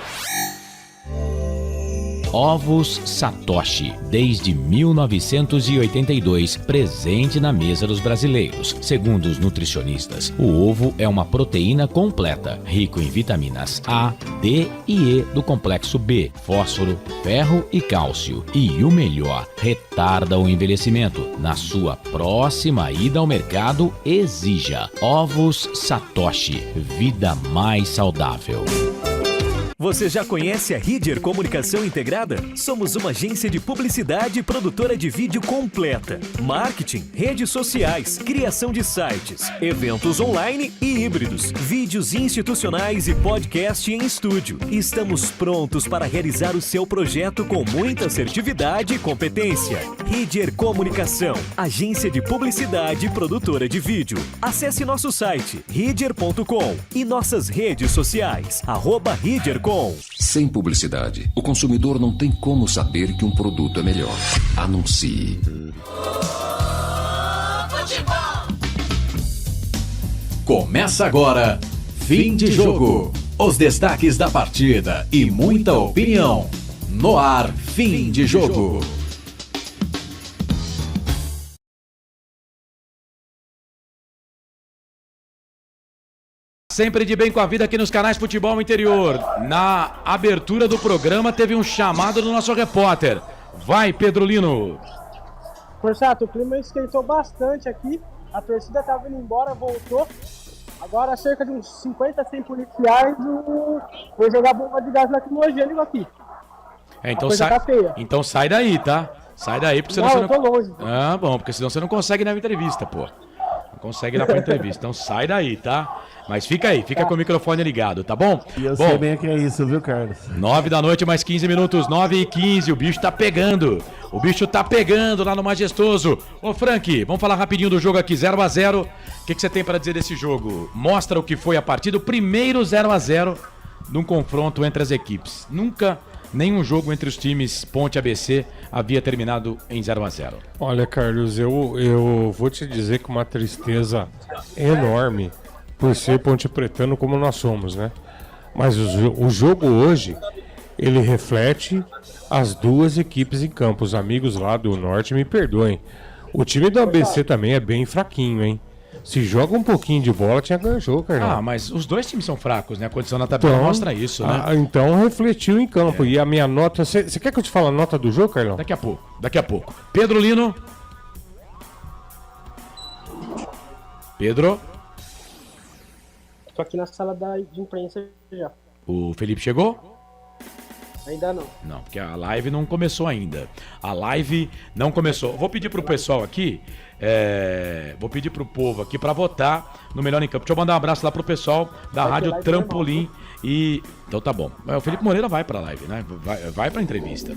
Ovos Satoshi, desde 1982, presente na mesa dos brasileiros. Segundo os nutricionistas, o ovo é uma proteína completa, rico em vitaminas A, D e E do complexo B, fósforo, ferro e cálcio. E o melhor, retarda o envelhecimento. Na sua próxima ida ao mercado, exija Ovos Satoshi, vida mais saudável. Você já conhece a Ridger Comunicação Integrada? Somos uma agência de publicidade e produtora de vídeo completa. Marketing, redes sociais, criação de sites, eventos online e híbridos, vídeos institucionais e podcast em estúdio. Estamos prontos para realizar o seu projeto com muita assertividade e competência. Ridger Comunicação, agência de publicidade e produtora de vídeo. Acesse nosso site ridger.com e nossas redes sociais, @ridger.com. Sem publicidade, o consumidor não tem como saber que um produto é melhor. Anuncie. Começa agora, fim de jogo. Os destaques da partida e muita opinião. No ar, fim de jogo. Sempre de bem com a vida aqui nos canais Futebol Interior. Na abertura do programa teve um chamado do nosso repórter. Vai, Pedro Lino. Forçato, o clima esquentou bastante aqui. A torcida estava indo embora, voltou. Agora cerca de uns 50, 100 policiais vou jogar bomba de gás lacrimogêneo aqui. Então então sai daí, tá? Sai daí, porque senão não, você não... eu tô longe. Ah, bom, porque senão você não consegue ir na entrevista, pô. Não consegue ir lá pra entrevista. Então sai daí, tá? Mas fica aí, fica com o microfone ligado, tá bom? E eu sei bem o que é isso, viu, Carlos? 9 da noite, mais 15 minutos, 9h15, o bicho tá pegando. O bicho tá pegando lá no Majestoso. Ô, Frank, vamos falar rapidinho do jogo aqui, 0x0. O que você tem pra dizer desse jogo? Mostra o que foi a partida, o primeiro 0x0 num confronto entre as equipes. Nunca nenhum jogo entre os times Ponte ABC havia terminado em 0x0. Olha, Carlos, eu vou te dizer com uma tristeza enorme por ser ponte pretano como nós somos, né? Mas o jogo hoje, ele reflete as duas equipes em campo. Os amigos lá do Norte me perdoem. O time do ABC também é bem fraquinho, hein? Se joga um pouquinho de bola, tinha ganho o jogo, Carlão. Ah, mas os dois times são fracos, né? A condição na tabela mostra isso, né? Então refletiu em campo. E a minha nota... Você quer que eu te fale a nota do jogo, Carlão? Daqui a pouco. Pedro Lino. Pedro. Tô aqui na sala de imprensa já. O Felipe chegou? Ainda não. Não, porque a live não começou ainda. A live não começou. Vou pedir pro pessoal aqui, vou pedir pro povo aqui pra votar no Melhor em Campo. Deixa eu mandar um abraço lá pro pessoal da Rádio Trampolim. Então tá bom. O Felipe Moreira vai pra live, né? Vai pra entrevista.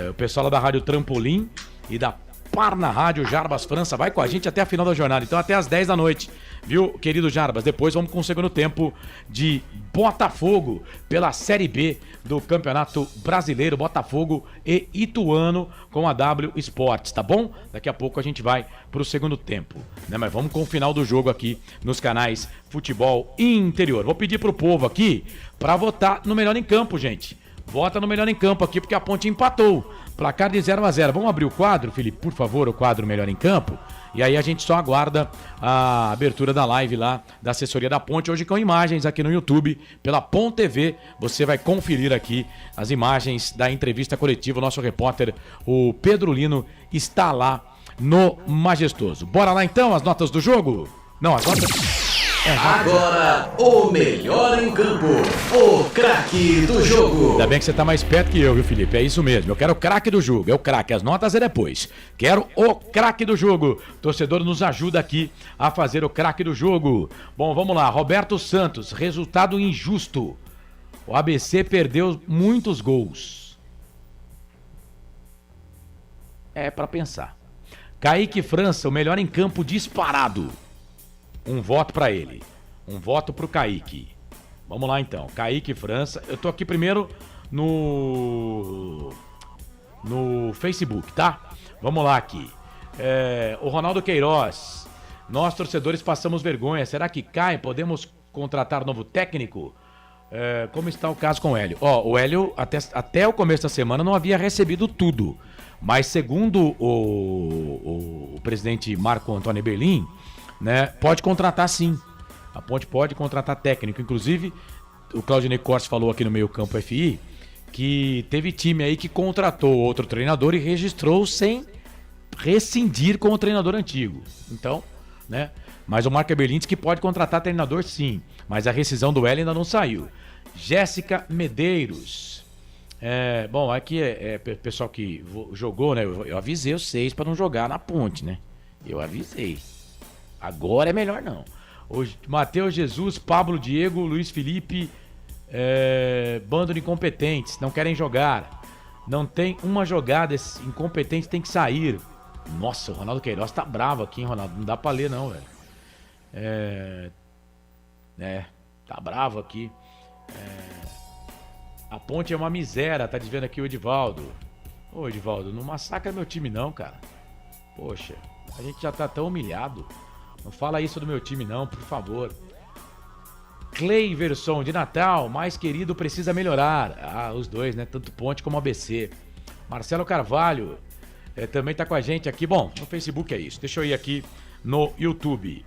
O pessoal lá da Rádio Trampolim e da Parna Rádio Jarbas França vai com a gente até a final da jornada. Então até às 10 da noite, viu, querido Jarbas? Depois vamos com o segundo tempo de Botafogo pela Série B do Campeonato Brasileiro, Botafogo e Ituano com a W Sports, tá bom? Daqui a pouco a gente vai pro segundo tempo, né? Mas vamos com o final do jogo aqui nos canais Futebol Interior. Vou pedir pro povo aqui pra votar no Melhor em Campo, gente. Vota no Melhor em Campo aqui, porque a Ponte empatou. Placar de 0-0. Vamos abrir o quadro, Felipe, por favor, o quadro Melhor em Campo. E aí a gente só aguarda a abertura da live lá da assessoria da Ponte. Hoje com imagens aqui no YouTube, pela Ponte TV. Você vai conferir aqui as imagens da entrevista coletiva. O nosso repórter, o Pedro Lino, está lá no Majestoso. Bora lá então, as notas do jogo? Não, as notas... Agora, o Melhor em Campo, o craque do jogo. Ainda bem que você tá mais perto que eu, viu, Felipe? É isso mesmo, eu quero o craque do jogo, é o craque, as notas é depois. Quero o craque do jogo. O torcedor nos ajuda aqui a fazer o craque do jogo. Bom, vamos lá, Roberto Santos, resultado injusto. O ABC perdeu muitos gols. É pra pensar. Kaique França, o melhor em campo disparado. Um voto pra ele. Um voto pro Kaique. Vamos lá então. Kaique França. Eu tô aqui primeiro no Facebook, tá? Vamos lá aqui. O Ronaldo Queiroz. Nós, torcedores, passamos vergonha. Será que cai? Podemos contratar novo técnico? Como está o caso com o Hélio? O Hélio, até o começo da semana, não havia recebido tudo. Mas segundo o presidente Marco Antônio Berlim, né, pode contratar sim. A Ponte pode contratar técnico. Inclusive, o Claudinei Cortes falou aqui no Meio Campo FI que teve time aí que contratou outro treinador e registrou sem rescindir com o treinador antigo. Então, né? Mas o Marco Berlim diz que pode contratar treinador sim. Mas a rescisão do Hélio ainda não saiu. Jéssica Medeiros. Bom, aqui pessoal que jogou, né? Eu avisei vocês para não jogar na Ponte, né? Eu avisei. Agora é melhor não. Matheus Jesus, Pablo Diego, Luiz Felipe, bando de incompetentes, não querem jogar. Não tem uma jogada, esse incompetente tem que sair. Nossa, o Ronaldo Queiroz tá bravo aqui, hein, Ronaldo? Não dá pra ler não, velho. Tá bravo aqui. A Ponte é uma miséria, tá dizendo aqui o Edivaldo. Ô Edivaldo, não massacra meu time não, cara. Poxa, a gente já tá tão humilhado. Não fala isso do meu time não, por favor. Cleiverson de Natal, mais querido, precisa melhorar. Os dois, né? Tanto Ponte como ABC. Marcelo Carvalho também tá com a gente aqui. Bom, no Facebook é isso. Deixa eu ir aqui no YouTube.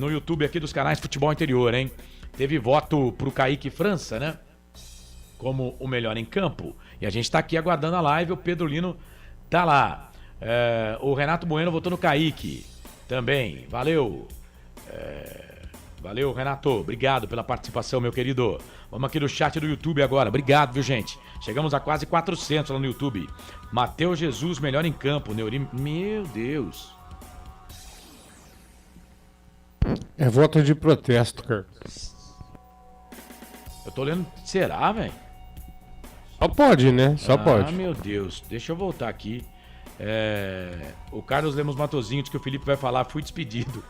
No YouTube aqui dos canais Futebol Interior, hein? Teve voto pro Kaique França, né? Como o melhor em campo. E a gente tá aqui aguardando a live. O Pedro Lino tá lá. O Renato Bueno votou no Kaique. Também, valeu. Valeu, Renato. Obrigado pela participação, meu querido. Vamos aqui no chat do YouTube agora. Obrigado, viu, gente? Chegamos a quase 400 lá no YouTube. Matheus Jesus, melhor em campo. Neurim... Meu Deus. É voto de protesto, cara. Eu tô lendo... Será, velho? Só pode, né? Só pode. Meu Deus. Deixa eu voltar aqui. O Carlos Lemos Matozinho diz que o Felipe vai falar, fui despedido.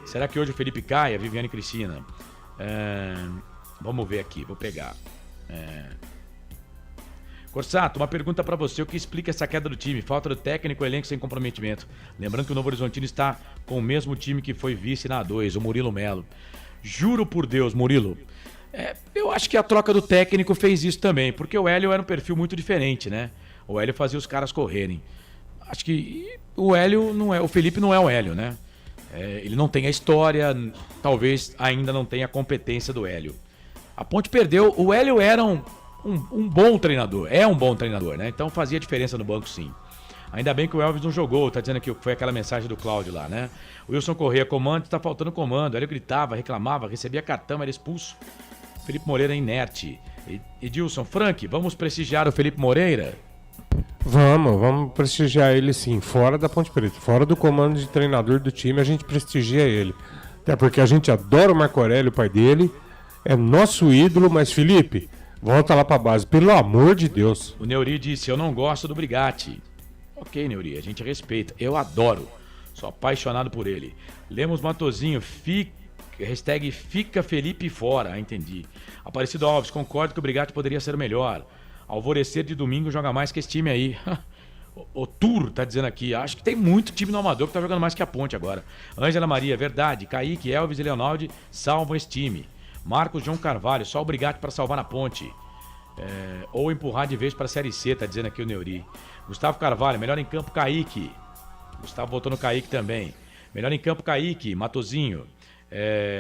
Será que hoje o Felipe cai? A Viviane Cristina. Vamos ver aqui, vou pegar. Corsato, uma pergunta pra você. O que explica essa queda do time? Falta do técnico, elenco sem comprometimento. Lembrando que o Novo Horizontino está com o mesmo time que foi vice na A2, o Murilo Melo. Juro por Deus, Murilo. Eu acho que a troca do técnico fez isso também, porque o Hélio era um perfil muito diferente, né? O Hélio fazia os caras correrem. Acho que o Hélio não é... O Felipe não é o Hélio, né? Ele não tem a história, talvez ainda não tenha a competência do Hélio. A Ponte perdeu. O Hélio era um bom treinador. É um bom treinador, né? Então fazia diferença no banco, sim. Ainda bem que o Elvis não jogou. Tá dizendo que foi aquela mensagem do Cláudio lá, né? O Wilson Corrêa, comando, tá faltando comando. O Hélio gritava, reclamava, recebia cartão, era expulso. Felipe Moreira inerte. Edilson, Frank, vamos prestigiar o Felipe Moreira? Vamos prestigiar ele sim, fora da Ponte Preta, fora do comando de treinador do time, a gente prestigia ele. Até porque a gente adora o Marco Aurélio, o pai dele, é nosso ídolo, mas Felipe, volta lá pra base, pelo amor de Deus. O Neuri disse, eu não gosto do Brigatti. Ok, Neuri, a gente respeita, eu adoro, sou apaixonado por ele. Lemos Matozinho, hashtag fica Felipe fora, entendi. Aparecido Alves, concordo que o Brigatti poderia ser o melhor. Alvorecer de domingo joga mais que esse time aí. O Tur tá dizendo aqui, acho que tem muito time no Amador que tá jogando mais que a Ponte agora. Ângela Maria, verdade, Kaique, Elvis e Leonaldi salvam esse time. Marcos João Carvalho, só o Brigatti para salvar na Ponte. Ou empurrar de vez para a Série C, tá dizendo aqui o Neuri. Gustavo Carvalho, melhor em campo Kaique. Gustavo botou no Kaique também. Melhor em campo Kaique, Matozinho.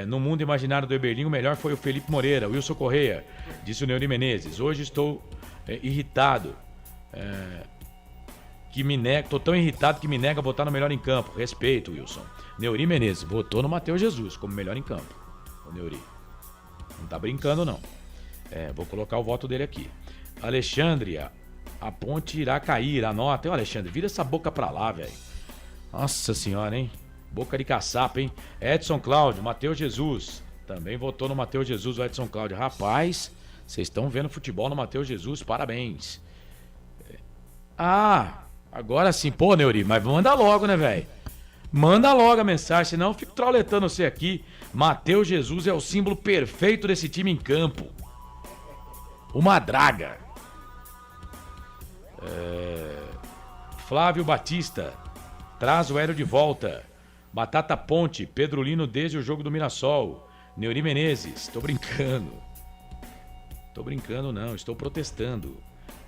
No mundo imaginário do Eberlinho, o melhor foi o Felipe Moreira. Wilson Correia, disse o Neuri Menezes. Hoje estou irritado. Tô tão irritado que me nega a votar no melhor em campo. Respeito, Wilson. Neuri Menezes votou no Matheus Jesus como melhor em campo. O Neuri. Não tá brincando, não. Vou colocar o voto dele aqui. Alexandre, a Ponte irá cair. Anota, hein, Alexandre? Vira essa boca pra lá, velho. Nossa senhora, hein? Boca de caçapa, hein? Edson Cláudio, Matheus Jesus. Também votou no Matheus Jesus, o Edson Cláudio. Rapaz, vocês estão vendo futebol no Matheus Jesus, parabéns. Agora sim. Pô, Neuri, mas manda logo, né, velho? Manda logo a mensagem, senão eu fico trauletando você aqui. Matheus Jesus é o símbolo perfeito desse time em campo. Uma draga. Flávio Batista, traz o Hélio de volta. Batata Ponte, Pedro Lino desde o jogo do Mirassol. Neuri Menezes, tô brincando. Tô brincando não, estou protestando.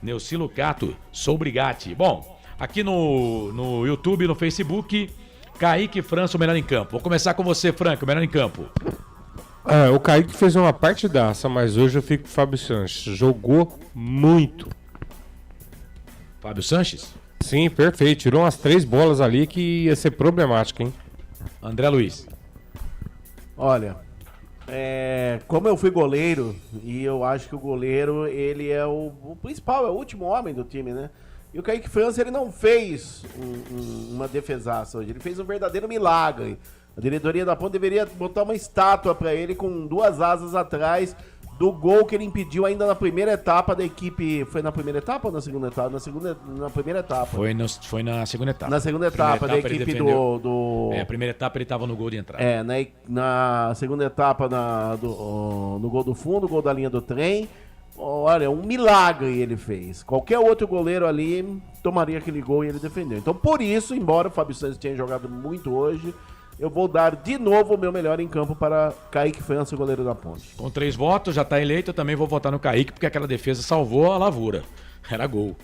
Neuci Lucato, sou Brigatti. Bom, aqui no YouTube e no Facebook, Kaique França, o melhor em campo. Vou começar com você, Frank, o melhor em campo. O Kaique fez uma partidaça, mas hoje eu fico com o Fábio Sanches. Jogou muito. Fábio Sanches? Sim, perfeito. Tirou umas 3 bolas ali que ia ser problemático, hein? André Luiz. Olha, como eu fui goleiro, e eu acho que o goleiro, ele é o principal, é o último homem do time, né? E o Kaique França, ele não fez uma defesaça hoje, ele fez um verdadeiro milagre. A diretoria da Ponte deveria botar uma estátua pra ele com 2 asas atrás do gol que ele impediu ainda na primeira etapa da equipe. Foi na primeira etapa ou na segunda etapa? Na primeira etapa. Foi na segunda etapa. Na segunda etapa da equipe do... A primeira etapa ele tava no gol de entrada. Na segunda etapa no gol do fundo, gol da linha do trem. Olha, um milagre ele fez. Qualquer outro goleiro ali tomaria aquele gol e ele defendeu. Então, por isso, embora o Fábio Santos tenha jogado muito hoje, eu vou dar de novo o meu melhor em campo para Kaique França, o goleiro da Ponte. Com 3 votos, já tá eleito, eu também vou votar no Kaique, porque aquela defesa salvou a lavoura. Era gol.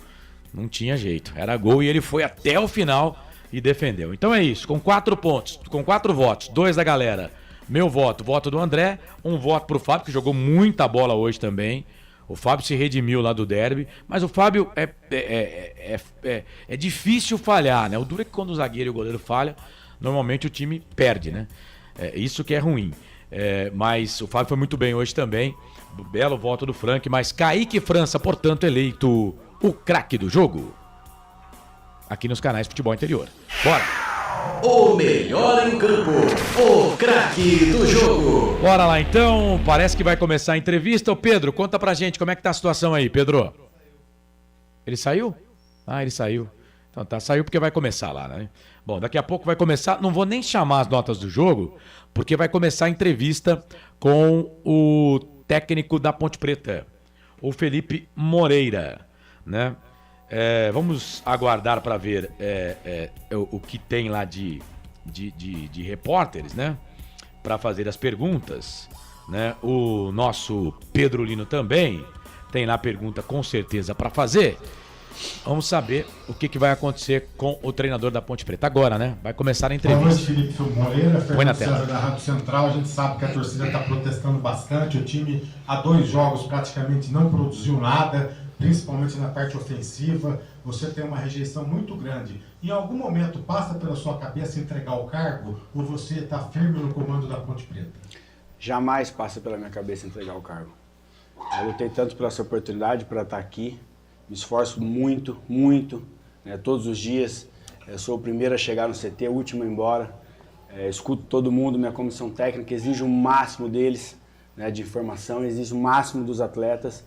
Não tinha jeito. Era gol e ele foi até o final e defendeu. Então é isso, com 4 pontos, com 4 votos, 2 da galera. Meu voto do André, 1 voto pro Fábio, que jogou muita bola hoje também. O Fábio se redimiu lá do derby, mas o Fábio é difícil falhar, né? O duro é que quando o zagueiro e o goleiro falham, normalmente o time perde, né? Isso que é ruim. Mas o Fábio foi muito bem hoje também. Belo voto do Frank, mas Kaique França, portanto, eleito o craque do jogo. Aqui nos canais Futebol Interior. Bora! O melhor em campo, o craque do jogo. Bora lá então, parece que vai começar a entrevista. Ô Pedro, conta pra gente como é que tá a situação aí, Pedro. Ele saiu? Ele saiu. Então tá, saiu porque vai começar lá, né? Bom, daqui a pouco vai começar, não vou nem chamar as notas do jogo, porque vai começar a entrevista com o técnico da Ponte Preta, o Felipe Moreira, né? Vamos aguardar para ver o que tem lá de repórteres, né? Para fazer as perguntas, né? O nosso Pedro Lino também tem lá pergunta com certeza para fazer. Vamos saber o que vai acontecer com o treinador da Ponte Preta agora, né? Vai começar a entrevista. Boa noite, Felipe Moreira, Põe na Fernando tela. César da Rádio Central. A gente sabe que a torcida está protestando bastante. O time, há 2 jogos, praticamente não produziu nada, principalmente na parte ofensiva. Você tem uma rejeição muito grande. Em algum momento passa pela sua cabeça entregar o cargo ou você está firme no comando da Ponte Preta? Jamais passa pela minha cabeça entregar o cargo. Eu lutei tanto por essa oportunidade, para estar aqui. Me esforço muito, muito, né, todos os dias. Eu sou o primeiro a chegar no CT, o último a ir embora. Escuto todo mundo, minha comissão técnica exige o máximo deles, né, de informação, exige o máximo dos atletas.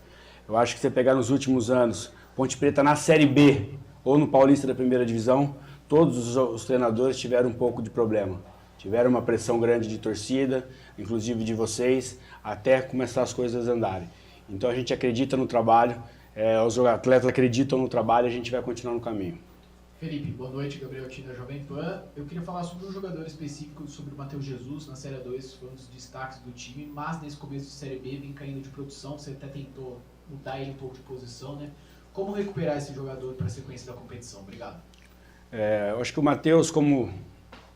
Eu acho que você pegar nos últimos anos, Ponte Preta na Série B ou no Paulista da Primeira Divisão, todos os treinadores tiveram um pouco de problema. Tiveram uma pressão grande de torcida, inclusive de vocês, até começar as coisas a andarem. Então a gente acredita no trabalho, os atletas acreditam no trabalho e a gente vai continuar no caminho. Felipe, boa noite, Gabriel Tina, Jovem Pan. Eu queria falar sobre um jogador específico, sobre o Matheus Jesus, na Série 2, foi um dos destaques do time, mas nesse começo de Série B vem caindo de produção, você até tentou mudar ele um pouco de posição, né? Como recuperar esse jogador para a sequência da competição? Obrigado. Eu acho que o Matheus, como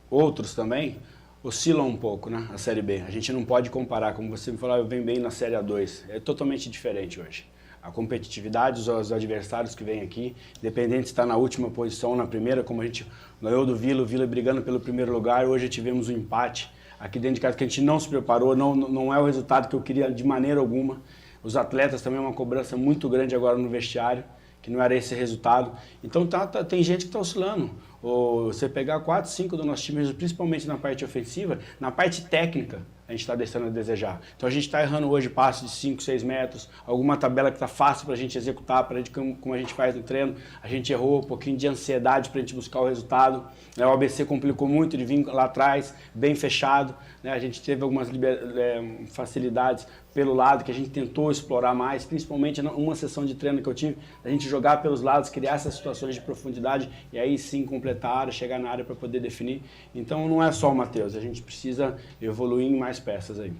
outros também, oscilam um pouco, né, a Série B. A gente não pode comparar, como você me falou, eu venho bem na Série A2. É totalmente diferente hoje. A competitividade, os adversários que vêm aqui, independente se está na última posição ou na primeira, como a gente ganhou do Vila, o Vila brigando pelo primeiro lugar, hoje tivemos um empate aqui dentro de casa que a gente não se preparou, não é o resultado que eu queria de maneira alguma. Os atletas também, uma cobrança muito grande agora no vestiário, que não era esse resultado. Então tem gente que está oscilando. Ou você pegar 4, 5 do nosso time, principalmente na parte ofensiva, na parte técnica, a gente está deixando a desejar. Então a gente está errando hoje passos de 5, 6 metros, alguma tabela que está fácil para a gente executar, como a gente faz no treino, a gente errou, um pouquinho de ansiedade para a gente buscar o resultado. O ABC complicou muito de vir lá atrás, bem fechado, né? A gente teve algumas facilidades pelo lado que a gente tentou explorar mais, principalmente numa sessão de treino que eu tive, a gente jogar pelos lados, criar essas situações de profundidade e aí sim completar a área, chegar na área para poder definir. Então não é só o Matheus, a gente precisa evoluir em mais peças aí.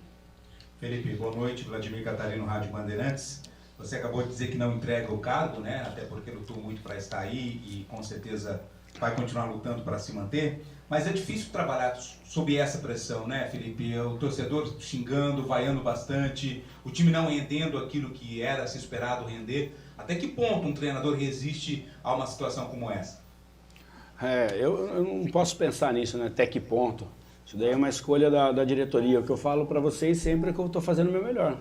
Felipe, boa noite. Vladimir Catarino, Rádio Bandeirantes. Você acabou de dizer que não entrega o cargo, né? Até porque lutou muito para estar aí e com certeza vai continuar lutando para se manter. Mas é difícil trabalhar sob essa pressão, né, Felipe? O torcedor xingando, vaiando bastante, o time não rendendo aquilo que era se esperado render. Até que ponto um treinador resiste a uma situação como essa? Eu não posso pensar nisso, né? Até que ponto. Isso daí é uma escolha da diretoria. O que eu falo para vocês sempre é que eu estou fazendo o meu melhor.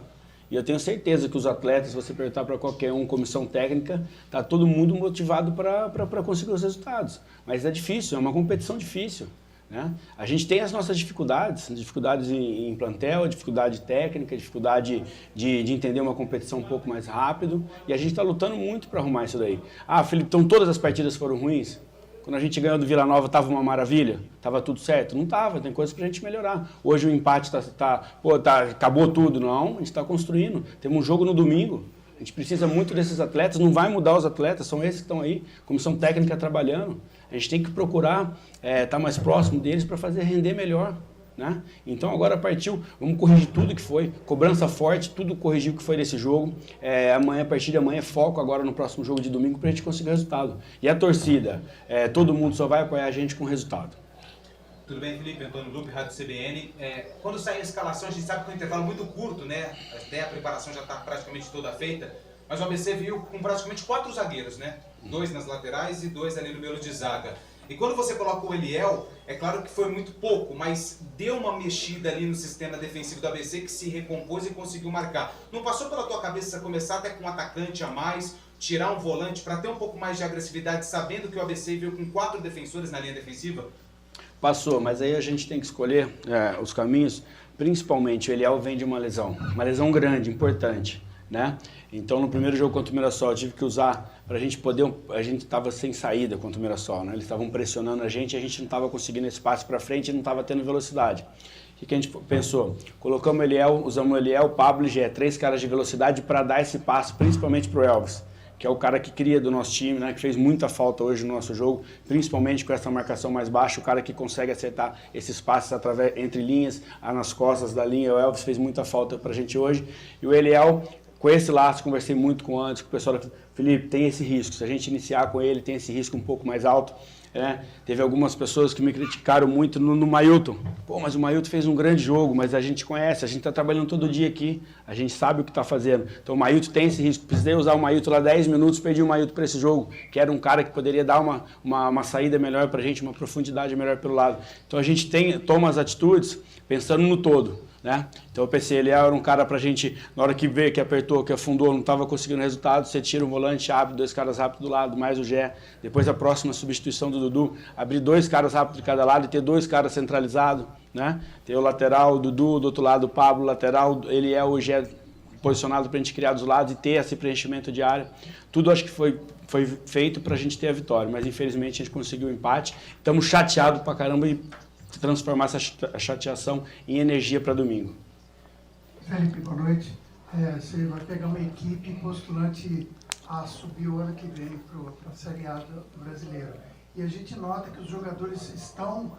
E eu tenho certeza que os atletas, se você perguntar para qualquer um, comissão técnica, está todo mundo motivado para conseguir os resultados. Mas é difícil, é uma competição difícil, né? A gente tem as nossas dificuldades em plantel, dificuldade técnica, dificuldade de entender uma competição um pouco mais rápido. E a gente está lutando muito para arrumar isso daí. Ah, Felipe, então todas as partidas foram ruins? Quando a gente ganhou do Vila Nova, estava uma maravilha? Estava tudo certo? Não estava, tem coisas para a gente melhorar. Hoje o empate acabou tudo. Não, a gente está construindo. Temos um jogo no domingo. A gente precisa muito desses atletas, não vai mudar os atletas, são esses que estão aí, comissão técnica trabalhando. A gente tem que procurar estar mais próximo deles para fazer render melhor, né? Então agora partiu, vamos corrigir tudo que foi, cobrança forte, tudo corrigir o que foi desse jogo. Amanhã, a partir de amanhã, foco agora no próximo jogo de domingo para a gente conseguir resultado. E a torcida, todo mundo só vai apoiar a gente com resultado. Tudo bem, Felipe? Antônio Lupe, Rádio CBN. Quando sai a escalação, a gente sabe que é um intervalo muito curto, né? Até a preparação já está praticamente toda feita. Mas o ABC viu com praticamente 4 zagueiros, né? 2 nas laterais e 2 ali no meio de zaga. E quando você coloca o Eliel, é claro que foi muito pouco, mas deu uma mexida ali no sistema defensivo do ABC que se recompôs e conseguiu marcar. Não passou pela tua cabeça começar até com um atacante a mais, tirar um volante para ter um pouco mais de agressividade, sabendo que o ABC veio com 4 defensores na linha defensiva? Passou, mas aí a gente tem que escolher os caminhos. Principalmente o Eliel vem de uma lesão grande, importante, né? Então no primeiro jogo contra o Mirassol eu tive que usar para a gente poder, a gente estava sem saída contra o Mirassol, né? Eles estavam pressionando a gente não estava conseguindo espaço para frente e não estava tendo velocidade. O que a gente pensou? Colocamos o Eliel, usamos o Eliel, o Pablo e Gé, 3 caras de velocidade para dar esse passo, principalmente para o Elvis, que é o cara que cria do nosso time, né, que fez muita falta hoje no nosso jogo, principalmente com essa marcação mais baixa, o cara que consegue acertar esses passes entre linhas, nas costas da linha. O Elvis fez muita falta pra gente hoje. E o Eliel, com esse laço, conversei muito com o pessoal da Felipe, tem esse risco, se a gente iniciar com ele, tem esse risco um pouco mais alto. Teve algumas pessoas que me criticaram muito no Mailton. Pô, mas o Mailton fez um grande jogo, mas a gente conhece, a gente está trabalhando todo dia aqui, a gente sabe o que está fazendo. Então o Mailton tem esse risco. Precisei usar o Mailton lá 10 minutos, perdi o Mailton para esse jogo, que era um cara que poderia dar uma saída melhor para a gente, uma profundidade melhor pelo lado. Então a gente toma as atitudes pensando no todo. né? Então o PC ele era um cara pra gente, na hora que vê, que apertou, que afundou, não estava conseguindo resultado, você tira um volante, abre 2 caras rápidos do lado, mais o Gé. Depois a próxima substituição do Dudu, abrir 2 caras rápidos de cada lado e ter 2 caras centralizados, né? Ter o lateral, o Dudu, do outro lado o Pablo, lateral, ele é o Gé posicionado pra gente criar dos lados e ter esse preenchimento de área. Tudo acho que foi feito pra gente ter a vitória, mas infelizmente a gente conseguiu o empate. Estamos chateados pra caramba e transformar essa chateação em energia para domingo. Felipe, boa noite. Você vai pegar uma equipe postulante a subir o ano que vem para a Série A do Brasileiro. E a gente nota que os jogadores estão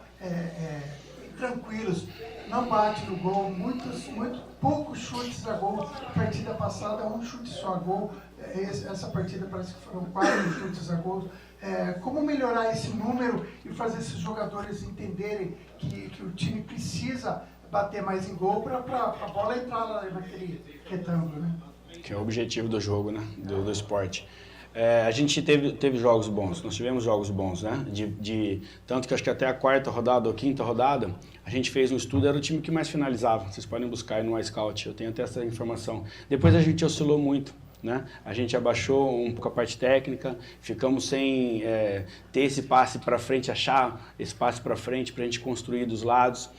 tranquilos, não bate no gol, muito poucos chutes a gol. A partida passada, 1 chute só a gol. Essa partida parece que foram 4 chutes a gol. Como melhorar esse número e fazer esses jogadores entenderem que o time precisa bater mais em gol para a bola entrar lá naquele retângulo, né? Que é o objetivo do jogo, né? Do esporte. A gente teve jogos bons, nós tivemos jogos bons, né? Tanto que acho que até a 4ª rodada ou 5ª rodada, a gente fez um estudo, era o time que mais finalizava. Vocês podem buscar aí no iScout, eu tenho até essa informação. Depois a gente oscilou muito, né? A gente abaixou um pouco a parte técnica, ficamos sem ter esse passe para frente, achar esse passe para frente para a gente construir dos lados.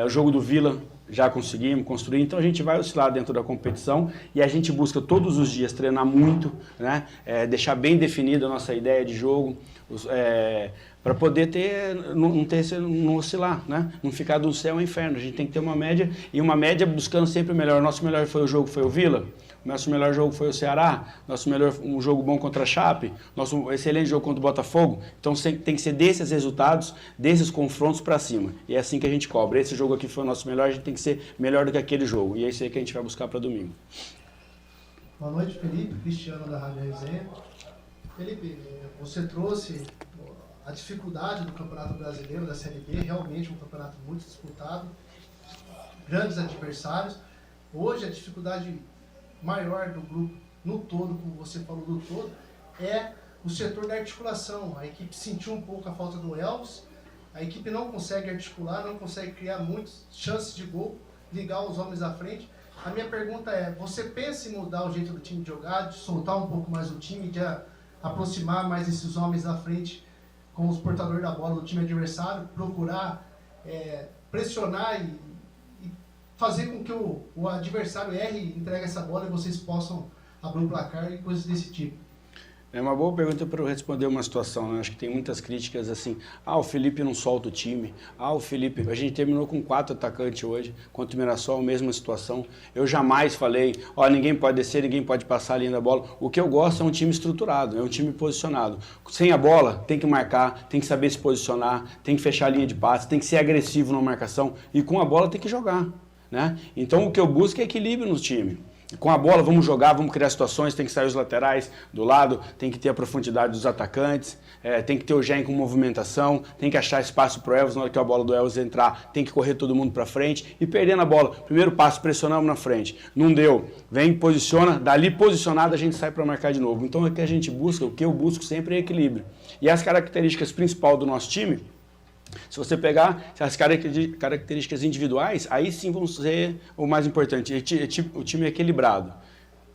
O jogo do Vila já conseguimos construir, então a gente vai oscilar dentro da competição e a gente busca todos os dias treinar muito, né? Deixar bem definida a nossa ideia de jogo, para poder não oscilar, né? Não ficar do céu ao inferno. A gente tem que ter uma média, e uma média buscando sempre o melhor. Nosso melhor foi o Vila, nosso melhor jogo foi o Ceará, um jogo bom contra a Chape, nosso excelente jogo contra o Botafogo. Então tem que ser desses resultados, desses confrontos para cima. E é assim que a gente cobra. Esse jogo aqui foi o nosso melhor, a gente tem que ser melhor do que aquele jogo. E é isso aí que a gente vai buscar para domingo. Boa noite, Felipe. Cristiano da Rádio Resenha. Felipe, você trouxe a dificuldade do Campeonato Brasileiro, da Série B, realmente um campeonato muito disputado, grandes adversários. Hoje a dificuldade maior do grupo no todo, como você falou do todo, é o setor da articulação. A equipe sentiu um pouco a falta do Elvis, a equipe não consegue articular, não consegue criar muitas chances de gol, ligar os homens à frente. A minha pergunta é, você pensa em mudar o jeito do time de jogar, de soltar um pouco mais o time, de aproximar mais esses homens à frente com os portadores da bola do time adversário, procurar pressionar e fazer com que o adversário erre e entregue essa bola e vocês possam abrir o placar e coisas desse tipo? É uma boa pergunta para eu responder uma situação, né? Acho que tem muitas críticas assim, o Felipe não solta o time, o Felipe... A gente terminou com 4 atacantes hoje, contra o Mirassol, mesma situação. Eu jamais falei, ninguém pode descer, ninguém pode passar a linha da bola. O que eu gosto é um time estruturado, é um time posicionado. Sem a bola, tem que marcar, tem que saber se posicionar, tem que fechar a linha de passe, tem que ser agressivo na marcação e com a bola tem que jogar, né? Então o que eu busco é equilíbrio no time. Com a bola, vamos jogar, vamos criar situações, tem que sair os laterais do lado, tem que ter a profundidade dos atacantes, tem que ter o Gém com movimentação, tem que achar espaço para o Elvis, na hora que a bola do Elvis entrar, tem que correr todo mundo para frente e perdendo a bola. Primeiro passo, pressionamos na frente, não deu, vem, posiciona, dali posicionado a gente sai para marcar de novo. Então o que a gente busca, o que eu busco sempre é equilíbrio. E as características principais do nosso time, se você pegar as características individuais, aí sim vão ser o mais importante. O time é equilibrado,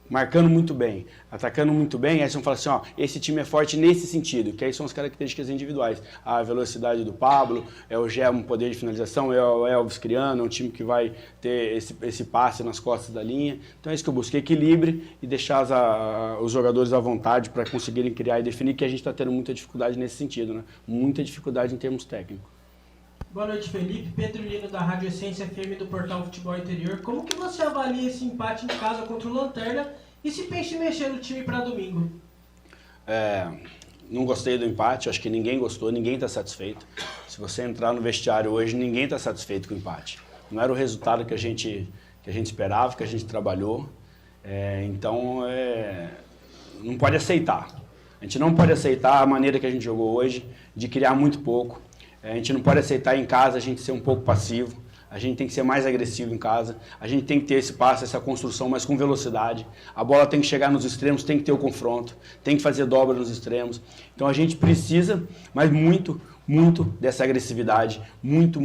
marcando muito bem, atacando muito bem, aí vocês vão falar assim, esse time é forte nesse sentido, que aí são as características individuais. A velocidade do Pablo, o Gé, um poder de finalização, o Elvis criando, é um time que vai ter esse passe nas costas da linha. Então é isso que eu busco, equilíbrio e deixar os jogadores à vontade para conseguirem criar e definir, que a gente está tendo muita dificuldade nesse sentido, né? Muita dificuldade em termos técnicos. Boa noite, Felipe. Pedro Lino, da Rádio Essência FM do Portal Futebol Interior. Como que você avalia esse empate em casa contra o Lanterna e se pensa em mexer no time para domingo? Não gostei do empate, acho que ninguém gostou, ninguém está satisfeito. Se você entrar no vestiário hoje, ninguém está satisfeito com o empate. Não era o resultado que a gente esperava, que a gente trabalhou. Então, não pode aceitar. A gente não pode aceitar a maneira que a gente jogou hoje, de criar muito pouco. A gente não pode aceitar em casa a gente ser um pouco passivo, a gente tem que ser mais agressivo em casa, a gente tem que ter esse passe, essa construção, mas com velocidade. A bola tem que chegar nos extremos, tem que ter o confronto, tem que fazer dobra nos extremos. Então a gente precisa, mas muito, muito dessa agressividade, muito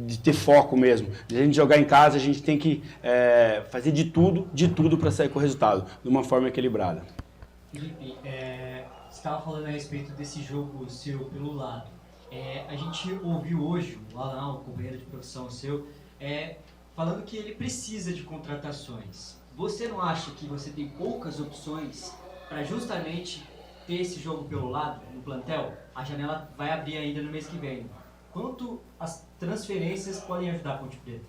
de ter foco mesmo. De a gente jogar em casa, a gente tem que fazer de tudo para sair com o resultado, de uma forma equilibrada. Felipe, você estava falando a respeito desse jogo seu pelo lado. A gente ouviu hoje o Alan, o companheiro de profissão seu, falando que ele precisa de contratações. Você não acha que você tem poucas opções para justamente ter esse jogo pelo lado no plantel? A janela vai abrir ainda no mês que vem. Quanto as transferências podem ajudar a Ponte Preta?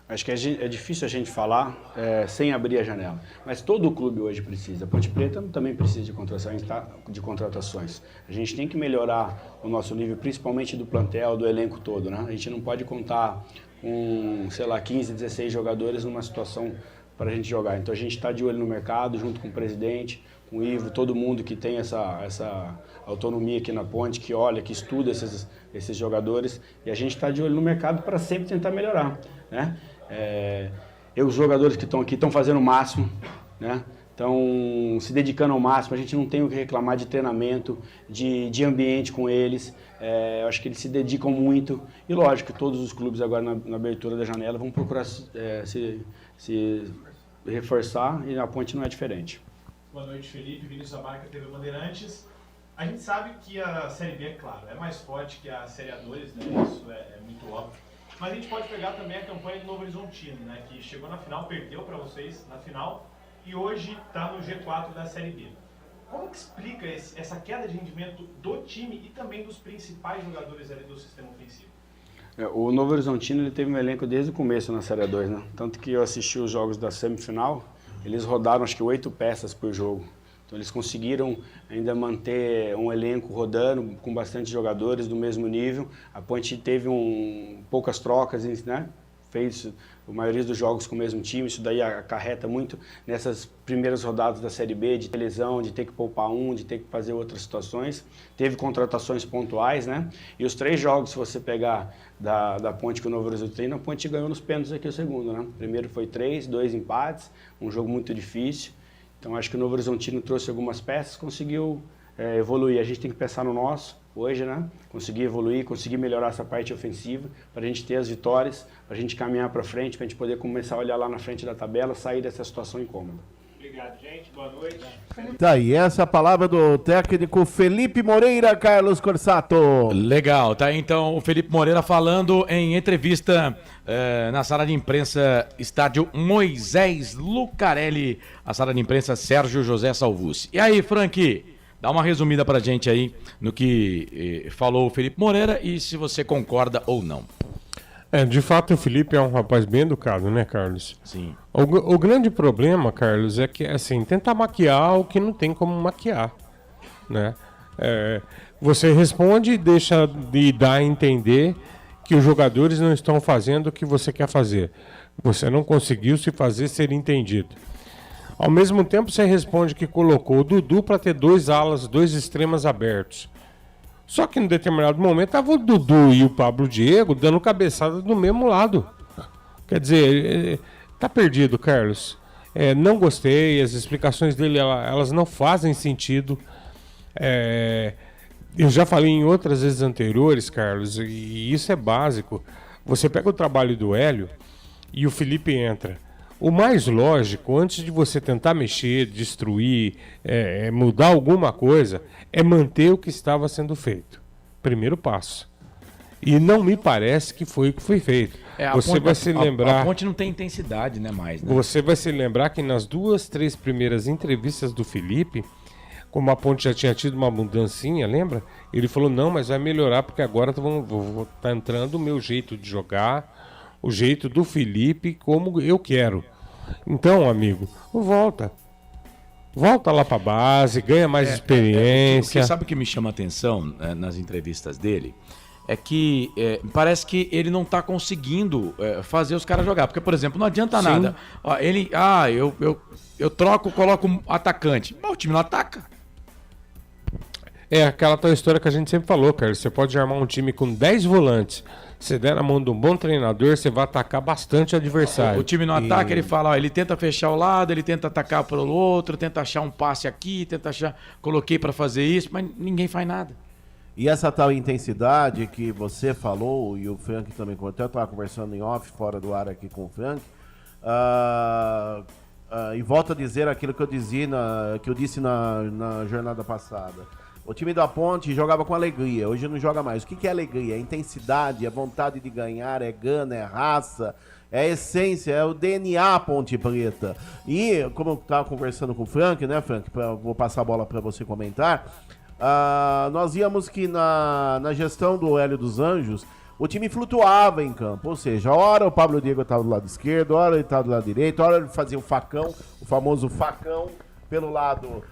Acho que é difícil a gente falar sem abrir a janela. Mas todo clube hoje precisa. A Ponte Preta também precisa de contratações. A gente tem que melhorar o nosso nível, principalmente do plantel, do elenco todo, né? A gente não pode contar com, 15, 16 jogadores numa situação para a gente jogar. Então a gente está de olho no mercado, junto com o presidente, com o Ivo, todo mundo que tem essa autonomia aqui na Ponte, que olha, que estuda esses jogadores. E a gente está de olho no mercado para sempre tentar melhorar, né? Os jogadores que estão aqui estão fazendo o máximo, né? Estão se dedicando ao máximo. A gente não tem o que reclamar de treinamento, de ambiente com eles. Eu acho que eles se dedicam muito. E lógico que todos os clubes agora na abertura da janela vão procurar se reforçar, e a Ponte não é diferente. Boa noite, Felipe. Vinícius Abarca, TV Bandeirantes. A gente sabe que a Série B, é claro, é mais forte que a Série A2, né? Isso é muito óbvio. Mas a gente pode pegar também a campanha do Novo Horizontino, né? Que chegou na final, perdeu para vocês na final e hoje está no G4 da Série B. Como que explica essa queda de rendimento do time e também dos principais jogadores ali do sistema ofensivo? O Novo Horizontino ele teve um elenco desde o começo na Série A2, né? Tanto que eu assisti os jogos da semifinal, eles rodaram acho que 8 peças por jogo. Então eles conseguiram ainda manter um elenco rodando com bastante jogadores do mesmo nível. A Ponte teve poucas trocas, né? Fez a maioria dos jogos com o mesmo time. Isso daí acarreta muito nessas primeiras rodadas da Série B, de ter lesão, de ter que poupar de ter que fazer outras situações. Teve contratações pontuais, né? E os 3 jogos, se você pegar da Ponte com o Novo Horizontino, a Ponte ganhou nos pênaltis aqui o segundo, né? O primeiro foi 3, 2 empates, um jogo muito difícil. Então acho que o Novo Horizontino trouxe algumas peças, conseguiu evoluir. A gente tem que pensar no nosso hoje, né? Conseguir evoluir, conseguir melhorar essa parte ofensiva, para a gente ter as vitórias, para a gente caminhar para frente, para a gente poder começar a olhar lá na frente da tabela, sair dessa situação incômoda. Obrigado, gente. Boa noite. Tá aí, essa é a palavra do técnico Felipe Moreira, Carlos Corsato. Legal, tá aí então o Felipe Moreira falando em entrevista na sala de imprensa Estádio Moisés Lucarelli, a sala de imprensa Sérgio José Salvucci. E aí, Frank, dá uma resumida pra gente aí no que falou o Felipe Moreira e se você concorda ou não. De fato o Felipe é um rapaz bem educado, né, Carlos? Sim. O grande problema, Carlos, é que, assim, tentar maquiar o que não tem como maquiar, né? Você responde e deixa de dar a entender que os jogadores não estão fazendo o que você quer fazer. Você não conseguiu se fazer ser entendido. Ao mesmo tempo, você responde que colocou o Dudu para ter 2 alas, 2 extremas abertos. Só que em determinado momento estava o Dudu e o Pablo Diego dando cabeçada do mesmo lado. Quer dizer, tá perdido, Carlos. Não gostei, as explicações dele elas não fazem sentido. Eu já falei em outras vezes anteriores, Carlos, e isso é básico. Você pega o trabalho do Hélio e o Felipe entra. O mais lógico, antes de você tentar mexer, destruir, mudar alguma coisa, é manter o que estava sendo feito. Primeiro passo. E não me parece que foi o que foi feito. Você vai se lembrar. A Ponte não tem intensidade, né, mais. Né? Você vai se lembrar que nas 2, 3 primeiras entrevistas do Felipe, como a Ponte já tinha tido uma mudancinha, lembra? Ele falou: não, mas vai melhorar porque agora tá entrando o meu jeito de jogar. O jeito do Felipe como eu quero. Então, amigo, volta lá pra base, ganha mais experiência. Sabe o que me chama a atenção nas entrevistas dele? É que parece que ele não tá conseguindo fazer os caras jogar. Porque, por exemplo, não adianta nada. Ó, eu troco, coloco um atacante. Mas o time não ataca. É aquela tal história que a gente sempre falou, cara. Você pode armar um time com 10 volantes. Se der na mão de um bom treinador, você vai atacar bastante o adversário. O time não ataca, ele fala, ele tenta fechar o lado, ele tenta atacar pelo outro, tenta achar um passe aqui, tenta achar... Coloquei pra fazer isso, mas ninguém faz nada. E essa tal intensidade que você falou, e o Frank também, eu estava conversando em off, fora do ar aqui com o Frank, e volto a dizer aquilo que eu disse na jornada passada. O time da Ponte jogava com alegria, hoje não joga mais. O que é alegria? É intensidade, é vontade de ganhar, é gana, é raça, é a essência, é o DNA Ponte Preta. E, como eu estava conversando com o Frank, né, Frank? Vou passar a bola para você comentar. Nós víamos que na gestão do Hélio dos Anjos, o time flutuava em campo. Ou seja, hora o Pablo Diego estava do lado esquerdo, hora ele estava do lado direito, hora ele fazia o facão, o famoso facão pelo lado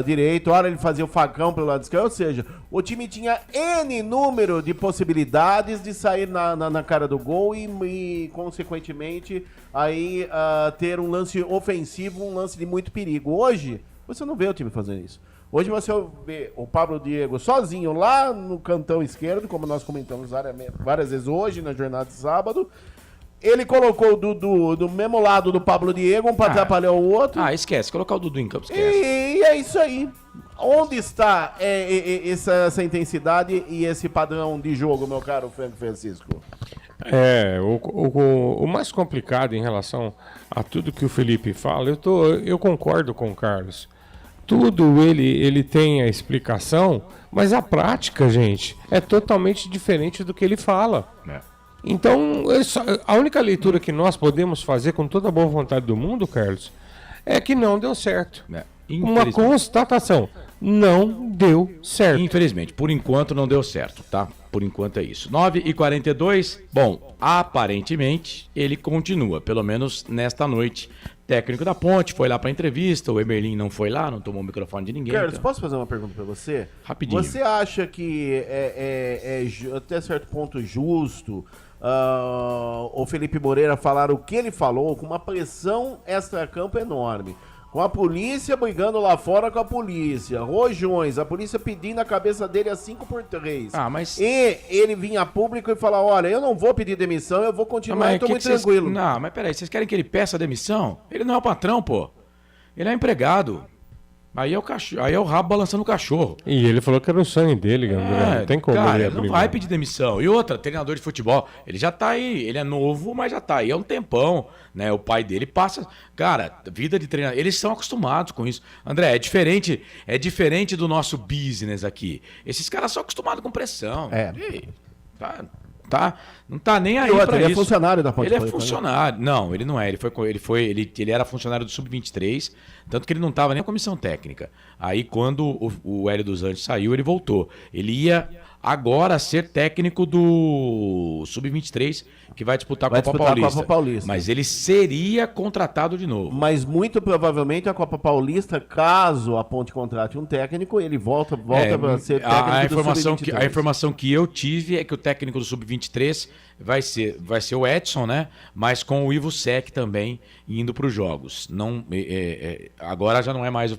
direito, hora ele fazia o facão pelo lado esquerdo, ou seja, o time tinha N número de possibilidades de sair na cara do gol e consequentemente, aí ter um lance ofensivo, um lance de muito perigo. Hoje, você não vê o time fazendo isso. Hoje você vê o Pablo Diego sozinho lá no cantão esquerdo, como nós comentamos várias vezes hoje na jornada de sábado. Ele colocou o Dudu do mesmo lado do Pablo Diego, um para atrapalhar o outro. Esquece. Colocar o Dudu em campo, esquece. E é isso aí. Onde está essa intensidade e esse padrão de jogo, meu caro Frank Francisco? O mais complicado em relação a tudo que o Felipe fala, eu concordo com o Carlos. Tudo ele tem a explicação, mas a prática, gente, é totalmente diferente do que ele fala. Então, a única leitura que nós podemos fazer com toda a boa vontade do mundo, Carlos, é que não deu certo. Uma constatação. Não deu certo. Infelizmente, por enquanto não deu certo, tá? Por enquanto é isso. 9h42, bom, aparentemente ele continua, pelo menos nesta noite. Técnico da Ponte, foi lá pra entrevista, o Emerlin não foi lá, não tomou o microfone de ninguém. Carlos, posso fazer uma pergunta pra você? Rapidinho. Você acha que é até certo ponto justo o Felipe Moreira falar o que ele falou, com uma pressão extra-campo enorme? Com a polícia brigando lá fora com a polícia, rojões, a polícia pedindo a cabeça dele a 5x3. E ele vinha a público e falar, olha, eu não vou pedir demissão, eu vou continuar, eu tô muito tranquilo. Não, mas peraí, vocês querem que ele peça demissão? Ele não é o patrão, pô. Ele é empregado. Aí é o rabo balançando o cachorro. E ele falou que era o sonho dele, Gandura. Não tem como ele não vai pedir demissão. E outra, treinador de futebol, ele já tá aí, ele é novo, mas já tá aí há um tempão, né? O pai dele passa, cara, vida de treinador, eles são acostumados com isso. André, é diferente do nosso business aqui. Esses caras são acostumados com pressão. Não tá nem aí pra isso. Ele é funcionário da Ponte Preta. Ele é funcionário. Não, ele não é. Ele era funcionário do Sub-23, tanto que ele não tava nem na comissão técnica. Aí quando o Hélio dos Anjos saiu, ele voltou. Ele ia agora ser técnico do Sub-23, que vai disputar a Copa Paulista. Mas ele seria contratado de novo. Mas muito provavelmente a Copa Paulista, caso a Ponte contrate um técnico, ele volta para ser técnico do Sub-23. A informação que eu tive é que o técnico do Sub-23 vai ser o Edson, né? Mas com o Ivo Sec também indo para os jogos. Agora já não é mais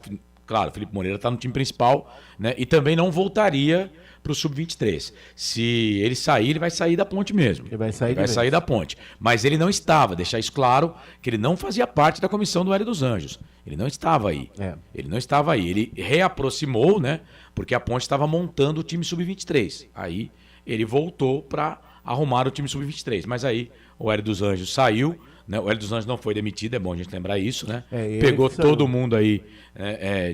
claro, o Felipe Moreira está no time principal, né? E também não voltaria para o Sub-23. Se ele sair, ele vai sair da Ponte mesmo. Ele vai sair da Ponte. Mas ele não estava, deixar isso claro, que ele não fazia parte da comissão do Hélio dos Anjos. Ele não estava aí. Ele não estava aí. Ele reaproximou, né? Porque a Ponte estava montando o time Sub-23. Aí ele voltou para arrumar o time Sub-23. Mas aí o Hélio dos Anjos saiu, né? O Hélio dos Anjos não foi demitido, é bom a gente lembrar isso, né? Pegou todo mundo aí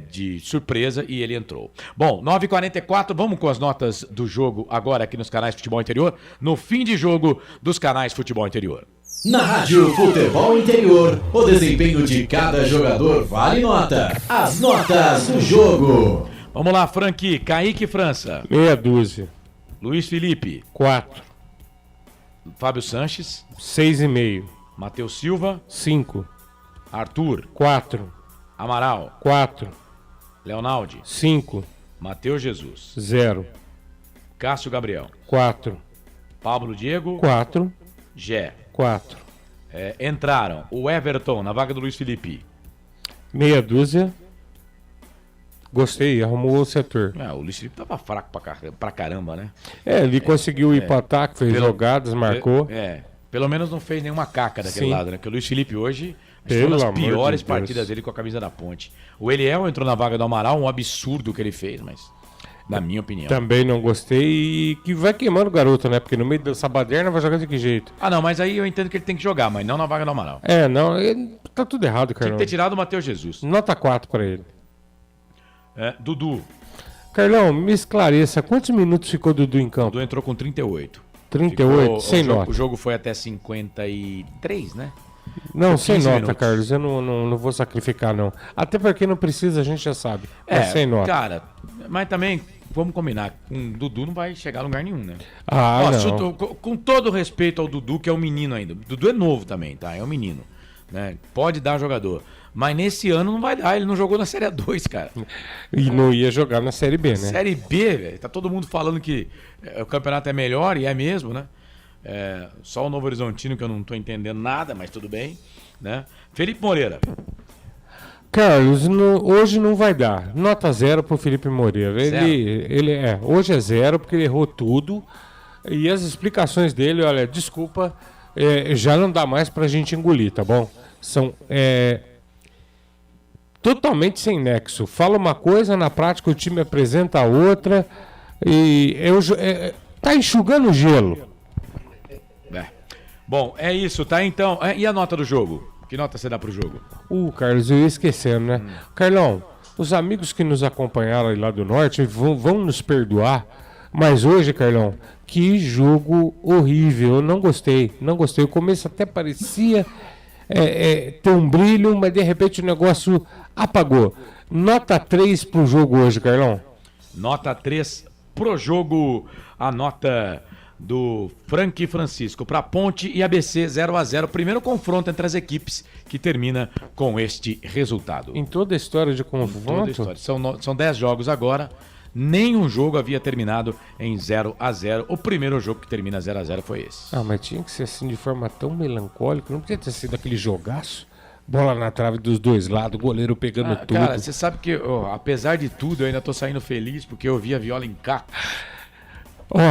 de surpresa e ele entrou. Bom, 9h44, vamos com as notas do jogo agora aqui nos canais Futebol Interior, no fim de jogo dos canais Futebol Interior. Na Rádio Futebol Interior, o desempenho de cada jogador vale nota. As notas do jogo. Vamos lá, Frank, Kaique França. Meia dúzia. Luiz Felipe. 4. Fábio Sanches. 6,5. Matheus Silva. 5. Arthur. 4. Amaral. 4. Leonaldi. 5. Matheus Jesus. 0. Cássio Gabriel. 4. Pablo Diego. 4. Gé. 4. Entraram o Everton na vaga do Luiz Felipe. Meia dúzia. Gostei, arrumou o setor. O Luiz Felipe tava fraco pra caramba, né? Ele conseguiu ir pro ataque, fez jogadas, marcou. Pelo menos não fez nenhuma caca daquele lado, né? Porque o Luiz Felipe hoje foi uma das piores partidas dele com a camisa da Ponte. O Eliel entrou na vaga do Amaral, um absurdo que ele fez, mas... na minha opinião. Também não gostei e que vai queimando o garoto, né? Porque no meio dessa baderna vai jogar de que jeito? Ah, não, mas aí eu entendo que ele tem que jogar, mas não na vaga do Amaral. Não, tá tudo errado, Carlão. Tinha que ter tirado o Matheus Jesus. Nota 4 pra ele. Dudu. Carlão, me esclareça, quantos minutos ficou Dudu em campo? Dudu entrou com 38. 38, sem nota. O jogo foi até 53, né? Não, Foi sem 15 nota, minutos. Carlos. Eu não vou sacrificar, não. Até porque não precisa, a gente já sabe. Sem nota. Cara, mas também, vamos combinar, com o Dudu não vai chegar a lugar nenhum, né? Não. Com todo respeito ao Dudu, que é um menino ainda. O Dudu é novo também, tá? É um menino. Né? Pode dar jogador. Mas nesse ano não vai dar, ele não jogou na Série A2, cara. E não ia jogar na Série B, né? Série B, velho. Tá todo mundo falando que o campeonato é melhor, e é mesmo, né? Só o Novo Horizontino que eu não tô entendendo nada, mas tudo bem, né? Felipe Moreira. Carlos, hoje não vai dar. Nota 0 pro Felipe Moreira. Hoje é 0 porque ele errou tudo. E as explicações dele, olha, desculpa, já não dá mais pra gente engolir, tá bom? São totalmente sem nexo. Fala uma coisa, na prática o time apresenta a outra. E tá enxugando gelo. Bom, é isso, tá? Então, e a nota do jogo? Que nota você dá pro jogo? Carlos, eu ia esquecendo, né? Carlão, os amigos que nos acompanharam aí lá do Norte vão nos perdoar, mas hoje, Carlão, que jogo horrível. Eu não gostei. O começo até parecia ter um brilho, mas de repente o negócio apagou. Nota 3 pro jogo hoje, Carlão. Nota 3 pro jogo, a nota do Frank Francisco para Ponte e ABC 0-0, primeiro confronto entre as equipes que termina com este resultado. Em toda a história de confronto? São 10 jogos agora, nenhum jogo havia terminado em 0-0. O primeiro jogo que termina 0-0 foi esse. Mas tinha que ser assim de forma tão melancólica, não podia ter sido aquele jogaço. Bola na trave dos dois lados, goleiro pegando tudo. Cara, você sabe que, apesar de tudo, eu ainda tô saindo feliz porque eu vi a Viola em caco.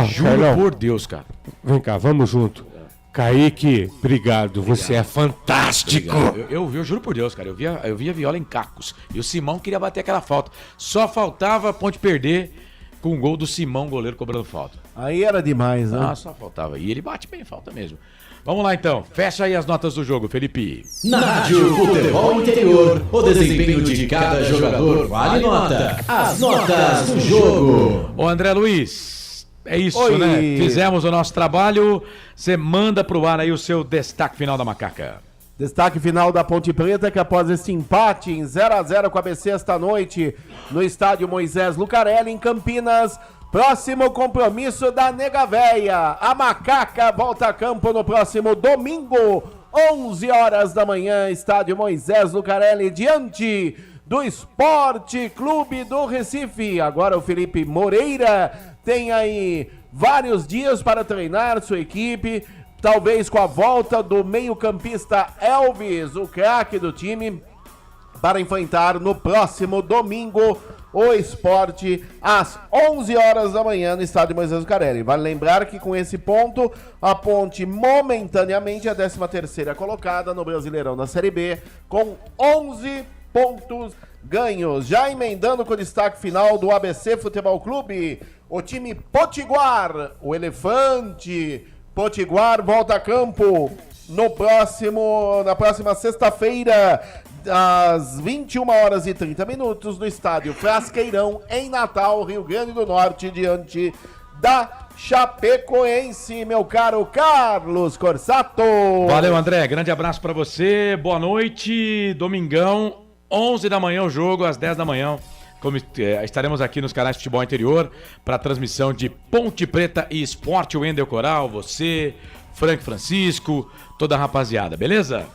Juro Carlão, por Deus, cara. Vem cá, vamos junto. Kaique, obrigado. Você é fantástico. Eu juro por Deus, cara. Eu vi a Viola em cacos. E o Simão queria bater aquela falta. Só faltava a Ponte perder com o gol do Simão, goleiro, cobrando falta. Aí era demais, né? Só faltava. E ele bate bem falta mesmo. Vamos lá, então. Fecha aí as notas do jogo, Felipe. Na Rádio Futebol Interior, o desempenho de cada jogador vale nota. As notas do jogo. Ô, André Luiz... É isso, Oi. né? Fizemos o nosso trabalho. Você manda pro ar aí o seu destaque final da Macaca. Destaque final da Ponte Preta, que após esse empate em 0-0 com a ABC esta noite, no estádio Moisés Lucarelli, em Campinas, próximo compromisso da Nega Véia. A Macaca volta a campo no próximo domingo, 11 horas da manhã, estádio Moisés Lucarelli, diante do Esporte Clube do Recife. Agora o Felipe Moreira tem aí vários dias para treinar sua equipe, talvez com a volta do meio-campista Elvis, o craque do time, para enfrentar no próximo domingo o Esporte às 11 horas da manhã no estádio Moisés Lucarelli. Vale lembrar que com esse ponto, a Ponte momentaneamente é a 13ª colocada no Brasileirão da Série B, com 11 pontos ganhos. Já emendando com o destaque final do ABC Futebol Clube, o time Potiguar, o Elefante Potiguar volta a campo na próxima sexta-feira, às 21 horas e 30 minutos, no estádio Frasqueirão, em Natal, Rio Grande do Norte, diante da Chapecoense, meu caro Carlos Corsato. Valeu, André. Grande abraço pra você. Boa noite. Domingão, 11 da manhã o jogo, às 10 da manhã. Estaremos aqui nos canais de Futebol Interior para transmissão de Ponte Preta e Esporte, Wendel Coral, você, Frank Francisco, toda a rapaziada, beleza?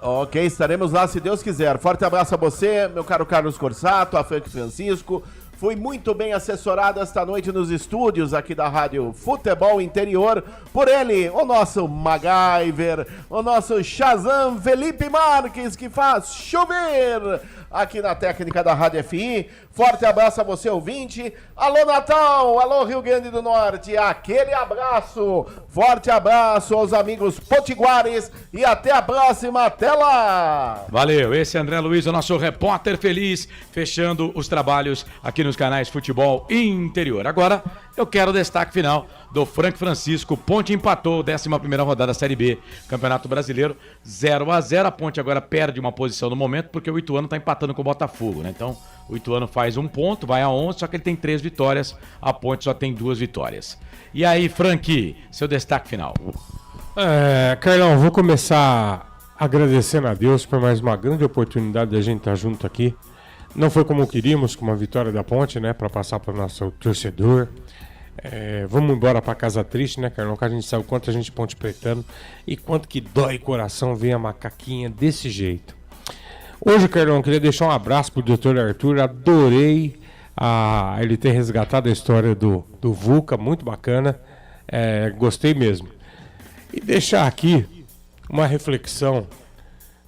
Ok, estaremos lá se Deus quiser. Forte abraço a você, meu caro Carlos Corsato, a Frank Francisco. Fui muito bem assessorado esta noite nos estúdios aqui da Rádio Futebol Interior por ele, o nosso MacGyver, o nosso Shazam Felipe Marques, que faz chover aqui na técnica da Rádio FI. Forte abraço a você, ouvinte. Alô, Natal! Alô, Rio Grande do Norte! Aquele abraço! Forte abraço aos amigos potiguares e até a próxima. Até lá! Valeu, esse é André Luiz, o nosso repórter feliz, fechando os trabalhos aqui nos canais Futebol Interior. Agora, eu quero o destaque final do Frank Francisco. Ponte empatou, 11ª rodada da Série B, Campeonato Brasileiro, 0-0. A Ponte agora perde uma posição no momento, porque o Ituano está empatando com o Botafogo, né? Então, o Ituano faz 1 ponto, vai a 11, só que ele tem 3 vitórias, a Ponte só tem 2 vitórias. E aí, Frank, seu destaque final. Carlão, vou começar agradecendo a Deus por mais uma grande oportunidade de a gente estar junto aqui. Não foi como queríamos, com uma vitória da Ponte, né, para passar para o nosso torcedor. Vamos embora para casa triste, né, Carlão? Que a gente sabe o quanto a gente Ponte Pretano e quanto que dói o coração ver a macaquinha desse jeito. Hoje, Carlão, queria deixar um abraço pro Dr. Arthur. Adorei ele ter resgatado a história do Vulca, muito bacana. Gostei mesmo. E deixar aqui uma reflexão,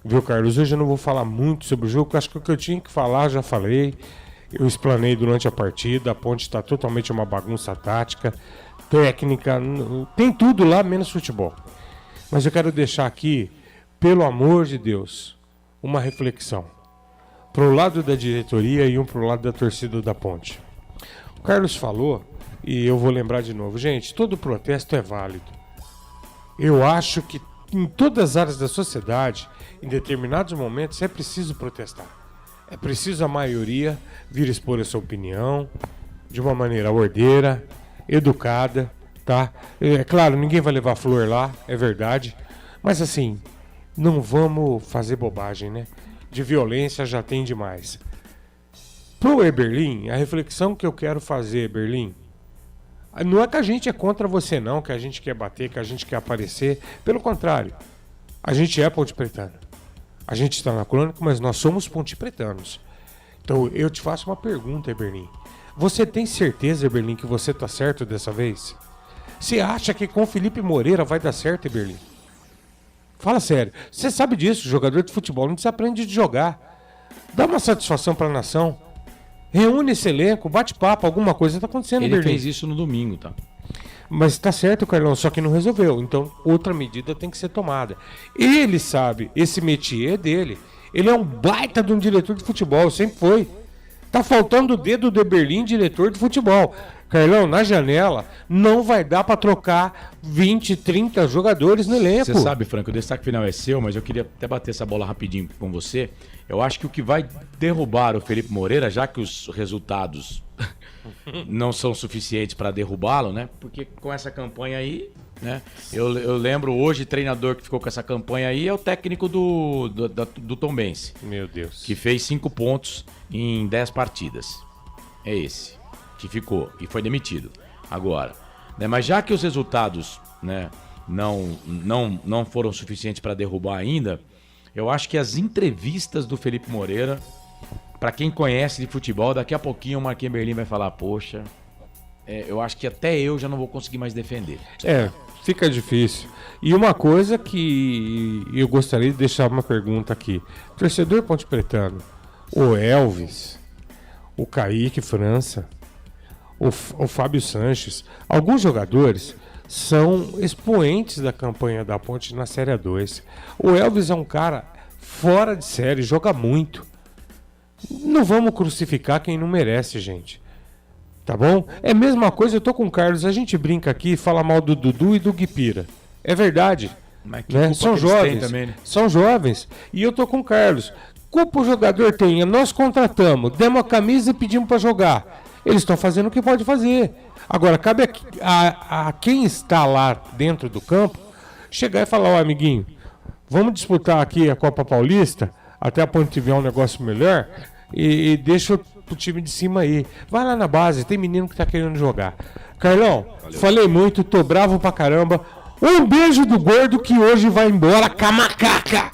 viu, Carlos? Hoje eu não vou falar muito sobre o jogo, porque acho que o que eu tinha que falar já falei. Eu explanei durante a partida. A Ponte está totalmente uma bagunça tática, técnica, tem tudo lá menos futebol. Mas eu quero deixar aqui, pelo amor de Deus, uma reflexão pro lado da diretoria e pro lado da torcida da Ponte. O Carlos falou, e eu vou lembrar de novo, gente, todo protesto é válido. Eu acho que em todas as áreas da sociedade, em determinados momentos, é preciso protestar. É preciso a maioria vir expor a sua opinião de uma maneira ordeira, educada, tá? É claro, ninguém vai levar flor lá, é verdade. Mas assim, não vamos fazer bobagem, né? De violência já tem demais. Pro Eberlin, a reflexão que eu quero fazer, Eberlin, não é que a gente é contra você não, que a gente quer bater, que a gente quer aparecer. Pelo contrário, a gente é Ponte Pretano. A gente está na crônica, mas nós somos Ponte Pretanos. Então eu te faço uma pergunta, Eberlin. Você tem certeza, Eberlin, que você tá certo dessa vez? Você acha que com o Felipe Moreira vai dar certo, Eberlin? Fala sério. Você sabe disso, jogador de futebol não se aprende de jogar. Dá uma satisfação para a nação. Reúne esse elenco, bate papo, alguma coisa tá acontecendo, Ele Eberlin. fez isso no domingo, tá? Mas tá certo, Carlão, só que não resolveu. Então, outra medida tem que ser tomada. Ele sabe, esse métier dele. Ele é um baita de um diretor de futebol, sempre foi. Tá faltando o dedo do Eberlin, diretor de futebol. Carlão, na janela, não vai dar pra trocar 20, 30 jogadores no elenco. Você sabe, Franco, o destaque final é seu, mas eu queria até bater essa bola rapidinho com você. Eu acho que o que vai derrubar o Felipe Moreira, já que os resultados não são suficientes para derrubá-lo, né? Porque com essa campanha aí, né? Eu lembro hoje, treinador que ficou com essa campanha aí é o técnico do Tombense. Meu Deus. Que fez 5 pontos em 10 partidas. É esse que ficou e foi demitido. Agora, né? Mas já que os resultados, né, não foram suficientes para derrubar ainda, eu acho que as entrevistas do Felipe Moreira, para quem conhece de futebol, daqui a pouquinho o Marquinhos Berlim vai falar, poxa, eu acho que até eu já não vou conseguir mais defender. Fica difícil. E uma coisa que eu gostaria de deixar uma pergunta aqui. Torcedor Ponte Pretano, o Elvis, o Kaique França, o Fábio Sanches, alguns jogadores são expoentes da campanha da Ponte na Série A2. O Elvis é um cara fora de série, joga muito. Não vamos crucificar quem não merece, gente. Tá bom? É a mesma coisa, eu tô com o Carlos, a gente brinca aqui e fala mal do Dudu e do Guipira. É verdade. Mas que né? culpa São que eles têm jovens. também, né? São jovens. E eu tô com o Carlos. Culpa o jogador tem. Nós contratamos, demos a camisa e pedimos pra jogar. Eles estão fazendo o que pode fazer. Agora, cabe a quem está lá dentro do campo chegar e falar, ó, amiguinho, vamos disputar aqui a Copa Paulista, até a Ponte tiver um negócio melhor, e deixa o time de cima aí. Vai lá na base, tem menino que tá querendo jogar. Carlão, falei muito, tô bravo pra caramba. Um beijo do gordo que hoje vai embora com a macaca.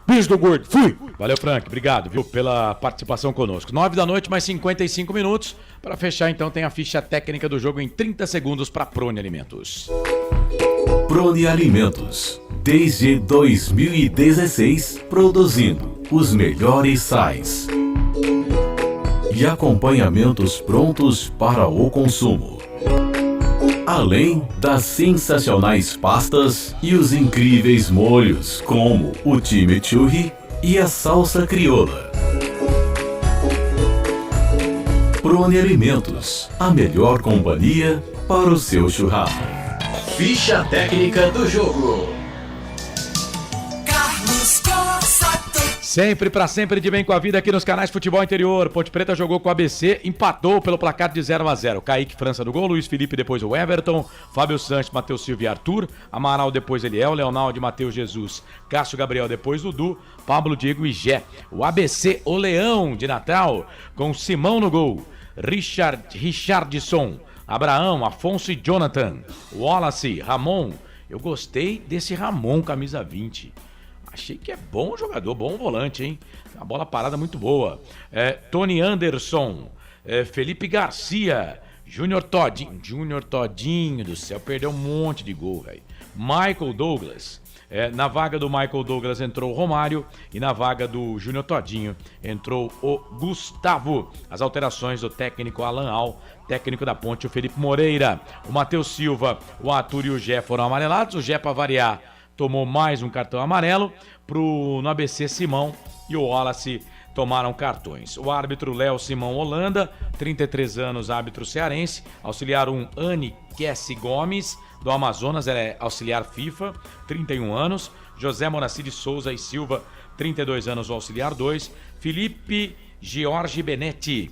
Beijo do gordo, fui! Valeu, Frank, obrigado, viu, pela participação conosco. 9 da noite, mais 55 minutos. Para fechar, então, tem a ficha técnica do jogo em 30 segundos para Prone Alimentos. Prone Alimentos. desde 2016, produzindo os melhores sais e acompanhamentos prontos para o consumo. Além das sensacionais pastas e os incríveis molhos, como o chimichurri e a salsa crioula. Prone Alimentos, a melhor companhia para o seu churrasco. Ficha técnica do jogo. Carlos Corsato. Sempre pra sempre de bem com a vida aqui nos canais Futebol Interior. Ponte Preta jogou com o ABC, empatou pelo placar de 0-0. Kaique França no gol, Luiz Felipe depois o Everton, Fábio Sanches, Matheus Silva e Arthur, Amaral depois Eliel, Leonardo, Matheus Jesus, Cássio Gabriel depois Dudu, Pablo, Diego e Gé. O ABC, o Leão de Natal, com Simão no gol, Richardson, Abraão, Afonso e Jonathan, Wallace, Ramon. Eu gostei desse Ramon, camisa 20. Achei que é bom jogador, bom volante, hein? A bola parada muito boa. Tony Anderson, Felipe Garcia, Júnior Todinho do céu, perdeu um monte de gol, velho. Michael Douglas. Na vaga do Michael Douglas entrou o Romário e na vaga do Júnior Todinho entrou o Gustavo. As alterações do técnico Alan Al, técnico da Ponte, o Felipe Moreira, o Matheus Silva, o Arthur e o Gé foram amarelados. O Gé, para variar, tomou mais um cartão amarelo. No ABC, Simão e o Wallace tomaram cartões. O árbitro Léo Simão Holanda, 33 anos, árbitro cearense. Auxiliar 1, Anne Kessi Gomes, do Amazonas, ela é auxiliar FIFA, 31 anos. José Moraci de Souza e Silva, 32 anos, o auxiliar 2. Felipe Jorge Benetti,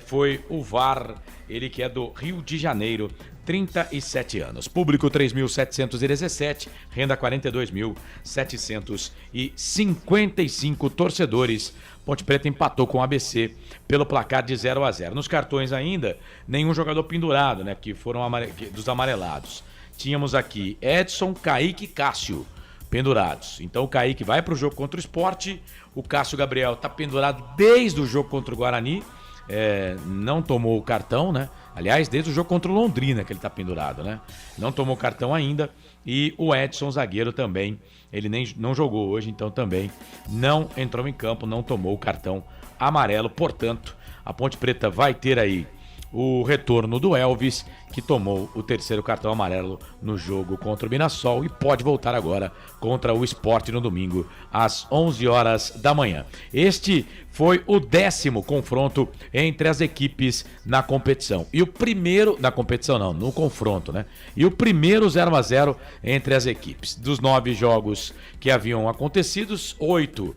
foi o VAR, ele que é do Rio de Janeiro, 37 anos. Público 3.717, renda 42.755 torcedores. Ponte Preta empatou com o ABC pelo placar de 0-0. Nos cartões ainda, nenhum jogador pendurado, né, que foram dos amarelados. Tínhamos aqui Edson, Kaique e Cássio pendurados. Então o Kaique vai para o jogo contra o Sport, o Cássio Gabriel está pendurado desde o jogo contra o Guarani, não tomou o cartão, né? Aliás, desde o jogo contra o Londrina que ele está pendurado, né? Não tomou cartão ainda. E o Edson, zagueiro, também, ele não jogou hoje, então também não entrou em campo, não tomou o cartão amarelo. Portanto, a Ponte Preta vai ter aí o retorno do Elvis, que tomou o terceiro cartão amarelo no jogo contra o Mirassol e pode voltar agora contra o Sport no domingo às 11 horas da manhã. Este foi o 10º confronto entre as equipes na competição. E o primeiro, na competição não, no confronto, né? E o primeiro 0-0 entre as equipes. Dos 9 jogos que haviam acontecido, 8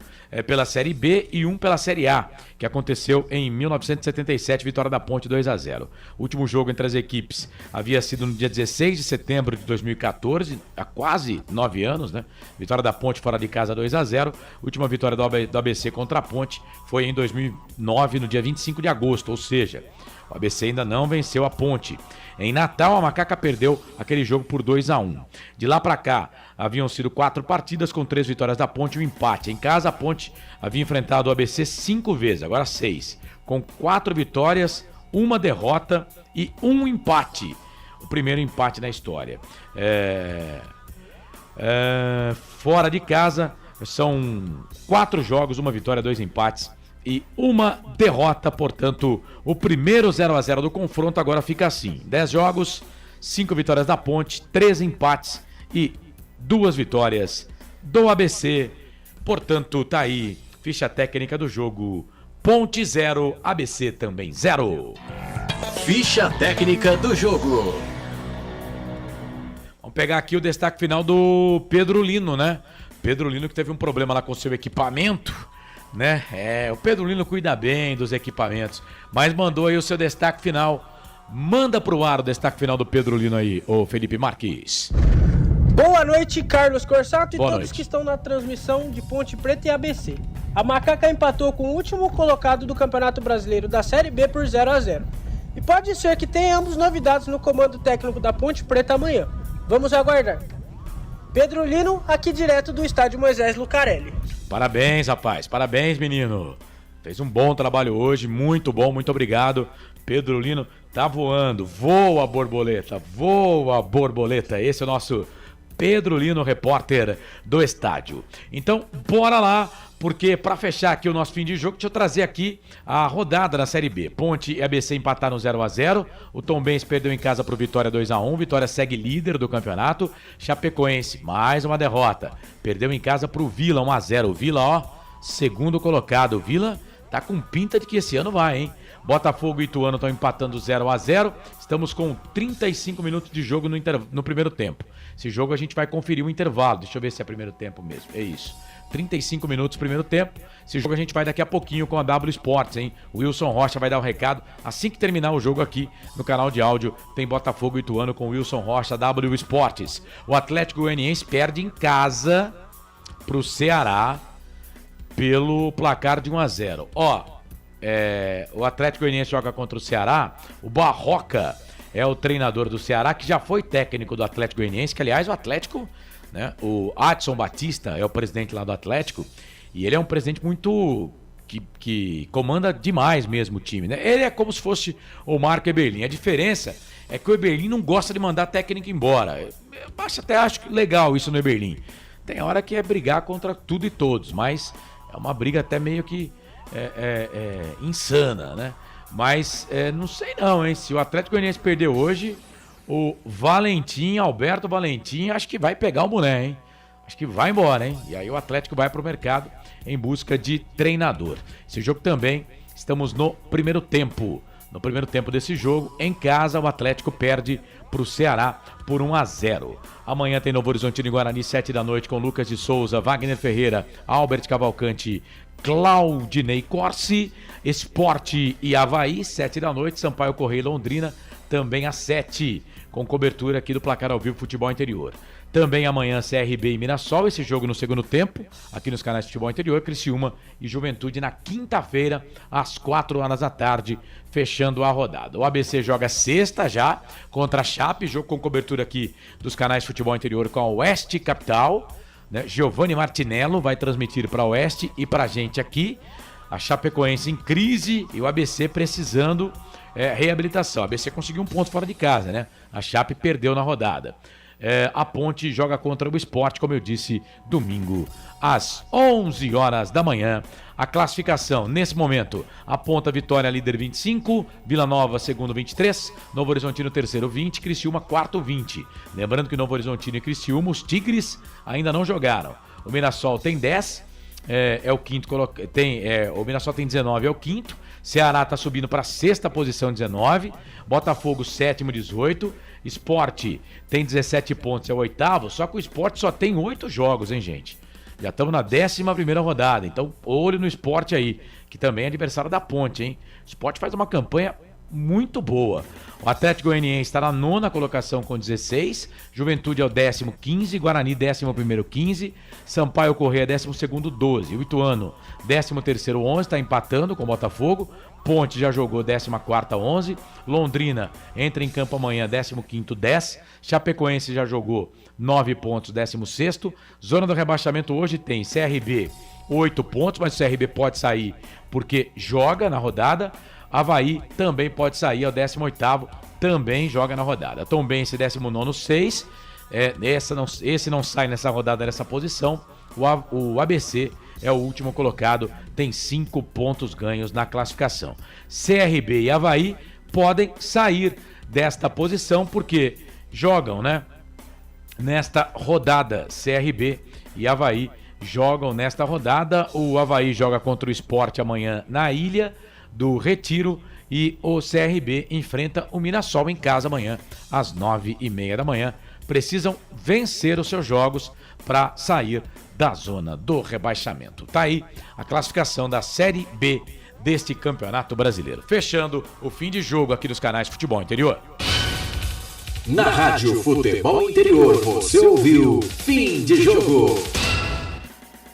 pela Série B e 1 pela Série A, que aconteceu em 1977, vitória da Ponte 2-0. O último jogo entre as equipes havia sido no dia 16 de setembro de 2014, há quase 9 anos, né? Vitória da Ponte fora de casa 2-0. Última vitória do ABC contra a Ponte foi em 2009, no dia 25 de agosto, ou seja, o ABC ainda não venceu a Ponte. Em Natal, a Macaca perdeu aquele jogo por 2-1. De lá para cá, haviam sido 4 partidas com 3 vitórias da Ponte e um empate. Em casa, a Ponte havia enfrentado o ABC 5 vezes, agora 6, com 4 vitórias, 1 derrota e 1 empate. O primeiro empate na história. Fora de casa, são 4 jogos, 1 vitória, 2 empates e 1 derrota. Portanto, o primeiro 0-0 do confronto agora fica assim: 10 jogos, 5 vitórias da Ponte, 3 empates e 2 vitórias do ABC. Portanto, tá aí, ficha técnica do jogo: Ponte 0, ABC também 0. Ficha técnica do jogo. Vamos pegar aqui o destaque final do Pedro Lino, né? Pedro Lino que teve um problema lá com o seu equipamento, né? O Pedro Lino cuida bem dos equipamentos, mas mandou aí o seu destaque final. Manda pro ar o destaque final do Pedro Lino aí, ô Felipe Marques. Boa noite, Carlos Corsato e Boa todos noite. que estão na transmissão de Ponte Preta e ABC. A Macaca empatou com o último colocado do Campeonato Brasileiro da Série B por 0-0. E pode ser que tenhamos novidades no comando técnico da Ponte Preta amanhã. Vamos aguardar. Pedro Lino, aqui direto do estádio Moisés Lucarelli. Parabéns, rapaz. Parabéns, menino. Fez um bom trabalho hoje, muito bom, muito obrigado. Pedro Lino tá voando. Voa, borboleta. Voa, borboleta. Esse é o nosso Pedro Lino, repórter do estádio. Então, bora lá, porque para fechar aqui o nosso fim de jogo, deixa eu trazer aqui a rodada da Série B. Ponte e ABC empataram 0-0, o Tombense perdeu em casa pro Vitória 2-1, Vitória segue líder do campeonato, Chapecoense, mais uma derrota, perdeu em casa pro Vila 1-0, o Vila, ó, segundo colocado, o Vila tá com pinta de que esse ano vai, hein? Botafogo e Ituano estão empatando 0-0. Estamos com 35 minutos de jogo no primeiro tempo. Esse jogo a gente vai conferir o intervalo. Deixa eu ver se é primeiro tempo mesmo. É isso. 35 minutos primeiro tempo. Esse jogo a gente vai daqui a pouquinho com a W Sports, hein? O Wilson Rocha vai dar o recado. Assim que terminar o jogo aqui no canal de áudio, tem Botafogo e Ituano com o Wilson Rocha, W Sports. O Atlético Goianiense perde em casa pro Ceará pelo placar de 1-0. Ó, o Atlético Goianiense joga contra o Ceará. O Barroca é o treinador do Ceará, que já foi técnico do Atlético Goianiense, que aliás o Atlético, né, o Adson Batista é o presidente lá do Atlético, e ele é um presidente muito que comanda demais mesmo o time, né? Ele é como se fosse o Marco Eberlin. A diferença é que o Eberlin não gosta de mandar técnico embora. Eu até acho legal isso no Eberlin. Tem hora que é brigar contra tudo e todos, mas é uma briga até meio que insana, né? Mas não sei não, hein? Se o Atlético Goianiense perder hoje, o Alberto Valentim, acho que vai pegar o boné, hein? Acho que vai embora, hein? E aí o Atlético vai pro mercado em busca de treinador. Esse jogo também, estamos no primeiro tempo. No primeiro tempo desse jogo, em casa, o Atlético perde pro Ceará por 1-0. Amanhã tem Novo Horizontino e Guarani, 7 da noite, com Lucas de Souza, Wagner Ferreira, Albert Cavalcante, Claudinei Corsi. Sport e Avaí, 7 da noite, Sampaio Correia e Londrina, também às 7, com cobertura aqui do Placar ao Vivo Futebol Interior. Também amanhã CRB e Mirassol, esse jogo no segundo tempo, aqui nos canais de Futebol Interior, Criciúma e Juventude na quinta-feira, às 4 horas da tarde, fechando a rodada. O ABC joga sexta já, contra a Chape, jogo com cobertura aqui dos canais de Futebol Interior com a Oeste Capital, né? Giovanni Martinello vai transmitir para a Oeste e para a gente aqui. A Chapecoense em crise e o ABC precisando reabilitação. A ABC conseguiu um ponto fora de casa, né? A Chape perdeu na rodada. A Ponte joga contra o Sport, como eu disse, domingo às 11 horas da manhã. A classificação, nesse momento, aponta Vitória líder 25, Vila Nova segundo 23, Novo Horizontino terceiro 20, Criciúma quarto 20. Lembrando que Novo Horizontino e Criciúma, os Tigres, ainda não jogaram. O Mirassol tem 10, é o quinto, o Mirassol tem 19, é o quinto. Ceará está subindo para a sexta posição, 19. Botafogo, sétimo, 18. Sport tem 17 pontos, é o oitavo. Só que o Sport só tem 8 jogos, hein, gente? Já estamos na 11ª rodada. Então, olho no Sport aí, que também é adversário da Ponte, hein? O Sport faz uma campanha muito boa. O Atlético Goianiense está na 9ª colocação com 16. Juventude é o 15º, 15. Guarani, 11º, 15. Sampaio Correia, 12º, 12. O Ituano, 13º, 11. Está empatando com o Botafogo. Ponte já jogou 14ª, 11. Londrina entra em campo amanhã, 15º, 10. Chapecoense já jogou 9 pontos, 16º. Zona do rebaixamento hoje tem CRB 8 pontos, mas o CRB pode sair porque joga na rodada. Avaí também pode sair, é o 18º, também joga na rodada. Tombense, 19º, 6. Esse não sai nessa rodada, nessa posição. O ABC é o último colocado, tem 5 pontos ganhos na classificação. CRB e Avaí podem sair desta posição porque jogam, né? Nesta rodada, CRB e Avaí jogam nesta rodada. O Avaí joga contra o Sport amanhã na Ilha do Retiro e o CRB enfrenta o Mirassol em casa amanhã às 9h30 da manhã. Precisam vencer os seus jogos para sair da zona do rebaixamento. Tá aí a classificação da Série B deste Campeonato Brasileiro. Fechando o fim de jogo aqui dos canais de Futebol Interior. Na Rádio Futebol Interior, você ouviu Fim de Jogo.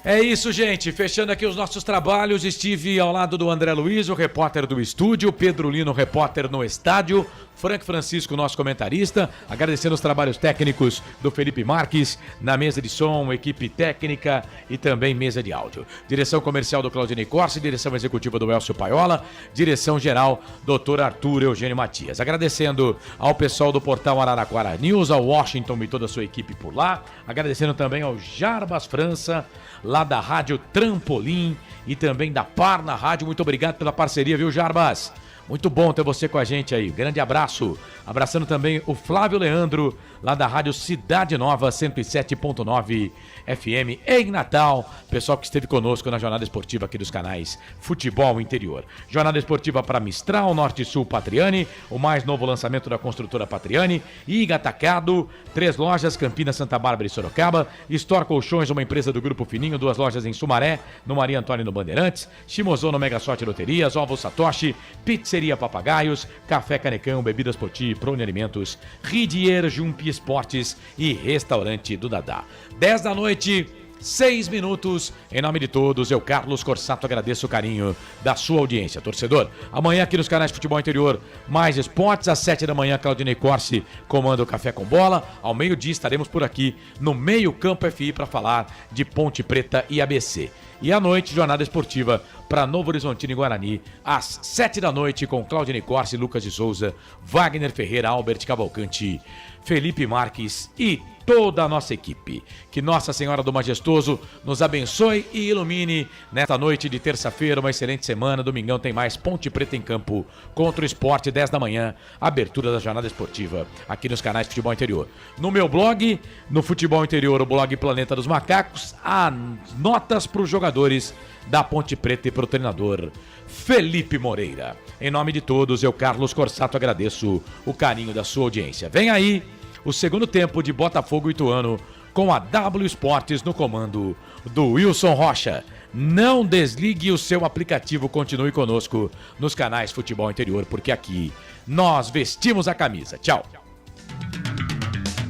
É isso, gente. Fechando aqui os nossos trabalhos, estive ao lado do André Luiz, o repórter do estúdio, Pedro Lino, repórter no estádio, Frank Francisco, nosso comentarista, agradecendo os trabalhos técnicos do Felipe Marques, na mesa de som, equipe técnica e também mesa de áudio. Direção comercial do Claudinei Corsi, direção executiva do Elcio Paiola, direção geral, Dr. Arthur Eugênio Matias. Agradecendo ao pessoal do portal Araraquara News, ao Washington e toda a sua equipe por lá, agradecendo também ao Jarbas França, lá da Rádio Trampolim e também da Parna Rádio. Muito obrigado pela parceria, viu, Jarbas? Muito bom ter você com a gente aí. Grande abraço. Abraçando também o Flávio Leandro, lá da Rádio Cidade Nova 107.9 FM em Natal. Pessoal que esteve conosco na jornada esportiva aqui dos canais Futebol Interior. Jornada esportiva para Mistral, Norte e Sul Patriani, o mais novo lançamento da construtora Patriani, Iga Atacado, 3 lojas, Campinas, Santa Bárbara e Sorocaba, Store Colchões, uma empresa do Grupo Fininho, 2 lojas em Sumaré, no Maria Antônio no Bandeirantes, Shimozo no Mega Sorte Loterias, Ovos Satoshi, Pizzeria Papagaios, Café Canecão, Bebidas Poti, Prone Alimentos, Ridier Jump Esportes e Restaurante do Dadá. 10 da noite, 6 minutos. Em nome de todos, eu, Carlos Corsato, agradeço o carinho da sua audiência. Torcedor, amanhã aqui nos canais Futebol Interior, mais esportes. Às 7 da manhã, Claudinei Corsi comanda o Café com Bola. Ao meio-dia estaremos por aqui no Meio Campo FI para falar de Ponte Preta e ABC. E à noite, jornada esportiva para Novo Horizontino e Guarani, às 7 da noite, com Claudinei Corsi, Lucas de Souza, Wagner Ferreira, Albert Cavalcante, Felipe Marques e toda a nossa equipe. Que Nossa Senhora do Majestoso nos abençoe e ilumine nesta noite de terça-feira. Uma excelente semana. Domingão tem mais Ponte Preta em campo contra o Sport, 10 da manhã. Abertura da jornada esportiva aqui nos canais Futebol Interior. No meu blog, no Futebol Interior, o blog Planeta dos Macacos, há notas para os jogadores da Ponte Preta e para o treinador Felipe Moreira. Em nome de todos, eu, Carlos Corsato, agradeço o carinho da sua audiência. Vem aí o segundo tempo de Botafogo e Ituano com a W Esportes no comando do Wilson Rocha. Não desligue o seu aplicativo, continue conosco nos canais Futebol Interior, porque aqui nós vestimos a camisa. Tchau.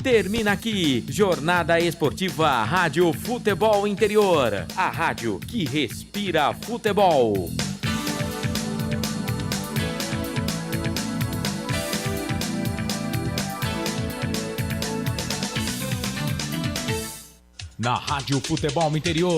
Termina aqui, Jornada Esportiva Rádio Futebol Interior, a rádio que respira futebol. Na Rádio Futebol Interior.